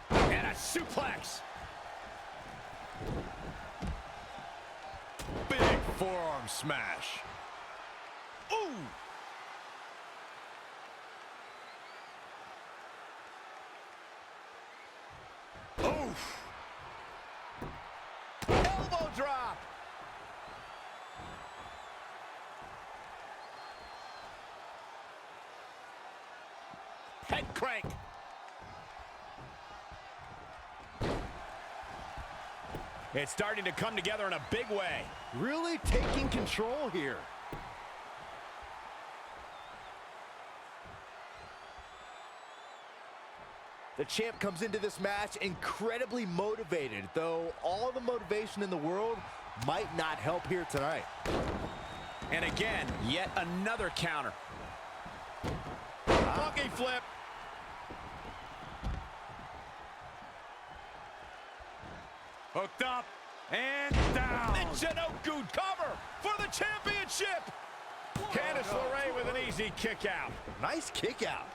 [SPEAKER 8] And a suplex.
[SPEAKER 1] Big forearm smash.
[SPEAKER 8] Ooh. Oof. Elbow drop. Head crank. It's starting to come together in a big way.
[SPEAKER 16] Really taking control here. The champ comes into this match incredibly motivated, though all the motivation in the world might not help here tonight.
[SPEAKER 8] And again, yet another counter. Monkey flip.
[SPEAKER 10] Hooked up and down.
[SPEAKER 8] Michinoku cover for the championship. Candice LeRae with an easy kick out.
[SPEAKER 16] Nice kick out.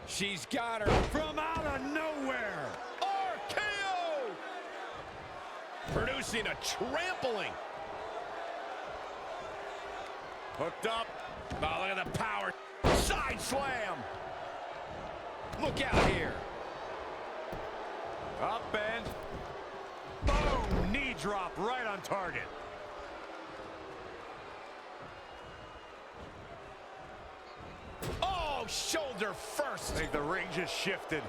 [SPEAKER 8] She's got her
[SPEAKER 10] from out of nowhere.
[SPEAKER 8] RKO. Producing a trampling.
[SPEAKER 10] Hooked up.
[SPEAKER 8] Oh, look at the power. Side slam. Look out here.
[SPEAKER 10] Up and boom. Knee drop right on target.
[SPEAKER 8] Oh, shoulder first.
[SPEAKER 10] I think the ring just shifted.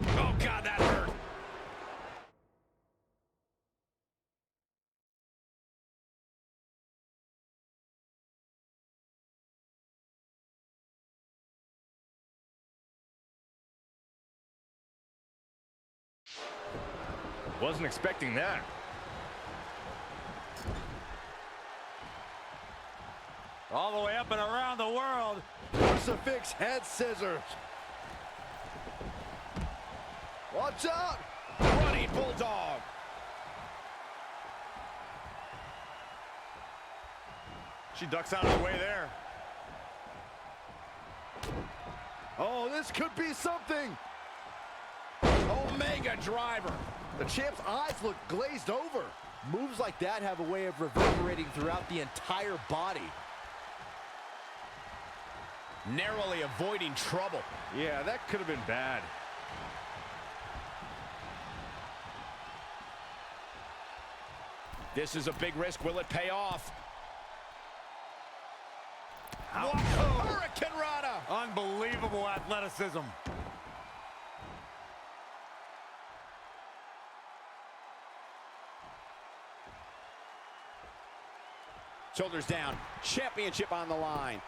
[SPEAKER 8] Oh, God, that hurt.
[SPEAKER 20] Wasn't expecting that.
[SPEAKER 10] All the way up and around the world.
[SPEAKER 16] Crucifix head scissors. Watch out.
[SPEAKER 8] Running bulldog.
[SPEAKER 10] She ducks out of the way there.
[SPEAKER 16] Oh, this could be something.
[SPEAKER 8] Omega driver.
[SPEAKER 16] The champ's eyes look glazed over. Moves like that have a way of reverberating throughout the entire body.
[SPEAKER 8] Narrowly avoiding trouble.
[SPEAKER 20] Yeah, that could have been bad.
[SPEAKER 8] This is a big risk. Will it pay off? Hurricane Rana.
[SPEAKER 10] Unbelievable athleticism.
[SPEAKER 8] Shoulders down. Championship on the line.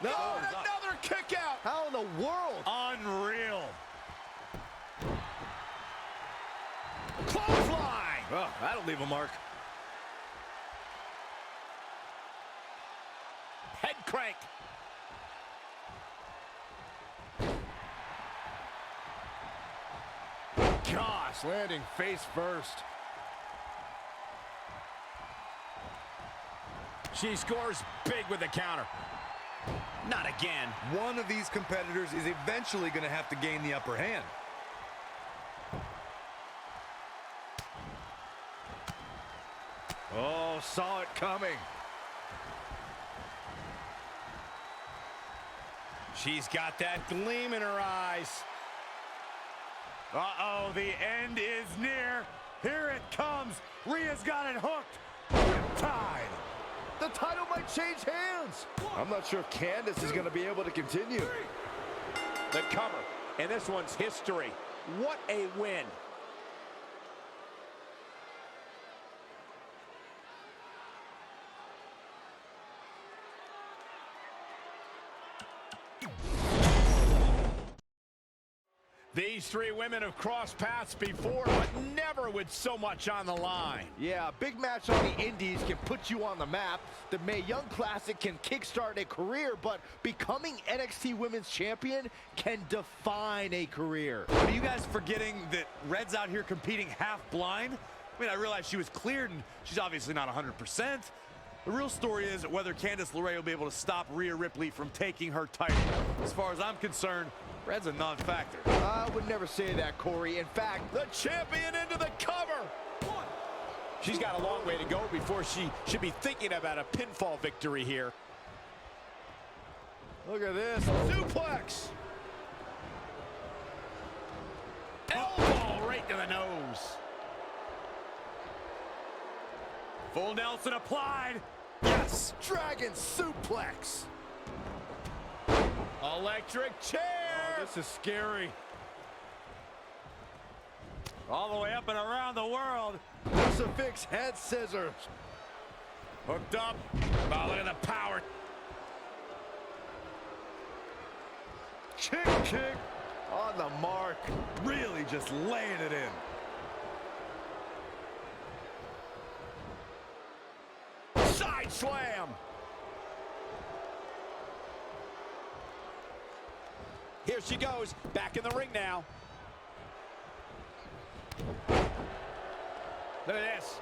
[SPEAKER 16] No,
[SPEAKER 8] oh, another kick out.
[SPEAKER 16] How in the world?
[SPEAKER 10] Unreal.
[SPEAKER 8] Clothesline.
[SPEAKER 1] Oh, that'll leave a mark.
[SPEAKER 8] Head crank.
[SPEAKER 16] Gosh, landing face first.
[SPEAKER 8] She scores big with the counter. Not again.
[SPEAKER 1] One of these competitors is eventually going to have to gain the upper hand.
[SPEAKER 16] Oh, saw it coming.
[SPEAKER 8] She's got that gleam in her eyes.
[SPEAKER 10] Uh-oh, the end is near. Here it comes. Rhea's got it hooked. Tied.
[SPEAKER 16] The title might change hands. I'm not sure if Candice is going to be able to continue.
[SPEAKER 8] The cover. And this one's history. What a win. These three women have crossed paths before, but never with so much on the line.
[SPEAKER 16] Yeah, a big match on the Indies can put you on the map. The Mae Young Classic can kickstart a career, but becoming NXT Women's Champion can define a career.
[SPEAKER 1] Are you guys forgetting that Red's out here competing half blind? I mean, I realize she was cleared, and she's obviously not 100%. The real story is whether Candice LeRae will be able to stop Rhea Ripley from taking her title. As far as I'm concerned, Red's a non-factor.
[SPEAKER 16] I would never say that, Corey. In fact,
[SPEAKER 8] the champion into the cover. She's got a long way to go before she should be thinking about a pinfall victory here.
[SPEAKER 16] Look at this.
[SPEAKER 8] Suplex. Elbow right to the nose.
[SPEAKER 1] Full Nelson applied.
[SPEAKER 16] Yes. Dragon suplex.
[SPEAKER 8] Electric chair.
[SPEAKER 16] Oh, this is scary.
[SPEAKER 1] All the way up and around the world.
[SPEAKER 16] Crucifix head scissors.
[SPEAKER 8] Hooked up. Oh, look at the power.
[SPEAKER 16] Kick. On the mark.
[SPEAKER 1] Really just laying it in.
[SPEAKER 8] Side slam. Here she goes, back in the ring now. Look at this.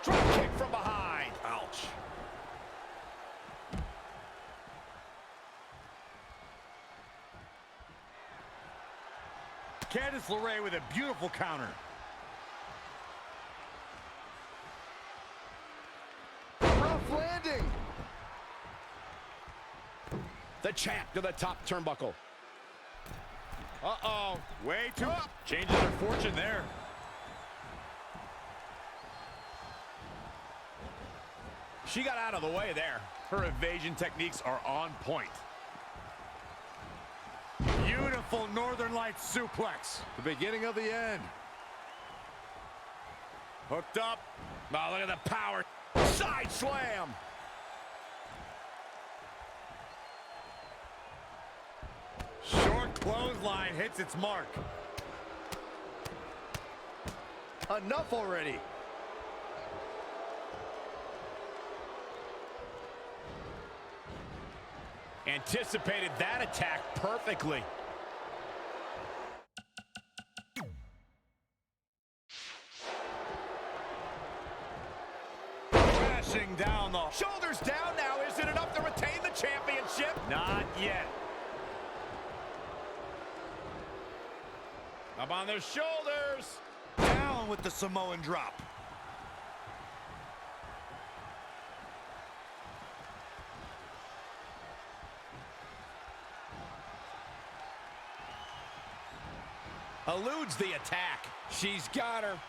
[SPEAKER 8] Drop kick from behind. Ouch.
[SPEAKER 1] Candice LeRae with a beautiful counter.
[SPEAKER 16] Rough landing.
[SPEAKER 8] The champ to the top turnbuckle. Uh-oh.
[SPEAKER 1] Way too... Changes her fortune there.
[SPEAKER 8] She got out of the way there.
[SPEAKER 1] Her evasion techniques are on point. Beautiful Northern Lights suplex.
[SPEAKER 16] The beginning of the end.
[SPEAKER 8] Hooked up. Oh, look at the power. Side slam.
[SPEAKER 1] Short clothesline hits its mark.
[SPEAKER 16] Enough already.
[SPEAKER 8] Anticipated that attack perfectly.
[SPEAKER 1] Crashing down the...
[SPEAKER 8] Shoulders down now. Is it enough to retain the championship?
[SPEAKER 1] Not yet.
[SPEAKER 8] Up on their shoulders.
[SPEAKER 1] Down with the Samoan drop.
[SPEAKER 8] Eludes the attack. She's got her.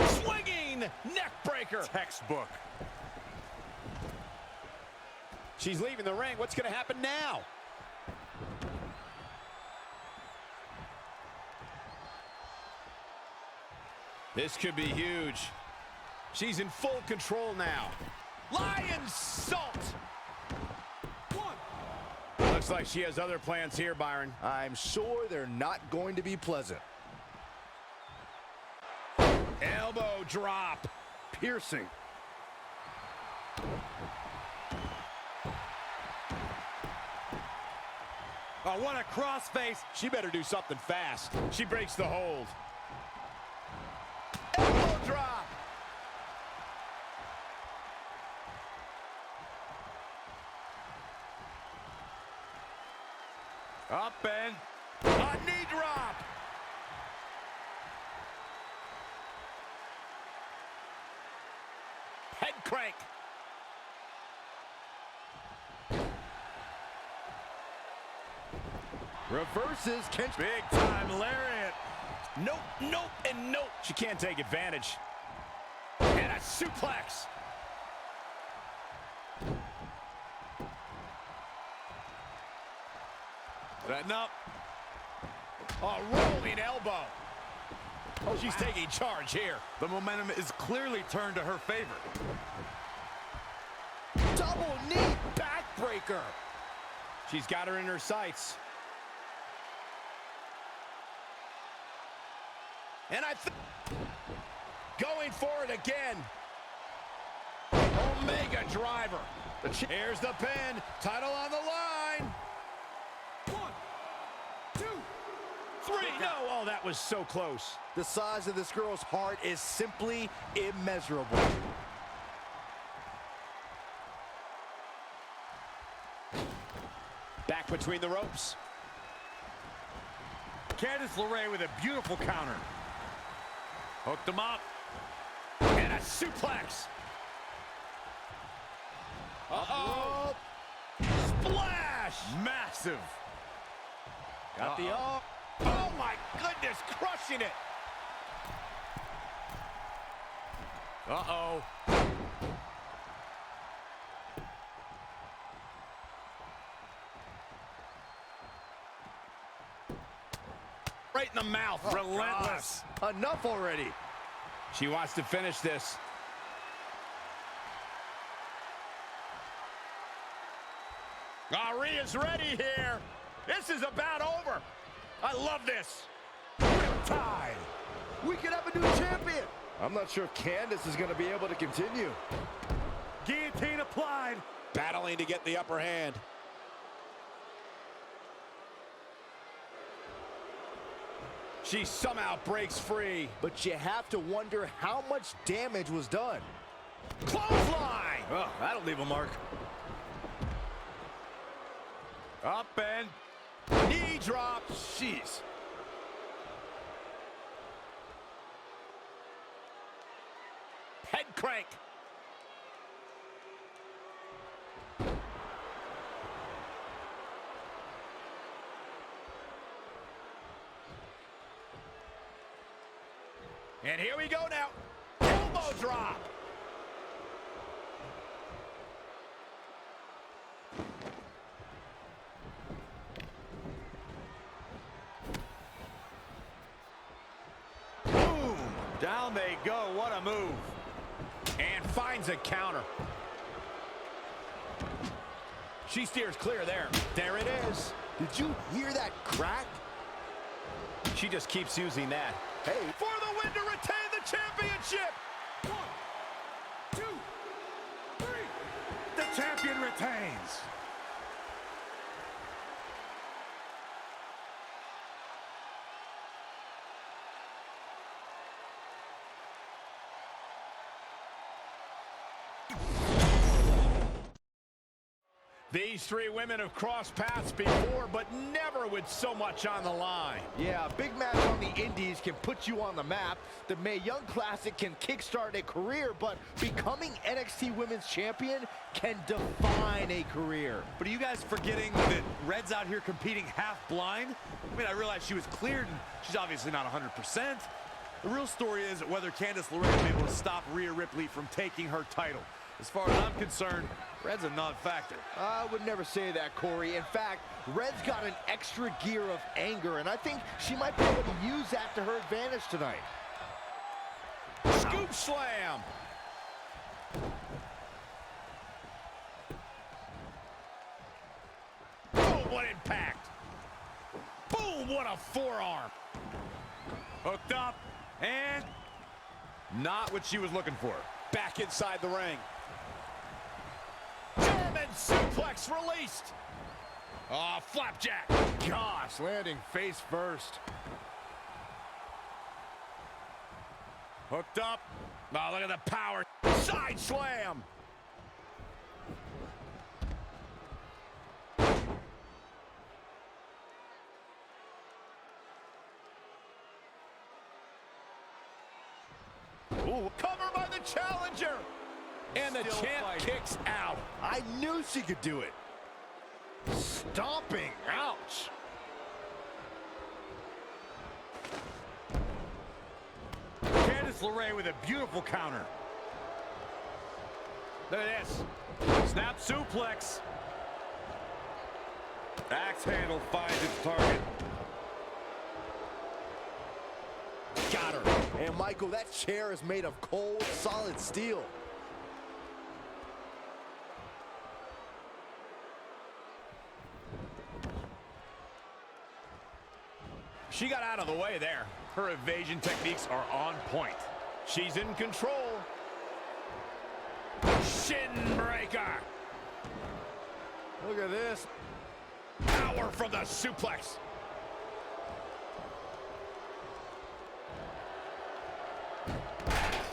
[SPEAKER 8] Swinging neck breaker.
[SPEAKER 1] Textbook.
[SPEAKER 8] She's leaving the ring. What's going to happen now? This could be huge. She's in full control now. Lion salt. Looks like she has other plans here, Byron.
[SPEAKER 16] I'm sure they're not going to be pleasant.
[SPEAKER 8] Elbow drop.
[SPEAKER 16] Piercing.
[SPEAKER 1] Oh, what a crossface.
[SPEAKER 8] She better do something fast. She breaks the hold.
[SPEAKER 16] Elbow drop.
[SPEAKER 1] Up and...
[SPEAKER 8] A knee drop. Head crank.
[SPEAKER 16] Reverses.
[SPEAKER 1] Big time lariat.
[SPEAKER 8] Nope, nope, and nope. She can't take advantage. And a suplex.
[SPEAKER 1] Setting up.
[SPEAKER 8] A rolling elbow. Oh, she's taking charge here.
[SPEAKER 1] The momentum is clearly turned to her favor.
[SPEAKER 16] Double knee backbreaker.
[SPEAKER 8] She's got her in her sights. And going for it again. Omega driver. Here's the pin. Title on the line. 1, 2, 3. No, oh, that was so close.
[SPEAKER 16] The size of this girl's heart is simply immeasurable.
[SPEAKER 8] Back between the ropes.
[SPEAKER 1] Candice LeRae with a beautiful counter. Hooked him up.
[SPEAKER 8] And a suplex. Uh-oh. Splash.
[SPEAKER 1] Massive.
[SPEAKER 8] Got the oh. Oh my goodness, crushing it.
[SPEAKER 1] Uh-oh.
[SPEAKER 8] Right in the mouth.
[SPEAKER 16] Oh,
[SPEAKER 8] relentless.
[SPEAKER 16] God. Enough already.
[SPEAKER 8] She wants to finish this. Rhea's ready here. This is about over. I love this.
[SPEAKER 16] Riptide. We could have a new champion. I'm not sure if Candice is going to be able to continue.
[SPEAKER 1] Guillotine applied.
[SPEAKER 8] Battling to get the upper hand. She somehow breaks free.
[SPEAKER 16] But you have to wonder how much damage was done.
[SPEAKER 8] Clothesline.
[SPEAKER 1] Oh, that'll leave a mark. Up and
[SPEAKER 8] knee drop. Jeez. Head crank. And here we go now. Elbow drop.
[SPEAKER 1] boom. Down they go. What a move.
[SPEAKER 8] And finds a counter. She steers clear there. There it is.
[SPEAKER 16] Did you hear that crack?
[SPEAKER 8] She just keeps using that.
[SPEAKER 16] Hey.
[SPEAKER 8] For the win to retain the championship.
[SPEAKER 1] 1, 2, 3. The champion retains.
[SPEAKER 8] These three women have crossed paths before, but never with so much on the line.
[SPEAKER 16] Yeah, a big match on the indies can put you on the map. The Mae Young Classic can kickstart a career, but becoming NXT Women's Champion can define a career.
[SPEAKER 1] But are you guys forgetting that Red's out here competing half blind? I mean, I realize she was cleared, and she's obviously not 100%. The real story is whether Candice LeRae will be able to stop Rhea Ripley from taking her title. As far as I'm concerned, Red's a non-factor.
[SPEAKER 16] I would never say that, Corey. In fact, Red's got an extra gear of anger, and I think she might be able to use that to her advantage tonight.
[SPEAKER 8] Scoop slam. Boom, what impact. Boom, what a forearm.
[SPEAKER 1] Hooked up, and not what she was looking for.
[SPEAKER 8] Back inside the ring. German suplex released. Oh, flapjack.
[SPEAKER 16] Gosh, landing face first.
[SPEAKER 1] Hooked up.
[SPEAKER 8] Oh, look at the power. Side slam. Ooh, cover by the challenger. And the champ kicks out.
[SPEAKER 16] I knew she could do it. Stomping. Ouch.
[SPEAKER 1] Candice LeRae with a beautiful counter. Look at this. Snap suplex.
[SPEAKER 18] Axe handle finds its target.
[SPEAKER 16] Got her. And Michael, that chair is made of cold, solid steel.
[SPEAKER 8] She got out of the way there. Her evasion techniques are on point. She's in control. Shin breaker.
[SPEAKER 16] Look at this.
[SPEAKER 8] Power from the suplex.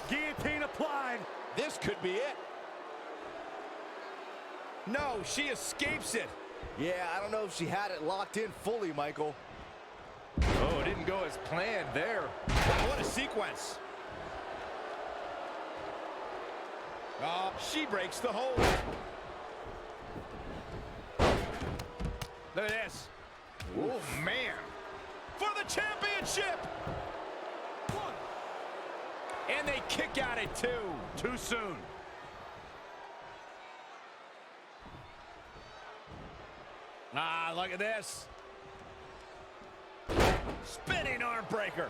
[SPEAKER 10] Guillotine applied.
[SPEAKER 16] This could be it.
[SPEAKER 8] No, she escapes it.
[SPEAKER 16] Yeah, I don't know if she had it locked in fully, Michael.
[SPEAKER 20] Oh, it didn't go as planned there.
[SPEAKER 8] Wow, what a sequence. Oh, she breaks the hold. Look at this. Oh, man. For the championship. And they kick out at 2.
[SPEAKER 18] Too soon.
[SPEAKER 8] Ah, look at this. Spinning arm breaker.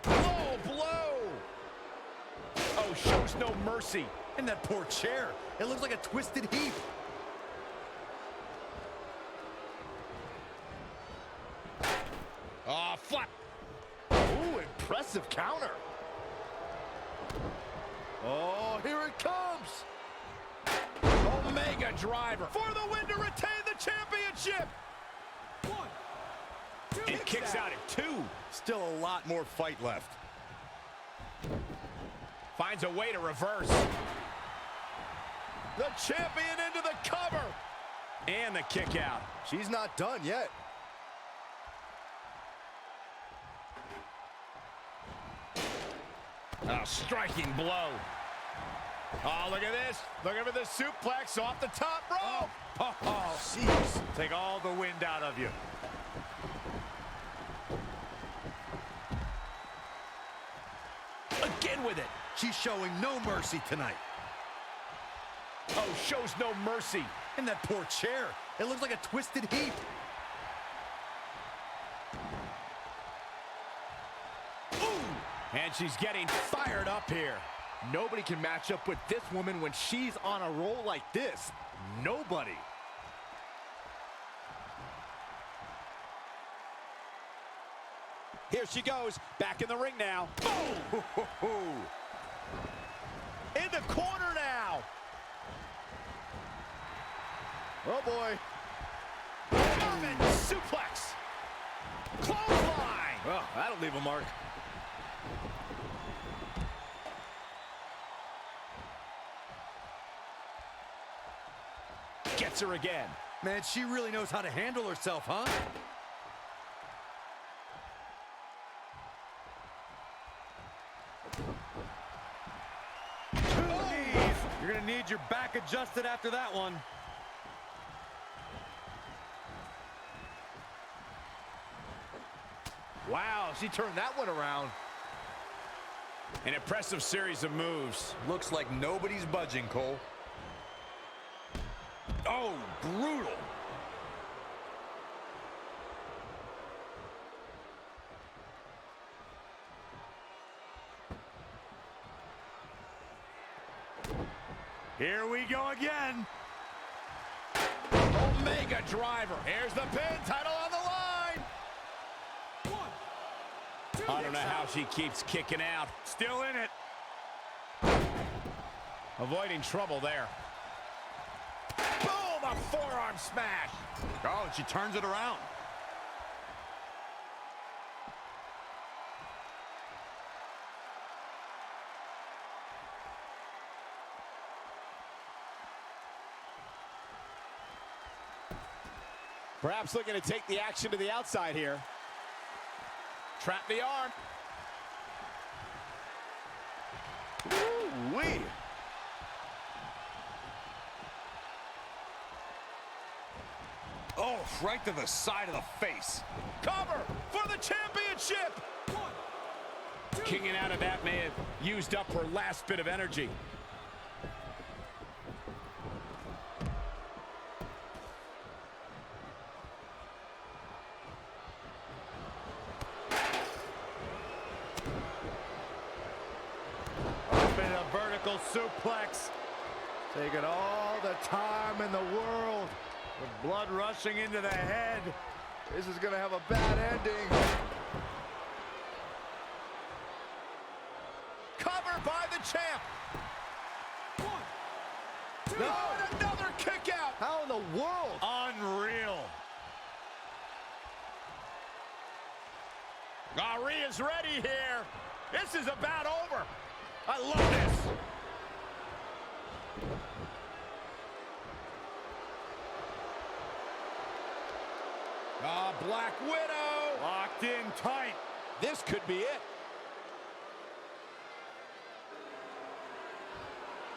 [SPEAKER 8] Low blow. Oh, shows no mercy.
[SPEAKER 1] And that poor chair. It looks like a twisted heap.
[SPEAKER 8] Oh, flat.
[SPEAKER 16] Ooh, impressive counter. Oh, here it comes.
[SPEAKER 8] Omega driver for the win to retain the championship. 1, 2. It kicks out at 2.
[SPEAKER 1] Still a lot more fight left.
[SPEAKER 8] Finds a way to reverse. The champion into the cover. And the kick out.
[SPEAKER 16] She's not done yet.
[SPEAKER 8] A striking blow. Oh, look at this. Looking for the suplex off the top rope.
[SPEAKER 16] Oh, jeez.
[SPEAKER 10] Take all the wind out of you.
[SPEAKER 1] Again with it. She's showing no mercy tonight.
[SPEAKER 8] Oh, shows no mercy.
[SPEAKER 1] And that poor chair. It looks like a twisted heap.
[SPEAKER 8] Ooh. And she's getting fired up here.
[SPEAKER 16] Nobody can match up with this woman when she's on a roll like this. Nobody.
[SPEAKER 8] Here she goes, back in the ring now. Boom! In the corner now.
[SPEAKER 16] Oh, boy.
[SPEAKER 8] German suplex. Clothesline.
[SPEAKER 18] Oh, that'll leave a mark.
[SPEAKER 8] Gets her again.
[SPEAKER 1] Man, she really knows how to handle herself, huh? You're gonna need your back adjusted after that one.
[SPEAKER 16] Wow, she turned that one around.
[SPEAKER 8] An impressive series of moves.
[SPEAKER 1] Looks like nobody's budging, Cole.
[SPEAKER 8] Oh, brutal.
[SPEAKER 10] Here we go again.
[SPEAKER 8] Omega driver. Here's the pin, title on the line. 1, 2. I don't know how she keeps kicking out.
[SPEAKER 10] Still in it.
[SPEAKER 8] Avoiding trouble there. Boom, a forearm smash.
[SPEAKER 1] Oh, and she turns it around.
[SPEAKER 8] Perhaps looking to take the action to the outside here. Trap the arm.
[SPEAKER 16] Ooh-wee.
[SPEAKER 1] Oh, right to the side of the face.
[SPEAKER 8] Cover for the championship. 1, 2. Kicking out of that may have used up her last bit of energy. suplex. Taking all the time in the world. The blood rushing into the head. This is going to have a bad ending. Covered by the champ. One, two. No, another kick out.
[SPEAKER 16] How in the world?
[SPEAKER 8] Unreal. Rhea's ready here. This is about over. I love this. Black Widow. Locked in tight. This could be it.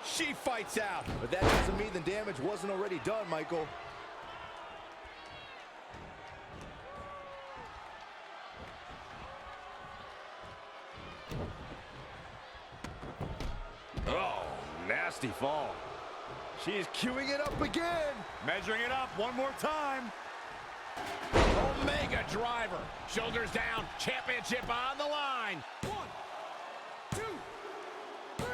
[SPEAKER 8] She fights out.
[SPEAKER 16] But that doesn't mean the damage wasn't already done, Michael.
[SPEAKER 8] Oh, nasty fall.
[SPEAKER 16] She's queuing it up again.
[SPEAKER 8] Measuring it up one more time. Omega driver. Shoulders down. Championship on the line. 1, 2, 3.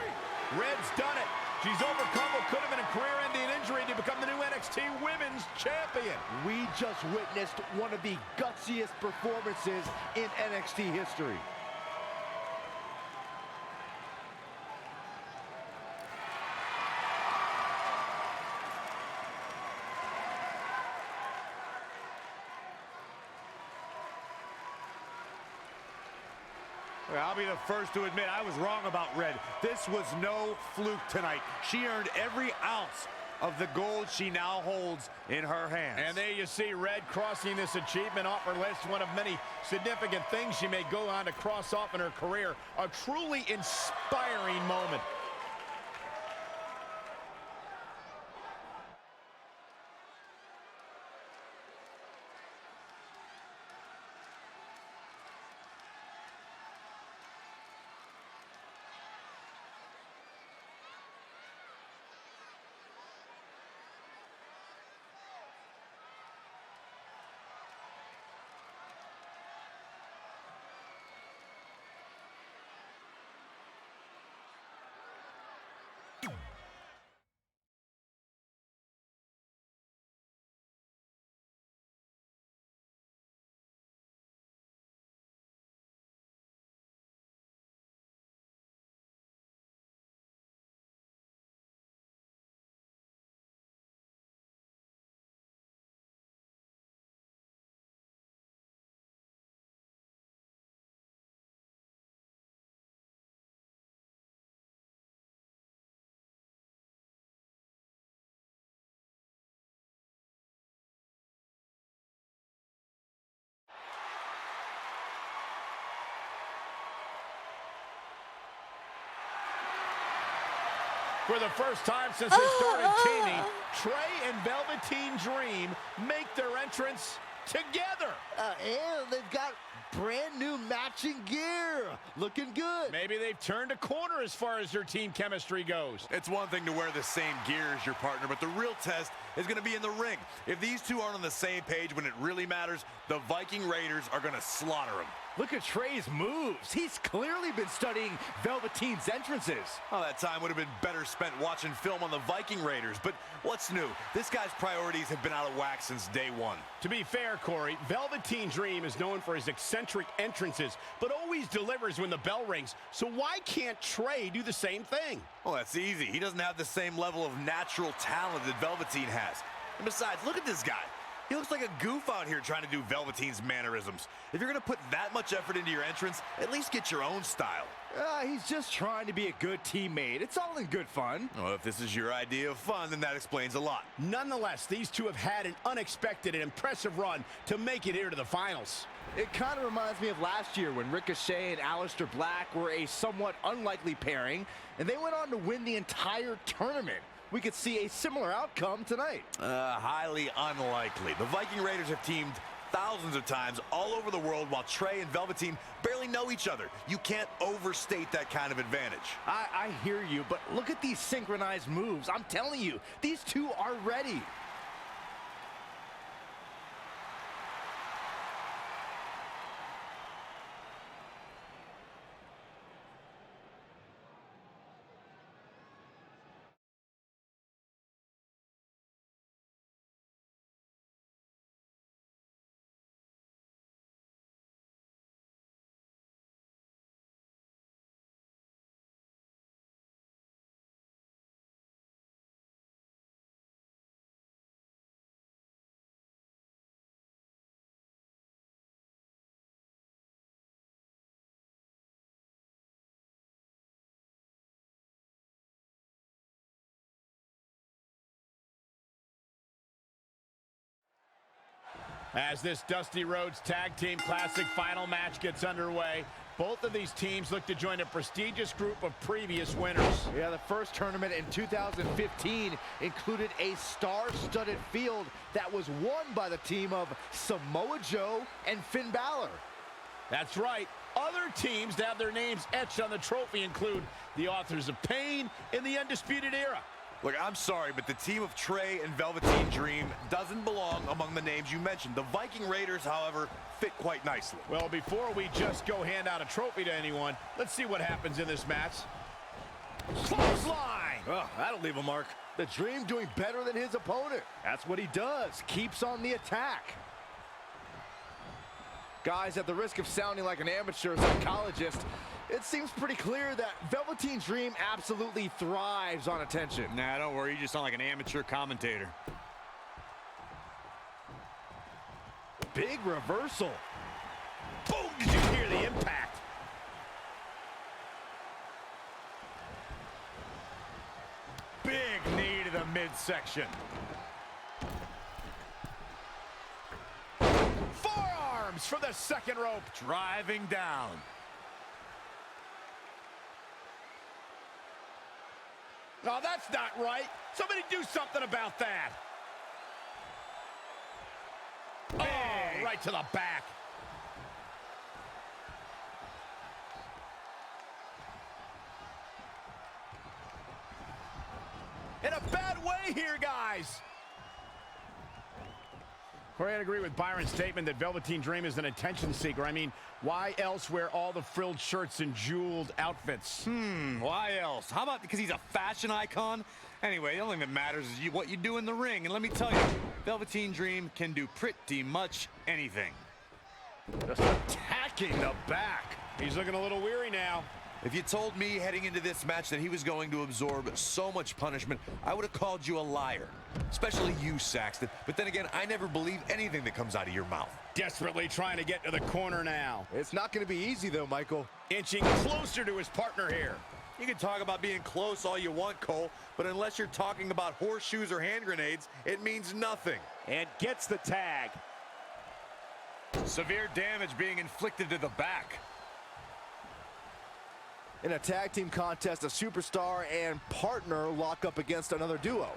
[SPEAKER 8] Red's done it. She's overcome what could have been a career-ending injury to become the new NXT Women's Champion.
[SPEAKER 16] We just witnessed one of the gutsiest performances in NXT history.
[SPEAKER 8] I'll be the first to admit I was wrong about Red. This was no fluke tonight. She earned every ounce of the gold she now holds in her hands. And there you see Red crossing this achievement off her list, one of many significant things she may go on to cross off in her career. A truly inspiring moment. For the first time since they started teaming, Trey and Velveteen Dream make their entrance together.
[SPEAKER 16] And they've got brand new matching gear. Looking good.
[SPEAKER 8] Maybe they've turned a corner as far as their team chemistry goes.
[SPEAKER 1] It's one thing to wear the same gear as your partner, but the real test is going to be in the ring. If these two aren't on the same page when it really matters, the Viking Raiders are going to slaughter them.
[SPEAKER 16] Look at Trey's moves. He's clearly been studying Velveteen's entrances.
[SPEAKER 1] Oh, that time would have been better spent watching film on the Viking Raiders. But what's new? This guy's priorities have been out of whack since day one.
[SPEAKER 9] To be fair, Corey, Velveteen Dream is known for his eccentric entrances, but always delivers when the bell rings. So why can't Trey do the same thing?
[SPEAKER 1] Well, that's easy. He doesn't have the same level of natural talent that Velveteen has. And besides, look at this guy. He looks like a goof out here trying to do Velveteen's mannerisms. If you're going to put that much effort into your entrance, at least get your own style.
[SPEAKER 16] He's just trying to be a good teammate. It's all in good fun.
[SPEAKER 1] Well, if this is your idea of fun, then that explains a lot.
[SPEAKER 9] Nonetheless, these two have had an unexpected and impressive run to make it here to the finals.
[SPEAKER 16] It kind of reminds me of last year when Ricochet and Aleister Black were a somewhat unlikely pairing, and they went on to win the entire tournament. We could see a similar outcome tonight.
[SPEAKER 1] Highly unlikely. The Viking Raiders have teamed thousands of times all over the world while Trey and Velveteen barely know each other. You can't overstate that kind of advantage.
[SPEAKER 16] I hear you, but look at these synchronized moves. I'm telling you, these two are ready.
[SPEAKER 8] As this Dusty Rhodes Tag Team Classic final match gets underway, both of these teams look to join a prestigious group of previous winners.
[SPEAKER 16] Yeah, the first tournament in 2015 included a star-studded field that was won by the team of Samoa Joe and Finn Balor.
[SPEAKER 8] That's right. Other teams to have their names etched on the trophy include the Authors of Pain in the Undisputed Era.
[SPEAKER 1] Look, I'm sorry, but the team of Trey and Velveteen Dream doesn't belong among the names you mentioned. The Viking Raiders, however, fit quite nicely.
[SPEAKER 8] Well, before we just go hand out a trophy to anyone, let's see what happens in this match. Clothesline!
[SPEAKER 20] Oh, that'll leave a mark.
[SPEAKER 16] The Dream doing better than his opponent. That's what he does. Keeps on the attack. Guys, at the risk of sounding like an amateur psychologist, it seems pretty clear that Velveteen Dream absolutely thrives on attention.
[SPEAKER 10] Nah, don't worry. You just sound like an amateur commentator.
[SPEAKER 16] Big reversal.
[SPEAKER 8] Boom! Did you hear the impact? Big knee to the midsection. Forearms for the second rope. Driving down. No, that's not right. Somebody do something about that. Oh, right to the back. In a bad way here, guys. Corey, I'd agree with Byron's statement that Velveteen Dream is an attention seeker. I mean, why else wear all the frilled shirts and jeweled outfits?
[SPEAKER 1] Why else? How about because he's a fashion icon? Anyway, the only thing that matters is what you do in the ring. And let me tell you, Velveteen Dream can do pretty much anything.
[SPEAKER 8] Just attacking the back. He's looking a little weary now.
[SPEAKER 1] If you told me heading into this match that he was going to absorb so much punishment, I would have called you a liar. Especially you, Saxton. But then again, I never believe anything that comes out of your mouth.
[SPEAKER 8] Desperately trying to get to the corner now.
[SPEAKER 16] It's not going to be easy, though, Michael.
[SPEAKER 8] Inching closer to his partner here.
[SPEAKER 1] You can talk about being close all you want, Cole, but unless you're talking about horseshoes or hand grenades, it means nothing.
[SPEAKER 8] And gets the tag.
[SPEAKER 1] Severe damage being inflicted to the back.
[SPEAKER 16] In a tag team contest, a superstar and partner lock up against another duo.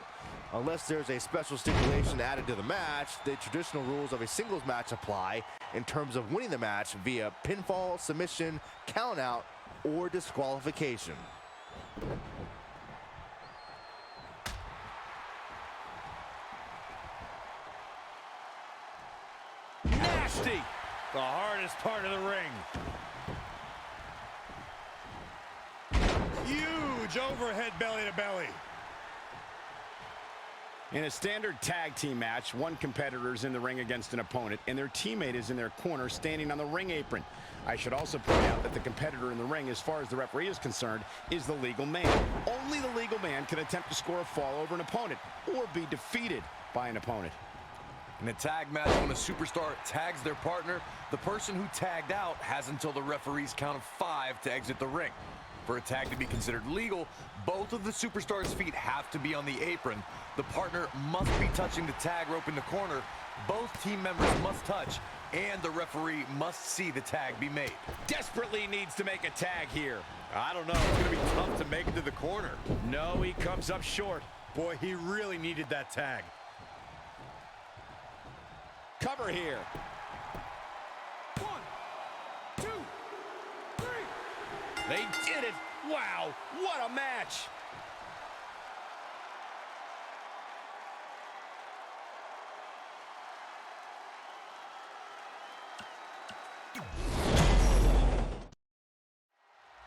[SPEAKER 16] Unless there's a special stipulation added to the match, the traditional rules of a singles match apply in terms of winning the match via pinfall, submission, countout, or disqualification.
[SPEAKER 8] Nasty! The hardest part of the ring. Huge overhead belly to belly. In a standard tag team match, one competitor is in the ring against an opponent, and their teammate is in their corner standing on the ring apron. I should also point out that the competitor in the ring, as far as the referee is concerned, is the legal man. Only the legal man can attempt to score a fall over an opponent or be defeated by an opponent.
[SPEAKER 1] In a tag match, when a superstar tags their partner, the person who tagged out has until the referee's count of 5 to exit the ring. For a tag to be considered legal, both of the superstars' feet have to be on the apron. The partner must be touching the tag rope in the corner. Both team members must touch, and the referee must see the tag be made.
[SPEAKER 8] Desperately needs to make a tag here.
[SPEAKER 1] I don't know. It's going to be tough to make it to the corner.
[SPEAKER 8] No, he comes up short.
[SPEAKER 1] Boy, he really needed that tag.
[SPEAKER 8] Cover here.
[SPEAKER 1] 1, 2, 3.
[SPEAKER 8] They did it! Wow, what a match!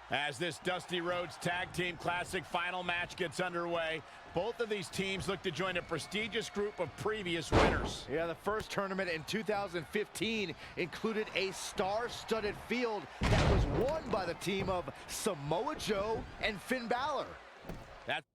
[SPEAKER 8] As this Dusty Rhodes Tag Team Classic final match gets underway, both of these teams look to join a prestigious group of previous winners.
[SPEAKER 16] Yeah, the first tournament in 2015 included a star-studded field that was won by the team of Samoa Joe and Finn Balor.
[SPEAKER 8] That's